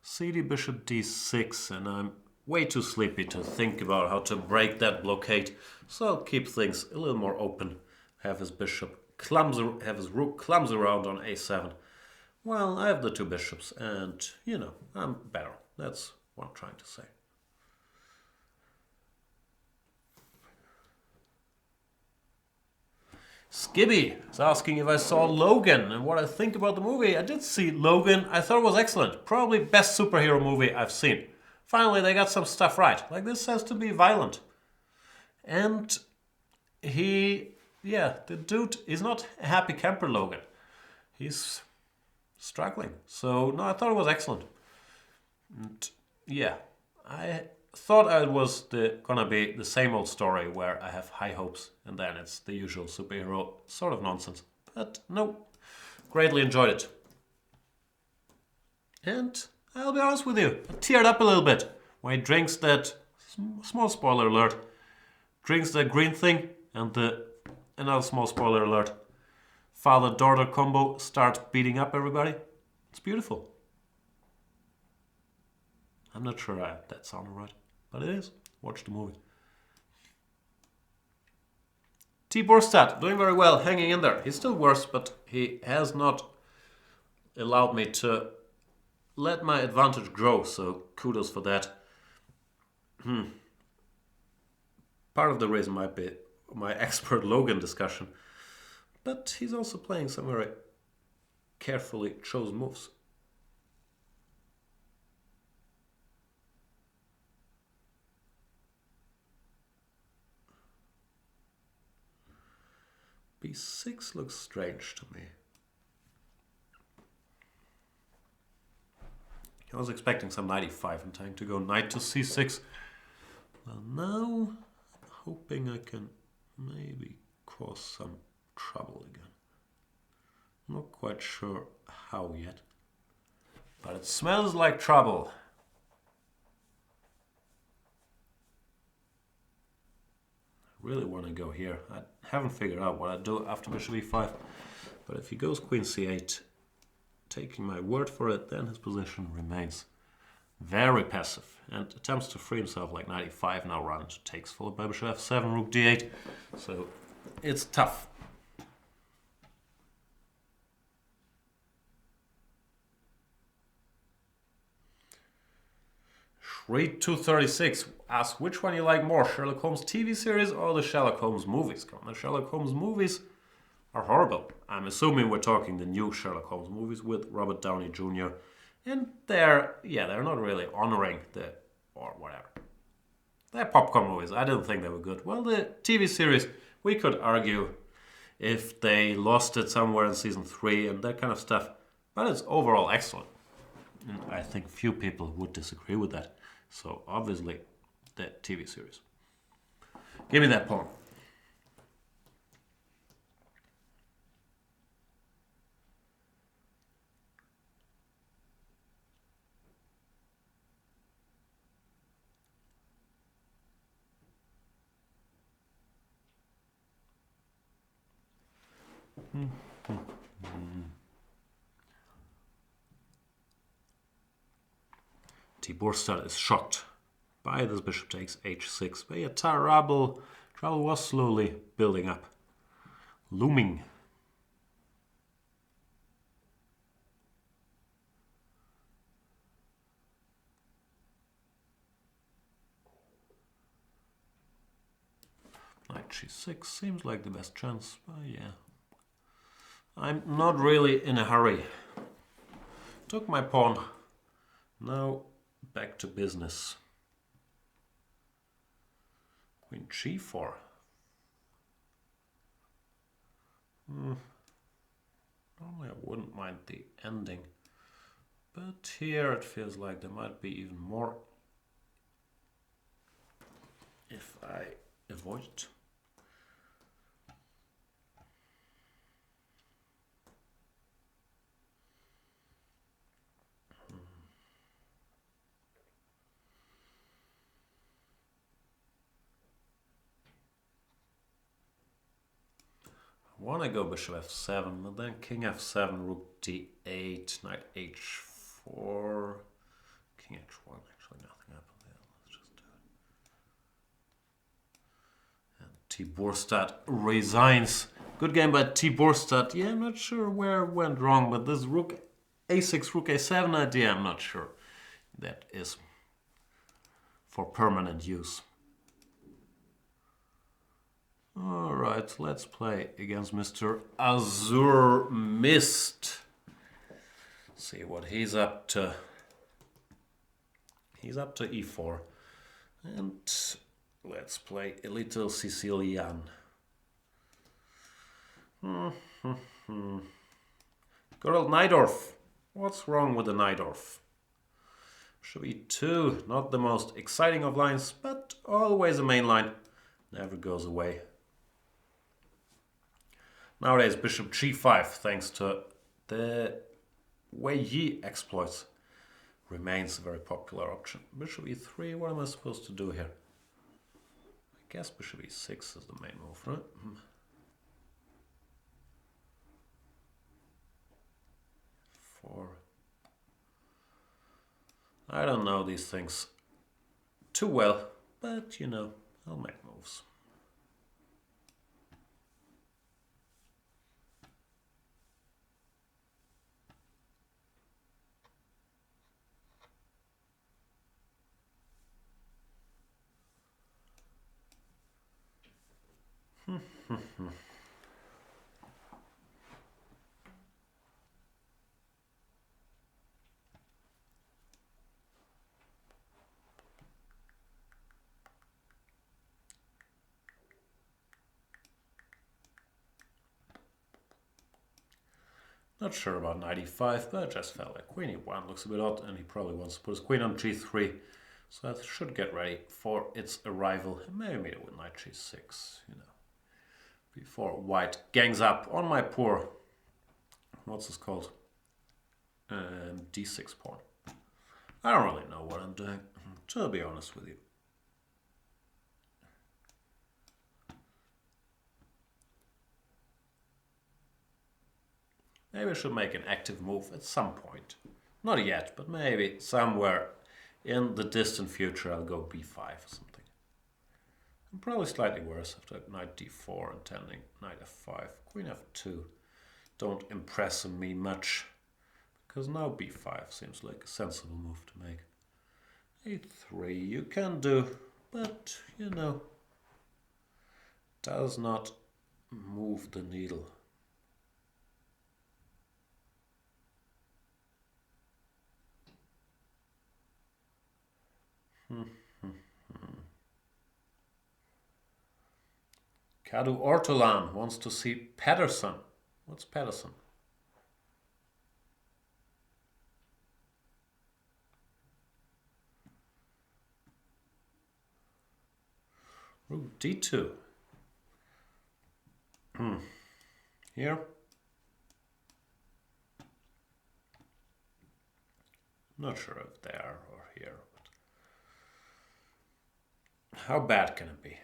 CD, bishop d6, and I'm way too sleepy to think about how to break that blockade, so I'll keep things a little more open. Have his rook clumsy around on a7. Well, I have the two bishops, and, you know, I'm better. That's what I'm trying to say. Skibby is asking if I saw Logan and what I think about the movie. I did see Logan. I thought it was excellent. Probably best superhero movie I've seen. Finally, they got some stuff right. Like, this has to be violent. And the dude is not a happy camper, Logan. He's struggling. So, no, I thought it was excellent. And yeah, I thought it was gonna be the same old story where I have high hopes and then it's the usual superhero sort of nonsense. But no, greatly enjoyed it. And I'll be honest with you, I teared up a little bit when he drinks that, small spoiler alert, drinks the green thing and another small spoiler alert, father-daughter combo starts beating up everybody. It's beautiful. I'm not sure that sounded right, but it is. Watch the movie. T. Borstad, doing very well, hanging in there. He's still worse, but he has not allowed me to let my advantage grow, so kudos for that. Part of the reason might be my expert Logan discussion, but he's also playing some very carefully chosen moves. B6 looks strange to me. I was expecting some knight e5 in time to go knight to c6. Well, now I'm hoping I can maybe cause some trouble again. Not quite sure how yet, but it smells like trouble. I really want to go here. I haven't figured out what I do after bishop e5, but if he goes queen c8, taking my word for it, then his position remains very passive and attempts to free himself like knight e5 now run into takes, followed by bishop f7, rook d8. So it's tough. Shreed236 asks which one you like more, Sherlock Holmes TV series or the Sherlock Holmes movies? Come on, the Sherlock Holmes movies are horrible. I'm assuming we're talking the new Sherlock Holmes movies with Robert Downey Jr. And they're not really honoring or whatever. They're popcorn movies. I didn't think they were good. Well, the TV series, we could argue if they lost it somewhere in season 3 and that kind of stuff. But it's overall excellent. And I think few people would disagree with that. So obviously, the TV series. Give me that pawn. T. Borstad is shocked by this bishop takes h6. But yeah, trouble was slowly building up, looming. Knight g6 seems like the best chance, but yeah. I'm not really in a hurry. Took my pawn. Now back to business. Queen g4. Normally I wouldn't mind the ending, but here it feels like there might be even more if I avoid it. I want to go bishop f7, but then king f7, rook d8, knight h4, king h1. Actually, nothing happened there. Let's just do it. And T. Borstad resigns. Good game by T. Borstad. Yeah, I'm not sure where it went wrong, but this rook a6, rook a7 idea, I'm not sure that is for permanent use. Alright, let's play against Mr. Azure Mist. See what he's up to. He's up to e4. And let's play a little Sicilian. Good old Najdorf. What's wrong with the Najdorf? Bishop e2, not the most exciting of lines, but always a main line. Never goes away. Nowadays, bishop g5, thanks to the Wei Yi exploits, remains a very popular option. Bishop e3, what am I supposed to do here? I guess bishop e6 is the main move, right? 4. I don't know these things too well, but you know, I'll make moves. Not sure about knight e5, but just felt like queen e1 looks a bit odd, and he probably wants to put his queen on g3. So that should get ready for its arrival. Maybe meet it with knight g6, you know. Before white gangs up on my poor, what's this called? D6 pawn. I don't really know what I'm doing, to be honest with you. Maybe I should make an active move at some point. Not yet, but maybe somewhere in the distant future I'll go b5 or something. And probably slightly worse after knight d4 and tending knight f5. Queen f2 don't impress me much, because now b5 seems like a sensible move to make. a3 you can do, but you know, does not move the needle. Kadu Ortolan wants to see Pedersen. What's Pedersen? Rook d2. Here. Not sure if there or here. But how bad can it be?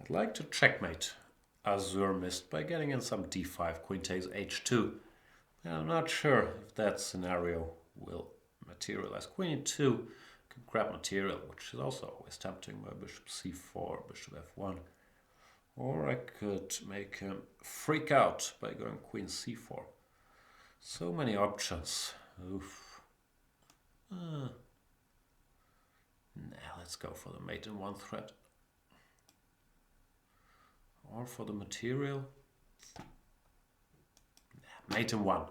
I'd like to checkmate Azur missed by getting in some d5, queen takes h2. And I'm not sure if that scenario will materialize. Queen e2 could grab material, which is also always tempting by bishop c4, bishop f1. Or I could make him freak out by going queen c4. So many options. Oof. Nah, let's go for the mate in one thread. Or for the material. Mate in one.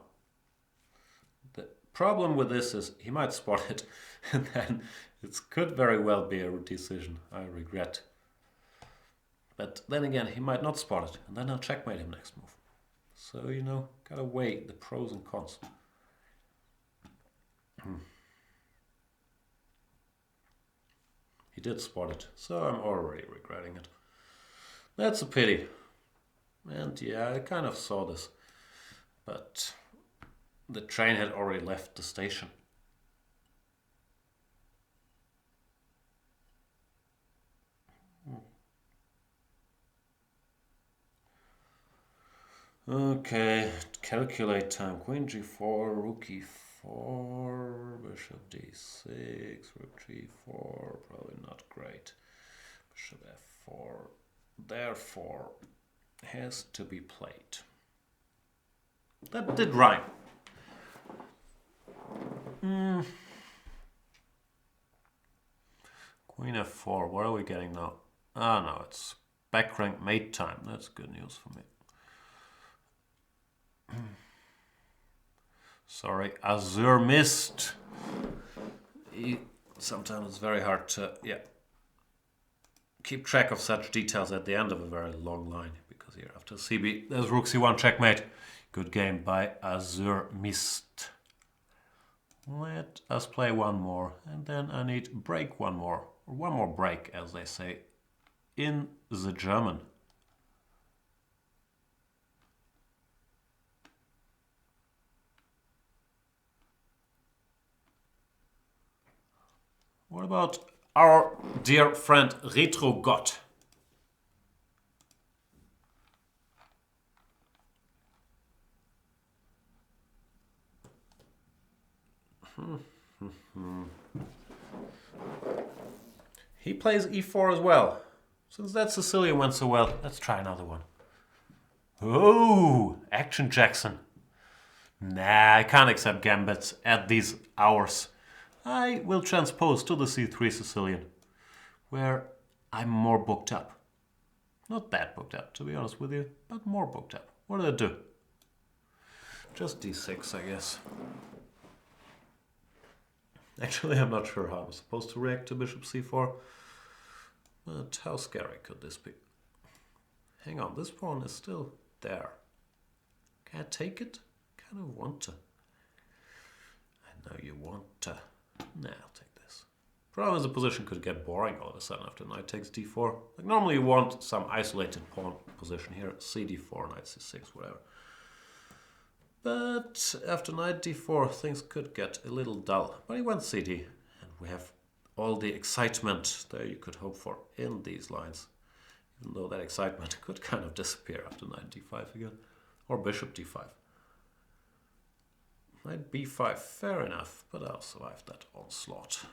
The problem with this is he might spot it, and then it could very well be a decision I regret. But then again, he might not spot it, and then I'll checkmate him next move. So, you know, gotta weigh the pros and cons. He did spot it, so I'm already regretting it. That's a pity. And yeah, I kind of saw this. But the train had already left the station. Okay, calculate time. Queen g4, rook e4, bishop d6, rook g4, probably not great. Bishop f4, therefore, has to be played. That did rhyme. Queen f4, what are we getting now? Ah, no, it's back rank mate time. That's good news for me. Sorry, Azur missed. Sometimes it's very hard to keep track of such details at the end of a very long line, because here after CB there's rook c1 checkmate. Good game by Azure Mist. Let us play one more, and then I need break one more, or one more break, as they say in the German. What about our dear friend Retro God? He plays e4 as well. Since that Sicilian went so well, let's try another one. Oh, Action Jackson. Nah, I can't accept gambits at these hours. I will transpose to the c3 Sicilian, where I'm more booked up. Not that booked up, to be honest with you, but more booked up. What did I do? Just d6, I guess. Actually, I'm not sure how I'm supposed to react to bishop c4. But how scary could this be? Hang on, this pawn is still there. Can I take it? Kind of want to. I know you want to. Nah, I'll take this. Problem is the position could get boring all of a sudden after knight takes d4. Like normally you want some isolated pawn position here. cd4, knight c6, whatever. But after knight d4 things could get a little dull. But he went cd, and we have all the excitement there you could hope for in these lines. Even though that excitement could kind of disappear after knight d5 again. Or bishop d5. Knight b5, fair enough, but I'll survive that onslaught.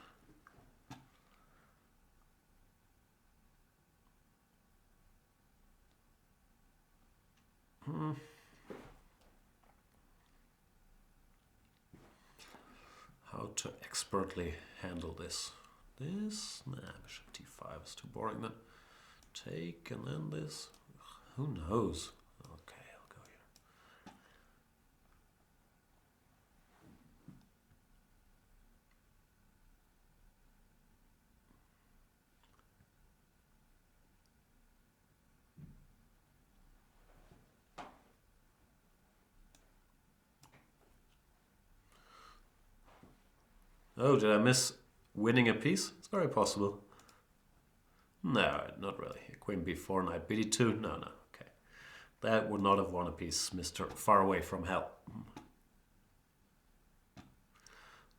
How to expertly handle this? This? Nah, bishop d5 is too boring then. Take, and then this. Who knows? Okay, I'll go here. Oh, did I miss winning a piece? It's very possible. No, not really. Queen b4, knight bd2. No, okay. That would not have won a piece, Mr. Far Away from Hell.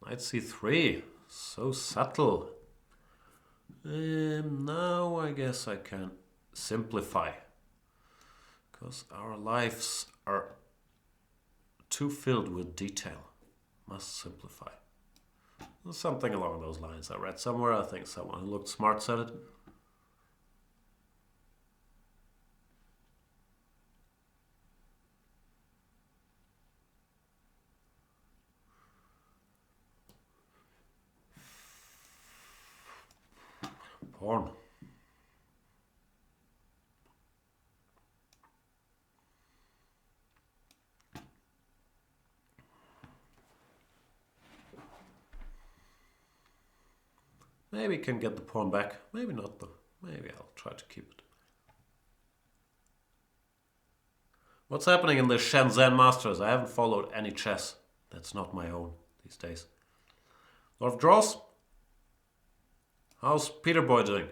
Knight c3. So subtle. Now I guess I can simplify. Because our lives are too filled with detail. Must simplify. Something along those lines I read somewhere. I think someone who looked smart said it. Pawn. Maybe can get the pawn back. Maybe not though. Maybe I'll try to keep it. What's happening in the Shenzhen Masters? I haven't followed any chess. That's not my own these days. A lot of draws. How's Peter Boy doing?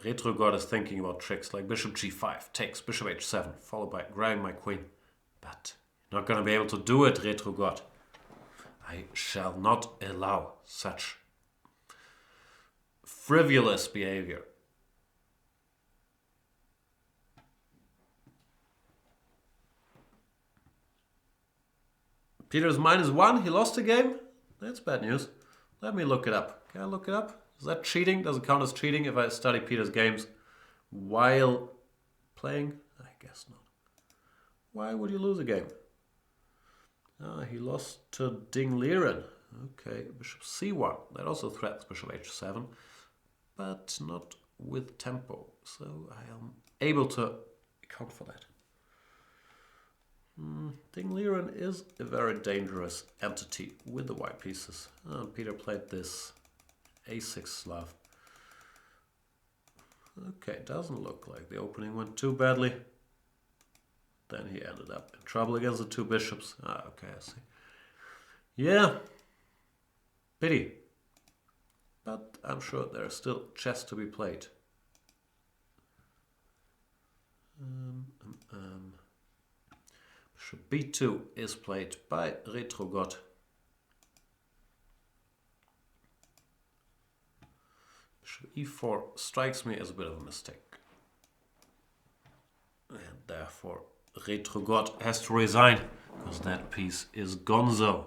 Retro God is thinking about tricks like bishop g5, takes bishop h7, followed by grabbing my queen. But you're not going to be able to do it, Retro God. I shall not allow such frivolous behavior. Peter's -1, he lost the game? That's bad news. Let me look it up. Can I look it up? Is that cheating? Does it count as cheating if I study Peter's games while playing? I guess not. Why would you lose a game? He lost to Ding Liren. Okay, bishop c1. That also threatens bishop h7, but not with tempo. So I am able to account for that. Dingliren is a very dangerous entity with the white pieces. Peter played this a6 Slav. Okay, doesn't look like the opening went too badly. Then he ended up in trouble against the two bishops. Okay, I see. Yeah, pity. But I'm sure there's still chess to be played. Bishop b2 is played by Retrogott. Bishop e4 strikes me as a bit of a mistake. And therefore Retrogott has to resign, because that piece is gonzo.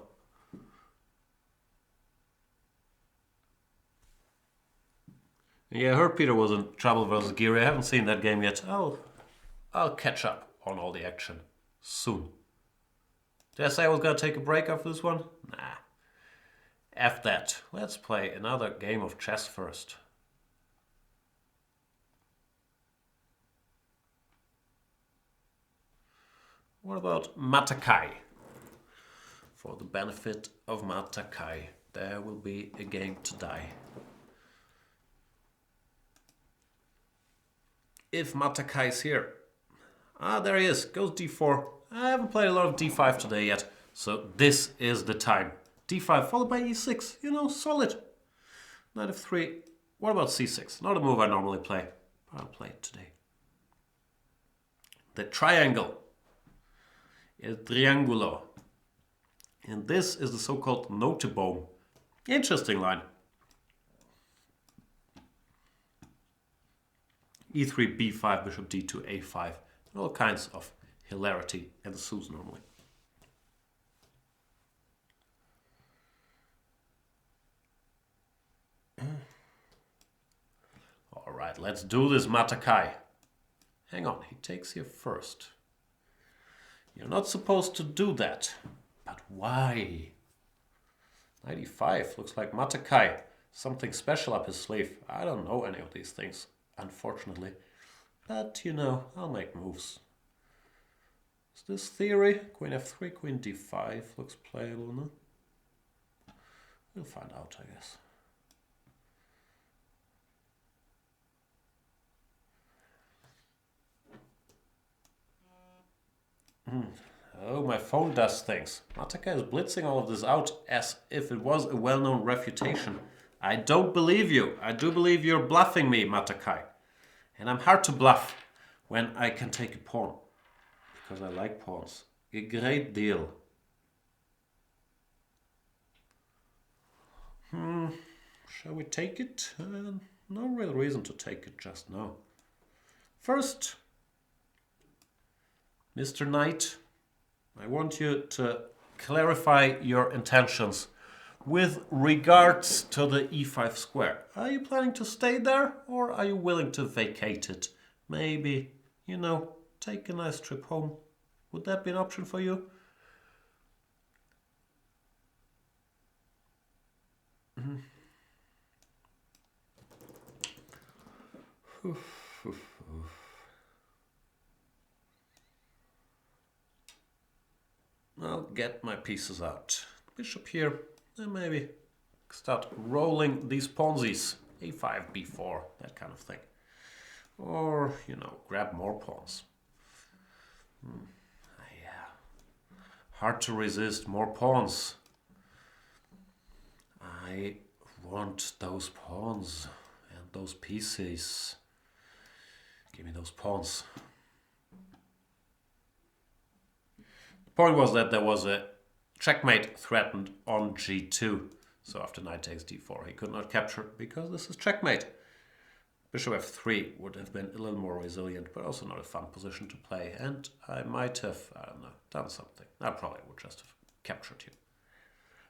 Yeah, I heard Peter was in trouble versus Geary. I haven't seen that game yet. I'll catch up on all the action soon. Did I say I was gonna take a break after this one? Nah. F that. Let's play another game of chess first. What about Matakai? For the benefit of Matakai, there will be a game to die. If Matakai is here. There he is. Goes d4. I haven't played a lot of d5 today yet, so this is the time. d5 followed by e6. You know, solid. Knight f3. What about c6? Not a move I normally play, but I'll play it today. The triangle. El triangulo. And this is the so-called Notebaum. Interesting line. e3, b5, bishop d2, a5. And all kinds of hilarity ensues normally. All right, let's do this, Matakai. Hang on, he takes here first. You're not supposed to do that. But why? 95 looks like Matakai. Something special up his sleeve. I don't know any of these things, unfortunately. But, you know, I'll make moves. Is this theory? Queen f3, queen d5 looks playable, no? We'll find out, I guess. Oh, my phone does things. Matakai is blitzing all of this out as if it was a well-known refutation. I don't believe you. I do believe you're bluffing me, Matakai. And I'm hard to bluff when I can take a pawn. Because I like pawns. A great deal. Shall we take it? No real reason to take it just now. First, Mr. Knight, I want you to clarify your intentions with regards to the e5 square. Are you planning to stay there, or are you willing to vacate it? Maybe, you know, take a nice trip home. Would that be an option for you? I'll get my pieces out. Bishop here, and maybe start rolling these pawnsies. a5, b4, that kind of thing. Or, you know, grab more pawns. Yeah. Hard to resist more pawns. I want those pawns and those pieces. Give me those pawns. The point was that there was a checkmate threatened on g2. So after knight takes d4, he could not capture because this is checkmate. Bishop f3 would have been a little more resilient, but also not a fun position to play. And I might have, I don't know, done something. I probably would just have captured you.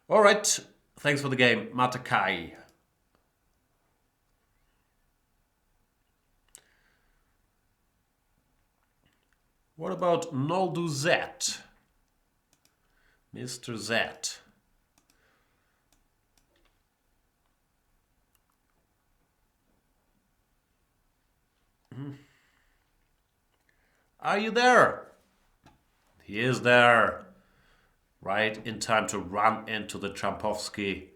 All right, thanks for the game, Matakai. What about Noldu Z? Mr. Z. are you there? He is there. Right in time to run into the Champovsky.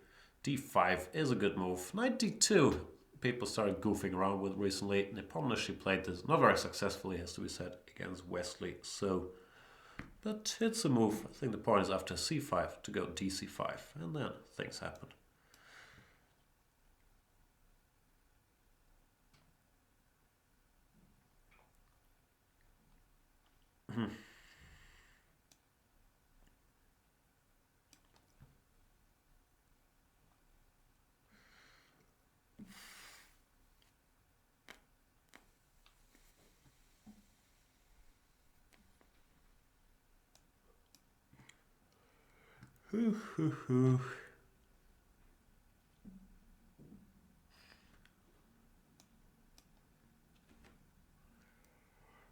D5 is a good move. Knight D2. People started goofing around with recently. Nepomniachtchi played this not very successfully, has to be said, against Wesley. So, but it's a move. I think the point is after C5 to go DC5, and then things happen.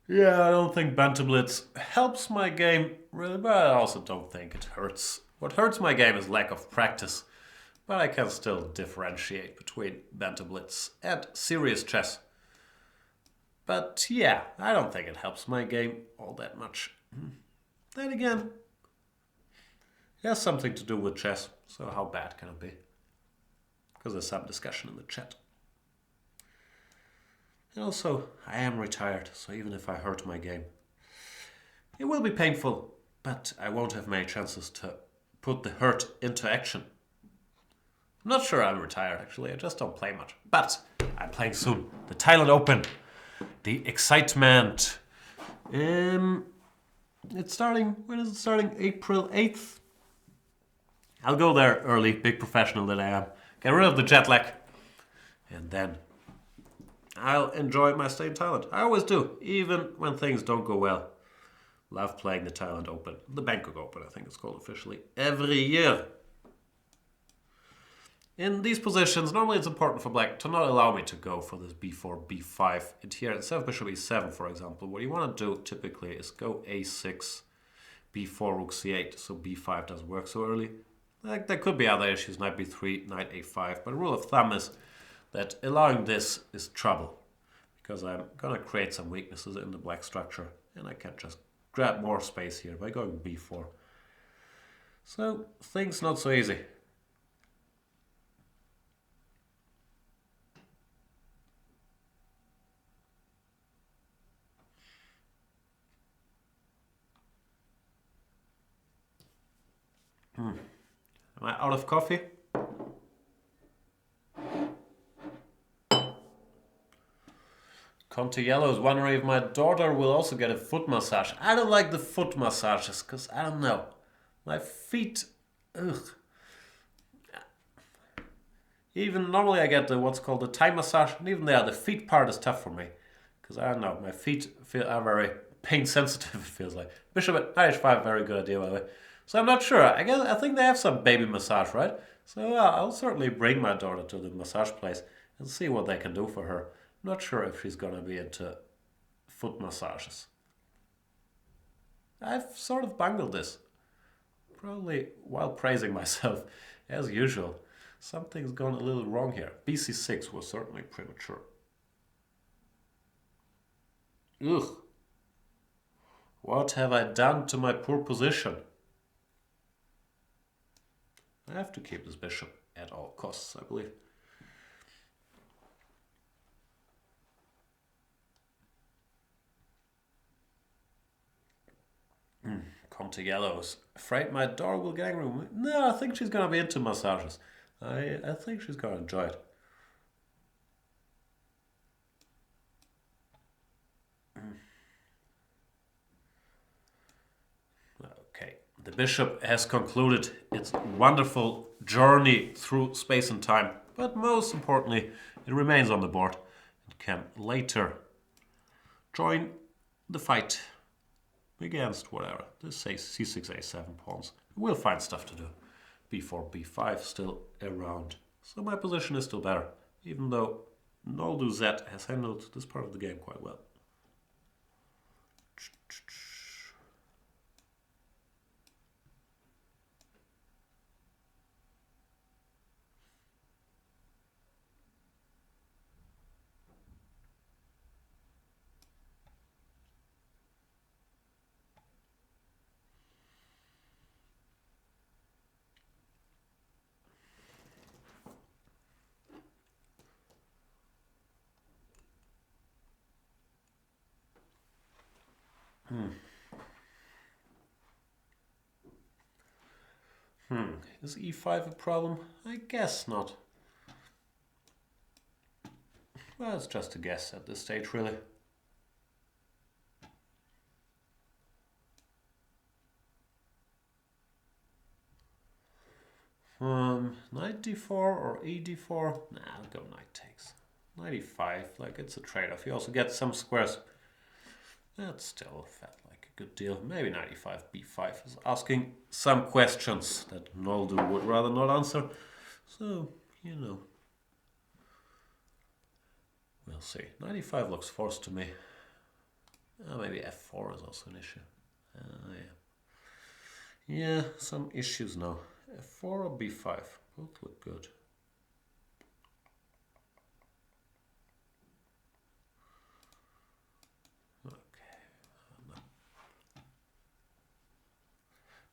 Yeah, I don't think Banter Blitz helps my game really, but I also don't think it hurts. What hurts my game is lack of practice, but I can still differentiate between Banter Blitz and serious chess. But yeah, I don't think it helps my game all that much. Then again, it has something to do with chess, so how bad can it be? Because there's some discussion in the chat. And also, I am retired, so even if I hurt my game, it will be painful, but I won't have many chances to put the hurt into action. I'm not sure I'm retired, actually. I just don't play much. But I'm playing soon. The Thailand Open. The excitement. It's starting, when is it starting? April 8th? I'll go there early, big professional that I am. Get rid of the jet lag. And then I'll enjoy my stay in Thailand. I always do, even when things don't go well. Love playing the Thailand Open. The Bangkok Open, I think it's called officially. Every year. In these positions, normally it's important for black to not allow me to go for this b4, b5. And here, instead of bishop e7, for example, what you want to do typically is go a6, b4, rook c8, so b5 doesn't work so early. Like, there could be other issues, knight b3, knight a5, but a rule of thumb is that allowing this is trouble, because I'm going to create some weaknesses in the black structure, and I can just grab more space here by going b4. So, things not so easy. Am I out of coffee? Conte Yellow is wondering if my daughter will also get a foot massage. I don't like the foot massages, because I don't know. My feet, ugh. Even normally I get the what's called the Thai massage, and even there, the feet part is tough for me. Because I don't know, my feet are very pain sensitive, it feels like. Bishop at knight h5, very good idea, by the way. So I'm not sure. I think they have some baby massage, right? So I'll certainly bring my daughter to the massage place and see what they can do for her. I'm not sure if she's going to be into foot massages. I've sort of bungled this. Probably while praising myself, as usual. Something's gone a little wrong here. bc6 was certainly premature. Ugh. What have I done to my poor position? I have to keep this bishop at all costs, I believe. Conte Yellow's afraid my daughter will gang room. No, I think she's going to be into massages. I think she's going to enjoy it. Okay, the bishop has concluded its wonderful journey through space and time, but most importantly, it remains on the board and can later join the fight against whatever. This says c6, a7 pawns. We'll find stuff to do. b4, b5 still around. So my position is still better, even though Noldu Z has handled this part of the game quite well. Is e5 a problem? I guess not. Well, it's just a guess at this stage, really. Knight d4 or e d4? Nah, I'll go knight takes. Knight e5, like it's a trade-off. You also get some squares. That's still felt like a good deal. Maybe knight e5, b5 is asking some questions that Noldu would rather not answer. So, you know. We'll see. Knight e5 looks forced to me. Maybe f4 is also an issue. Yeah, some issues now. f4 or b5? Both look good.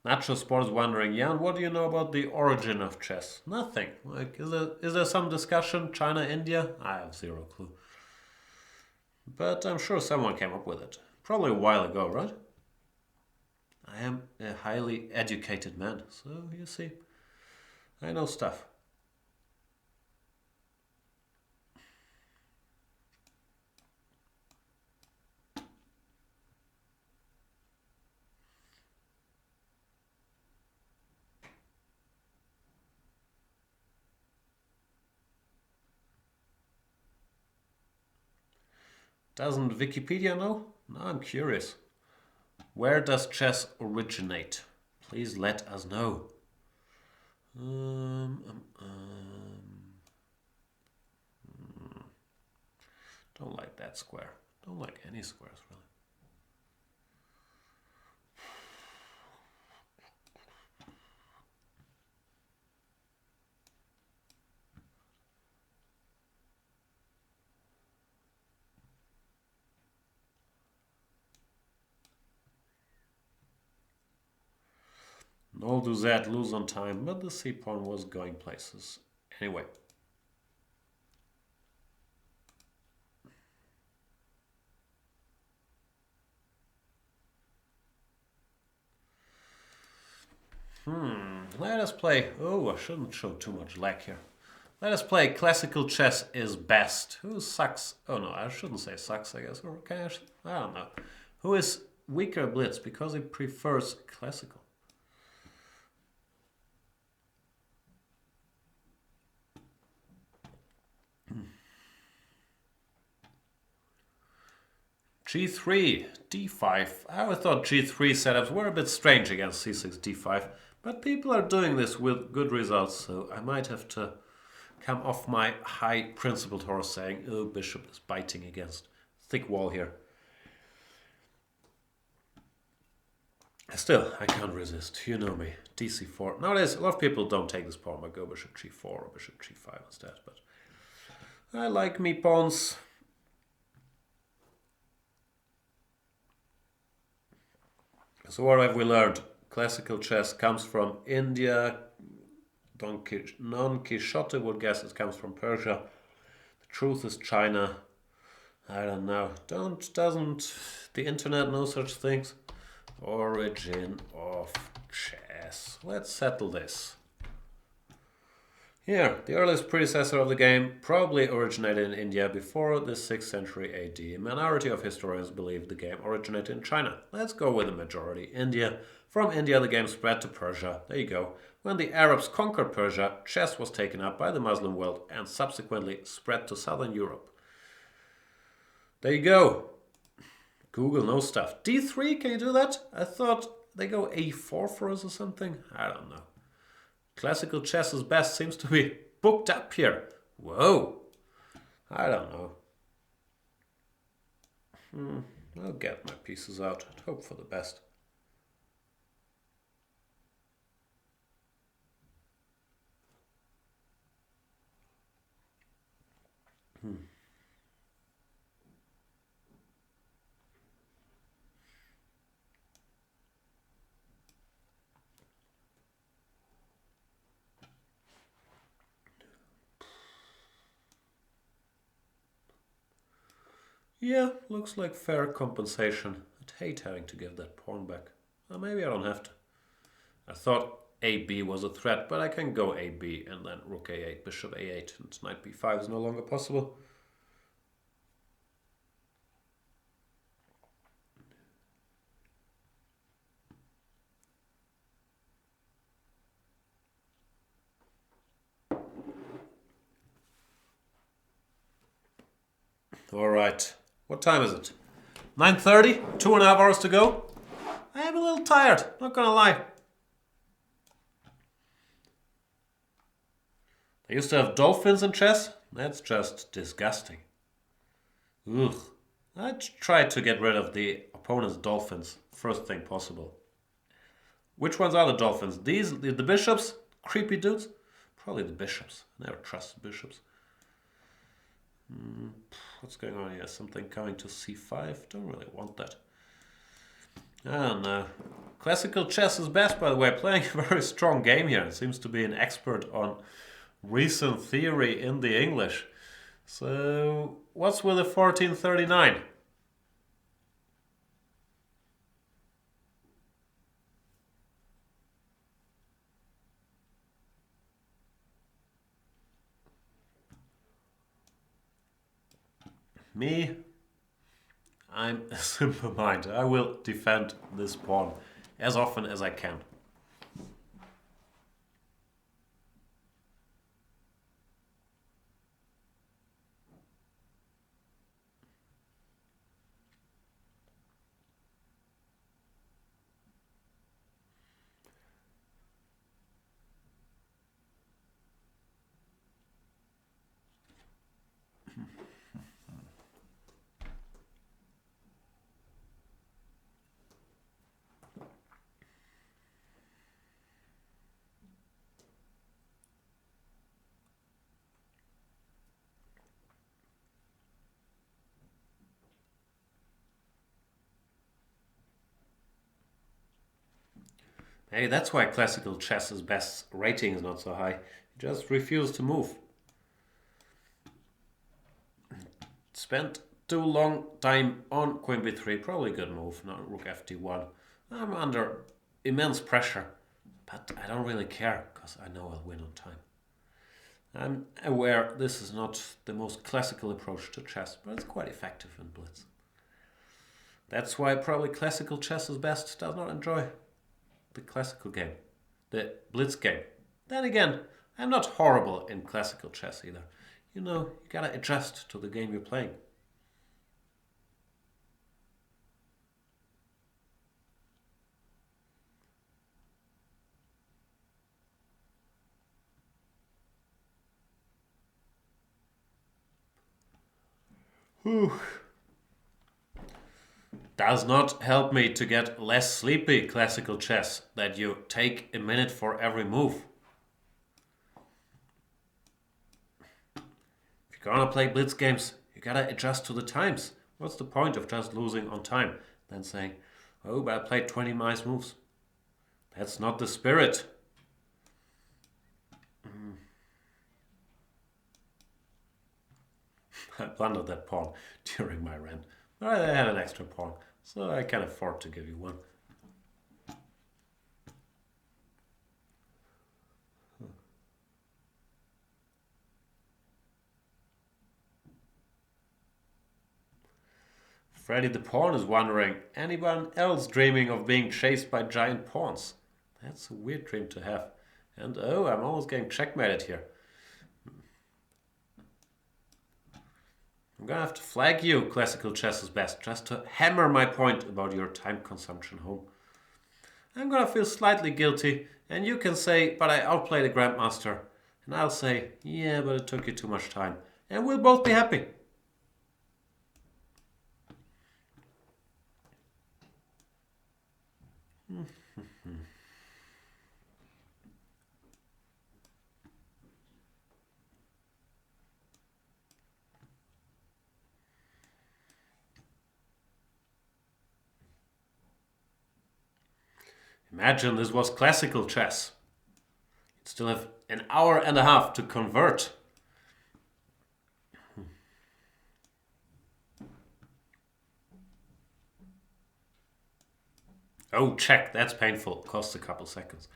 Nacho Sport is wondering, Jan, what do you know about the origin of chess? Nothing. Like, is there some discussion? China, India? I have zero clue. But I'm sure someone came up with it. Probably a while ago, right? I am a highly educated man, so you see, I know stuff. Doesn't Wikipedia know? Now I'm curious. Where does chess originate? Please let us know. Don't like that square. Don't like any squares, really. Nor do that lose on time, but the c pawn was going places. Anyway. Let us play. Oh, I shouldn't show too much lag here. Let us play classical chess is best. Who sucks? Oh no, I shouldn't say sucks, I guess. Or can I don't know. Who is weaker blitz because he prefers classical? G3, D5. I always thought G3 setups were a bit strange against C6, D5, but people are doing this with good results, so I might have to come off my high principled horse saying, oh, bishop is biting against thick wall here. Still, I can't resist. You know me. DC4. Nowadays, a lot of people don't take this pawn, but go bishop G4 or bishop G5 instead, but I like me pawns. So what have we learned? Classical chess comes from India. Don Quixote would guess it comes from Persia. The truth is China. I don't know. Doesn't the internet know such things? Origin of chess. Let's settle this. Here, the earliest predecessor of the game probably originated in India before the 6th century AD. A minority of historians believe the game originated in China. Let's go with the majority, India. From India, the game spread to Persia. There you go. When the Arabs conquered Persia, chess was taken up by the Muslim world and subsequently spread to southern Europe. There you go. Google knows stuff. D3, can you do that? I thought they go A4 for us or something. I don't know. Classical chess's best seems to be booked up here. Whoa. I don't know. I'll get my pieces out and hope for the best. Yeah, looks like fair compensation. It hate having to give that pawn back. Well, maybe I don't have to. I thought AB was a threat, but I can go AB and then rook A8, bishop A8, and knight B5 is no longer possible. All right, what time is it? 9:30, 2.5 hours to go. I am a little tired, not gonna lie. They used to have dolphins in chess. That's just disgusting. Ugh. I'd try to get rid of the opponent's dolphins first thing possible. Which ones are the dolphins? These, the bishops? Creepy dudes? Probably the bishops. Never trust bishops. What's going on here? Something coming to c5? Don't really want that. I don't know. Classical chess is best, by the way. Playing a very strong game here. Seems to be an expert on recent theory in the English. So, what's with the 1439? Me, I'm a simple mind. I will defend this pawn as often as I can. Hey, that's why classical chess's best rating is not so high. You just refuse to move. Spent too long time on queen b3. Probably a good move. Now rook ft1. I'm under immense pressure, but I don't really care because I know I'll win on time. I'm aware this is not the most classical approach to chess, but it's quite effective in blitz. That's why probably classical chess is best. Does not enjoy the classical game, the blitz game. Then again, I'm not horrible in classical chess either. You know, you gotta adjust to the game you're playing. Whew. Does not help me to get less sleepy, classical chess, that you take a minute for every move. If you're gonna play blitz games, you gotta adjust to the times. What's the point of just losing on time? Then saying, oh, but I played 20 nice moves. That's not the spirit. I blundered that pawn during my rant. But I had an extra pawn, so I can afford to give you one. Freddy the Pawn is wondering, anyone else dreaming of being chased by giant pawns? That's a weird dream to have. And oh, I'm almost getting checkmated here. I'm gonna have to flag you, classical chess is best, just to hammer my point about your time consumption home. I'm gonna feel slightly guilty, and you can say, but I outplayed the Grandmaster. And I'll say, yeah, but it took you too much time. And we'll both be happy. Imagine this was classical chess. You'd still have an hour and a half to convert. Oh, check. That's painful. Costs a couple seconds.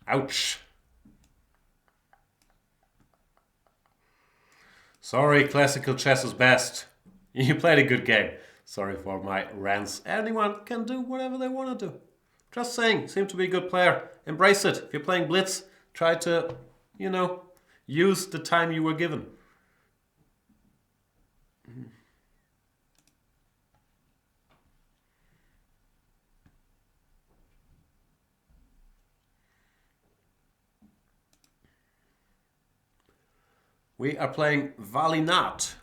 Ouch. Sorry, classical chess is best. You played a good game. Sorry for my rants. Anyone can do whatever they want to do. Just saying, seem to be a good player. Embrace it. If you're playing blitz, try to, use the time you were given. We are playing Valinat.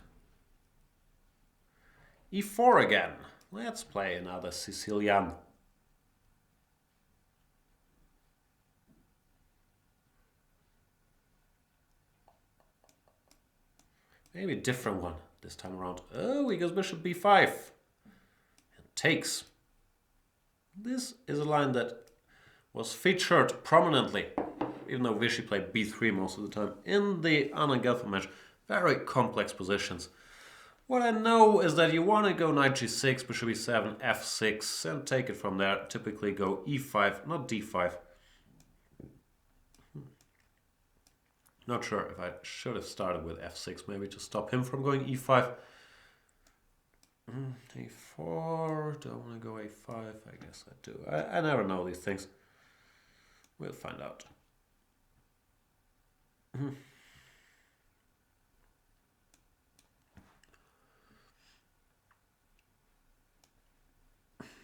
E4 again. Let's play another Sicilian. Maybe a different one this time around. Oh, he goes bishop b5. And takes. This is a line that was featured prominently, even though Vichy played b3 most of the time, in the Anna Gelfand match. Very complex positions. What I know is that you want to go knight g6, bishop e7, f6, and take it from there. Typically go e5, not d5. Not sure if I should have started with f6, maybe to stop him from going e5. a4, do I want to go a5? I guess I do. I never know these things. We'll find out.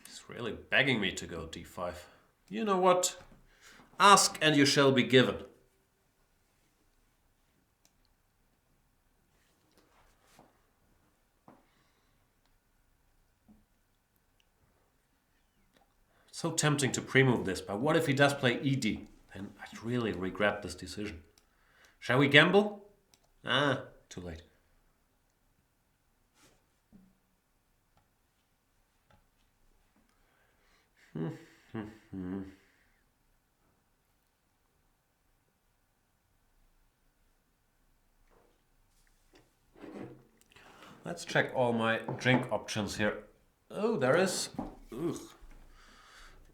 He's really begging me to go d5. You know what? Ask and you shall be given. So tempting to pre-move this, but what if he does play ed? Then I'd really regret this decision. Shall we gamble? Ah, too late. Let's check all my drink options here. Oh, there is... Ugh.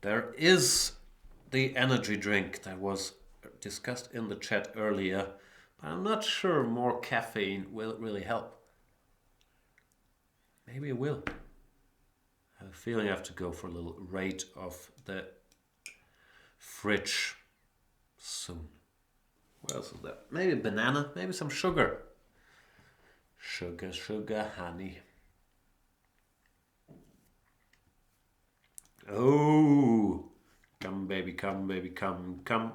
There is the energy drink that was discussed in the chat earlier, but I'm not sure more caffeine will really help. Maybe it will. I have a feeling I have to go for a little raid of the fridge soon. What else is there? Maybe a banana, maybe some sugar. Sugar, sugar, honey. Oh, come baby, come baby, come, come.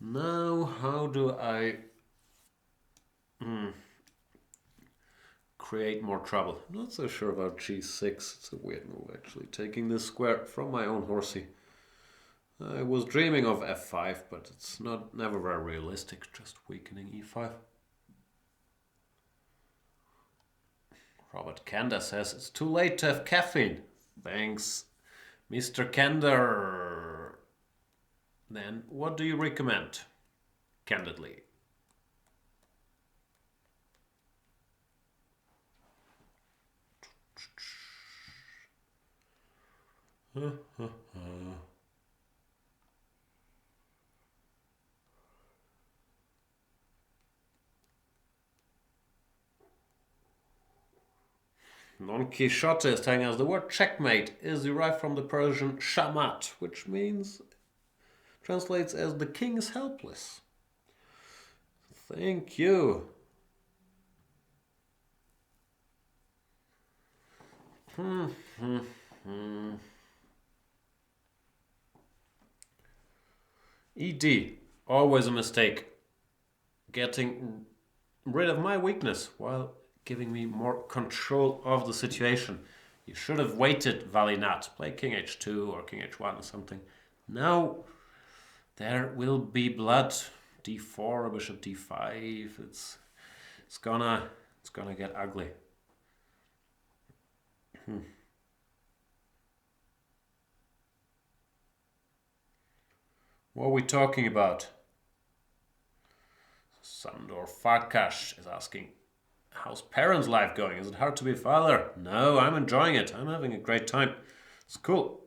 Now, how do I create more trouble? I'm not so sure about g6. It's a weird move, actually. Taking this square from my own horsey. I was dreaming of f5, but it's never very realistic, just weakening e5. Robert Kender says it's too late to have caffeine. Thanks, Mr. Kender. Then what do you recommend? Candidly. Don Quixote is telling us the word checkmate is derived from the Persian shamat, which translates as the king is helpless. Thank you. ED, always a mistake. Getting rid of my weakness while giving me more control of the situation. You should have waited, Valinat. Play king h2 or king h1 or something. Now there will be blood. d4 or bishop d5. It's gonna It's gonna get ugly. What are we talking about? Sandor Farkas is asking, how's parents' life going? Is it hard to be a father? No, I'm enjoying it. I'm having a great time. It's cool.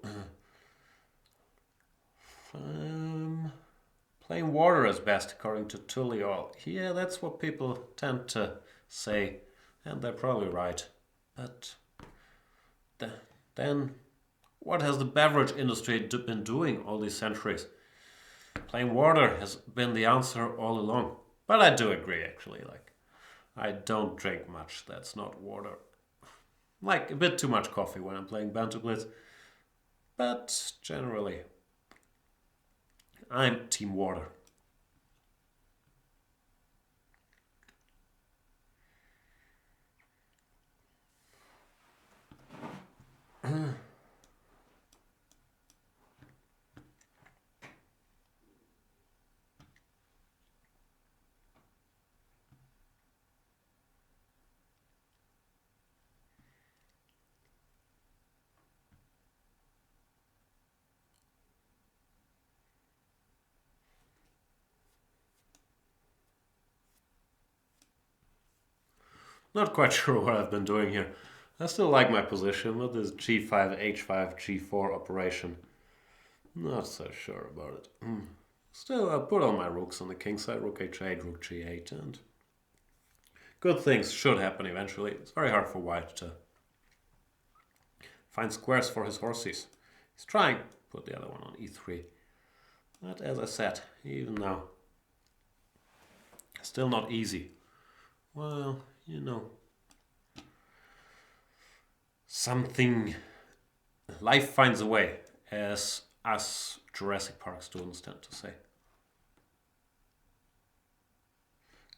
Plain water is best, according to Tullio. Yeah, that's what people tend to say, and they're probably right. But then, what has the beverage industry been doing all these centuries? Plain water has been the answer all along. But I do agree, actually. Like, I don't drink much that's not water. Like, a bit too much coffee when I'm playing Banter Blitz. But generally, I'm team water. Not quite sure what I've been doing here. I still like my position with this g5, h5, g4 operation. Not so sure about it. Still, I'll put all my rooks on the king side, rook h8, rook g8, and good things should happen eventually. It's very hard for white to find squares for his horses. He's trying to put the other one on e3. But as I said, even now, still not easy. Well, you know, something, life finds a way, as us Jurassic Park students tend to say.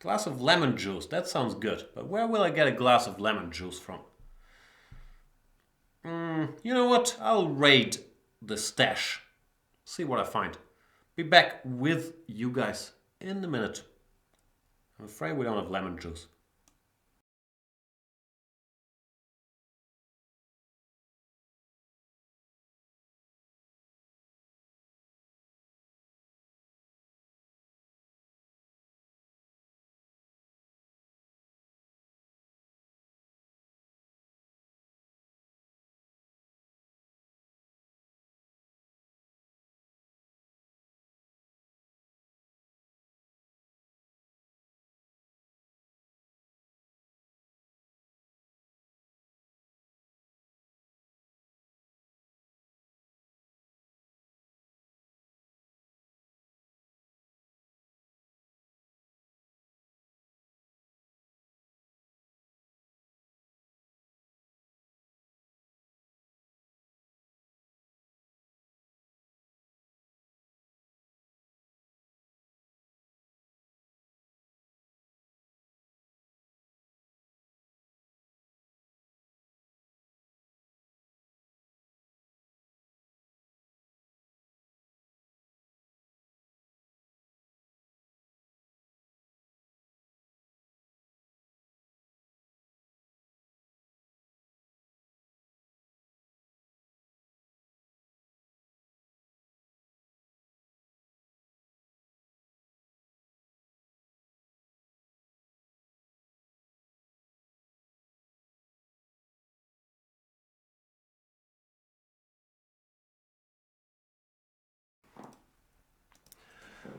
Glass of lemon juice, that sounds good, but where will I get a glass of lemon juice from? You know what, I'll raid the stash, see what I find. Be back with you guys in a minute. I'm afraid we don't have lemon juice.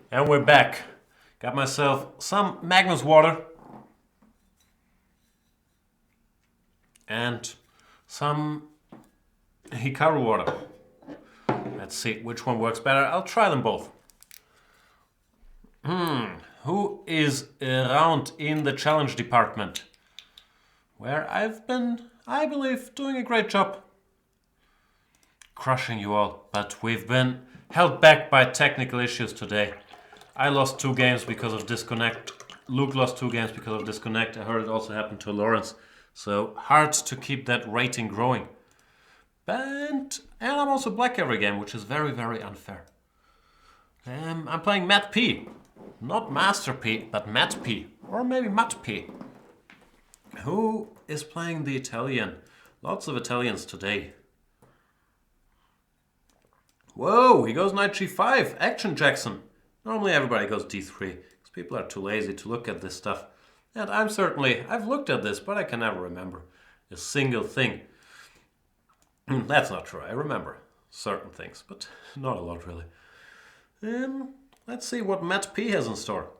And we're back. Got myself some Magnus water and some Hikaru water. Let's see which one works better. I'll try them both. Who is around in the challenge department? Where I've been, I believe, doing a great job. Crushing you all, but we've been held back by technical issues today. I lost 2 games because of disconnect. Luke lost 2 games because of disconnect. I heard it also happened to Lawrence. So hard to keep that rating growing. And I'm also black every game, which is very, very unfair. I'm playing Matt P. Not Master P, but Matt P. Or maybe Matt P. Who is playing the Italian? Lots of Italians today. Whoa, he goes knight g5. Action, Jackson. Normally everybody goes d3 because people are too lazy to look at this stuff. And I've looked at this, but I can never remember a single thing. That's not true. I remember certain things, but not a lot really. Let's see what Matt P has in store.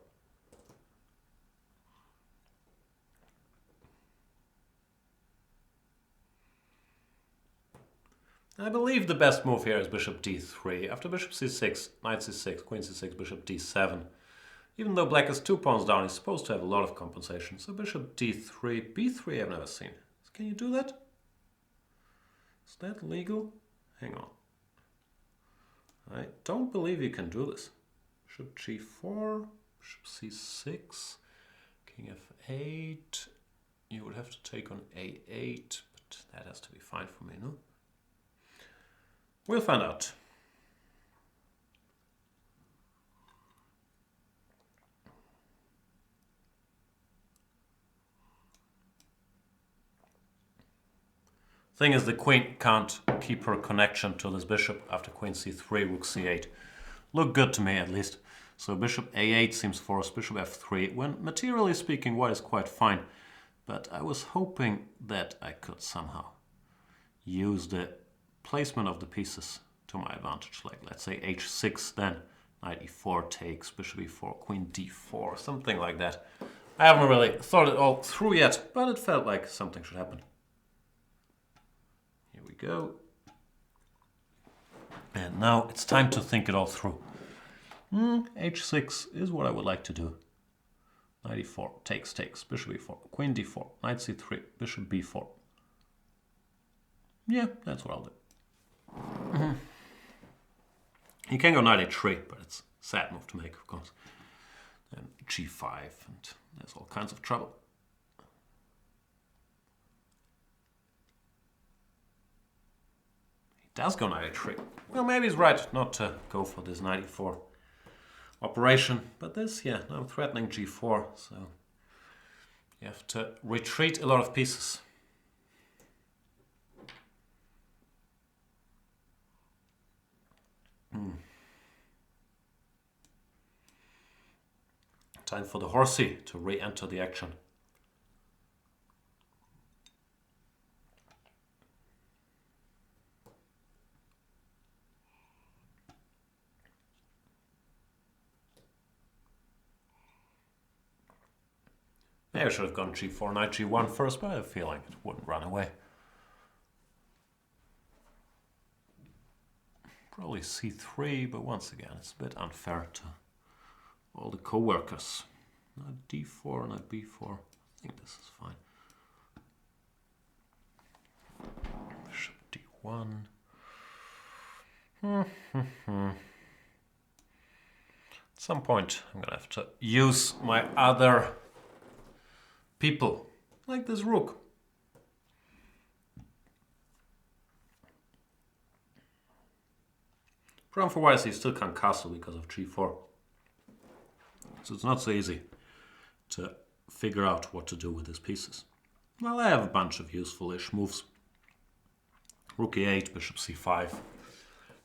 I believe the best move here is bishop d3. After bishop c6, knight c6, queen c6, bishop d7. Even though black is 2 pawns down, he's supposed to have a lot of compensation. So bishop d3, b3 I've never seen. Can you do that? Is that legal? Hang on. I don't believe you can do this. Bishop g4, bishop c6, king f8. You would have to take on a8, but that has to be fine for me, no? We'll find out. Thing is, the queen can't keep her connection to this bishop after queen c3, rook c8. Look good to me, at least. So bishop a8 seems forced, bishop f3, when materially speaking white is quite fine. But I was hoping that I could somehow use the placement of the pieces to my advantage. Like, let's say h6, then knight e4 takes, bishop e4, queen d4, something like that. I haven't really thought it all through yet, but it felt like something should happen. Here we go. And now it's time to think it all through. h6 is what I would like to do. Knight e4, takes, bishop e4, queen d4, knight c3, bishop b4. Yeah, that's what I'll do. You can go knight h3, but it's a sad move to make, of course. And g5, and there's all kinds of trouble. He does go knight h3. Well, maybe he's right not to go for this knight e4 operation, but this, yeah, now I'm threatening g4, so you have to retreat a lot of pieces. Time for the horsey to re-enter the action. Maybe I should have gone g4, knight g1 first, but I have a feeling it wouldn't run away. Probably c3, but once again, it's a bit unfair to all the co-workers. Knight d4, knight b4. I think this is fine. Bishop d1. At some point, I'm gonna have to use my other people, like this rook. Problem for white is he still can't castle because of g4. So it's not so easy to figure out what to do with his pieces. Well, I have a bunch of useful-ish moves. Rook e8, bishop c5,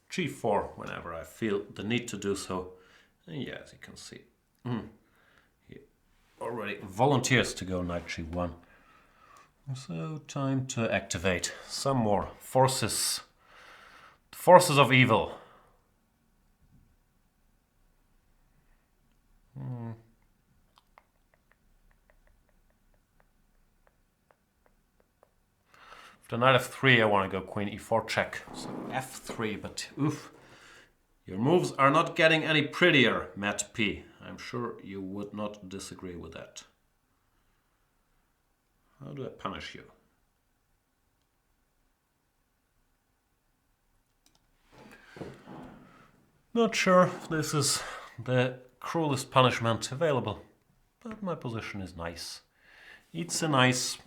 g4 whenever I feel the need to do so. And yeah, as you can see, he already volunteers to go knight g1. So time to activate some more forces. Forces of evil. After knight f3, I want to go queen e4 check. So f3, but oof. Your moves are not getting any prettier, Matt P. I'm sure you would not disagree with that. How do I punish you? Not sure if this is the cruelest punishment available, but my position is nice. It's a nice...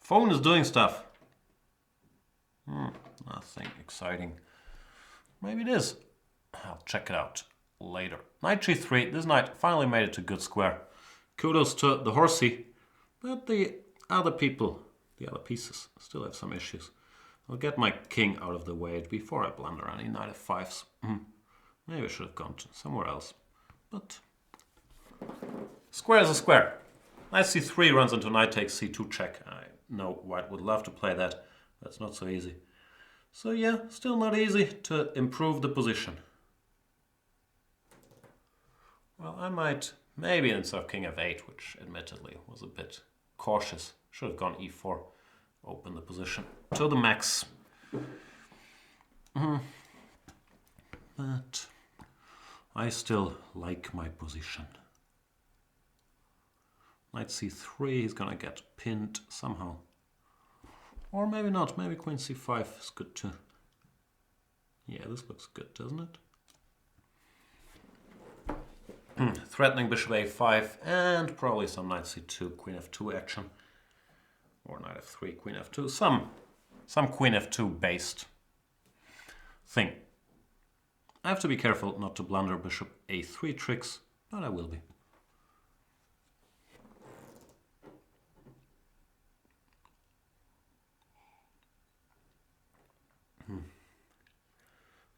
Phone is doing stuff. Nothing exciting. Maybe it is. I'll check it out. later. Knight g3. This knight finally made it to good square. Kudos to the horsey, but the other people, the other pieces, still have some issues. I'll get my king out of the way before I blunder any knight f5s. Maybe I should have gone to somewhere else, but square is a square. Knight c3 runs into knight takes c2 check. I know white would love to play that, but it's not so easy. So yeah, still not easy to improve the position. Well, I might, maybe instead of king f8, which admittedly was a bit cautious, should have gone e4, open the position to the max. But I still like my position. Knight c3, he's gonna get pinned somehow. Or maybe not, maybe queen c5 is good too. Yeah, this looks good, doesn't it? Threatening bishop a5 and probably some knight c2, queen f2 action. Or knight f3, queen f2, some queen f2 based thing. I have to be careful not to blunder bishop a3 tricks, but I will be.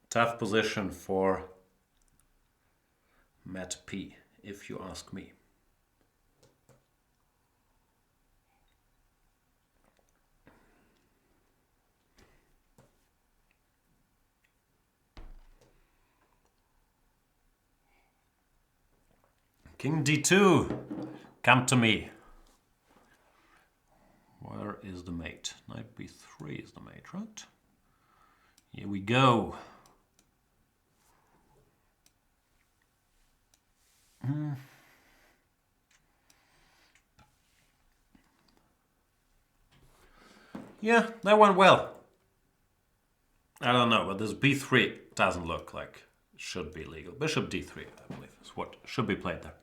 Tough position for Matt P, if you ask me. King d2, come to me. Where is the mate? Knight b3 is the mate, right? Here we go. Yeah, that went well. I don't know, but this b3 doesn't look like it should be legal. Bishop d3, I believe, is what should be played there.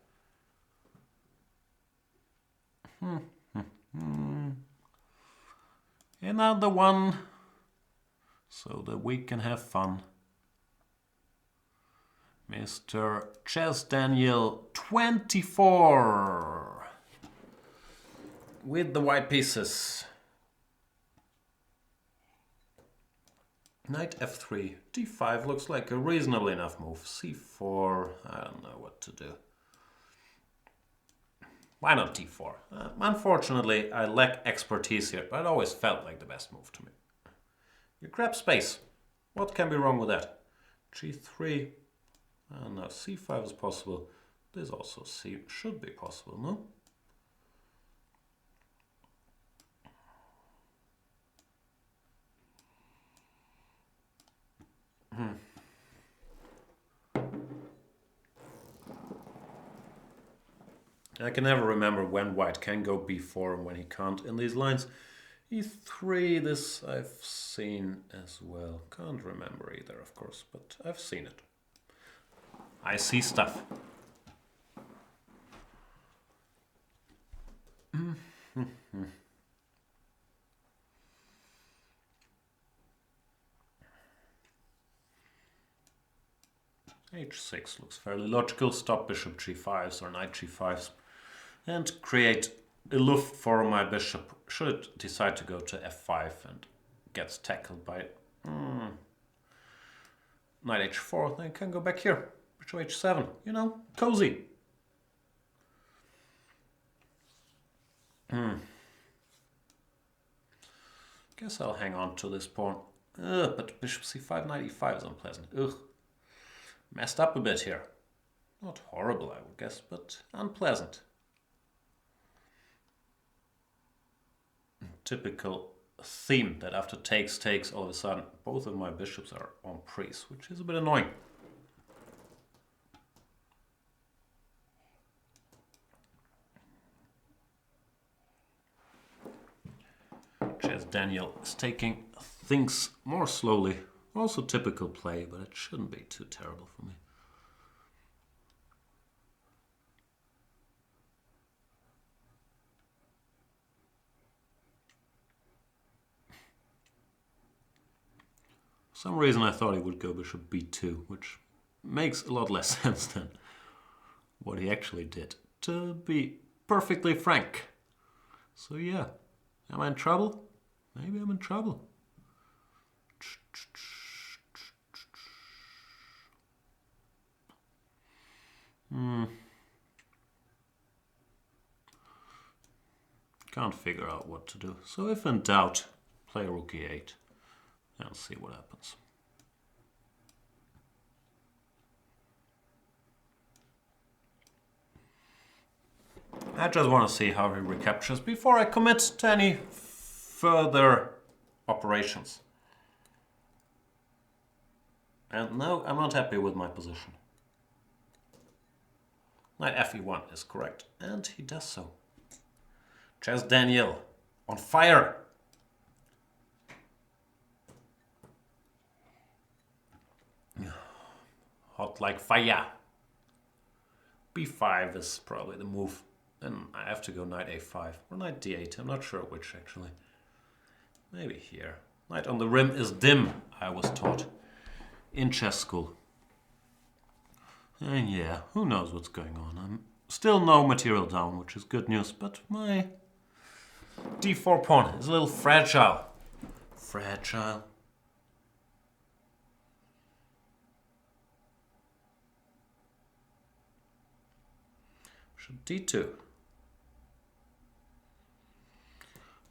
Another one, so that we can have fun. Mr. Chess Daniel 24 with the white pieces. Knight f3, d5 looks like a reasonably enough move. c4, I don't know what to do. Why not d4? Unfortunately, I lack expertise here, but it always felt like the best move to me. You grab space. What can be wrong with that? g3, no, c5 is possible. This also should be possible, no? I can never remember when white can go b4 and when he can't in these lines. e3, this I've seen as well. Can't remember either, of course, but I've seen it. I see stuff. h6 looks fairly logical. Stop bishop g5s or knight g5s and create a luft for my bishop should it decide to go to f5 and gets tackled by knight h4. Then I can go back here. Bishop h7, you know, cozy. Guess I'll hang on to this pawn. But bishop c5, knight e5 is unpleasant. Ugh. Messed up a bit here. Not horrible, I would guess, but unpleasant. Typical theme that after takes, all of a sudden both of my bishops are on priests, which is a bit annoying. Chess Daniel is taking things more slowly. Also typical play, but it shouldn't be too terrible for me. For some reason I thought he would go bishop b2, which makes a lot less sense than what he actually did, to be perfectly frank. So yeah, am I in trouble? Maybe I'm in trouble. Can't figure out what to do. So if in doubt, play rook e8 and see what happens. I just want to see how he recaptures before I commit to any further operations. And no, I'm not happy with my position. Knight fe1 is correct, and he does so. Chess Daniel, on fire! Hot like fire. b5 is probably the move. Then I have to go knight a5 or knight d8. I'm not sure which actually. Maybe here. Knight on the rim is dim, I was taught in chess school. And yeah, who knows what's going on. I'm still no material down, which is good news, but my d4 pawn is a little fragile. Fragile. Bishop d2.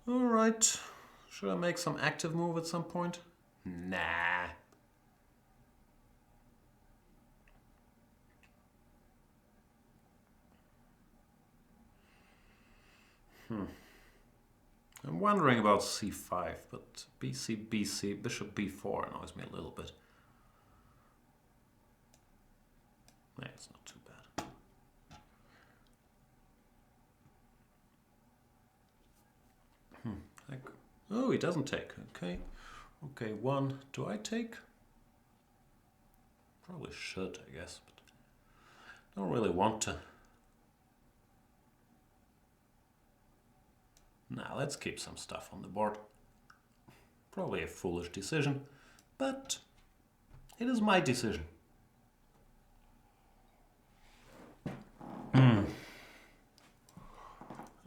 Alright. Should I make some active move at some point? Nah. I'm wondering about c5, but bc, bc, bishop b4 annoys me a little bit. Yeah, it's not too bad. Oh, he doesn't take. Okay. Okay, one. Do I take? Probably should, I guess, but don't really want to. Now let's keep some stuff on the board. Probably a foolish decision, but it is my decision.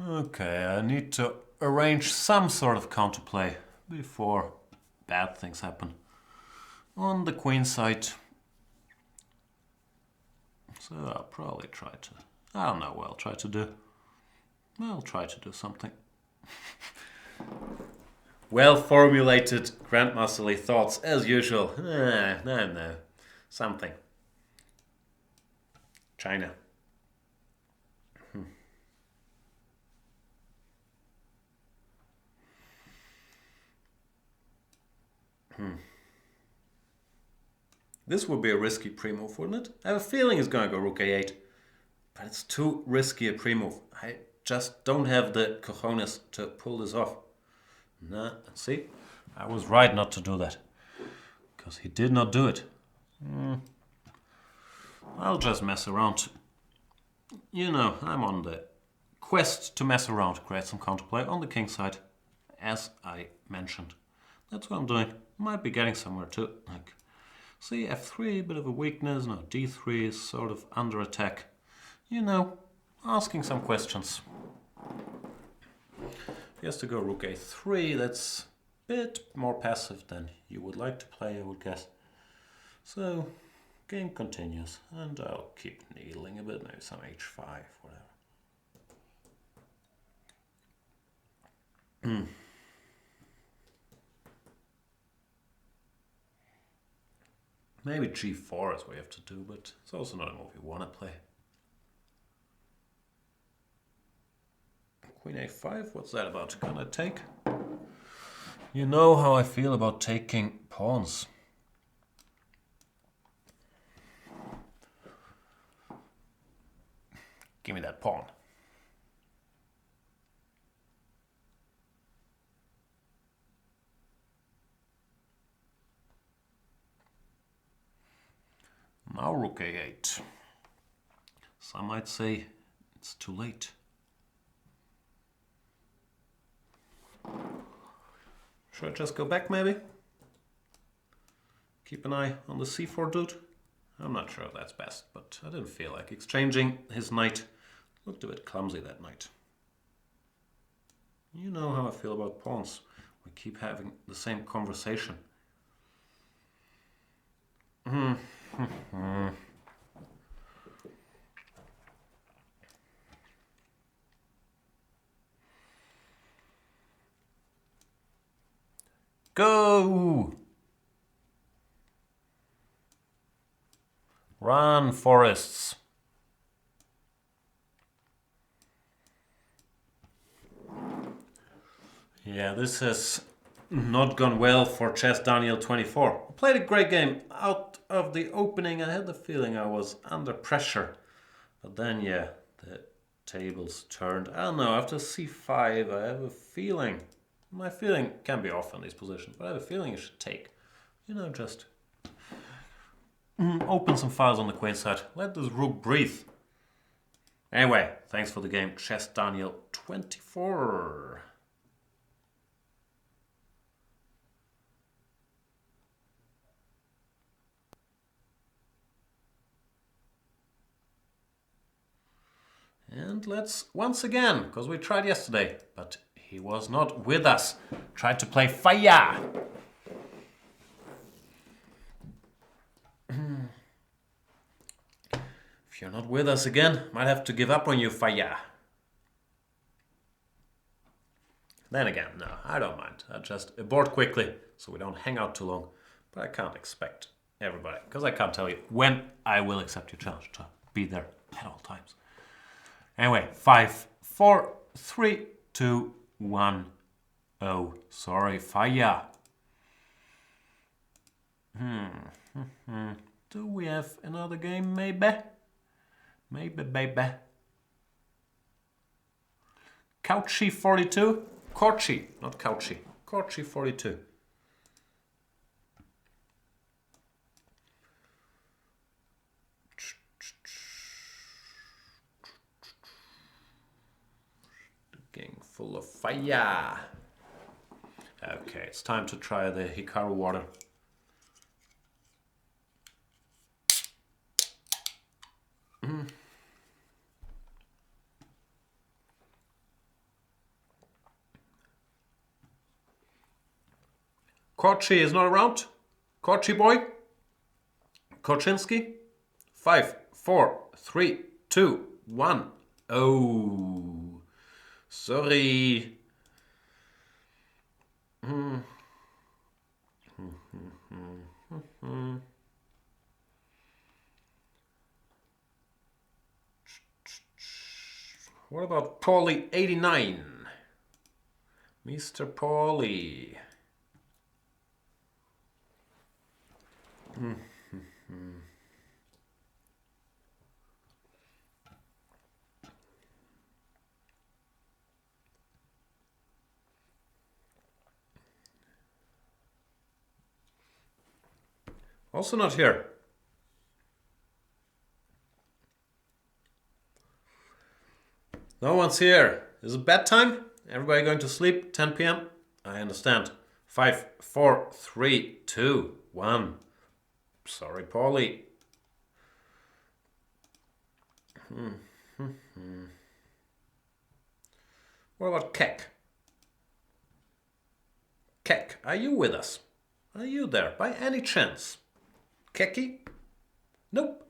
Okay, I need to arrange some sort of counterplay before bad things happen. On the queen side. So I'll probably try to, I don't know what I'll try to do. I'll try to do something. Well-formulated grandmasterly thoughts as usual. No. Something. China. This would be a risky pre-move, wouldn't it? I have a feeling it's going to go rook a8. But it's too risky a pre-move. I just don't have the cojones to pull this off. Nah, see? I was right not to do that. Because he did not do it. I'll just mess around. You know, I'm on the quest to mess around, create some counterplay on the king side, as I mentioned. That's what I'm doing. Might be getting somewhere too. Like, see, f3, bit of a weakness. No, d3 is sort of under attack. You know, asking some questions. He has to go rook a3. That's a bit more passive than you would like to play, I would guess. So, game continues, and I'll keep needling a bit, maybe some h5, whatever. Maybe g4 is what you have to do, but it's also not a move you want to play. Queen a5, what's that about? Can I take? You know how I feel about taking pawns. Give me that pawn. Now rook a8. Some might say it's too late. Should I just go back maybe? Keep an eye on the c4 dude. I'm not sure if that's best, but I didn't feel like exchanging his knight. Looked a bit clumsy, that knight. You know how I feel about pawns. We keep having the same conversation. Go! Run, forests. Yeah, this has not gone well for Chess Daniel 24. I played a great game. Out of the opening, I had the feeling I was under pressure. But then, yeah, the tables turned. I don't know, after c5, I have a feeling. My feeling can be off in these positions, but I have a feeling you should take. You know, just open some files on the queen side. Let this rook breathe. Anyway, thanks for the game, Chess Daniel 24. And let's once again, because we tried yesterday, but he was not with us. Tried to play fire. If you're not with us again, might have to give up on you, fire. Then again, no, I don't mind. I just abort quickly so we don't hang out too long. But I can't expect everybody, because I can't tell you when I will accept your challenge to be there at all times. Anyway, 5, 4, 3, 2, 1. Oh, sorry, fire. Do we have another game, maybe? Maybe, baby. Couchy 42? Corchi, not Couchy. Corchi 42. Full of fire. Okay, it's time to try the Hikaru water. Kochi is not around. Kochi boy. Koczynski. 5, 4, 3, 2, 1. Oh. Sorry. What about Paulie 89? Mr. Paulie. Also not here. No one's here. Is it bedtime? Everybody going to sleep? 10 p.m.? I understand. 5, 4, 3, 2, 1. Sorry, Paulie. What about Keck? Keck, are you with us? Are you there by any chance? Kecky? Nope.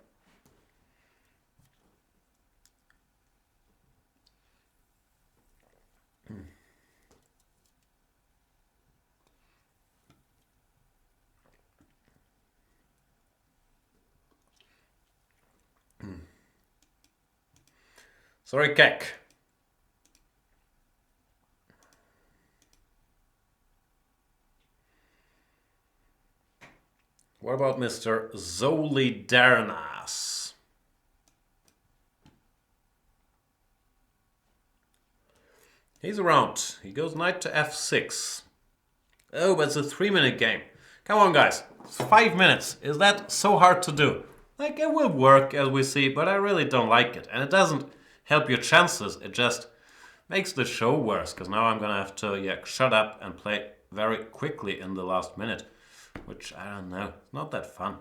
Sorry, Keck. What about Mr. Zoli Darnas? He's around. He goes knight to f6. Oh, but it's a 3-minute game. Come on, guys. It's 5 minutes. Is that so hard to do? Like, it will work, as we see, but I really don't like it. And it doesn't help your chances. It just makes the show worse, because now I'm going to have to shut up and play very quickly in the last minute. Which, I don't know, it's not that fun.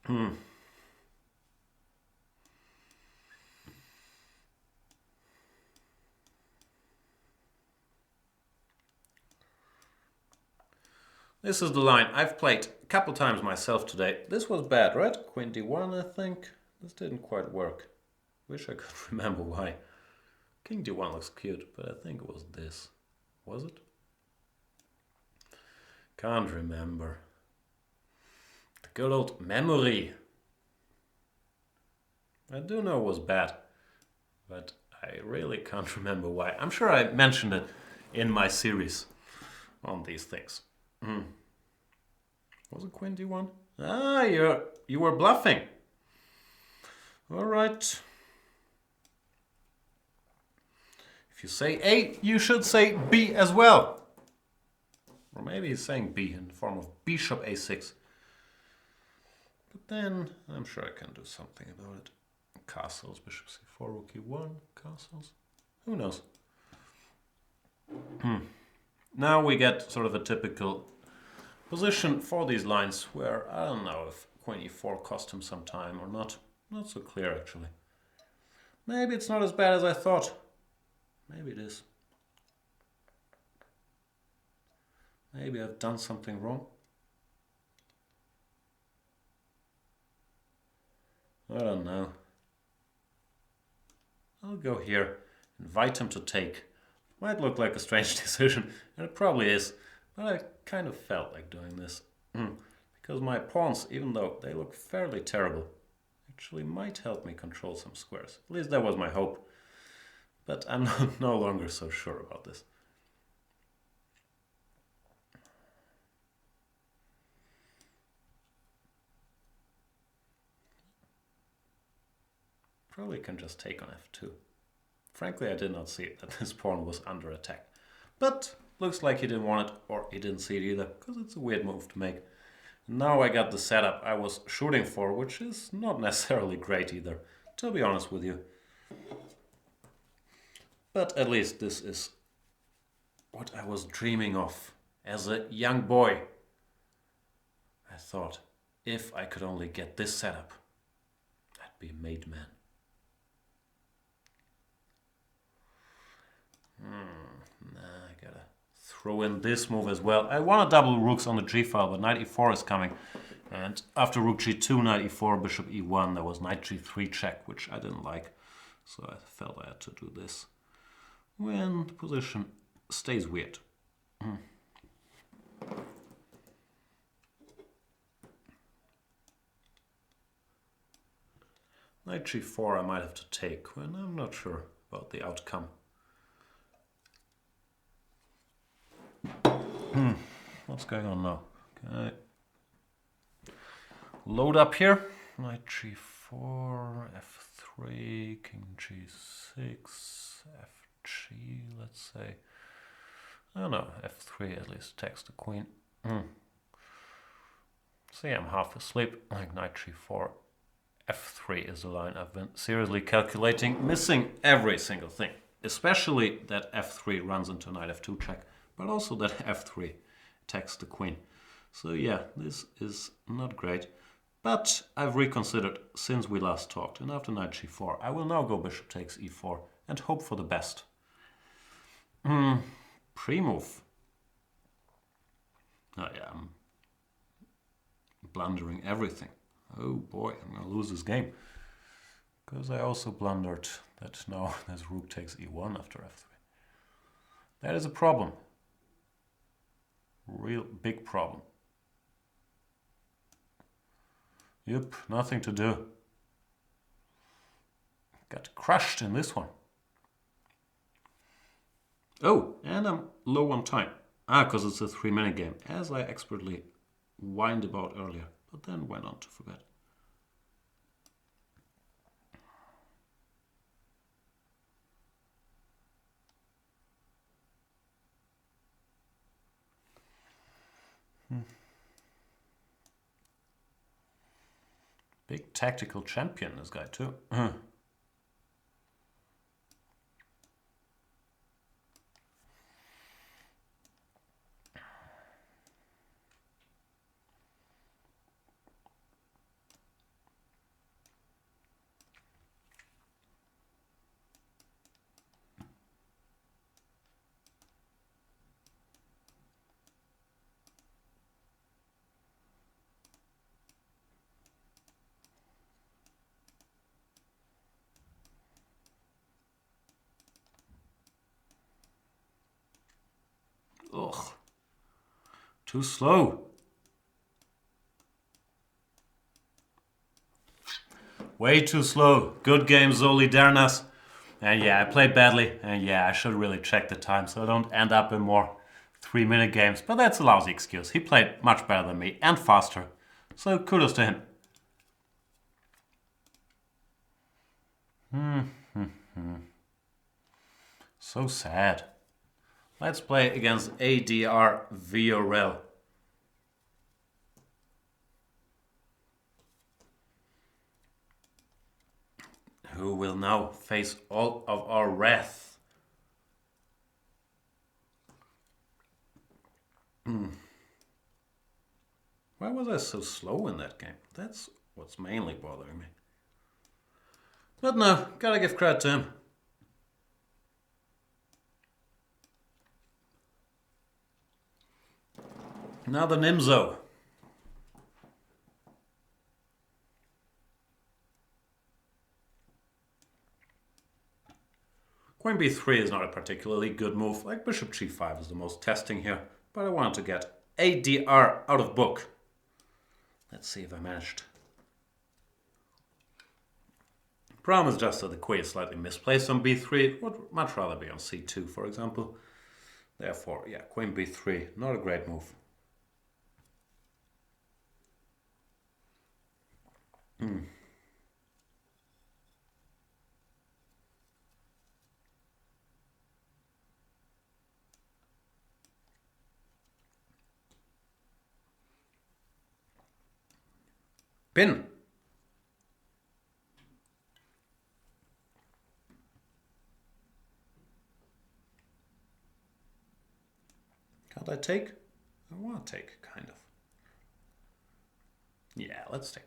Hmm. This is the line I've played a couple times myself today. This was bad, right? Queen d1, I think. This didn't quite work. Wish I could remember why. King d1 looks cute, but I think it was this. Was it? Can't remember. The good old memory. I do know it was bad, but I really can't remember why. I'm sure I mentioned it in my series on these things. Was it Queen d1? Ah, you were bluffing. All right. If you say A, you should say B as well. Or maybe he's saying B in the form of bishop a6. But then I'm sure I can do something about it. Castles, bishop c4, rook e1, castles. Who knows? Now we get sort of a typical position for these lines where I don't know if queen e4 cost him some time or not. Not so clear actually. Maybe it's not as bad as I thought. Maybe it is. Maybe I've done something wrong. I don't know. I'll go here, invite him to take. Might look like a strange decision, and it probably is, but I kind of felt like doing this. Because my pawns, even though they look fairly terrible, actually might help me control some squares. At least that was my hope. But I'm no longer so sure about this. Probably can just take on f2. Frankly, I did not see that this pawn was under attack. But looks like he didn't want it, or he didn't see it either, because it's a weird move to make. Now I got the setup I was shooting for, which is not necessarily great either, to be honest with you. But at least this is what I was dreaming of as a young boy. I thought, if I could only get this setup, I'd be a made man. I gotta throw in this move as well. I want to double rooks on the g file, but knight e4 is coming. And after rook g2, knight e4, bishop e1, there was knight g3 check, which I didn't like. So I felt I had to do this when the position stays weird. Knight g4 I might have to take when I'm not sure about the outcome. What's going on now? Okay. Load up here. Knight g4, f3, king g6, fg, let's say. I don't know, f3 at least takes the queen. See, I'm half asleep. Like knight g4, f3 is the line I've been seriously calculating, missing every single thing. Especially that f3 runs into knight f2 check, but also that f3 attacks the queen. So yeah, this is not great. But I've reconsidered since we last talked, and after knight g4, I will now go bishop takes e4 and hope for the best. Pre-move. Oh yeah, I'm blundering everything. Oh boy, I'm gonna lose this game. Because I also blundered that now there's rook takes e1 after f3. That is a problem. Real big problem. Yep, nothing to do. Got crushed in this one. Oh, and I'm low on time. Because it's a 3-minute game, as I expertly whined about earlier, but then went on to forget. Big tactical champion, this guy too. Too slow. Way too slow. Good game, Zoli Dernas. And yeah, I played badly. And yeah, I should really check the time so I don't end up in more 3-minute games. But that's a lousy excuse. He played much better than me and faster. So kudos to him. So sad. Let's play against ADR Villarreal. Who will now face all of our wrath. Why was I so slow in that game? That's what's mainly bothering me. But no, gotta give credit to him. Now the Nimzo. Queen b3 is not a particularly good move, like bishop g5 is the most testing here, but I wanted to get ADR out of book. Let's see if I managed. Problem is just that the queen is slightly misplaced on b3, would much rather be on c2 for example. Therefore, yeah, queen b3, not a great move. Pin. Can't I take? I want to take, kind of. Yeah, let's take.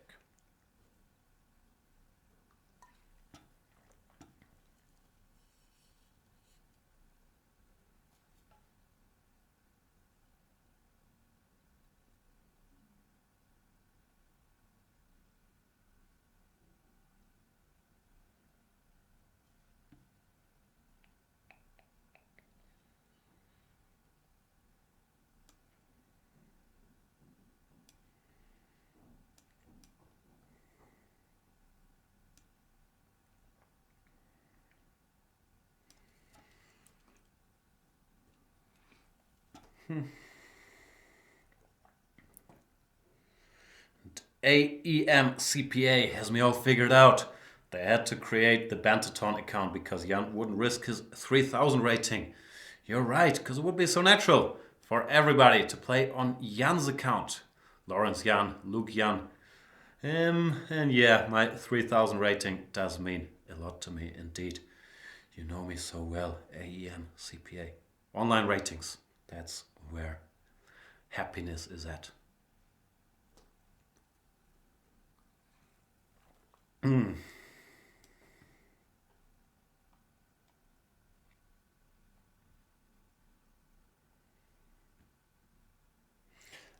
AEM CPA has me all figured out. They had to create the Banterthon account because Jan wouldn't risk his 3000 rating. You're right, because it would be so natural for everybody to play on Jan's account. Lawrence Jan, Luke Jan. And yeah, my 3000 rating does mean a lot to me indeed. You know me so well, AEM CPA. Online ratings, that's where happiness is at.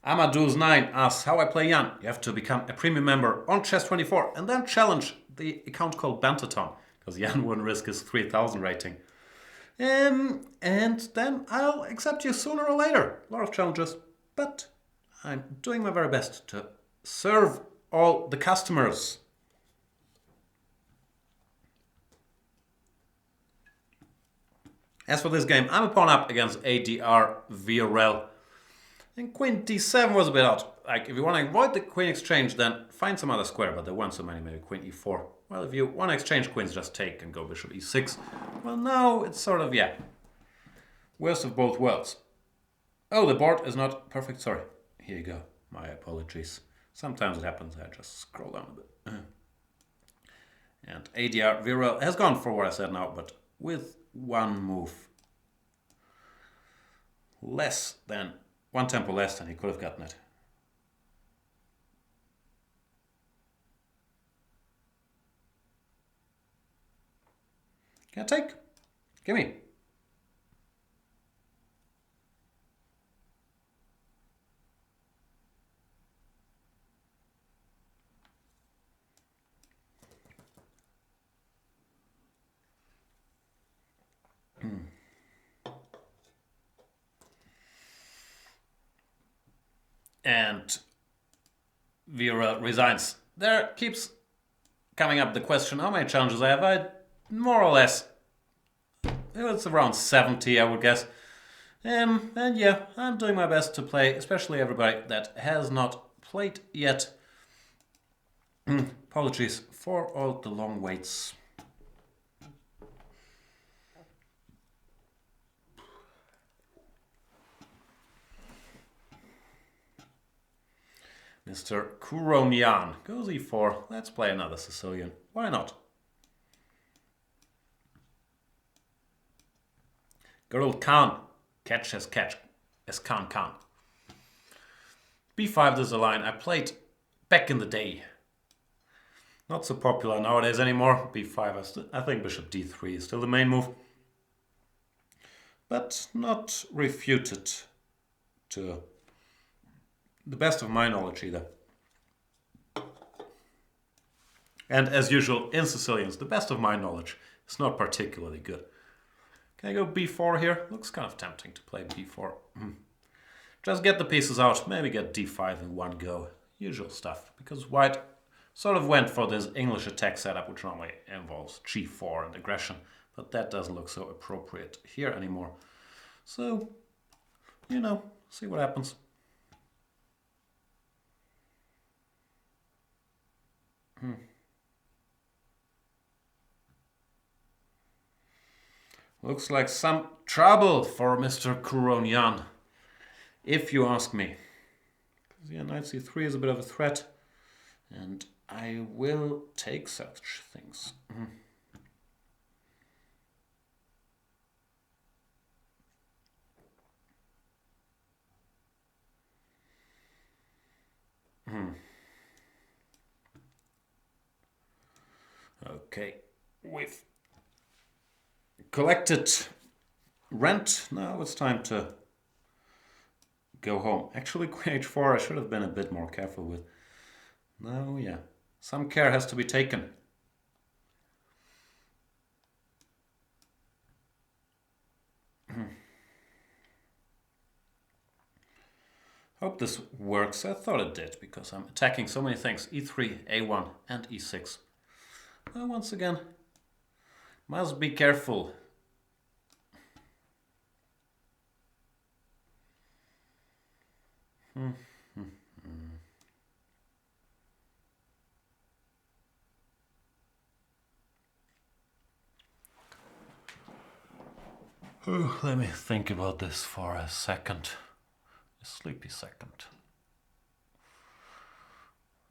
Amadeus9 asks how I play Jan. You have to become a premium member on Chess24 and then challenge the account called Banterthon, because Jan wouldn't risk his 3000 rating. And then I'll accept you sooner or later. A lot of challenges, but I'm doing my very best to serve all the customers. As for this game, I'm a pawn up against ADR Villarreal. And queen d7 was a bit out. Like, if you want to avoid the queen exchange, then find some other square, but there weren't so many, maybe queen e4. Well, if you want to exchange queens, just take and go bishop e6. Well, now it's sort of, yeah, worst of both worlds. Oh, the board is not perfect, sorry. Here you go, my apologies. Sometimes it happens, I just scroll down a bit. And ADR Villarreal has gone for what I said now, but with one move less than, one tempo less than he could have gotten it. Can I take? Gimme. And Vera resigns. There keeps coming up the question how many challenges I have. I more or less, it's around 70, I would guess. And yeah, I'm doing my best to play, especially everybody that has not played yet. Apologies for all the long waits. Mr. Jan goes e4. Let's play another Sicilian. Why not? Girl Khan. Catch as Khan. b5 is a line I played back in the day. Not so popular nowadays anymore. b5, I think bishop d3 is still the main move. But not refuted to the best of my knowledge either. And as usual in Sicilians, the best of my knowledge is not particularly good. Can I go b4 here? Looks kind of tempting to play b4. Just get the pieces out, maybe get d5 in one go. Usual stuff, because white sort of went for this English attack setup, which normally involves g4 and aggression, but that doesn't look so appropriate here anymore. So, you know, see what happens. Looks like some trouble for Mr. Jan, if you ask me. Because yeah, knight c3 is a bit of a threat, and I will take such things. Okay, we've collected rent. Now it's time to go home. Actually, queen h4 I should have been a bit more careful with. No, yeah, some care has to be taken. Hope this works. I thought it did, because I'm attacking so many things. e3, a1 and e6. Well, once again, must be careful. Let me think about this for a second. A sleepy second.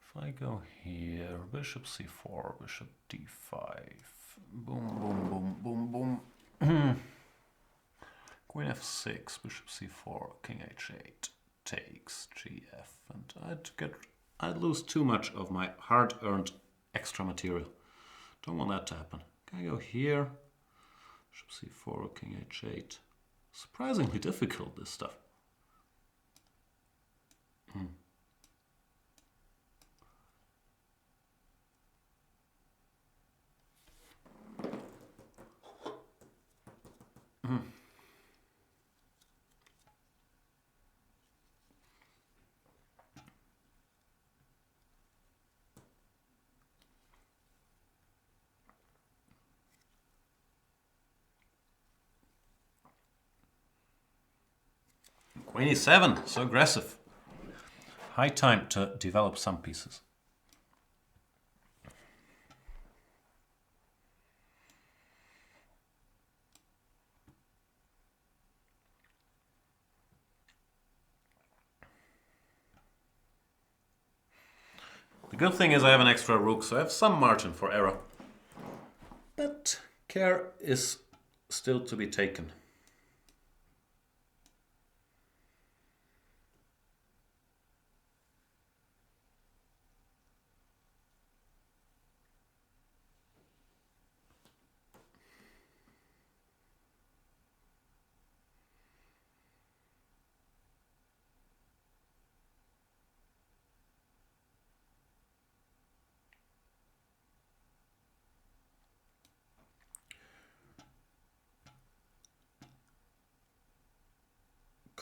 If I go here, bishop c4, bishop d5, boom, boom, boom, boom. Queen f6, bishop c4, king h8, takes gf, and I'd lose too much of my hard-earned extra material. Don't want that to happen. Can I go here? Bishop c4, king h8. Surprisingly difficult, this stuff. Queen e7, so aggressive. High time to develop some pieces. The good thing is I have an extra rook, so I have some margin for error. But care is still to be taken.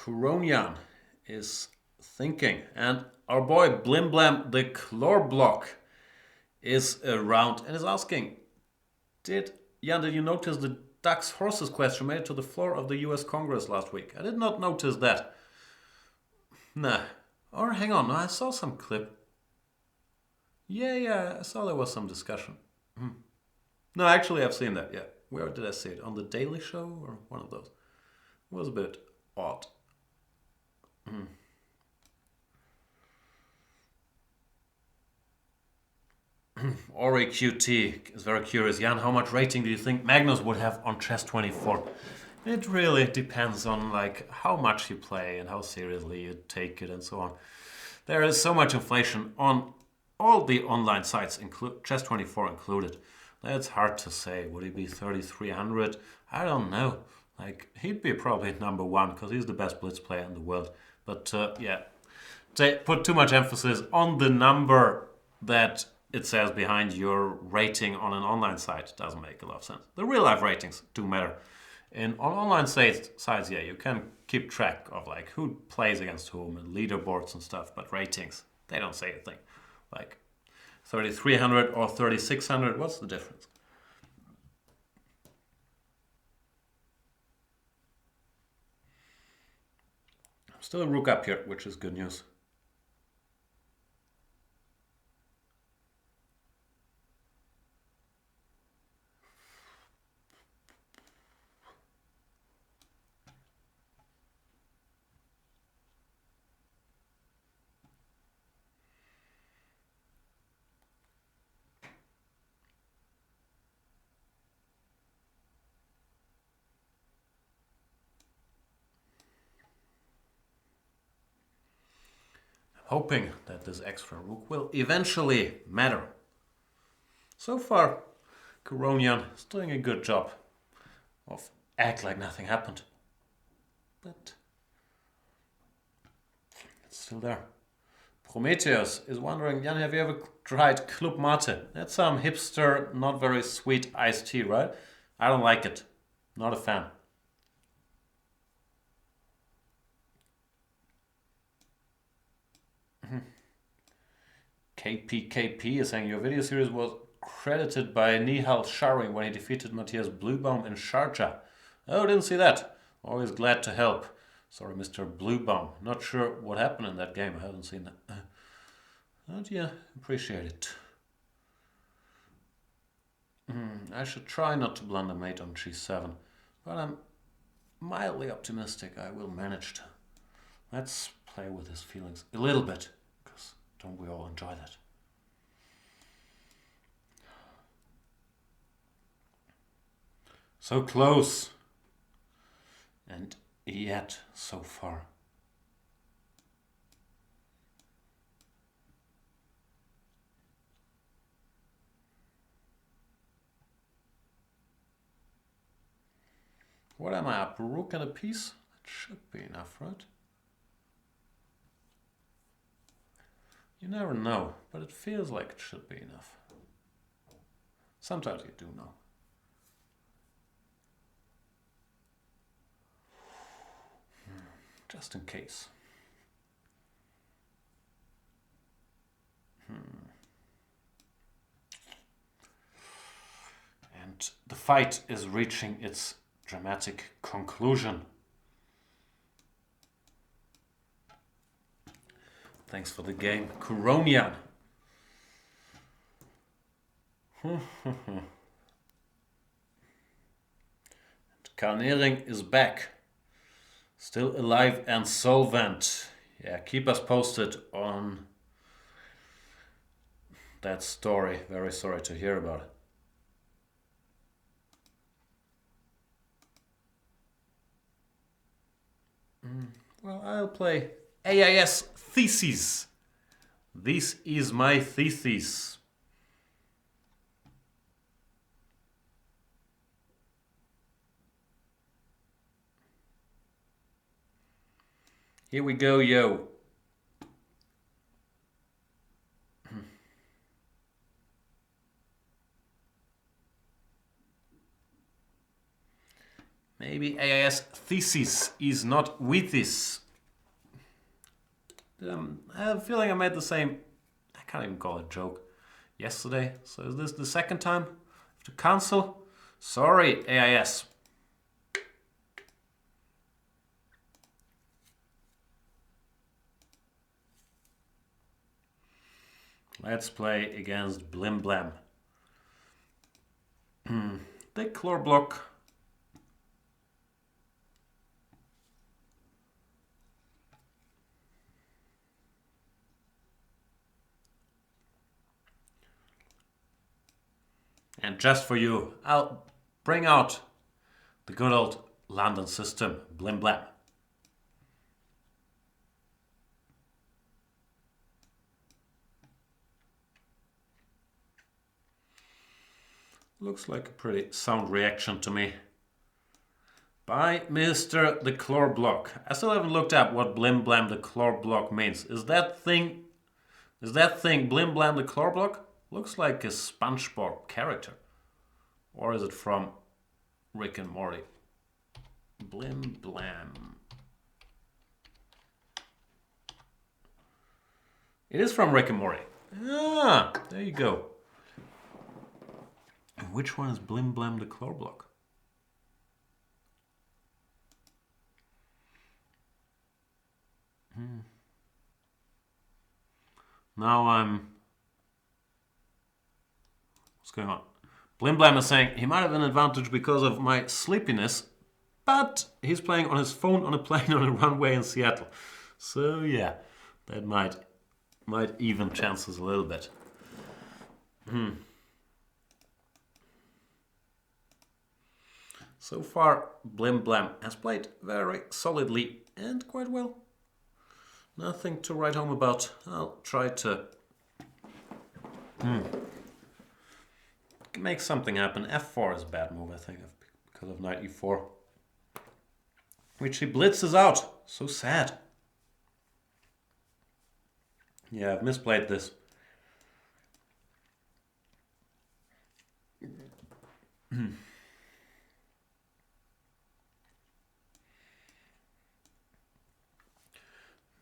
Jan is thinking. And our boy Blim Blam the Clorblock is around and is asking, did you notice the ducks horses question made it to the floor of the US Congress last week? I did not notice that. Nah. Or hang on, I saw some clip. Yeah, I saw there was some discussion. No, actually I've seen that, yeah. Where did I see it? On the Daily Show or one of those? It was a bit odd. Ori QT is very curious. Jan, how much rating do you think Magnus would have on Chess24? It really depends on like how much you play and how seriously you take it and so on. There is so much inflation on all the online sites, Chess24 included. It's hard to say. Would he be 3,300? I don't know. Like he'd be probably number one because he's the best blitz player in the world. But yeah, they put too much emphasis on the number that it says behind your rating on an online site. It doesn't make a lot of sense. The real life ratings do matter. On online sites, yeah, you can keep track of like who plays against whom and leaderboards and stuff, but ratings, they don't say a thing. Like 3,300 or 3,600, what's the difference? Still a rook up here, which is good news. Hoping that this extra rook will eventually matter. So far, Kuronian is doing a good job of act like nothing happened. But it's still there. Prometheus is wondering, Jan, have you ever tried Club Mate? That's some hipster, not very sweet iced tea, right? I don't like it. Not a fan. KPKP is saying your video series was credited by Nihal Shari when he defeated Matthias Bluebaum in Sharjah. Oh, didn't see that. Always glad to help. Sorry, Mr. Bluebaum. Not sure what happened in that game. I haven't seen that. But yeah, appreciate it. I should try not to blunder mate on G7, but I'm mildly optimistic I will manage to. Let's play with his feelings a little bit, because don't we all enjoy that? So close, and yet so far. What am I up? A rook and a piece? That should be enough, right? You never know, but it feels like it should be enough. Sometimes you do know. Just in case. And the fight is reaching its dramatic conclusion. Thanks for the game, Kuronian. Karnering is back. Still alive and solvent. Yeah, keep us posted on that story. Very sorry to hear about it. Well, I'll play AIS Theses. This is my thesis. Here we go, yo. Maybe AIS Thesis is not with this. I have a feeling I made the same, I can't even call it a joke, yesterday. So is this the second time? I have to cancel. Sorry, AIS. Let's play against Blim Blam. Big claw block. And just for you, I'll bring out the good old London system, Blim Blam. Looks like a pretty sound reaction to me. By Mr. the Claw Block. I still haven't looked up what Blim Blam the Claw Block means. Is that thing Blim Blam the Claw Block? Looks like a SpongeBob character. Or is it from Rick and Morty? Blim Blam. It is from Rick and Morty. Ah, there you go. And which one is Blim Blam the Claw Block? Now what's going on? Blim Blam is saying he might have an advantage because of my sleepiness, but he's playing on his phone on a plane on a runway in Seattle. So yeah, that might even chances a little bit. So far, Blim Blam has played very solidly and quite well. Nothing to write home about. I'll try to make something happen. F4 is a bad move, I think, because of knight e4. Which he blitzes out. So sad. Yeah, I've misplayed this.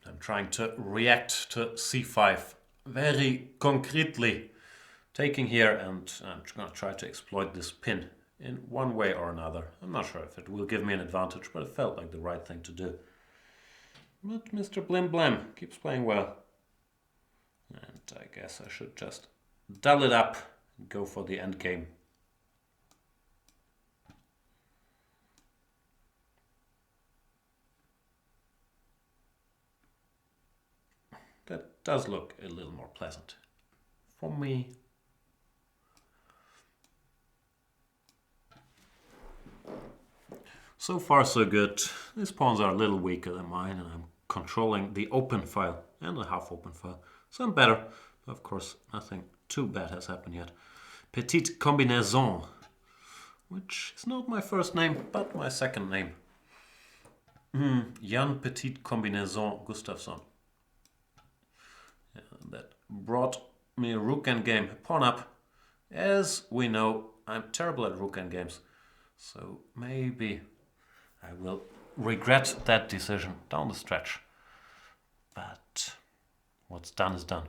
I'm trying to react to c5 very concretely. Taking here, and I'm going to try to exploit this pin in one way or another. I'm not sure if it will give me an advantage, but it felt like the right thing to do. But Mr. Blim Blam keeps playing well. And I guess I should just dull it up and go for the end game. That does look a little more pleasant for me. So far so good. These pawns are a little weaker than mine, and I'm controlling the open file and the half open file. So I'm better. Of course, nothing too bad has happened yet. Petite Combinaison, which is not my first name, but my second name. Jan Petite Combinaison Gustafsson. Yeah, that brought me a rook endgame, pawn up. As we know, I'm terrible at rook endgames. So maybe I will regret that decision down the stretch. But what's done is done.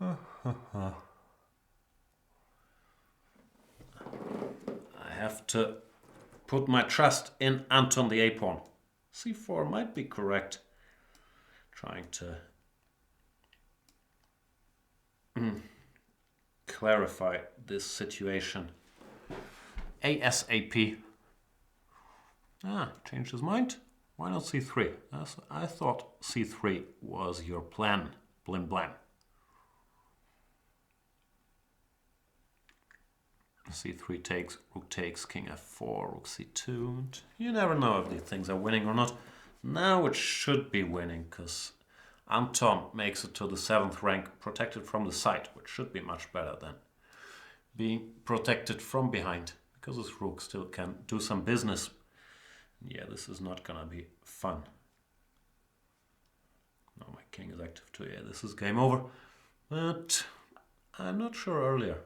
I have to put my trust in Anton the A-pawn. C4 might be correct. Trying to clarify this situation ASAP. Changed his mind. Why not C3? I thought C3 was your plan, Blim Blam. C3 takes, rook takes, king f4, rook c2. You never know if these things are winning or not. Now it should be winning, because Anton makes it to the 7th rank, protected from the side, which should be much better than being protected from behind, because his rook still can do some business. Yeah, this is not gonna be fun. Now my king is active too. Yeah, this is game over. But I'm not sure earlier.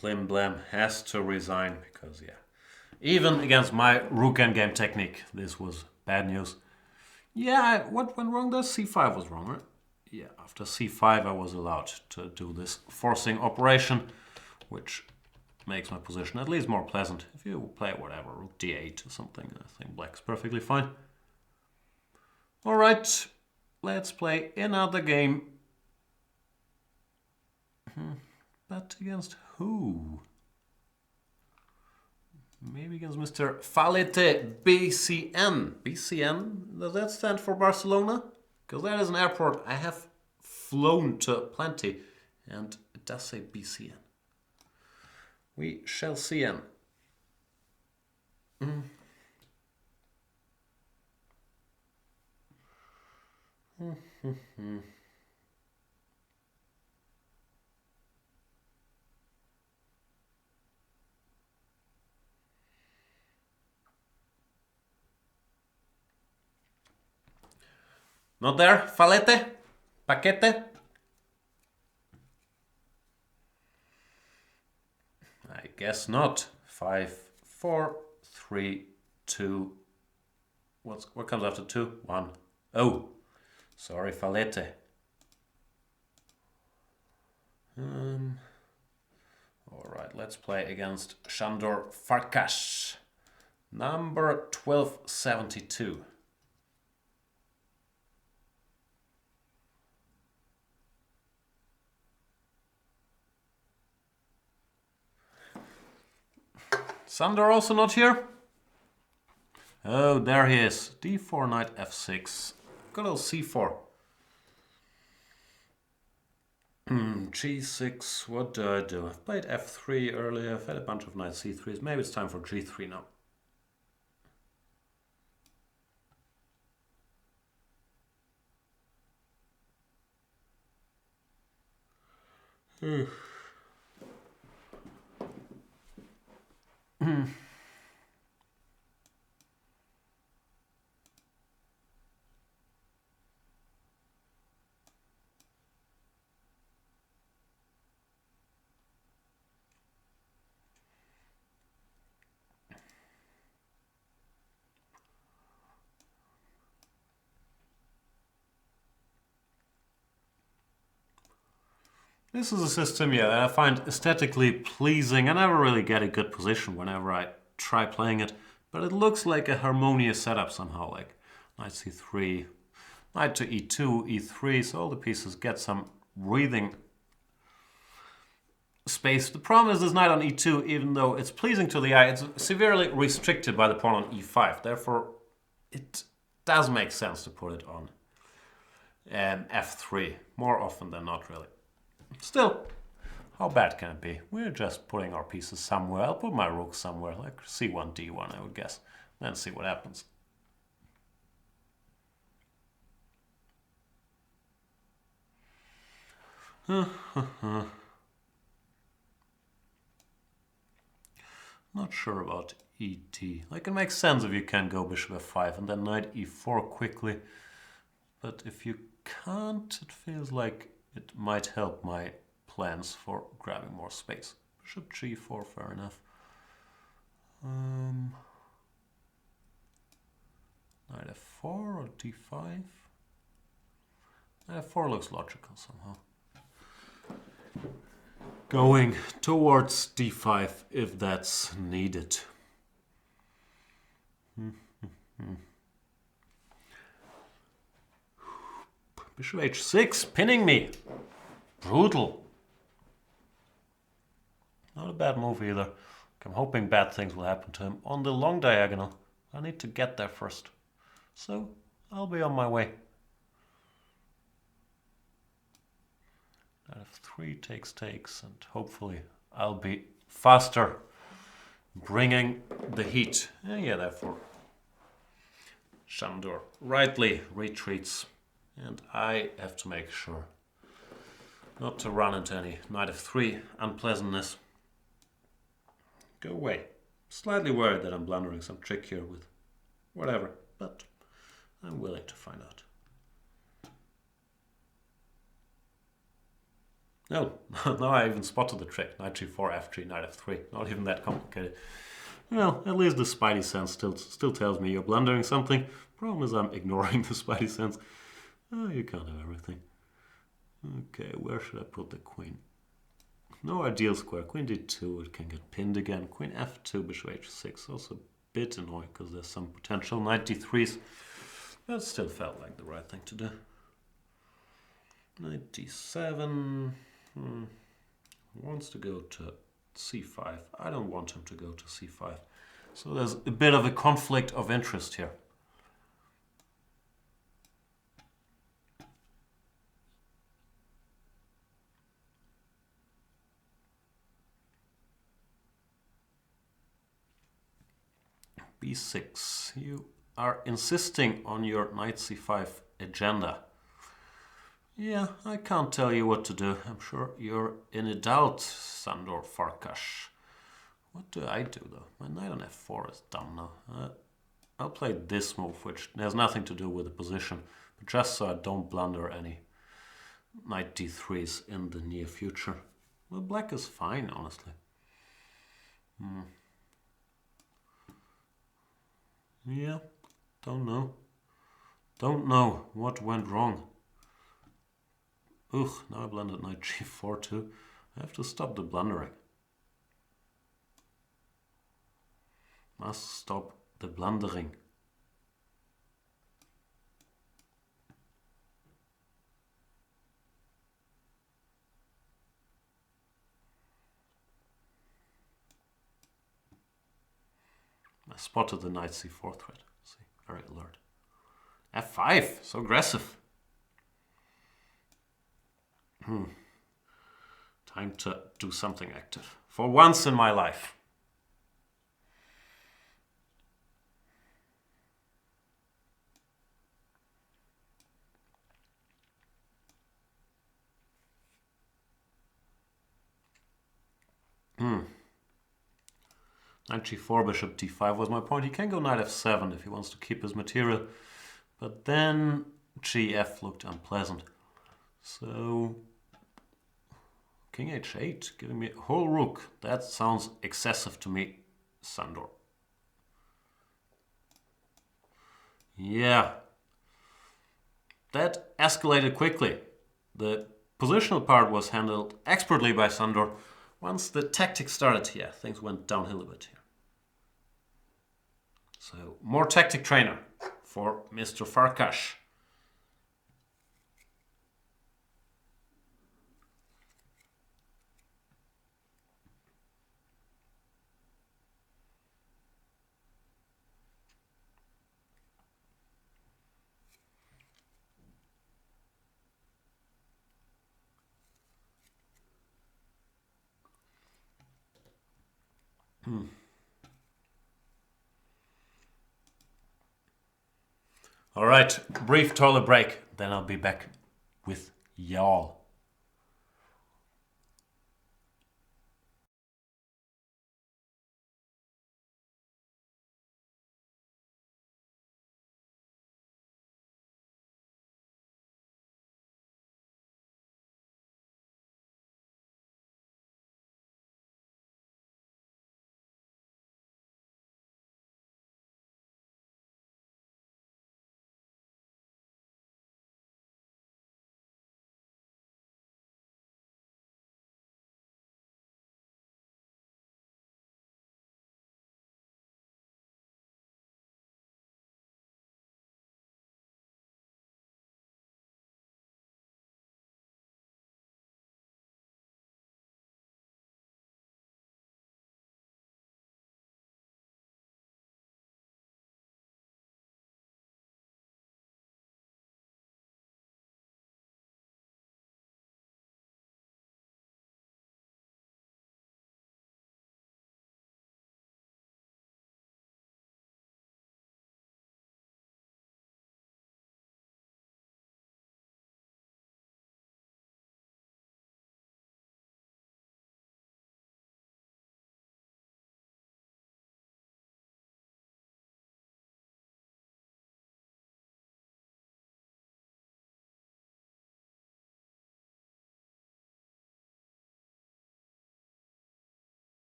Blim Blam has to resign because, yeah, even against my rook endgame technique, this was bad news. Yeah, what went wrong there? c5 was wrong, right? Yeah, after c5 I was allowed to do this forcing operation, which makes my position at least more pleasant. If you play whatever, rook d8 or something, I think black's perfectly fine. Alright, let's play another game. But against who? Maybe against Mr. Falete BCN. BCN? Does that stand for Barcelona? Because that is an airport I have flown to plenty. And it does say BCN. We shall see him. Not there, Falete? Paquete? I guess not. 5, 4, 3, 2. What comes after 2? 1. Oh, sorry, Falete. Alright, let's play against Shandor Farkas. Number 1272. Sandor also not here? Oh, there he is. d4, knight f6. Good old c4. g6, what do I do? I've played f3 earlier. I've had a bunch of knight c3s. Maybe it's time for g3 now. This is a system, yeah, that I find aesthetically pleasing. I never really get a good position whenever I try playing it, but it looks like a harmonious setup somehow, like knight c3, knight to e2, e3, so all the pieces get some breathing space. The problem is this knight on e2, even though it's pleasing to the eye, it's severely restricted by the pawn on e5. Therefore, it does make sense to put it on f3, more often than not, really. Still, how bad can it be? We're just putting our pieces somewhere. I'll put my rook somewhere, like c1, d1, I would guess. Then see what happens. Not sure about et. Like, it makes sense if you can go bishop f5 and then knight e4 quickly. But if you can't, it feels like it might help my plans for grabbing more space. Bishop g4, fair enough. Knight f4 or d5? Knight f4 looks logical somehow. Going towards d5 if that's needed. Bishop h6, pinning me. Brutal. Not a bad move either. I'm hoping bad things will happen to him on the long diagonal. I need to get there first. So, I'll be on my way. Knight f3 takes, and hopefully I'll be faster bringing the heat. Yeah, therefore Shandor rightly retreats, and I have to make sure not to run into any knight f3 unpleasantness. Go away. Slightly worried that I'm blundering some trick here with whatever, but I'm willing to find out. No, now I even spotted the trick. Knight g4, f3, knight f3. Not even that complicated. Well, at least the spidey sense still tells me you're blundering something. Problem is I'm ignoring the spidey sense. Oh, you can't have everything. Okay, where should I put the queen? No ideal square. Queen d2, it can get pinned again. Queen f2, bishop h6. Also a bit annoying because there's some potential knight d3s. But it still felt like the right thing to do. Knight d7. Wants to go to c5. I don't want him to go to c5. So there's a bit of a conflict of interest here. b6. You are insisting on your knight c5 agenda. Yeah, I can't tell you what to do. I'm sure you're in a doubt, Sandor Farkas. What do I do though? My knight on f4 is done now. I'll play this move, which has nothing to do with the position, but just so I don't blunder any knight d3s in the near future. Well, black is fine, honestly. Yeah, don't know. Don't know what went wrong. Ugh, now I blundered knight g4 too. I have to stop the blundering. Must stop the blundering. I spotted the knight c4 threat. See, very alert. f5, so aggressive. Time to do something active. For once in my life. Knight g4, bishop d5 was my point. He can go knight f7 if he wants to keep his material. But then gf looked unpleasant. So king h8, giving me a whole rook. That sounds excessive to me, Sandor. Yeah. That escalated quickly. The positional part was handled expertly by Sandor. Once the tactics started here, things went downhill a bit here. So, more tactic trainer for Mr. Farkas. All right, brief toilet break. Then I'll be back with y'all.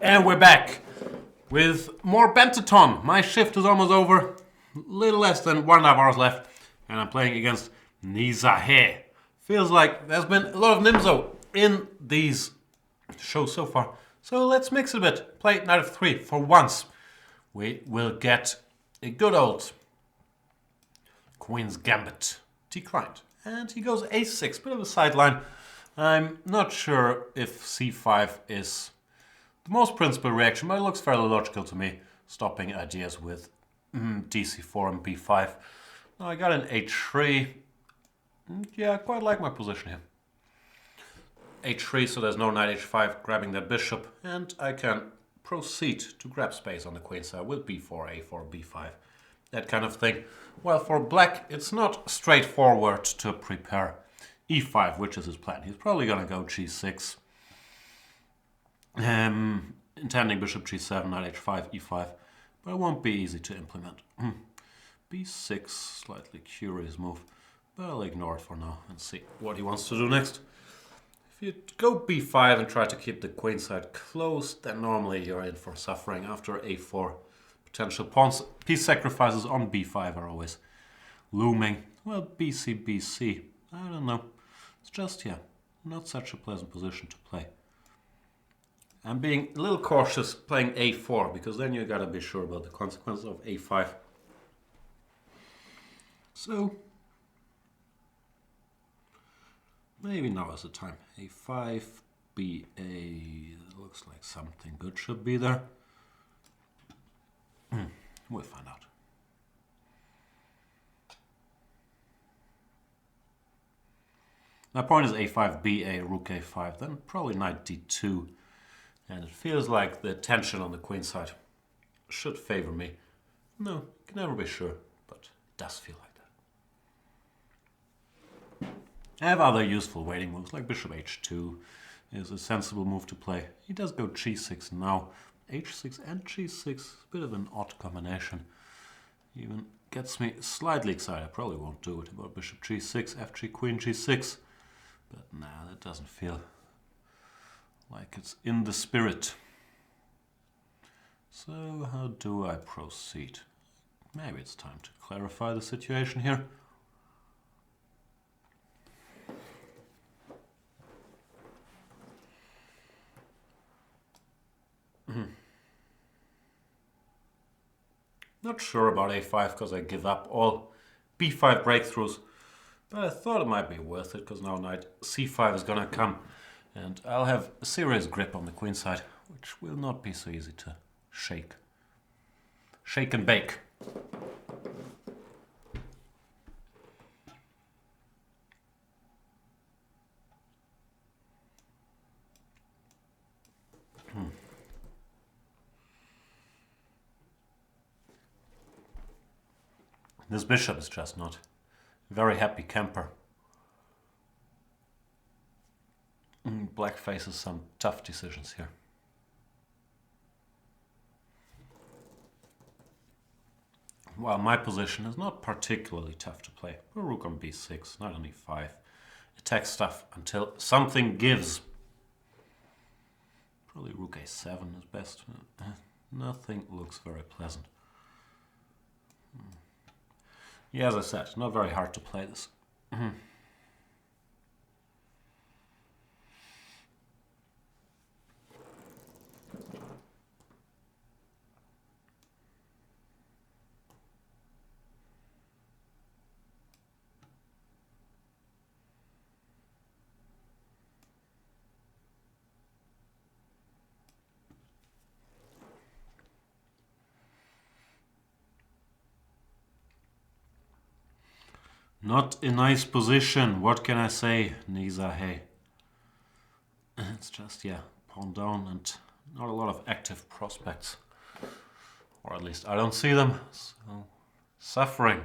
And we're back with more Banterthon. My shift is almost over. Little less than 1.5 hours left. And I'm playing against Nizahe. Feels like there's been a lot of Nimzo in these shows so far. So let's mix it a bit. Play knight of 3 for once. We will get a good old Queen's Gambit declined. And he goes a6, bit of a sideline. I'm not sure if c5 is the most principal reaction, but it looks fairly logical to me, stopping ideas with dc4 and b5. Now I got an h3. Yeah, I quite like my position here. h3, so there's no knight h5 grabbing that bishop, and I can proceed to grab space on the queen side with b4, a4, b5, that kind of thing. Well, for black, it's not straightforward to prepare e5, which is his plan. He's probably going to go g6, intending bishop g7, knight h5, e5, but it won't be easy to implement. b6, slightly curious move, but I'll ignore it for now and see what he wants to do next. If you go b5 and try to keep the queen side closed, then normally you're in for suffering after a4. Potential pawns, piece sacrifices on b5 are always looming. Well, bc, bc, I don't know. It's just, yeah, not such a pleasant position to play. I'm being a little cautious playing a4, because then you gotta be sure about the consequences of a5. So, maybe now is the time. a5, ba, looks like something good should be there. We'll find out. My point is a5, ba, rook a5, then probably knight d2. And it feels like the tension on the queen side should favor me. No, can never be sure, but it does feel like that. I have other useful waiting moves, like bishop h2 is a sensible move to play. He does go g6 now. h6 and g6, a bit of an odd combination. Even gets me slightly excited. I probably won't do it about bishop g6, fg, queen g6. But nah, that doesn't feel like it's in the spirit. So how do I proceed? Maybe it's time to clarify the situation here. Not sure about a5 because I give up all b5 breakthroughs, but I thought it might be worth it because now knight c5 is gonna come and I'll have a serious grip on the queen side, which will not be so easy to shake. Shake and bake. This bishop is just not a very happy camper. Black faces some tough decisions here. Well, my position is not particularly tough to play. Rook on b6, knight on e5. Attack stuff until something gives. Probably rook a7 is best. Nothing looks very pleasant. Yeah, as I said, not very hard to play this. Not a nice position, what can I say, Nizahe? It's just, yeah, pawn down and not a lot of active prospects. Or at least I don't see them, so suffering.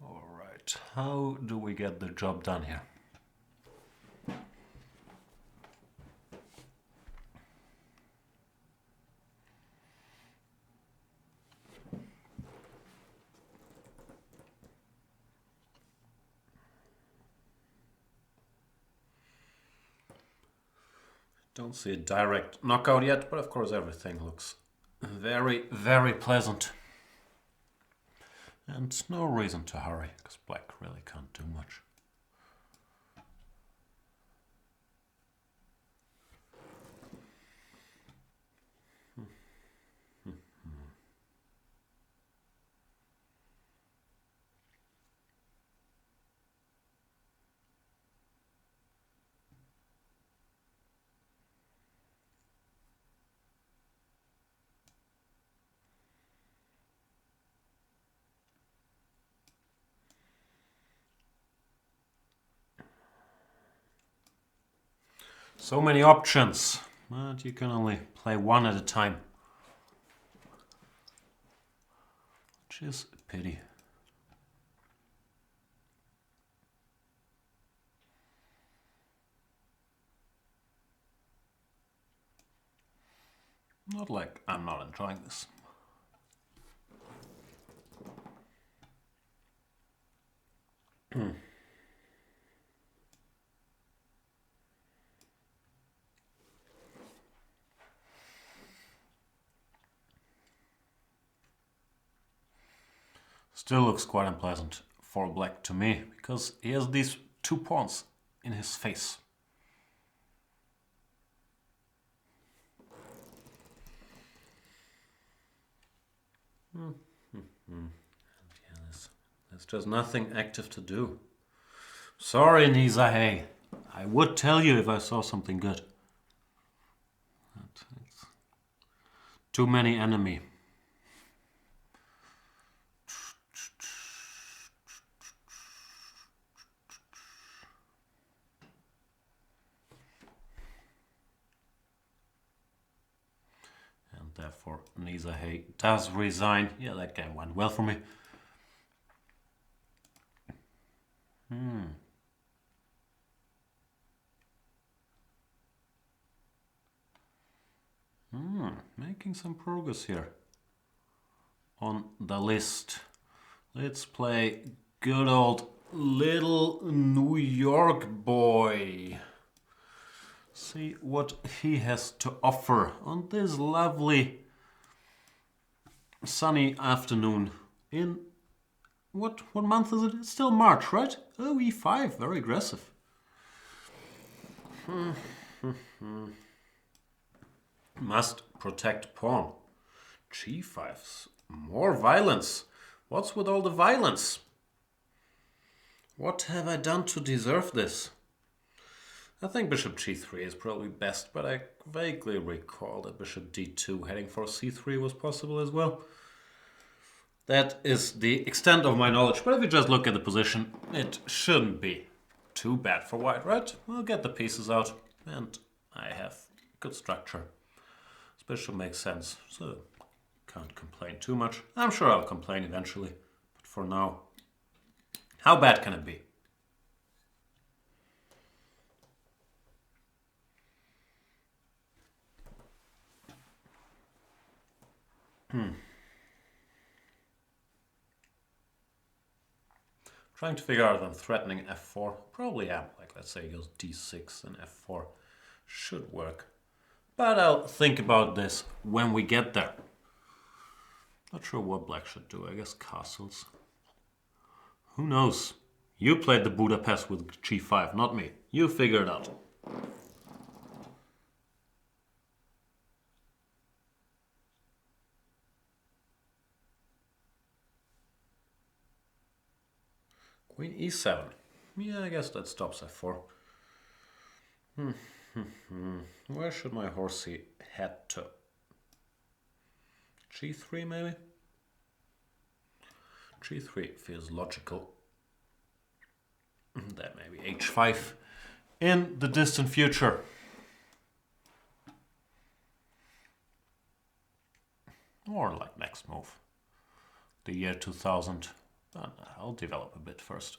All right, how do we get the job done here? Don't see a direct knockout yet, but of course everything looks very, very pleasant. And no reason to hurry, because black really can't do much. So many options, but you can only play one at a time, which is a pity. Not like I'm not enjoying this. Still looks quite unpleasant for black to me, because he has these 2 pawns in his face. Yeah, there's just nothing active to do. Sorry, Nizahe. I would tell you if I saw something good. But it's too many enemy. And therefore Nizahe does resign. Yeah, that game went well for me. Making some progress here on the list. Let's play good old little New York boy. See what he has to offer on this lovely sunny afternoon in what month is it? It's still March, right? Oh, E5, very aggressive. Must protect pawn. G5's more violence. What's with all the violence? What have I done to deserve this? I think bishop g3 is probably best, but I vaguely recall that bishop d2 heading for c3 was possible as well. That is the extent of my knowledge, but if you just look at the position, it shouldn't be too bad for white, right? We'll get the pieces out, and I have good structure. This bishop makes sense, so can't complain too much. I'm sure I'll complain eventually, but for now, how bad can it be? Trying to figure out if I'm threatening f4. Probably am. Like, let's say he goes d6 and f4 should work. But I'll think about this when we get there. Not sure what black should do. I guess castles. Who knows? You played the Budapest with g5, not me. You figure it out. Queen e7. Yeah, I guess that stops f4. Where should my horsey head to? g3 maybe? g3 feels logical. Then maybe h5 in the distant future. Or like next move. The year 2000. I'll develop a bit first.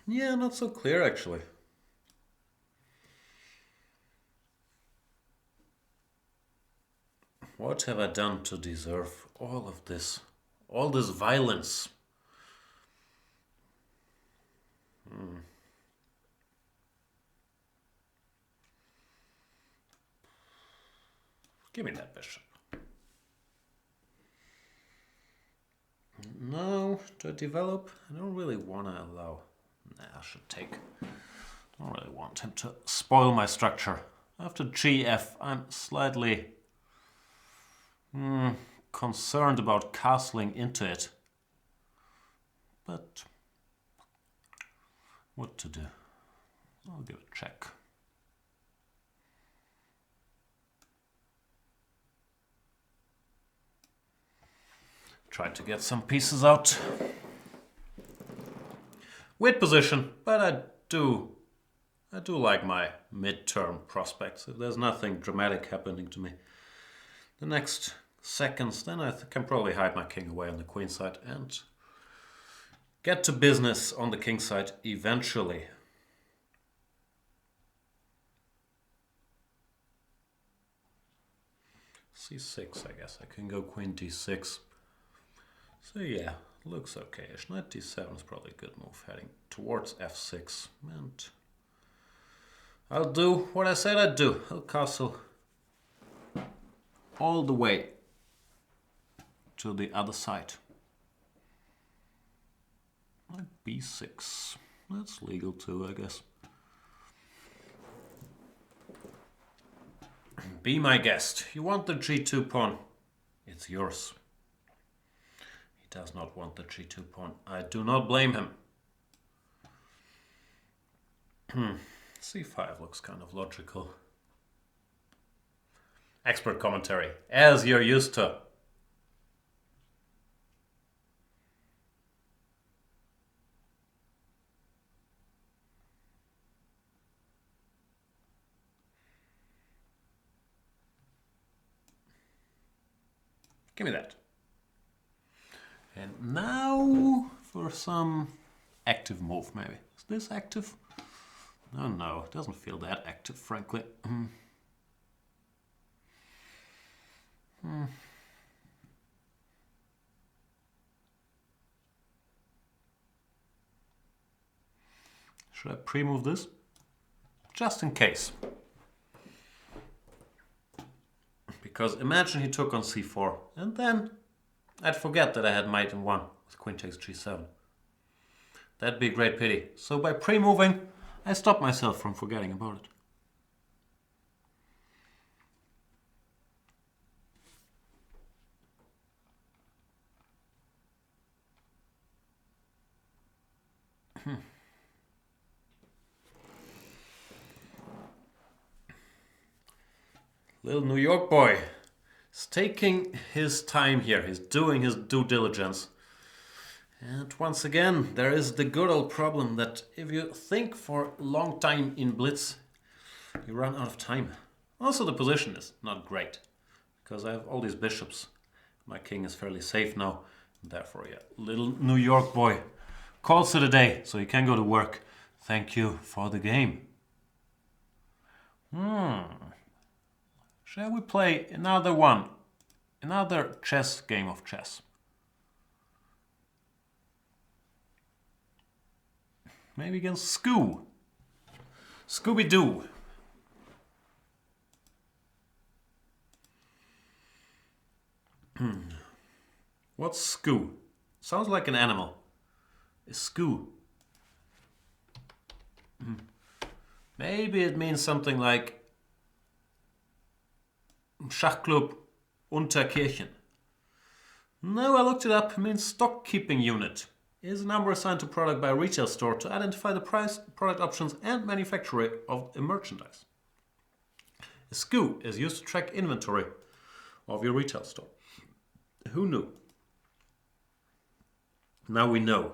Yeah, not so clear actually. What have I done to deserve all of this All this violence. Give me that bishop. No, to develop, I don't really want to allow. Nah, I should take. I don't really want him to spoil my structure. After GF, I'm slightly concerned about castling into it. But what to do? I'll give it a check. Try to get some pieces out. Weird position, but I do like my midterm prospects. If there's nothing dramatic happening to me the next seconds, then I can probably hide my king away on the queen side and get to business on the king side eventually. C6, I guess. I can go queen d6. So yeah, looks okay-ish. Knight d7 is probably a good move, heading towards f6. And I'll do what I said I'd do. I'll castle all the way to the other side. Knight b6. That's legal too, I guess. Be my guest. You want the g2 pawn? It's yours. He does not want the g2 pawn. I do not blame him. c5 looks kind of logical. Expert commentary, as you're used to. Give me that. And now for some active move, maybe. Is this active? Oh no, it doesn't feel that active, frankly. Should I pre-move this? Just in case. Because imagine he took on c4, and then I'd forget that I had mate in 1 with queen takes g7. That'd be a great pity. So by pre-moving, I stop myself from forgetting about it. Little New York boy is taking his time here. He's doing his due diligence. And once again, there is the good old problem that if you think for a long time in blitz, you run out of time. Also, the position is not great because I have all these bishops. My king is fairly safe now. And therefore, yeah, little New York boy calls it a day, so he can go to work. Thank you for the game. Shall we play another one? Another chess game of chess. Maybe against Scooby-Doo. What's Scoo? Sounds like an animal. A Scoo. Maybe it means something like Schachclub Unterkirchen. No, I looked it up. It means stock keeping unit. It is a number assigned to product by a retail store to identify the price, product options and manufacturer of a merchandise. A SKU is used to track inventory of your retail store. Who knew? Now we know.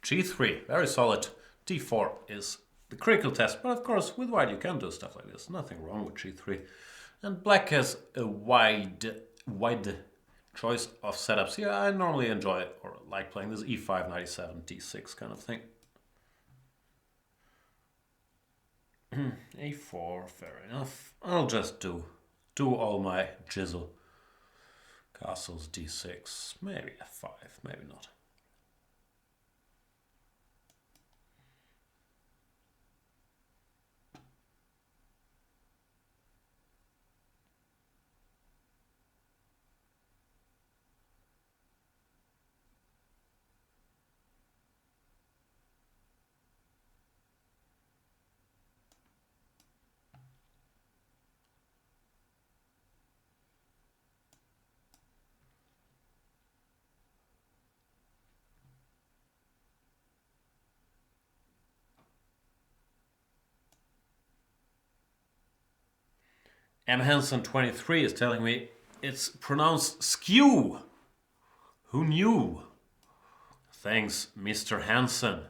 G3, very solid. D4 is the critical test, but of course with white you can do stuff like this. Nothing wrong with G3. And black has a wide choice of setups here. I normally enjoy it or like playing this e5, knight e7, d6 kind of thing. a4, fair enough. I'll just do all my jizzle. Castles d6, maybe f5, maybe not. M. Hansen 23 is telling me it's pronounced skew. Who knew? Thanks, Mr. Hansen.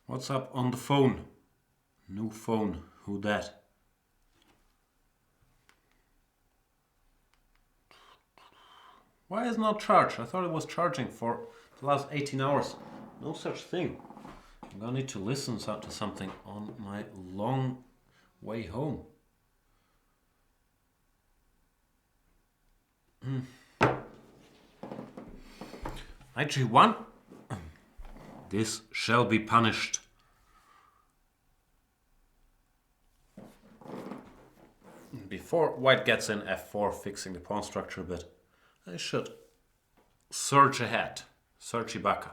What's up on the phone? New phone. Who that? Why is it not charged? I thought it was charging for the last 18 hours. No such thing. I'm gonna need to listen to something on my long way home. Knight g1. This shall be punished. Before white gets in f4, fixing the pawn structure a bit, I should surge ahead. Surge Ibaka.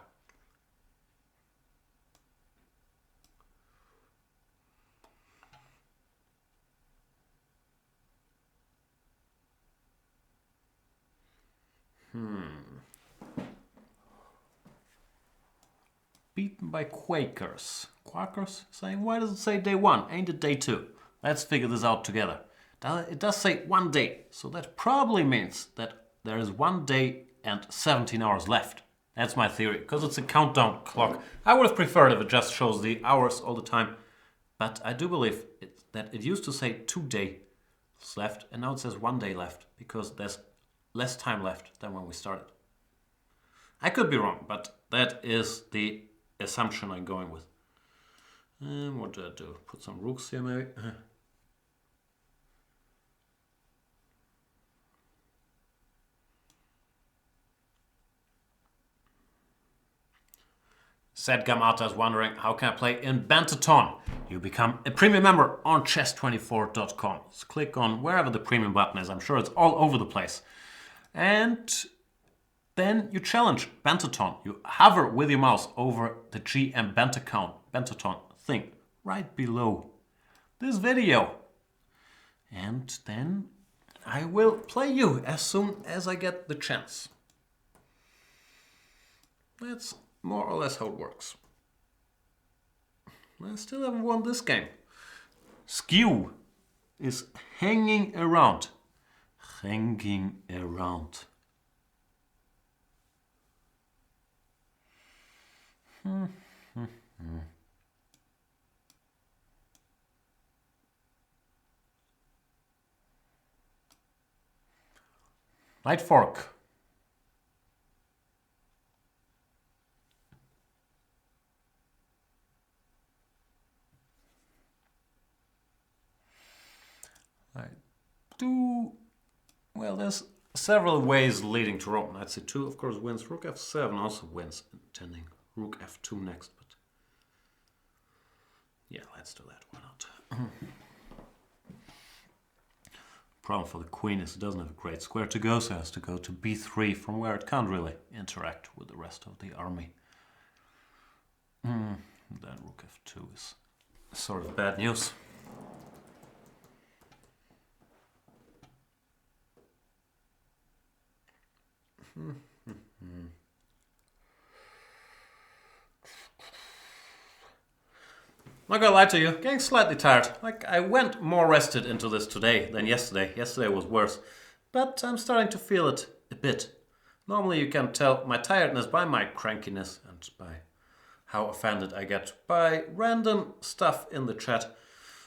Beaten by Quakers. Quakers saying, why does it say day 1? Ain't it day 2? Let's figure this out together. It does say 1 day, so that probably means that there is 1 day and 17 hours left. That's my theory, because it's a countdown clock. I would have preferred if it just shows the hours all the time, but I do believe that it used to say 2 days left, and now it says 1 day left, because there's less time left than when we started. I could be wrong, but that is the assumption I'm going with. What do I do? Put some rooks here, maybe? Said Gamata is wondering, how can I play in Banterthon? You become a premium member on chess24.com. Just click on wherever the premium button is. I'm sure it's all over the place. And then you challenge Banterthon. You hover with your mouse over the GM Banterthon thing right below this video. And then I will play you as soon as I get the chance. That's more or less how it works. I still haven't won this game. Skew is hanging around. Hanging around. Knight fork. Well, there's several ways leading to Rome. Knight c2, of course, wins. Rook f7 also wins, intending rook f2 next. But yeah, let's do that. Why not? Problem for the queen is it doesn't have a great square to go, so it has to go to b3, from where it can't really interact with the rest of the army. Then rook f2 is sort of bad news. not gonna lie to you, getting slightly tired. Like, I went more rested into this today than yesterday. Yesterday was worse. But I'm starting to feel it a bit. Normally you can tell my tiredness by my crankiness and by how offended I get by random stuff in the chat.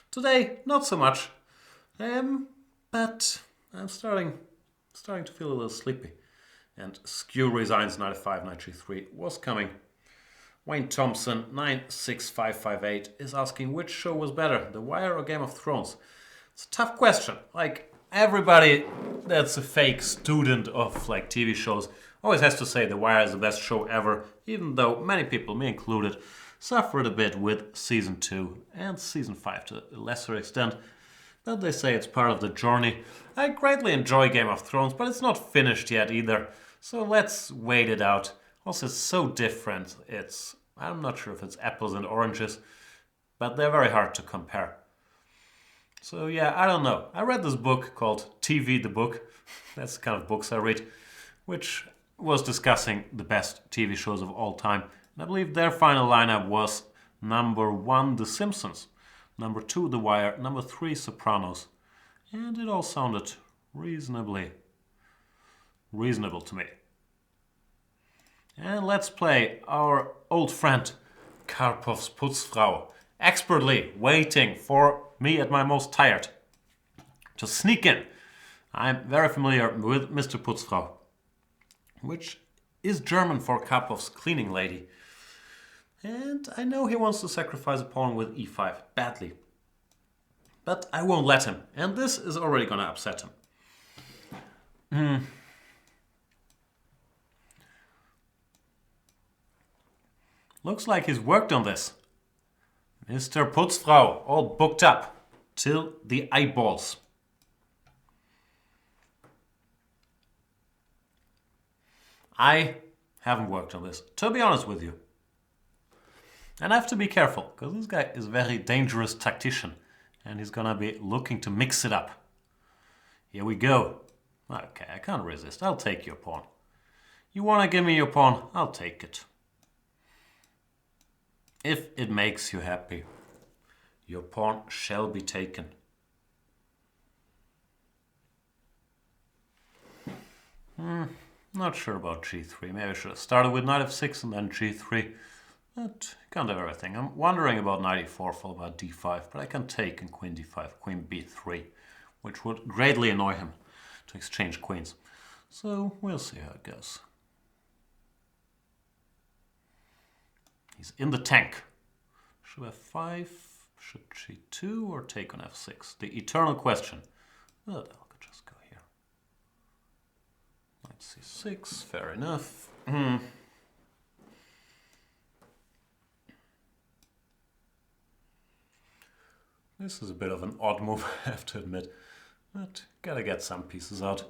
Today, not so much. But I'm starting to feel a little sleepy. And Skew Resigns 95933 was coming. Wayne Thompson 96558 is asking which show was better, The Wire or Game of Thrones? It's a tough question. Like, everybody that's a fake student of like TV shows always has to say The Wire is the best show ever, even though many people, me included, suffered a bit with season 2 and season 5 to a lesser extent. But they say it's part of the journey. I greatly enjoy Game of Thrones, but it's not finished yet either. So let's wait it out. Also, it's so different. I'm not sure if it's apples and oranges, but they're very hard to compare. So yeah, I don't know. I read this book called TV the Book. That's the kind of books I read, which was discussing the best TV shows of all time. And I believe their final lineup was number 1, The Simpsons, number 2, The Wire, number 3, Sopranos. And it all sounded reasonable to me. And let's play our old friend Karpov's Putzfrau, expertly waiting for me at my most tired to sneak in. I'm very familiar with Mr. Putzfrau, which is German for Karpov's cleaning lady. And I know he wants to sacrifice a pawn with e5 badly. But I won't let him, and this is already gonna upset him. Looks like he's worked on this. Mr. Putzfrau, all booked up till the eyeballs. I haven't worked on this, to be honest with you. And I have to be careful, because this guy is a very dangerous tactician, and he's gonna be looking to mix it up. Here we go. Okay, I can't resist. I'll take your pawn. You wanna give me your pawn? I'll take it. If it makes you happy, your pawn shall be taken. Not sure about g3. Maybe I should have started with knight f6 and then g3. But can't have everything. I'm wondering about knight e4 followed by d5, but I can take in queen d5, queen b3, which would greatly annoy him to exchange queens. So we'll see how it goes. He's in the tank. Should f5, should g2, or take on f6? The eternal question. Well, I could just go here. Knight c6, fair enough. This is a bit of an odd move, I have to admit. But gotta get some pieces out.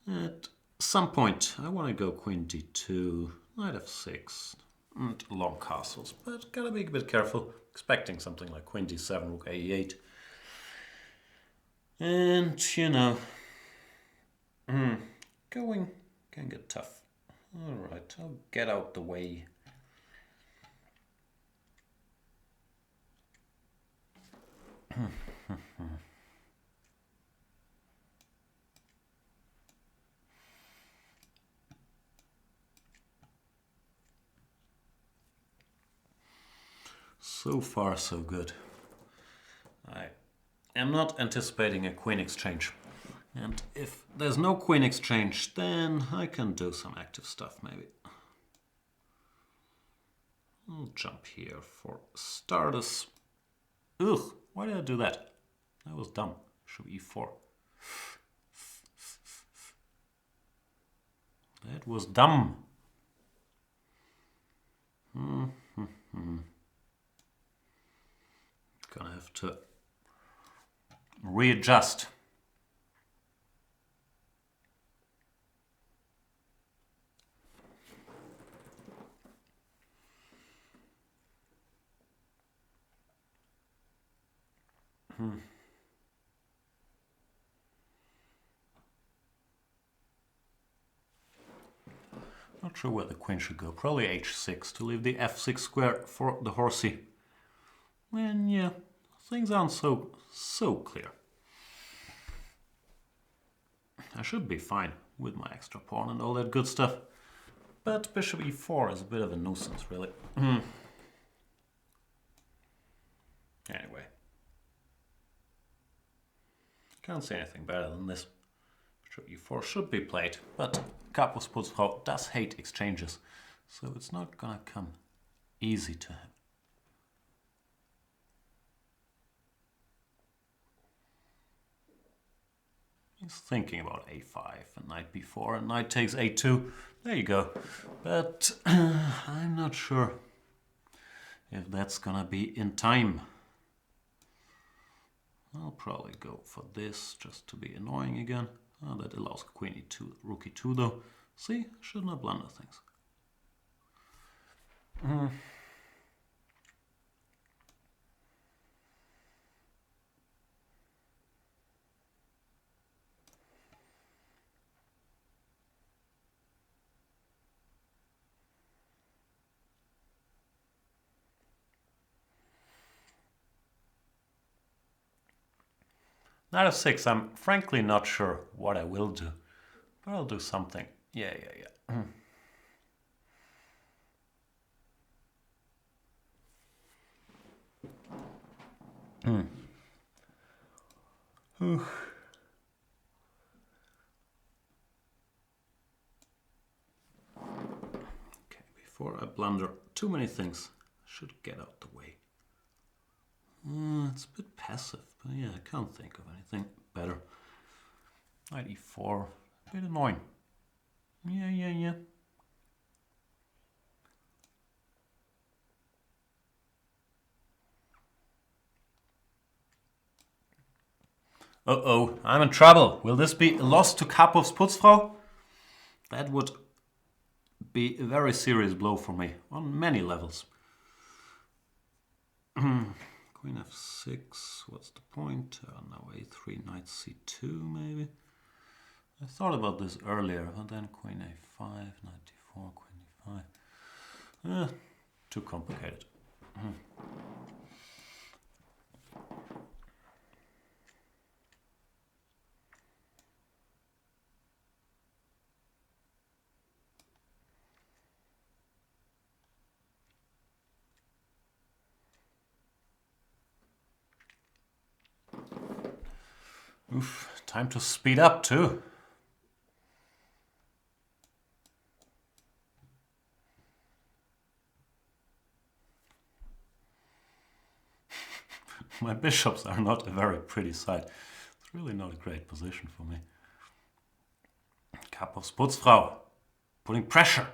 At some point, I want to go queen d2, knight f6, and long castles. But gotta be a bit careful, expecting something like queen d7, rook a8. And, you know, going can get tough. Alright, I'll get out the way. So far, so good. I am not anticipating a queen exchange. And if there's no queen exchange, then I can do some active stuff, maybe. I'll jump here for starters. Ugh, why did I do that? That was dumb. Should be e4. That was dumb. Gonna have to readjust. Not sure where the queen should go. Probably h6 to leave the f6 square for the horsey. And yeah, things aren't so clear. I should be fine with my extra pawn and all that good stuff. But bishop e4 is a bit of a nuisance, really. Anyway. Can't say anything better than this. Bishop e4 should be played, but Kapos Putzfrau does hate exchanges, so it's not gonna come easy to him. He's thinking about a5 and knight b4 and knight takes a2. There you go. But I'm not sure if that's gonna be in time. I'll probably go for this just to be annoying again. Oh, that allows queen e2, rook e2 though. See, shouldn't have blundered things. Knight f6, I'm frankly not sure what I will do, but I'll do something. Yeah. Okay, before I blunder too many things, I should get out the way. It's a bit passive, but yeah, I can't think of anything better. Knight e4, a bit annoying. Yeah. Uh-oh, I'm in trouble. Will this be a loss to Kapov's Putzfrau? That would be a very serious blow for me on many levels. Queen f6, what's the point? Now a3, knight c2 maybe. I thought about this earlier, but then queen a5, knight d4, queen e5. Too complicated. Oof, time to speed up too. My bishops are not a very pretty sight. It's really not a great position for me. Kapov's Putzfrau, putting pressure.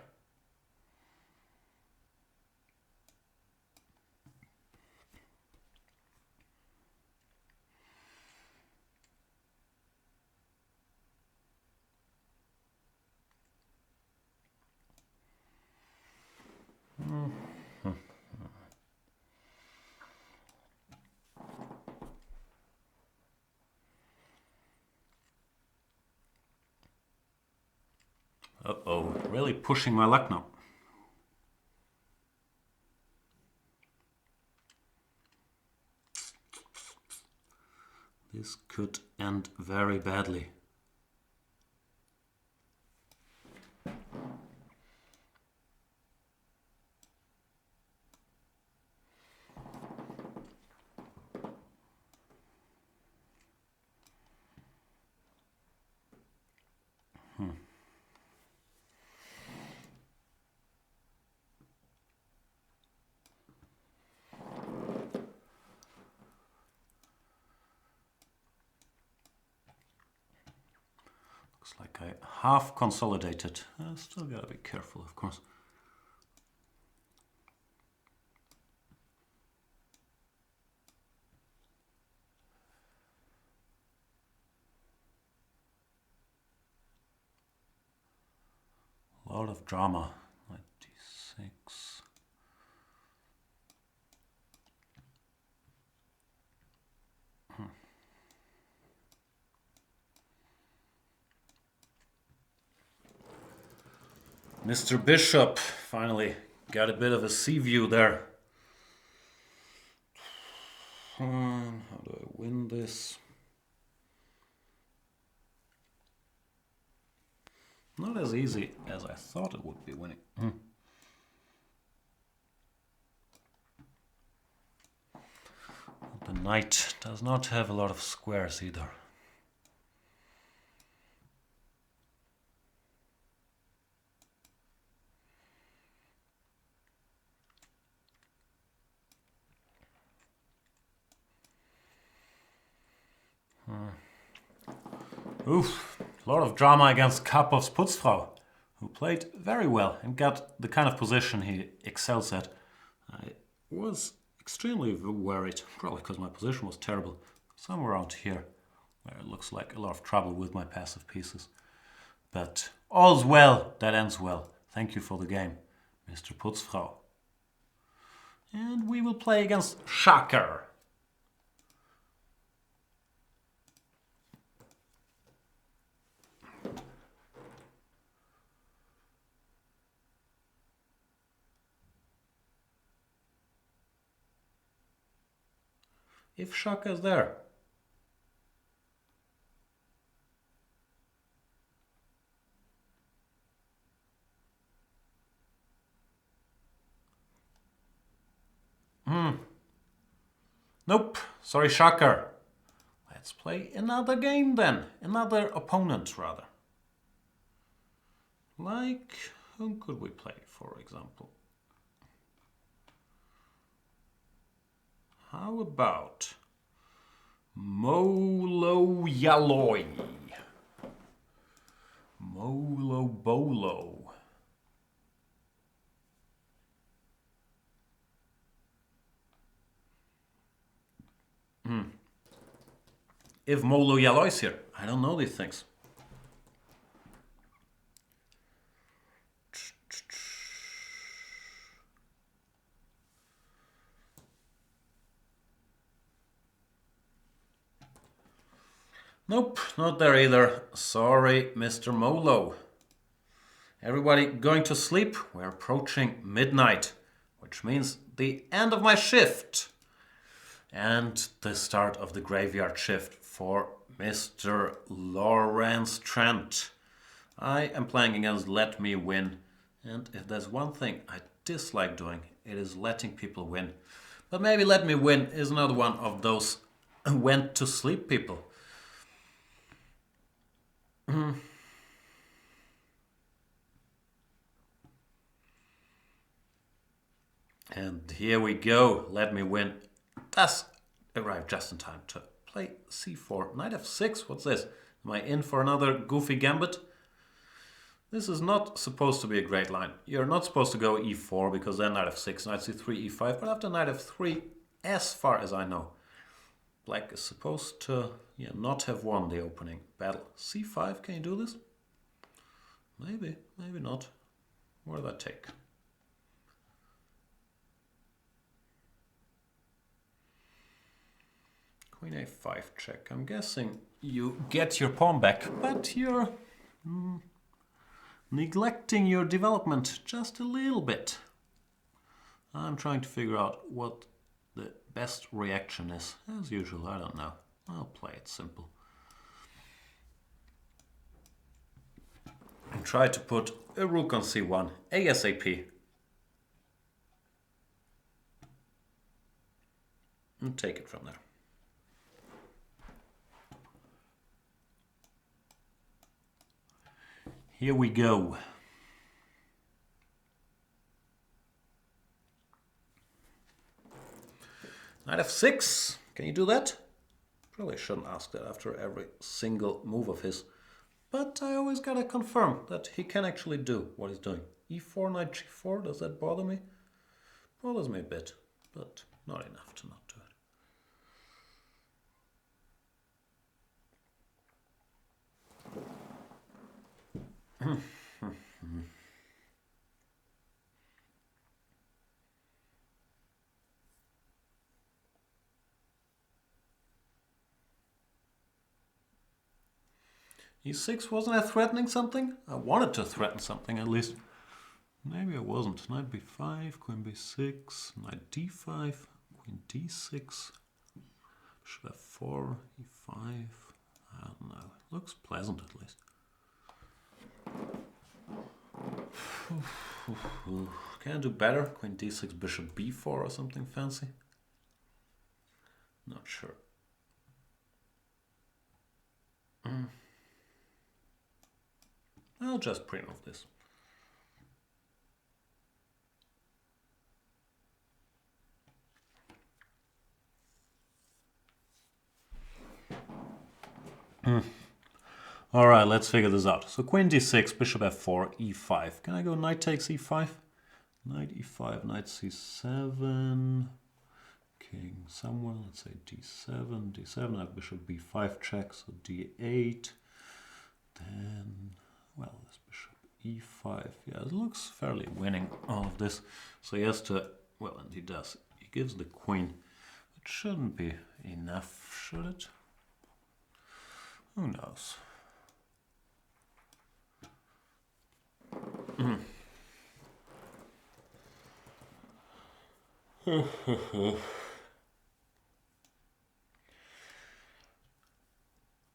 Uh-oh, really pushing my luck now. This could end very badly. Looks like I half consolidated. Still gotta be careful, of course. A lot of drama. Knight d6. Mr. Bishop finally got a bit of a sea view there. How do I win this? Not as easy as I thought it would be winning. The knight does not have a lot of squares either. Oof, a lot of drama against Karpov's Putzfrau, who played very well and got the kind of position he excels at. I was extremely worried, probably because my position was terrible, somewhere around here, where it looks like a lot of trouble with my passive pieces. But all's well that ends well. Thank you for the game, Mr. Putzfrau. And we will play against Shaker. If Shaka is there. Nope, sorry Shaka. Let's play another game then. Another opponent rather. Like, who could we play for example? How about Molo Yaloi? Molo Bolo. If Molo Yaloi's here, I don't know these things. Nope, not there either. Sorry, Mr. Molo. Everybody going to sleep? We're approaching midnight, which means the end of my shift. And the start of the graveyard shift for Mr. Lawrence Trent. I am playing against Let Me Win. And if there's one thing I dislike doing, it is letting people win. But maybe Let Me Win is another one of those went to sleep people. And here we go. Let Me Win does arrive just in time to play c4. Knight f6, what's this? Am I in for another goofy gambit? This is not supposed to be a great line. You're not supposed to go e4 because then knight f6, knight c3, e5. But after knight f3, as far as I know, black is supposed to not have won the opening battle. c5, can you do this? Maybe, maybe not. What did that take? Queen a5 check. I'm guessing you get your pawn back, but you're neglecting your development just a little bit. I'm trying to figure out what the best reaction is. As usual, I don't know. I'll play it simple. And try to put a rook on c1 ASAP. And take it from there. Here we go. Knight f6. Can you do that? Probably shouldn't ask that after every single move of his. But I always gotta confirm that he can actually do what he's doing. e4, knight g4, does that bother me? Bothers me a bit, but not enough to not do it. e6, wasn't I threatening something? I wanted to threaten something at least. Maybe I wasn't. Knight b5, queen b6, knight d5, queen d6. Bishop f4, e5. I don't know. Looks pleasant at least. Can I do better? Queen d6, bishop b4 or something fancy? Not sure. I'll just pre-move this. All right, let's figure this out. So queen d6, bishop f4, e5. Can I go knight takes e5? Knight e5, knight c7, king somewhere, let's say d7, d7, I have bishop b5 check, so d8, then, well, this bishop e5, yeah, it looks fairly winning, all of this. So he has to, well, and he does, he gives the queen. It shouldn't be enough, should it? Who knows?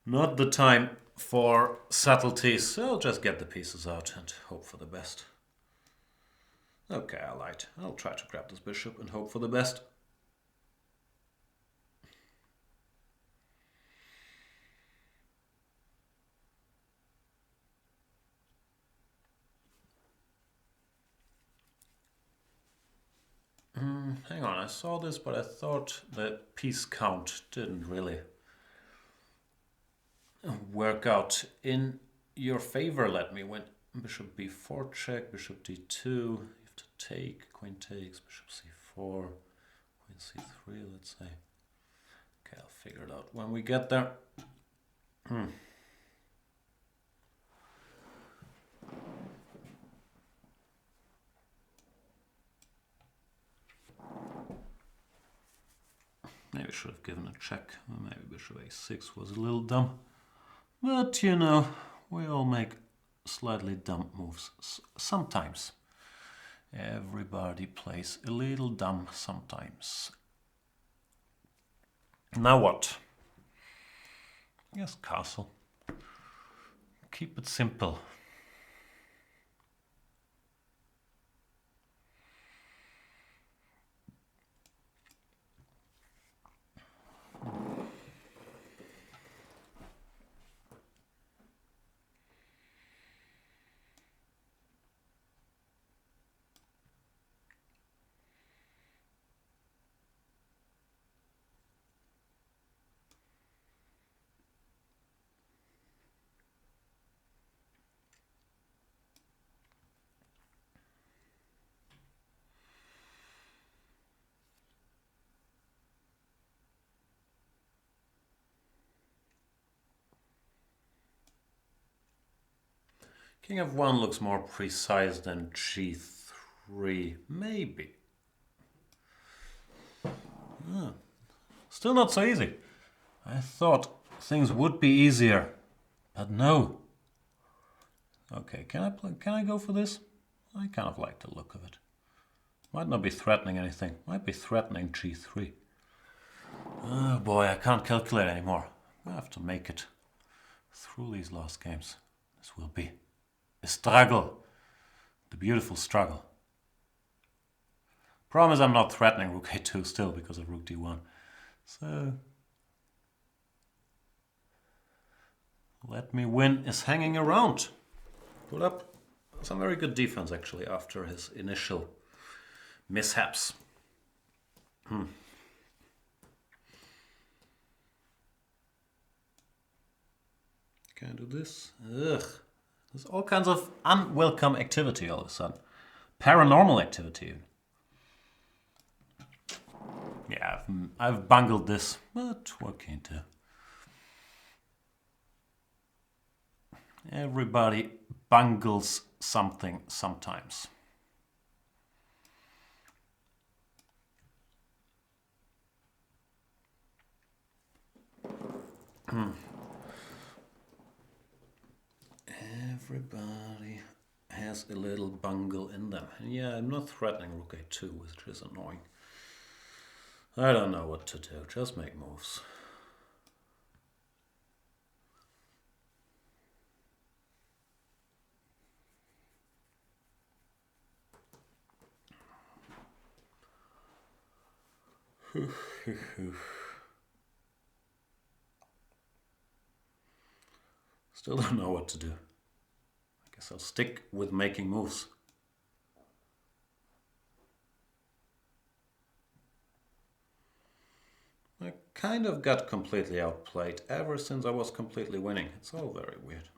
Not the time for subtleties, so I'll just get the pieces out and hope for the best. Okay, I lied. I'll try to grab this bishop and hope for the best. Hang on, I saw this, but I thought the piece count didn't really work out in your favor. Let me win. Bishop b4 check, bishop d2, you have to take, queen takes, bishop c4, queen c3, let's say. Okay, I'll figure it out when we get there. Maybe I should have given a check. Maybe bishop a6 was a little dumb. But, you know, we all make slightly dumb moves sometimes. Everybody plays a little dumb sometimes. Now what? Yes, castle. Keep it simple. King f1 looks more precise than g3, maybe. Still not so easy. I thought things would be easier, but no. Okay, can I go for this? I kind of like the look of it. Might not be threatening anything. Might be threatening g3. Oh boy, I can't calculate anymore. I have to make it through these last games. This will be a struggle. The beautiful struggle. Promise I'm not threatening rook a2 still because of rook d1. So let me win is hanging around. Put up some very good defense actually after his initial mishaps. Can I do this? Ugh. There's all kinds of unwelcome activity all of a sudden. Paranormal activity. Yeah, I've bungled this, but what can you do? Everybody bungles something sometimes. Everybody has a little bungle in them. And yeah, I'm not threatening rook a2, which is annoying. I don't know what to do, just make moves. Still don't know what to do. I guess I'll stick with making moves. I kind of got completely outplayed ever since I was completely winning. It's all very weird.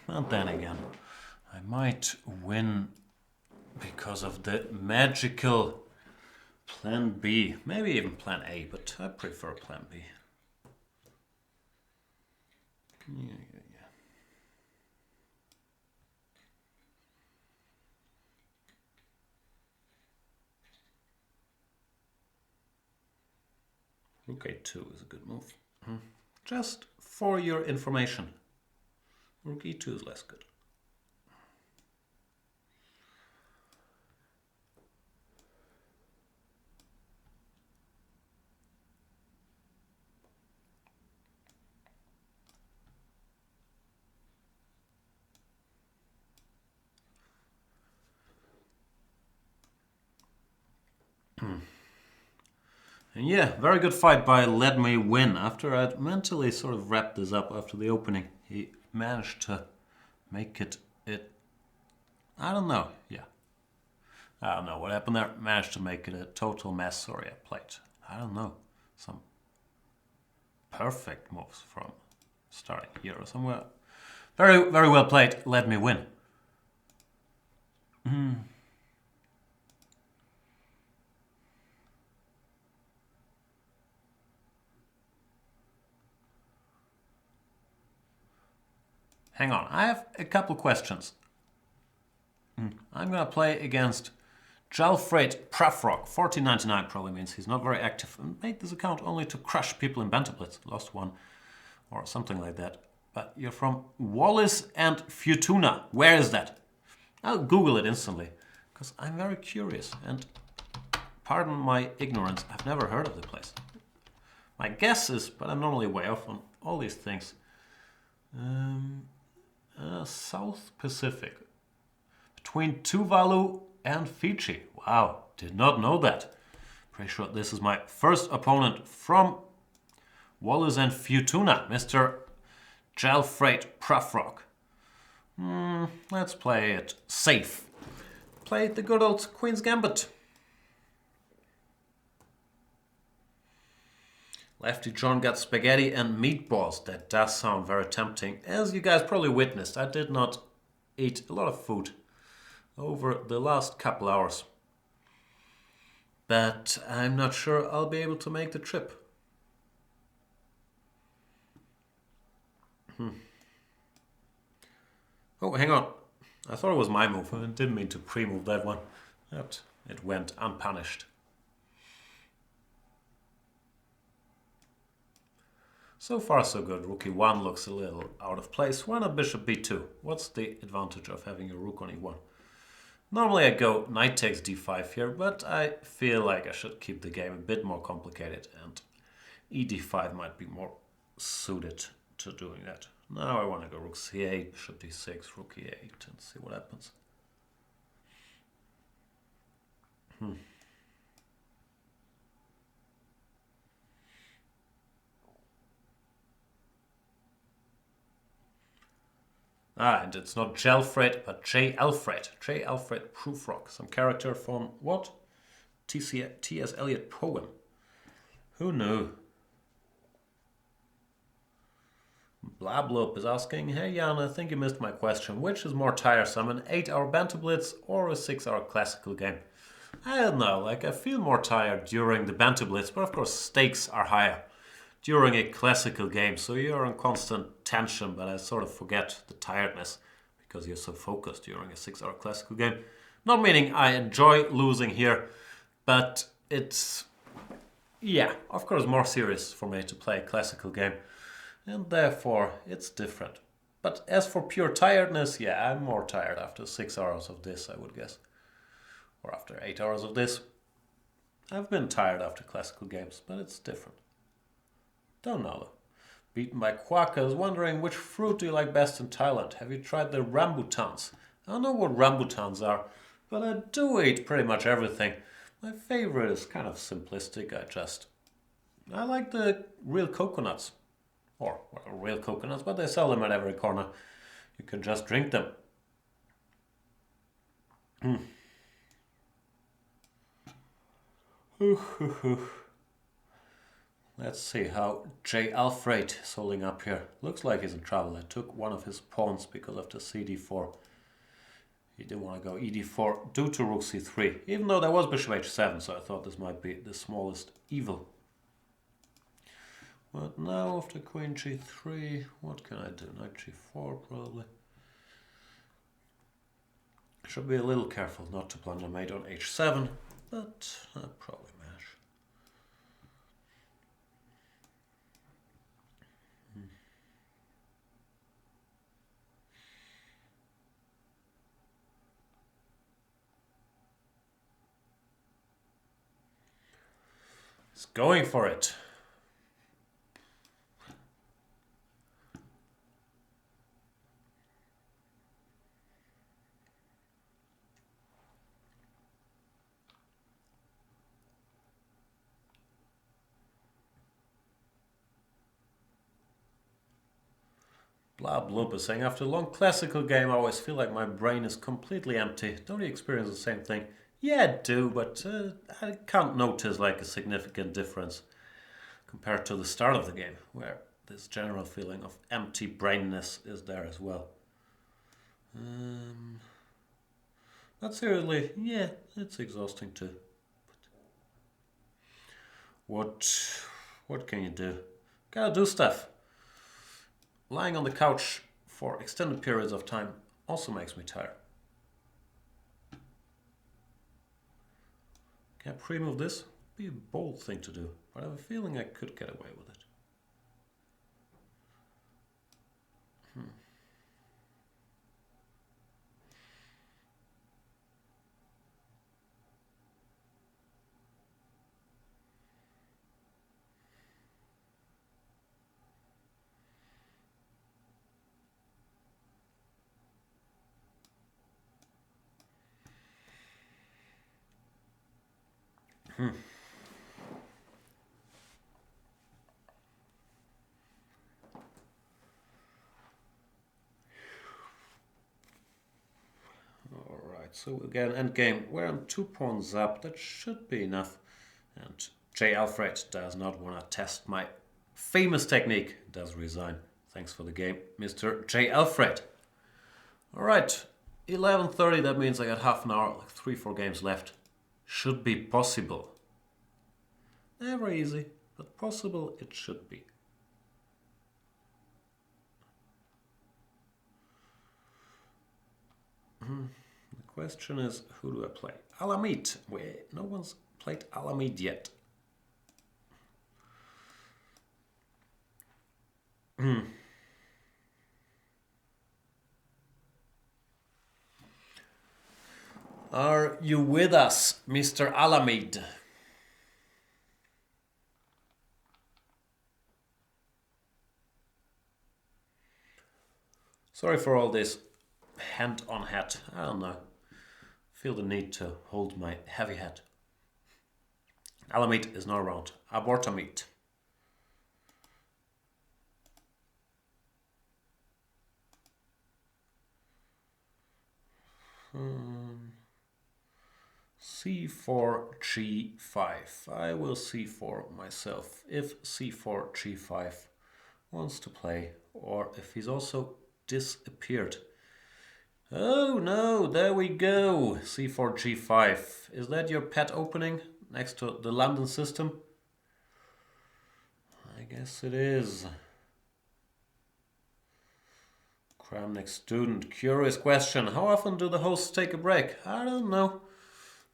And then again, I might win because of the magical plan B. Maybe even plan A, but I prefer plan B. Yeah. Rook A2 is a good move. Just for your information. Rook E2 is less good. And yeah, very good fight by Let Me Win. After I'd mentally sort of wrapped this up after the opening, he managed to make it. I don't know. Yeah. I don't know what happened there. Managed to make it a total mess. Sorry, I played. I don't know. Some perfect moves from starting here or somewhere. Very, very well played. Let me win. Hang on. I have a couple questions. I'm going to play against Jalfred Prafrock. 1499 probably means he's not very active. And made this account only to crush people in Banter Blitz. Lost one or something like that. But you're from Wallis and Futuna. Where is that? I'll Google it instantly because I'm very curious. And pardon my ignorance, I've never heard of the place. My guess is, but I'm normally way off on all these things. South Pacific. Between Tuvalu and Fiji. Wow, did not know that. Pretty sure this is my first opponent from Wallis and Futuna, Mr. Jalfred Prafrock. Let's play it safe. Play the good old Queen's Gambit. Lefty John got spaghetti and meatballs. That does sound very tempting. As you guys probably witnessed, I did not eat a lot of food over the last couple hours. But I'm not sure I'll be able to make the trip. Oh, hang on. I thought it was my move. I didn't mean to pre-move that one. But it went unpunished. So far so good. Rook E1 looks a little out of place. Why not Bishop B2? What's the advantage of having a rook on E1? Normally I go knight takes D5 here, but I feel like I should keep the game a bit more complicated and ED5 might be more suited to doing that. Now I want to go rook C8, bishop D6, rook E8 and see what happens. And it's not Jalfred, but J. Alfred. J. Alfred Prufrock. Some character from what? T.S. Eliot poem. Who knew? Blabloop is asking, hey Jan, I think you missed my question. Which is more tiresome, an 8-hour Banter Blitz or a 6-hour classical game? I don't know, like I feel more tired during the Banter Blitz, but of course stakes are higher during a classical game, so you're in constant tension, but I sort of forget the tiredness because you're so focused during a 6-hour classical game. Not meaning I enjoy losing here, but it's, yeah, of course more serious for me to play a classical game, and therefore it's different. But as for pure tiredness, yeah, I'm more tired after 6 hours of this, I would guess. Or after 8 hours of this. I've been tired after classical games, but it's different. Don't know though. Beaten by quackers, wondering which fruit do you like best in Thailand? Have you tried the rambutans? I don't know what rambutans are, but I do eat pretty much everything. My favorite is kind of simplistic. I like the real coconuts. Or, well, real coconuts, but they sell them at every corner. You can just drink them. Let's see how J. Alfred is holding up here. Looks like he's in trouble. I took one of his pawns because of the CD4. He didn't want to go ED4 due to rook C3, even though there was bishop H7, so I thought this might be the smallest evil. But now after queen G3, what can I do? Knight G4 probably. Should be a little careful not to blunder mate on H7, but I'll probably manage. He's going for it. Blah Bloop is saying, after a long classical game, I always feel like my brain is completely empty. Don't you experience the same thing? Yeah, I do, but I can't notice like a significant difference compared to the start of the game, where this general feeling of empty brainness is there as well. But seriously, yeah, it's exhausting too. What can you do? Gotta do stuff. Lying on the couch for extended periods of time also makes me tired. Can I pre-move this? Be a bold thing to do, but I have a feeling I could get away with it. Alright, so we get an endgame. We're on 2 pawns up. That should be enough. And J. Alfred does not want to test my famous technique. Does resign. Thanks for the game, Mr. J. Alfred. Alright, 11:30. That means I got half an hour, like 3-4 games left. Should be possible. Never easy, but possible it should be. The question is, who do I play? Alamid. No one's played Alamid yet. Are you with us, Mr. Alamid? Sorry for all this hand on hat. I don't know. Feel the need to hold my heavy hat. Alamid is not around. Abortamid. C4, G5. I will C4 myself. If C4, G5 wants to play, or if he's also disappeared. Oh no, there we go. C4, G5. Is that your pet opening next to the London system? I guess it is. Kramnik student. Curious question. How often do the hosts take a break? I don't know.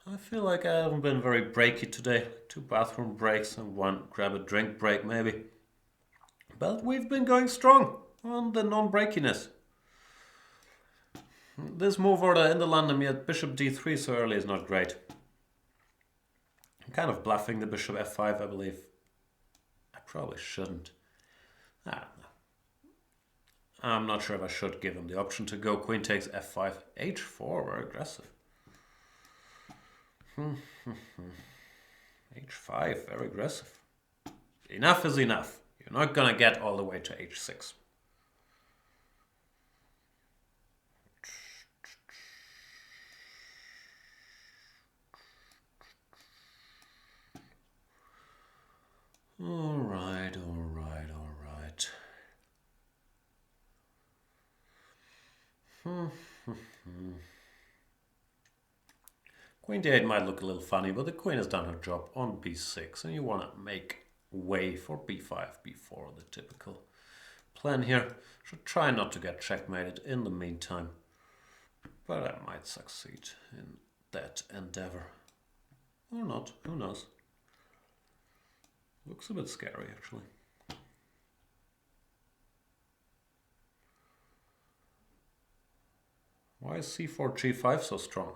I feel like I haven't been very breaky today. 2 bathroom breaks and 1 grab a drink break maybe. But we've been going strong on the non-breakiness. This move order in the London yet bishop d3 so early is not great. I'm kind of bluffing the bishop f5, I believe. I probably shouldn't. Ah, I'm not sure if I should give him the option to go queen takes f5, h4, very aggressive. h5, very aggressive. Enough is enough. You're not gonna get all the way to h6. All right. Queen d8 might look a little funny, but the queen has done her job on b6, and you want to make way for b5, b4, the typical plan here. Should try not to get checkmated in the meantime, but I might succeed in that endeavor. Or not, who knows. Looks a bit scary, actually. Why is c4, g5 so strong?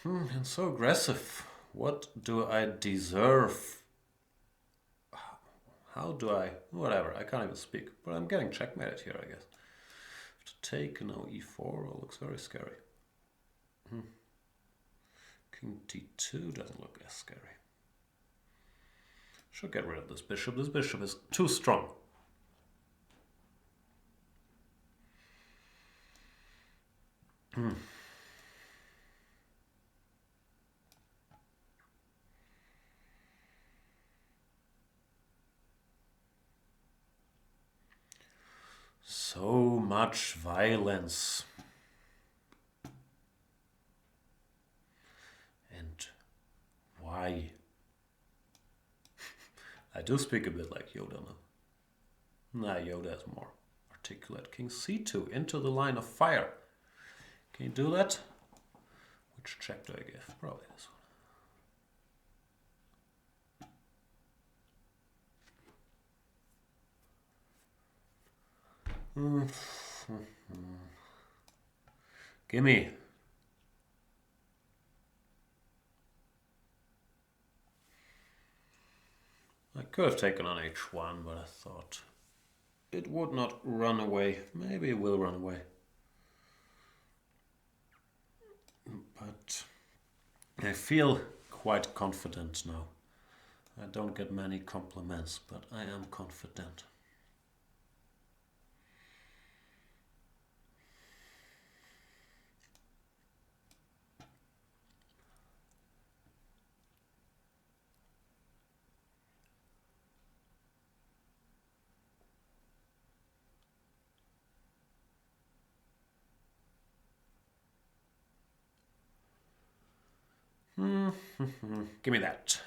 And so aggressive. What do I deserve? How do I... Whatever, I can't even speak. But I'm getting checkmated here, I guess. To take, no, e4 looks very scary. King d2 doesn't look as scary. Should get rid of this bishop. This bishop is too strong. So much violence. And why? I do speak a bit like Yoda now. Nah, Yoda is more articulate. King c2 into the line of fire. Can you do that? Which check do I give? Probably this one. Gimme. I could have taken on h1, but I thought it would not run away. Maybe it will run away. But I feel quite confident now. I don't get many compliments, but I am confident. Give me that.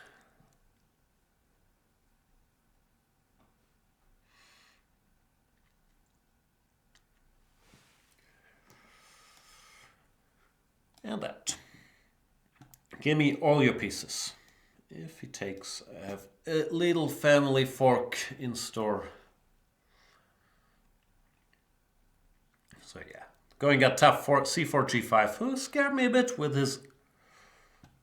And that. Give me all your pieces. If he takes, I have a little family fork in store. So yeah, going at tough for c4, g5, who scared me a bit with his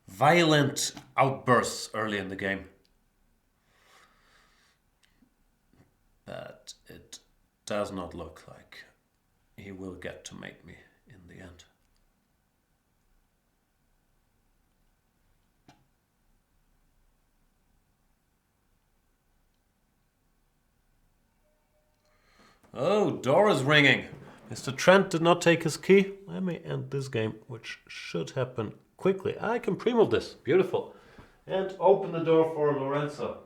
violent outbursts early in the game. But it does not look like he will get to make me in the end. Oh, door is ringing. Mr. Trent did not take his key. Let me end this game, which should happen quickly. I can pre-move this. Beautiful. And open the door for Lorenzo.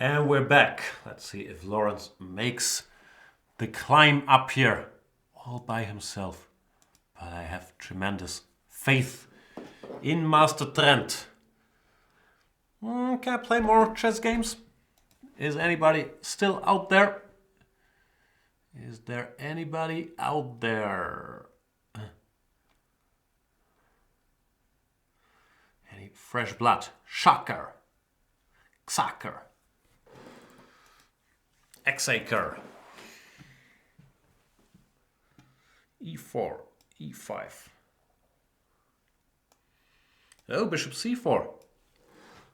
And we're back. Let's see if Lawrence makes the climb up here all by himself. But I have tremendous faith in Master Trent. Can I play more chess games? Is anybody still out there? Is there anybody out there? Any fresh blood? Shocker. Xaker. Exaker. E4, E5. Oh, bishop C4.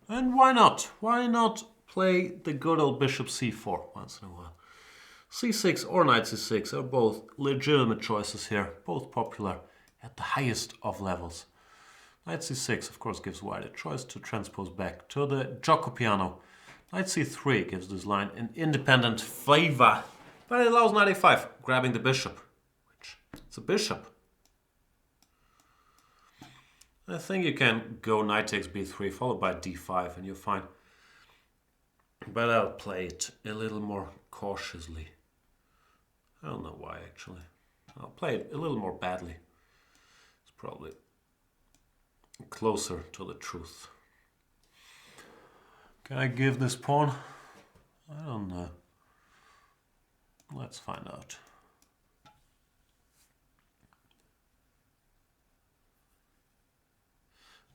And why not? Why not play the good old bishop C4 once in a while? C6 or knight C6 are both legitimate choices here, both popular at the highest of levels. Knight C6, of course, gives white a choice to transpose back to the gioco piano. Knight C3 gives this line an independent flavor, but it allows knight A5, grabbing the bishop. Which, it's a bishop. I think you can go knight takes b3 followed by d5 and you're fine. But I'll play it a little more cautiously. I don't know why actually. I'll play it a little more badly. It's probably closer to the truth. Can I give this pawn? I don't know. Let's find out.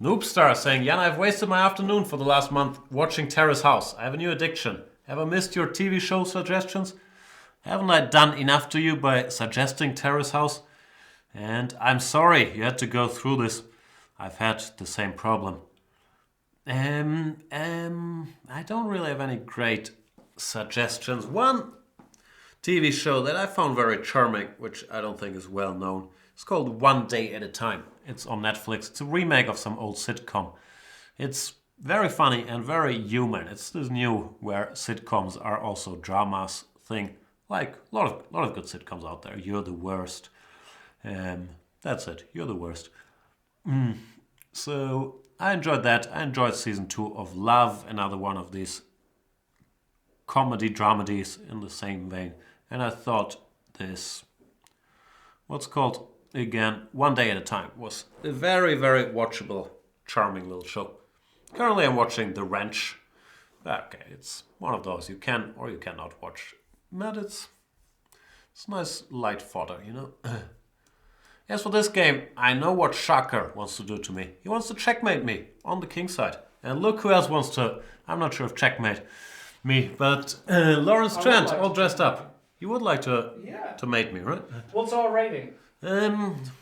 Noobstar saying, Jan, I've wasted my afternoon for the last month watching Terrace House. I have a new addiction. Have I missed your TV show suggestions? Haven't I done enough to you by suggesting Terrace House? And I'm sorry you had to go through this. I've had the same problem. I don't really have any great suggestions. One TV show that I found very charming, which I don't think is well known, it's called One Day at a Time. It's on Netflix. It's a remake of some old sitcom. It's very funny and very human. It's this new where sitcoms are also dramas thing. Like a lot of good sitcoms out there. You're the Worst. That's it. You're the Worst. So I enjoyed that. I enjoyed season 2 of Love, another one of these comedy dramedies in the same vein. And I thought this, what's called again, One Day at a Time, was a very, very watchable, charming little show. Currently I'm watching The Wrench. Okay, it's one of those you can or you cannot watch. But it's nice light fodder, you know. As for this game, I know what Shocker wants to do to me. He wants to checkmate me on the king side. And look who else wants to, I'm not sure if checkmate me, but Lawrence Trent, all dressed up. You would like to mate me, right? What's our rating?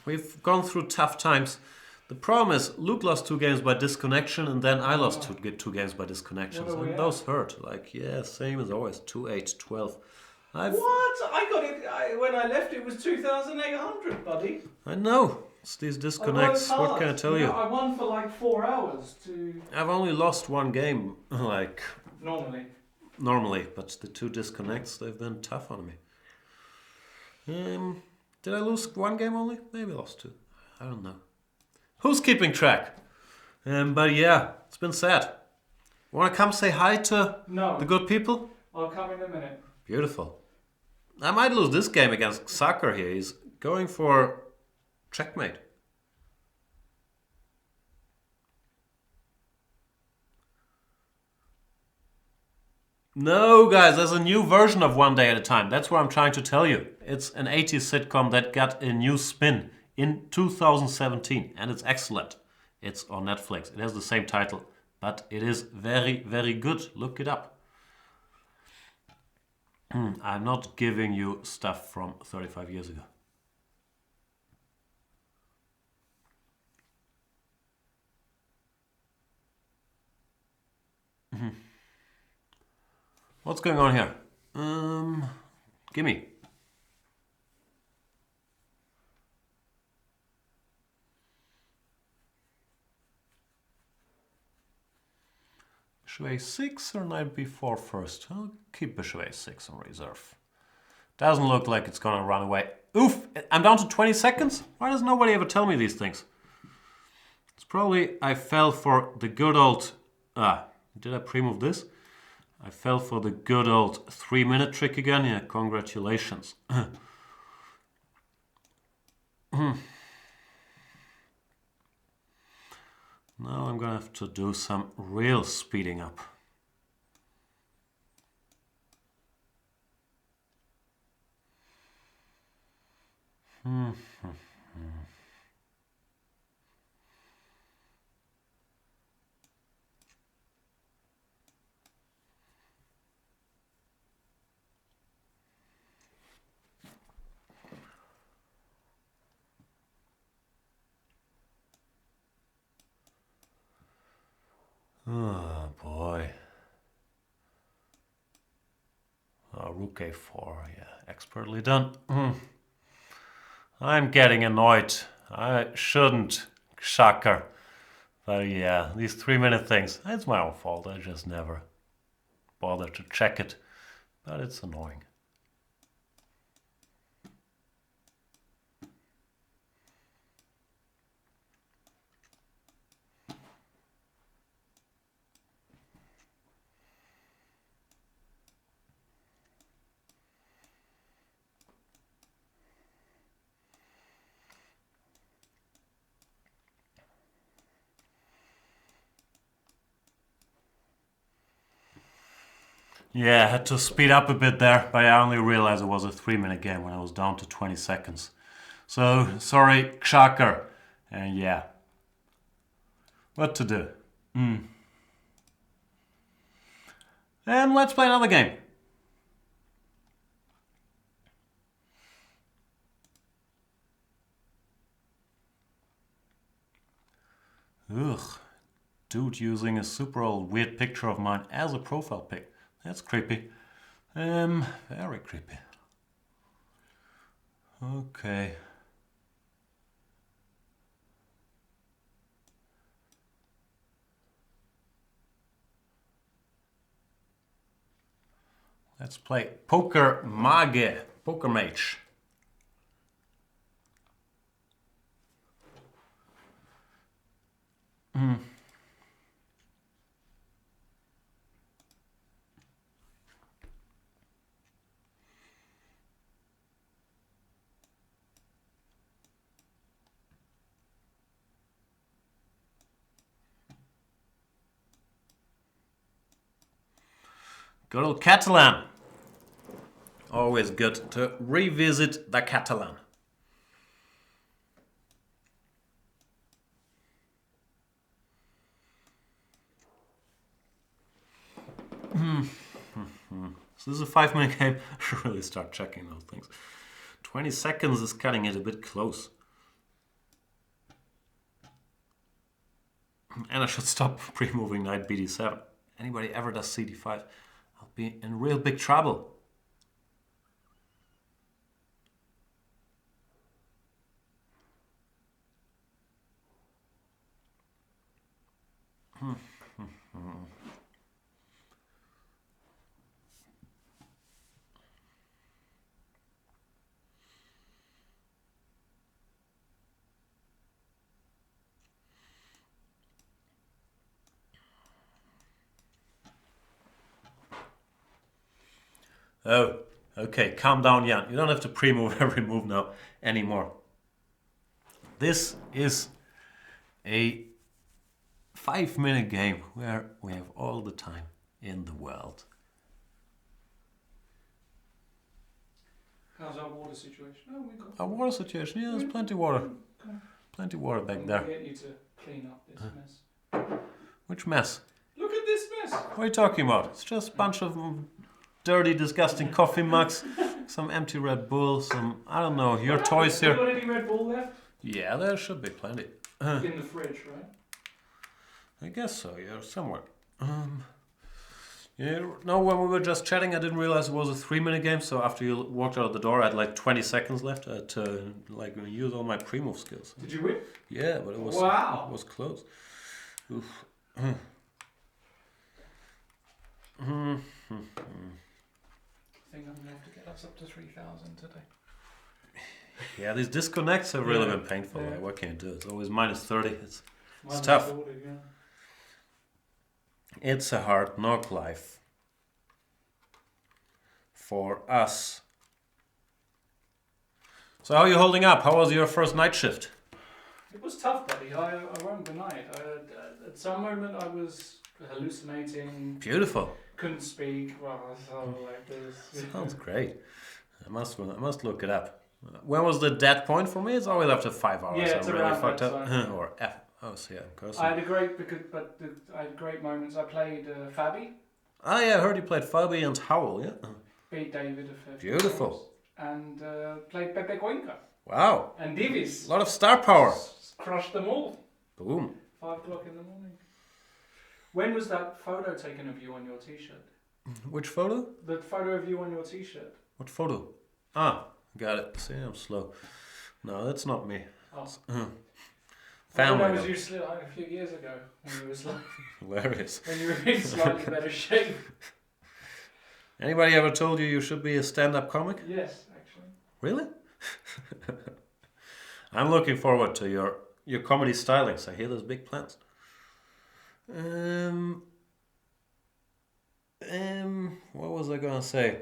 We've gone through tough times. The problem is Luke lost 2 games by disconnection and then I lost two games by disconnections. And those hurt. Like, yeah, same as always. 2-8, 12. What? I got it, when I left it was 2,800, buddy. I know. It's these disconnects. What can I tell you? I won for like 4 hours I've only lost 1 game, like... Normally, but the 2 disconnects, they've been tough on me. Did I lose 1 game only? Maybe I lost 2. I don't know. Who's keeping track? But yeah, it's been sad. Want to come say hi to the good people? I'll come in a minute. Beautiful. I might lose this game against Xaker here. He's going for checkmate. No, guys, there's a new version of One Day at a Time. That's what I'm trying to tell you. It's an 80s sitcom that got a new spin in 2017, and it's excellent. It's on Netflix. It has the same title, but it is very, very good. Look it up. I'm not giving you stuff from 35 years ago. What's going on here? Gimme. Bishop a6 or knight b4 first? I'll keep bishop a6 on reserve. Doesn't look like it's gonna run away. Oof! I'm down to 20 seconds? Why does nobody ever tell me these things? It's probably I fell for the good old... did I pre-move this? I fell for the good old 3-minute trick again. Yeah, congratulations. Now I'm gonna have to do some real speeding up. Oh boy. Oh, rook a4, yeah, expertly done. I'm getting annoyed. I shouldn't, shocker. But yeah, these 3-minute things, it's my own fault. I just never bother to check it. But it's annoying. Yeah, I had to speed up a bit there, but I only realized it was a 3-minute game when I was down to 20 seconds. So, sorry, shocker. And yeah, what to do? And let's play another game. Ugh, dude using a super old weird picture of mine as a profile pic. That's creepy. Very creepy. Okay. Let's play Poker Mage, Poker Mage. Good old Catalan. Always good to revisit the Catalan. So this is a 5-minute game. I should really start checking those things. 20 seconds is cutting it a bit close. And I should stop pre-moving knight bd7. Anybody ever does cd5, I'll be in real big trouble. Oh, okay, calm down, Jan. You don't have to pre-move every move now anymore. This is a 5-minute game where we have all the time in the world. How's our water situation? Oh, we got Our water situation, yeah, there's plenty of water. Plenty of water back there. I'll get you to clean up this mess. Which mess? Look at this mess! What are you talking about? It's just a bunch of dirty, disgusting coffee mugs, some empty Red Bull, some, I don't know, your toys here. Have you got any Red Bull left? Yeah, there should be plenty. In the fridge, right? I guess so, yeah, somewhere. Yeah, no, when we were just chatting, I didn't realize it was a 3-minute game, so after you walked out the door, I had like 20 seconds left to like use all my pre-move skills. Did you win? Yeah, but it was, wow. It was close. Oof. I think I'm going to have to get us up to 3,000 today. Yeah, these disconnects have really been painful. Yeah. Like, what can you do? It's always minus 30. It's Minus tough. 40, yeah. It's a hard knock life. for us. So how are you holding up? How was your first night shift? It was tough, buddy. I won't deny it. At some moment I was hallucinating. Beautiful. Couldn't speak. Well, I felt like this. Sounds great. I must look it up. When was the dead point for me? It's always after 5 hours. Yeah, it's I'm really around fucked that up. time. Or F. Oh, so yeah, of course. I had I had great moments. I played Fabi. Oh yeah, I heard you played Fabi and Howell, yeah? Beat David a 50 Beautiful. goals, and played Pepe Cuenca. Wow. And Divis. A lot of star power. Crushed them all. Boom. 5 o'clock in the morning. When was that photo taken of you on your t-shirt? Which photo? The photo of you on your t-shirt. What photo? Ah, got it. See, I'm slow. No, that's not me. Oh. Family. That was you a few years ago when you were Hilarious. when you were in slightly better shape. Anybody ever told you should be a stand-up comic? Yes, actually. Really? I'm looking forward to your comedy stylings. I hear there's big plans. What was I gonna say?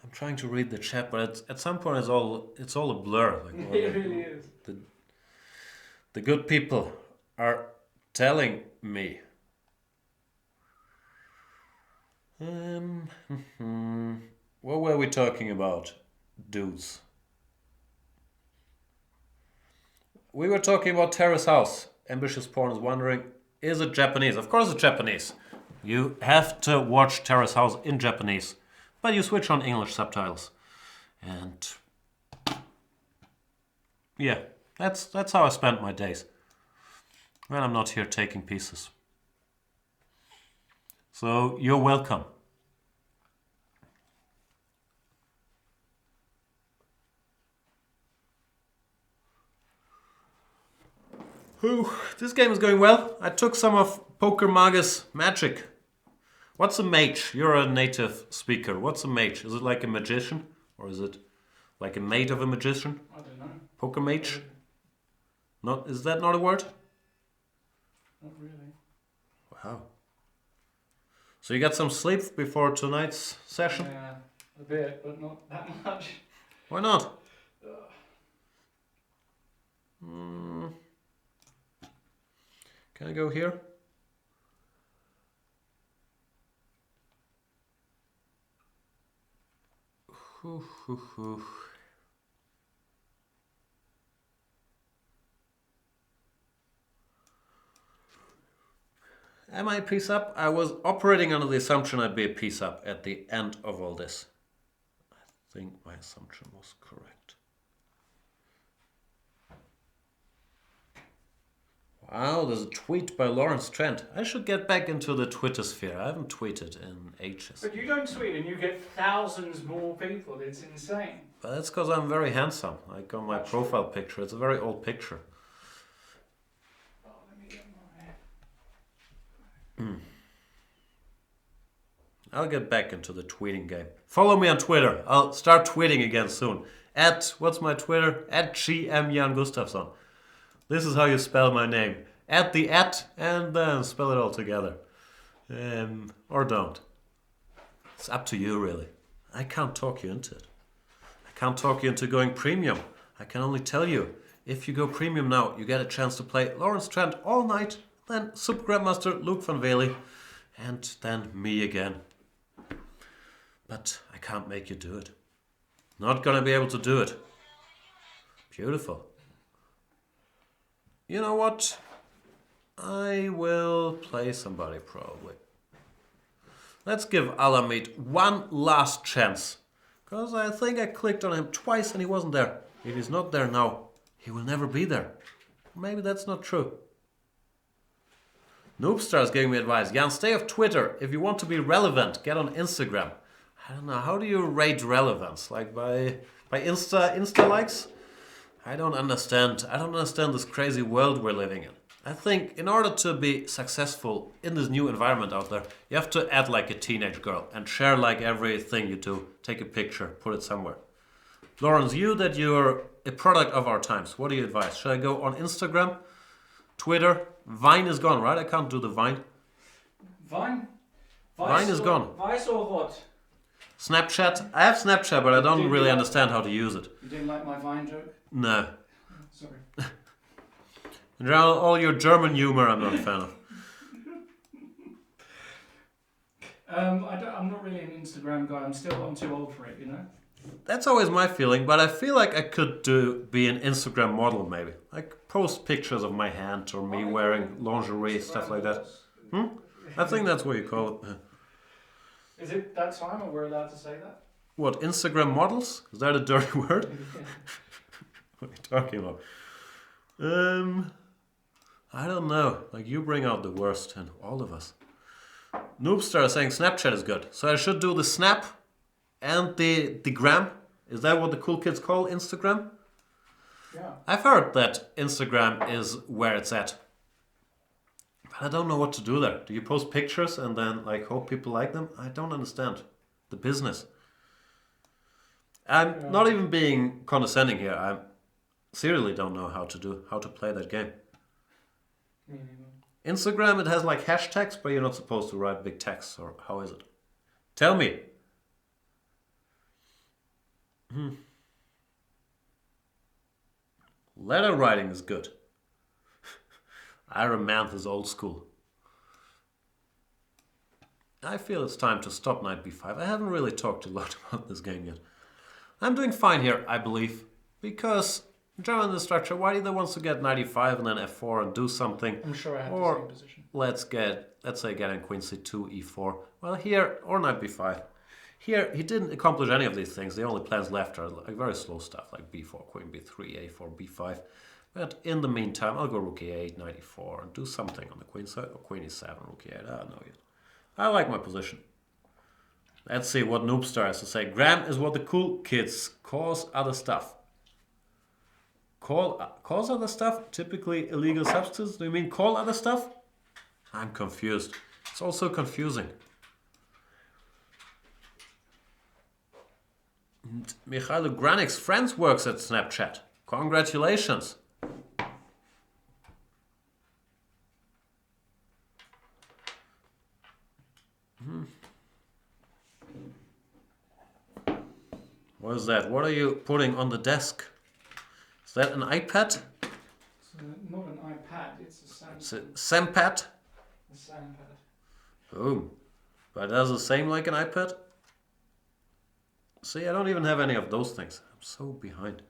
I'm trying to read the chat, but at some point it's all a blur. Like, It really is. The good people are telling me. What were we talking about, dudes? We were talking about Terrace House. Ambitious Porn is wondering, is it Japanese? Of course it's Japanese. You have to watch Terrace House in Japanese, but you switch on English subtitles. And yeah, that's how I spend my days when I'm not here taking pieces. So you're welcome. Whew, this game is going well. I took some of Poker Magus magic. What's a mage? You're a native speaker. What's a mage? Is it like a magician? Or is it like a mate of a magician? I don't know. Poker mage? Not, is that not a word? Not really. Wow. So you got some sleep before tonight's session? Yeah, a bit, but not that much. Why not? Can I go here? Am I a piece up? I was operating under the assumption I'd be a piece up at the end of all this. I think my assumption was correct. Wow, there's a tweet by Lawrence Trent. I should get back into the Twitter sphere. I haven't tweeted in ages. But you don't tweet and you get thousands more people. It's insane. But that's because I'm very handsome. Like on my profile picture. It's a very old picture. Oh, let me get my... I'll get back into the tweeting game. Follow me on Twitter. I'll start tweeting again soon. What's my Twitter? @GM Jan Gustafsson. This is how you spell my name. @ and then spell it all together. Or don't. It's up to you, really. I can't talk you into it. I can't talk you into going premium. I can only tell you, if you go premium now, you get a chance to play Lawrence Trent all night, then Super Grandmaster Luke van Vele, and then me again. But I can't make you do it. Not gonna be able to do it. Beautiful. You know what? I will play somebody probably. Let's give Alamid one last chance. Because I think I clicked on him twice and he wasn't there. If he's not there now, he will never be there. Maybe that's not true. Noobstar is giving me advice. Jan, stay off Twitter. If you want to be relevant, get on Instagram. I don't know. How do you rate relevance? Like by Insta likes? I don't understand. I don't understand this crazy world we're living in. I think in order to be successful in this new environment out there, you have to act like a teenage girl and share like everything you do. Take a picture, put it somewhere. Lawrence, you're a product of our times. What do you advise? Should I go on Instagram, Twitter? Vine is gone, right? I can't do the Vine. Vine? Vine is gone. Vice or what? Snapchat. I have Snapchat, but I don't really like understand how to use it. You didn't like my Vine joke? No. Sorry. In general, all your German humor, I'm not a fan of. I'm not really an Instagram guy. I'm too old for it, you know? That's always my feeling, but I feel like I could be an Instagram model, maybe. Like post pictures of my hand or me wearing lingerie, stuff like that. I think that's what you call it. Is it that time or we're allowed to say that? What, Instagram models? Is that a dirty word? What are you talking about? I don't know. Like, you bring out the worst in all of us. Noobstar is saying Snapchat is good. So I should do the Snap and the gram. Is that what the cool kids call Instagram? Yeah. I've heard that Instagram is where it's at. But I don't know what to do there. Do you post pictures and then like hope people like them? I don't understand the business. I'm not even being condescending here. I seriously don't know how to play that game. Instagram, it has like hashtags, but you're not supposed to write big text, or how is it? Tell me. Letter writing is good. Iron Man is old school. I feel it's time to stop knight b5. I haven't really talked a lot about this game yet. I'm doing fine here, I believe, because German the structure, why either wants to get knight e5 and then f4 and do something. I'm sure I have or the same position. let's say getting queen c2, e4. Well, here, or knight b5. Here, he didn't accomplish any of these things. The only plans left are like very slow stuff, like b4, queen b3, a4, b5. But in the meantime, I'll go rook e8, knight e4, and do something on the queen side, or queen e7, rook e8. I don't know yet. I like my position. Let's see what Noobstar has to say. Gram is what the cool kids cause other stuff. Cause other stuff? Typically illegal substance? Do you mean call other stuff? I'm confused. It's also confusing. And Mikhailo Granik's friends works at Snapchat. Congratulations. What is that? What are you putting on the desk? Is that an iPad? It's not an iPad, it's a Samsung. It's a Sempad? A Sampad. Boom. But does it seem like an iPad? See, I don't even have any of those things. I'm so behind.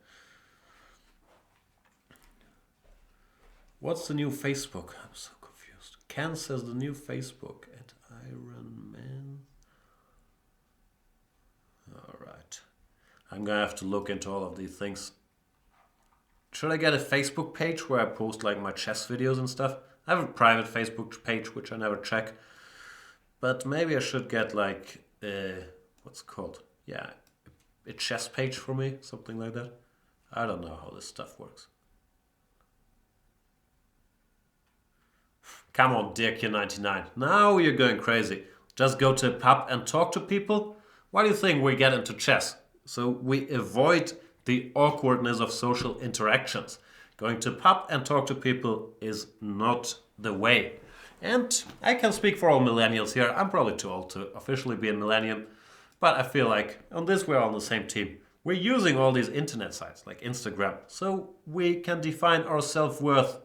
What's the new Facebook? I'm so confused. Ken says the new Facebook at Iron Man. Alright. I'm gonna have to look into all of these things. Should I get a Facebook page where I post like my chess videos and stuff? I have a private Facebook page which I never check. But maybe I should get like what's it called? Yeah, a chess page for me, something like that. I don't know how this stuff works. Come on, Dirk99. Now you're going crazy. Just go to a pub and talk to people? Why do you think we get into chess? So we avoid the awkwardness of social interactions. Going to a pub and talk to people is not the way. And I can speak for all millennials here. I'm probably too old to officially be a millennium. But I feel like on this we're on the same team. We're using all these internet sites like Instagram. So we can define our self-worth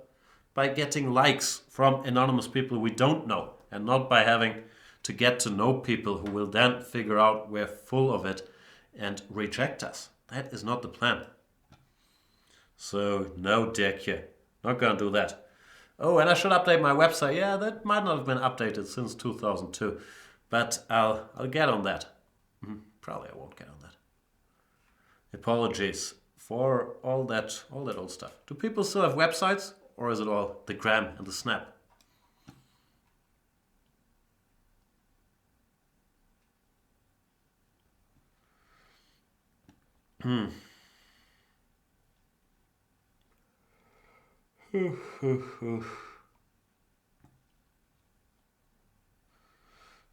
by getting likes from anonymous people we don't know. And not by having to get to know people who will then figure out we're full of it and reject us. That is not the plan. So no, Dirk, not gonna do that. Oh, and I should update my website. Yeah, that might not have been updated since 2002, but I'll get on that. Probably I won't get on that. Apologies for all that old stuff. Do people still have websites, or is it all the gram and the snap?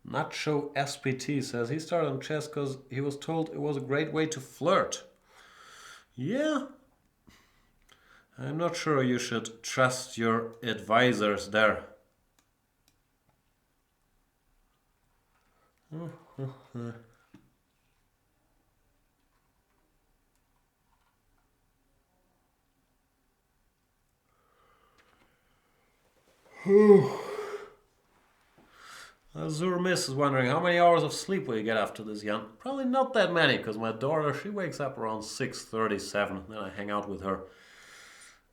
Nacho SPT says he started on chess because he was told it was a great way to flirt. Yeah. I'm not sure you should trust your advisors there. Azur Miss is wondering how many hours of sleep will you get after this, Jan? Probably not that many, because my daughter, she wakes up around 6:37. Then I hang out with her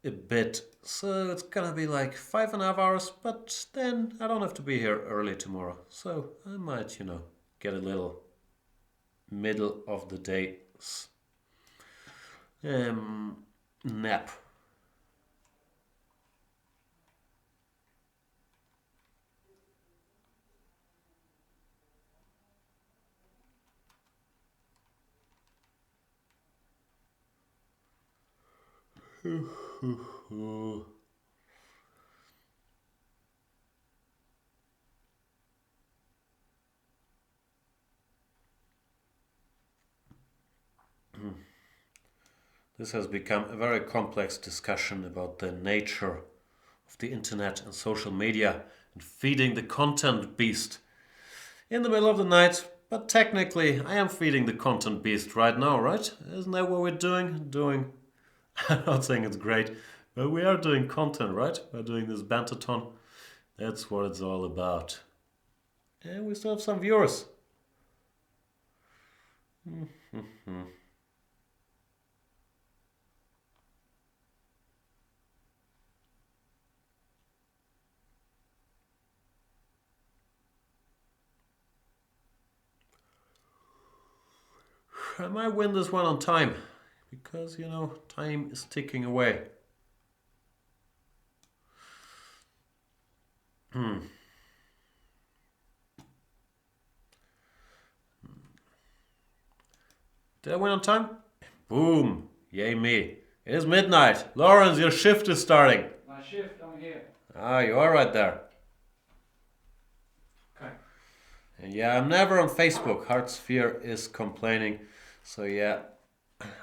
a bit. So it's gonna be like 5.5 hours, but then I don't have to be here early tomorrow. So I might, get a little middle of the day nap. This has become a very complex discussion about the nature of the internet and social media and feeding the content beast in the middle of the night. But technically, I am feeding the content beast right now, right? Isn't that what we're doing? I'm not saying it's great, but we are doing content, right? We're doing this Banterthon. That's what it's all about. And we still have some viewers. I might win this one on time, because, time is ticking away. Did I win on time? Boom! Yay me. It is midnight. Lawrence, your shift is starting. My shift, I'm here. Ah, you are right there. Okay. And yeah, I'm never on Facebook. Heartsphere is complaining. So yeah,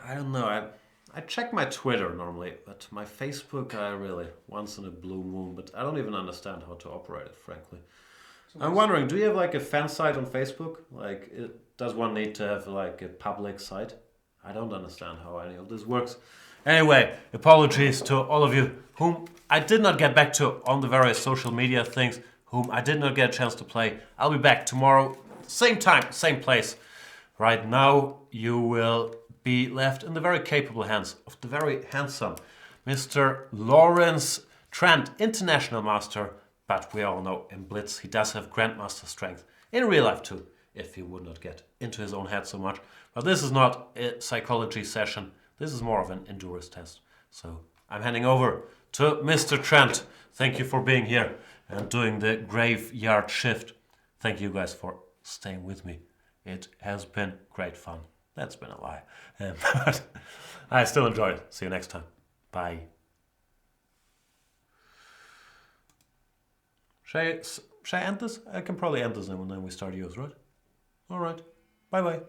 I don't know. I check my Twitter normally, but my Facebook I really once in a blue moon. But I don't even understand how to operate it, frankly. So I'm wondering, do you have like a fan site on Facebook? Like, does one need to have like a public site? I don't understand how any of this works. Anyway, apologies to all of you whom I did not get back to on the various social media things, whom I did not get a chance to play. I'll be back tomorrow, same time, same place. Right now, you will be left in the very capable hands of the very handsome Mr. Lawrence Trent, international master. But we all know in Blitz he does have grandmaster strength. In real life too, if he would not get into his own head so much. But this is not a psychology session. This is more of an endurance test. So I'm handing over to Mr. Trent. Thank you for being here and doing the graveyard shift. Thank you guys for staying with me. It has been great fun. That's been a lie. But I still enjoyed it. See you next time. Bye. Should I end this? I can probably end this and then we start yours, right? All right. Bye-bye.